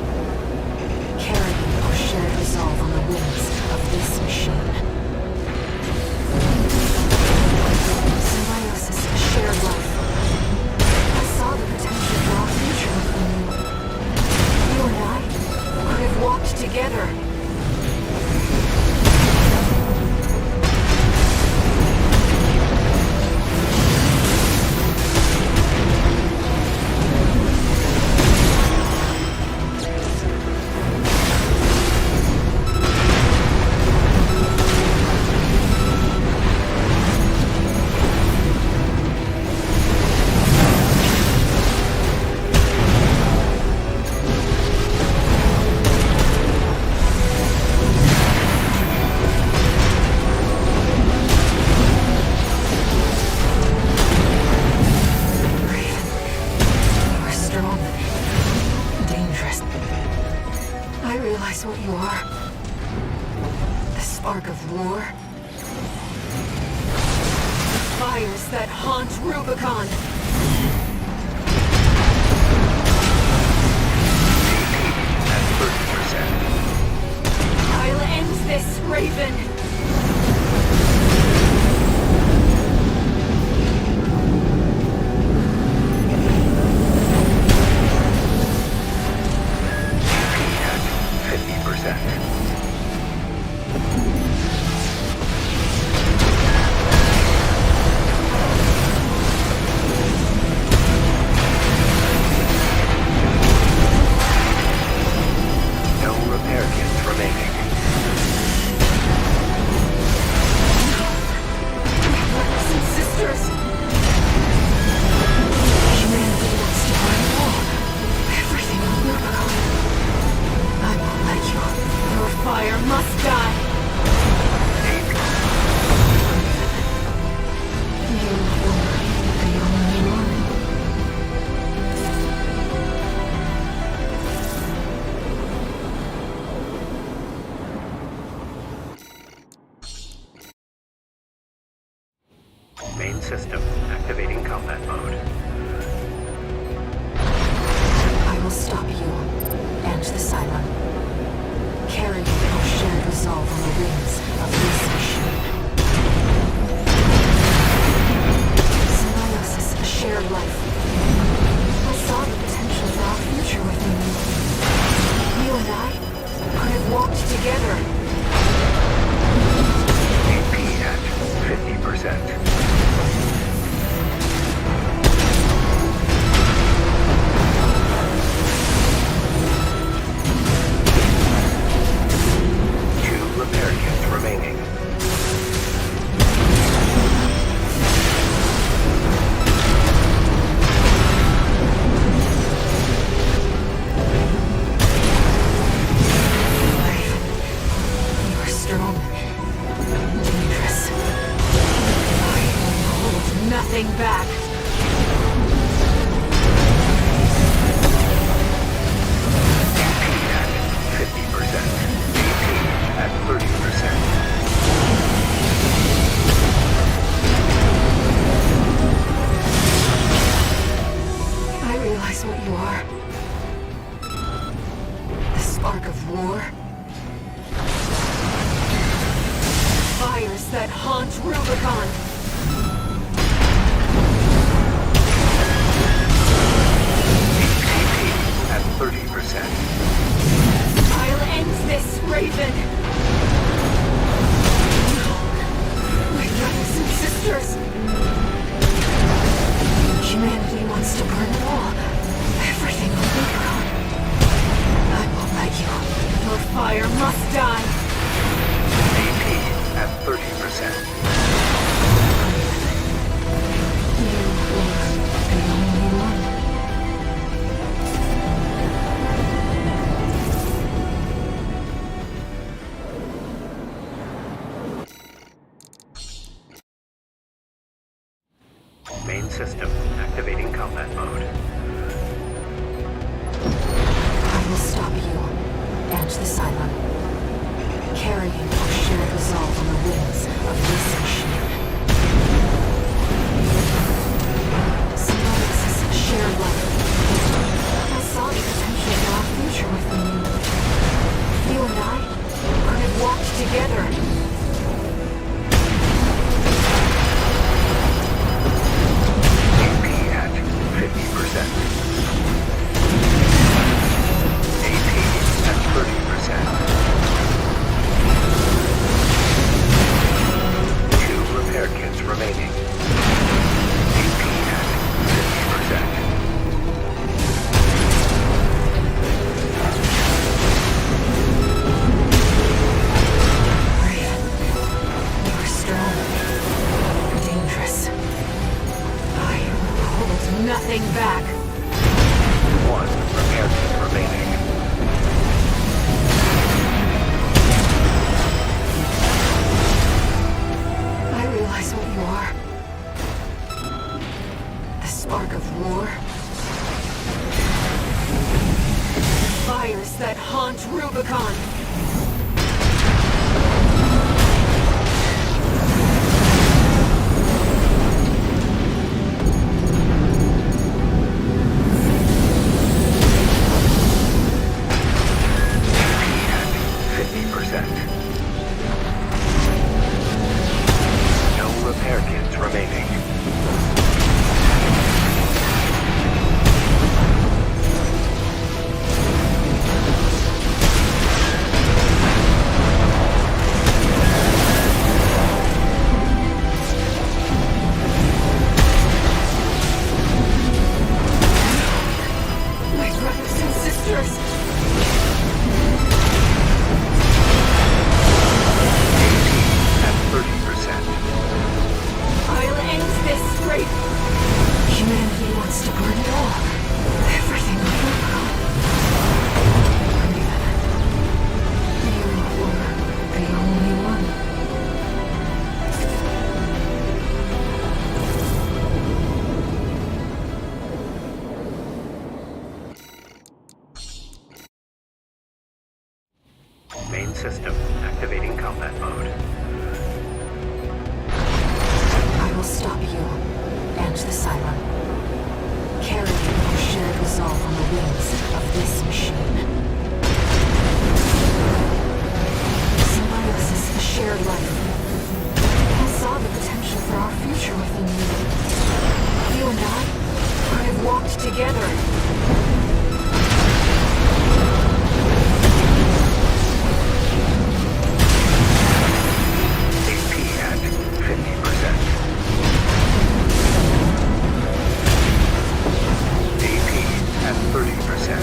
Carrying our shared resolve on the wings of this machine. Symbiosis, shared life. I saw the potential for our future within you. You and I could have walked together. You are strong. Dangerous. I realize what you are. The spark of war. Fires that haunt Rubicon. At 30%. I'll end this, Raven. At 50%. No repair kits remaining. Brothers and sisters. Humanity wants to find all. Everything on Rubicon. I won't let you. Your fire must die. You were the only one. Main system activating combat mode. I will stop you and the Cylon. Carrying our shared resolve on the wings of this machine. Symbiosis, a shared life. I saw the potential for our future within you. You and I could have walked together. AP at 50%. Two repair kits remaining. nothing back. At 30%. I realize what you are. The spark of war. Fires that haunt Rubicon. At 30%. I'll end this, Raven. No. My brothers and sisters. Humanity wants to burn it all. Everything on Rubicon. I won't let you. Your fire must die. AP at 30%. You were the only one. Main system activating combat mode. I will stop you and the Cylon, carrying our shared resolve on the wings of this machine. Symbiosis shared life. I saw the potential for our future within you. You and I could have walked together. AP at 50%. AP at 30%. 2 repair kits remaining. AP at 50%. You're strong. Dangerous. I hold nothing back. 1 repair kit remaining. I realize what you are. The spark of war. Fires that haunt Rubicon. No repair kits remaining. My brothers and sisters. At 30%. I'll end this rape. Humanity wants to burn it all. Everything on Rubicon. You were the only one. Main system activating combat mode. I will stop you and the Cylon, carrying our shared resolve on the wings of this machine. Symbiosis is a shared life. I saw the potential for our future within you. You and I could have walked together. AP at 50%. AP at 30%.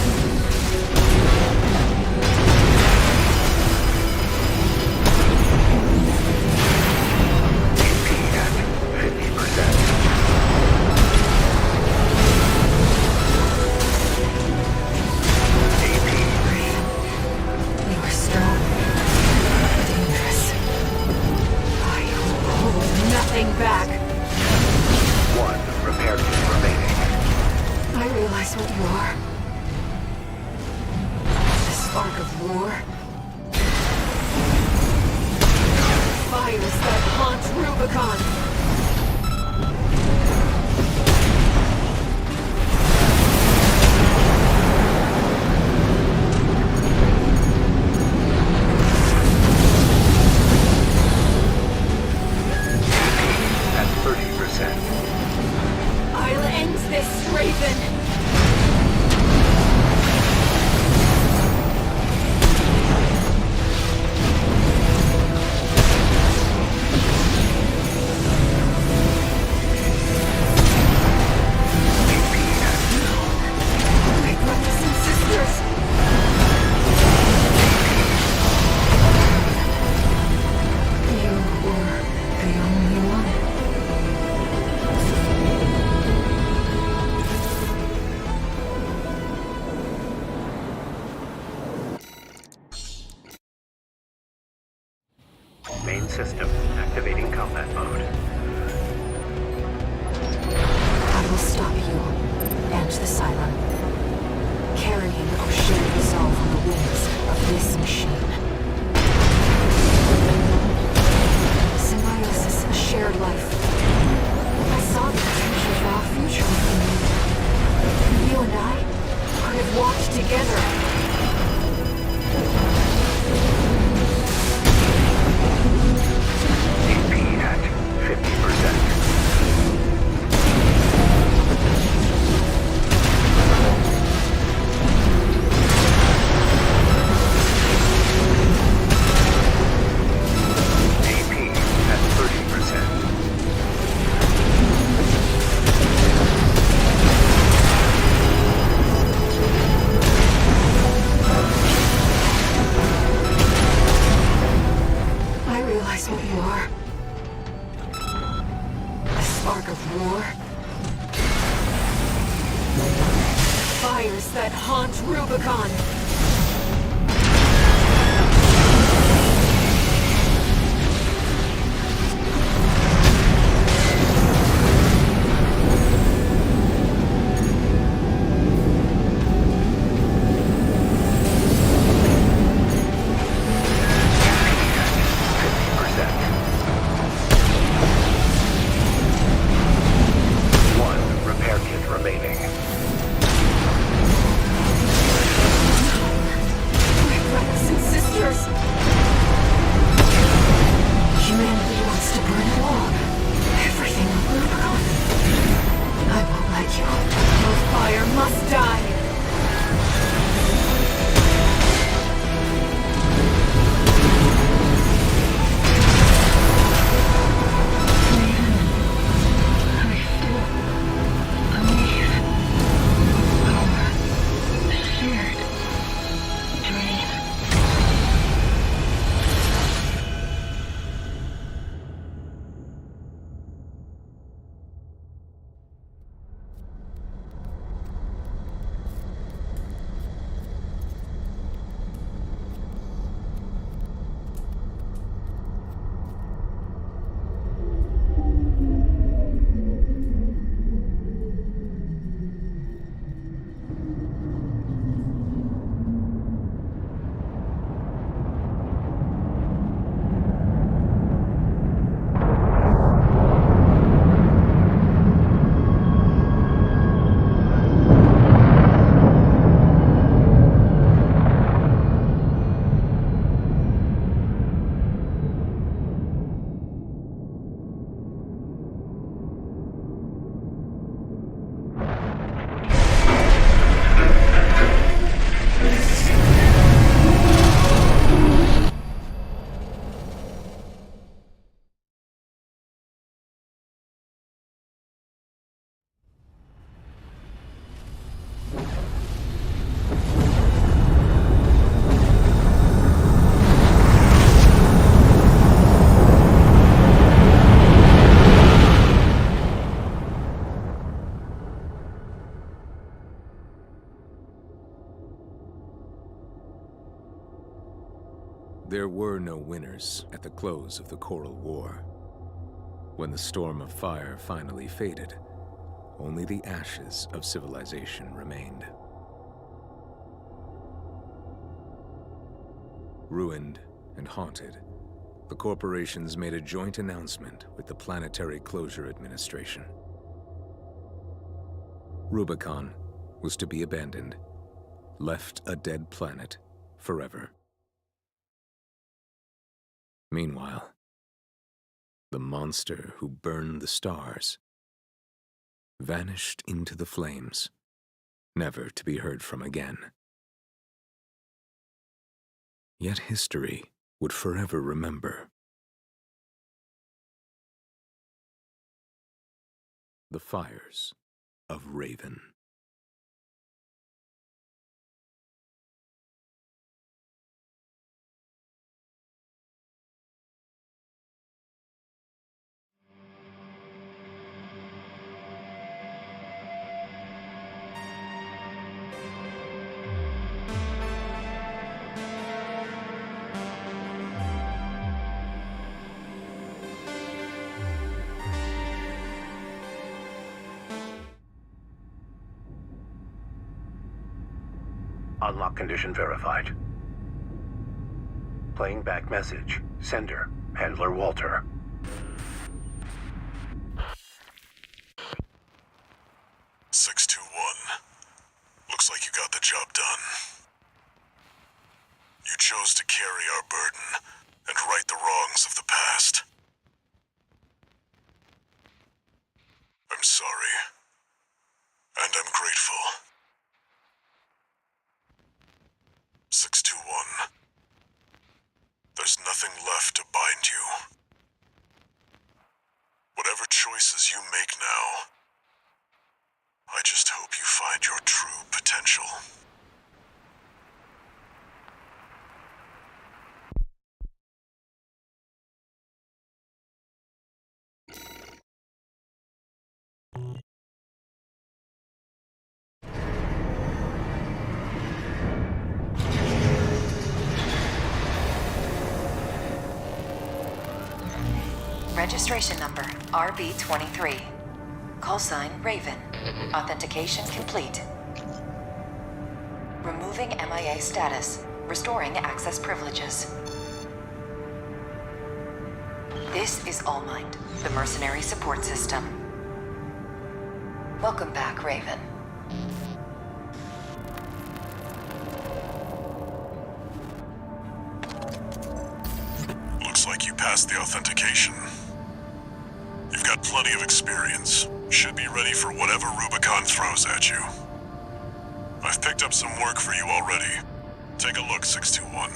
of war? Fires that haunt Rubicon! I'll end this, Raven! Main system activating combat mode. I will stop you and the Cylon, carrying our shared resolve on the wings of this machine. Symbiosis, a shared life. I saw the potential for our future within you. You and I could have walked together. AP at 50%. What you are. A spark of war. Fires that haunt Rubicon. There were no winners at the close of the Coral War. When the storm of fire finally faded, only the ashes of civilization remained. Ruined and haunted, the corporations made a joint announcement with the Planetary Closure Administration. Rubicon was to be abandoned, left a dead planet forever. Meanwhile, the monster who burned the stars vanished into the flames, never to be heard from again. Yet history would forever remember the fires of Raven. Unlock condition verified. Playing back message. Sender, Handler Walter. Looks like you got the job done. You chose to carry our burden and right the wrongs of the past. I'm sorry. And I'm grateful. 621. There's nothing left to bind you. Whatever choices you make now, I just hope you find your true potential. Registration number RB23. Call sign Raven. Authentication complete. Removing MIA status. Restoring access privileges. This is Allmind, the mercenary support system. Welcome back, Raven. Looks like you passed the authentication. You've got plenty of experience. Should be ready for whatever Rubicon throws at you. I've picked up some work for you already. Take a look, 621.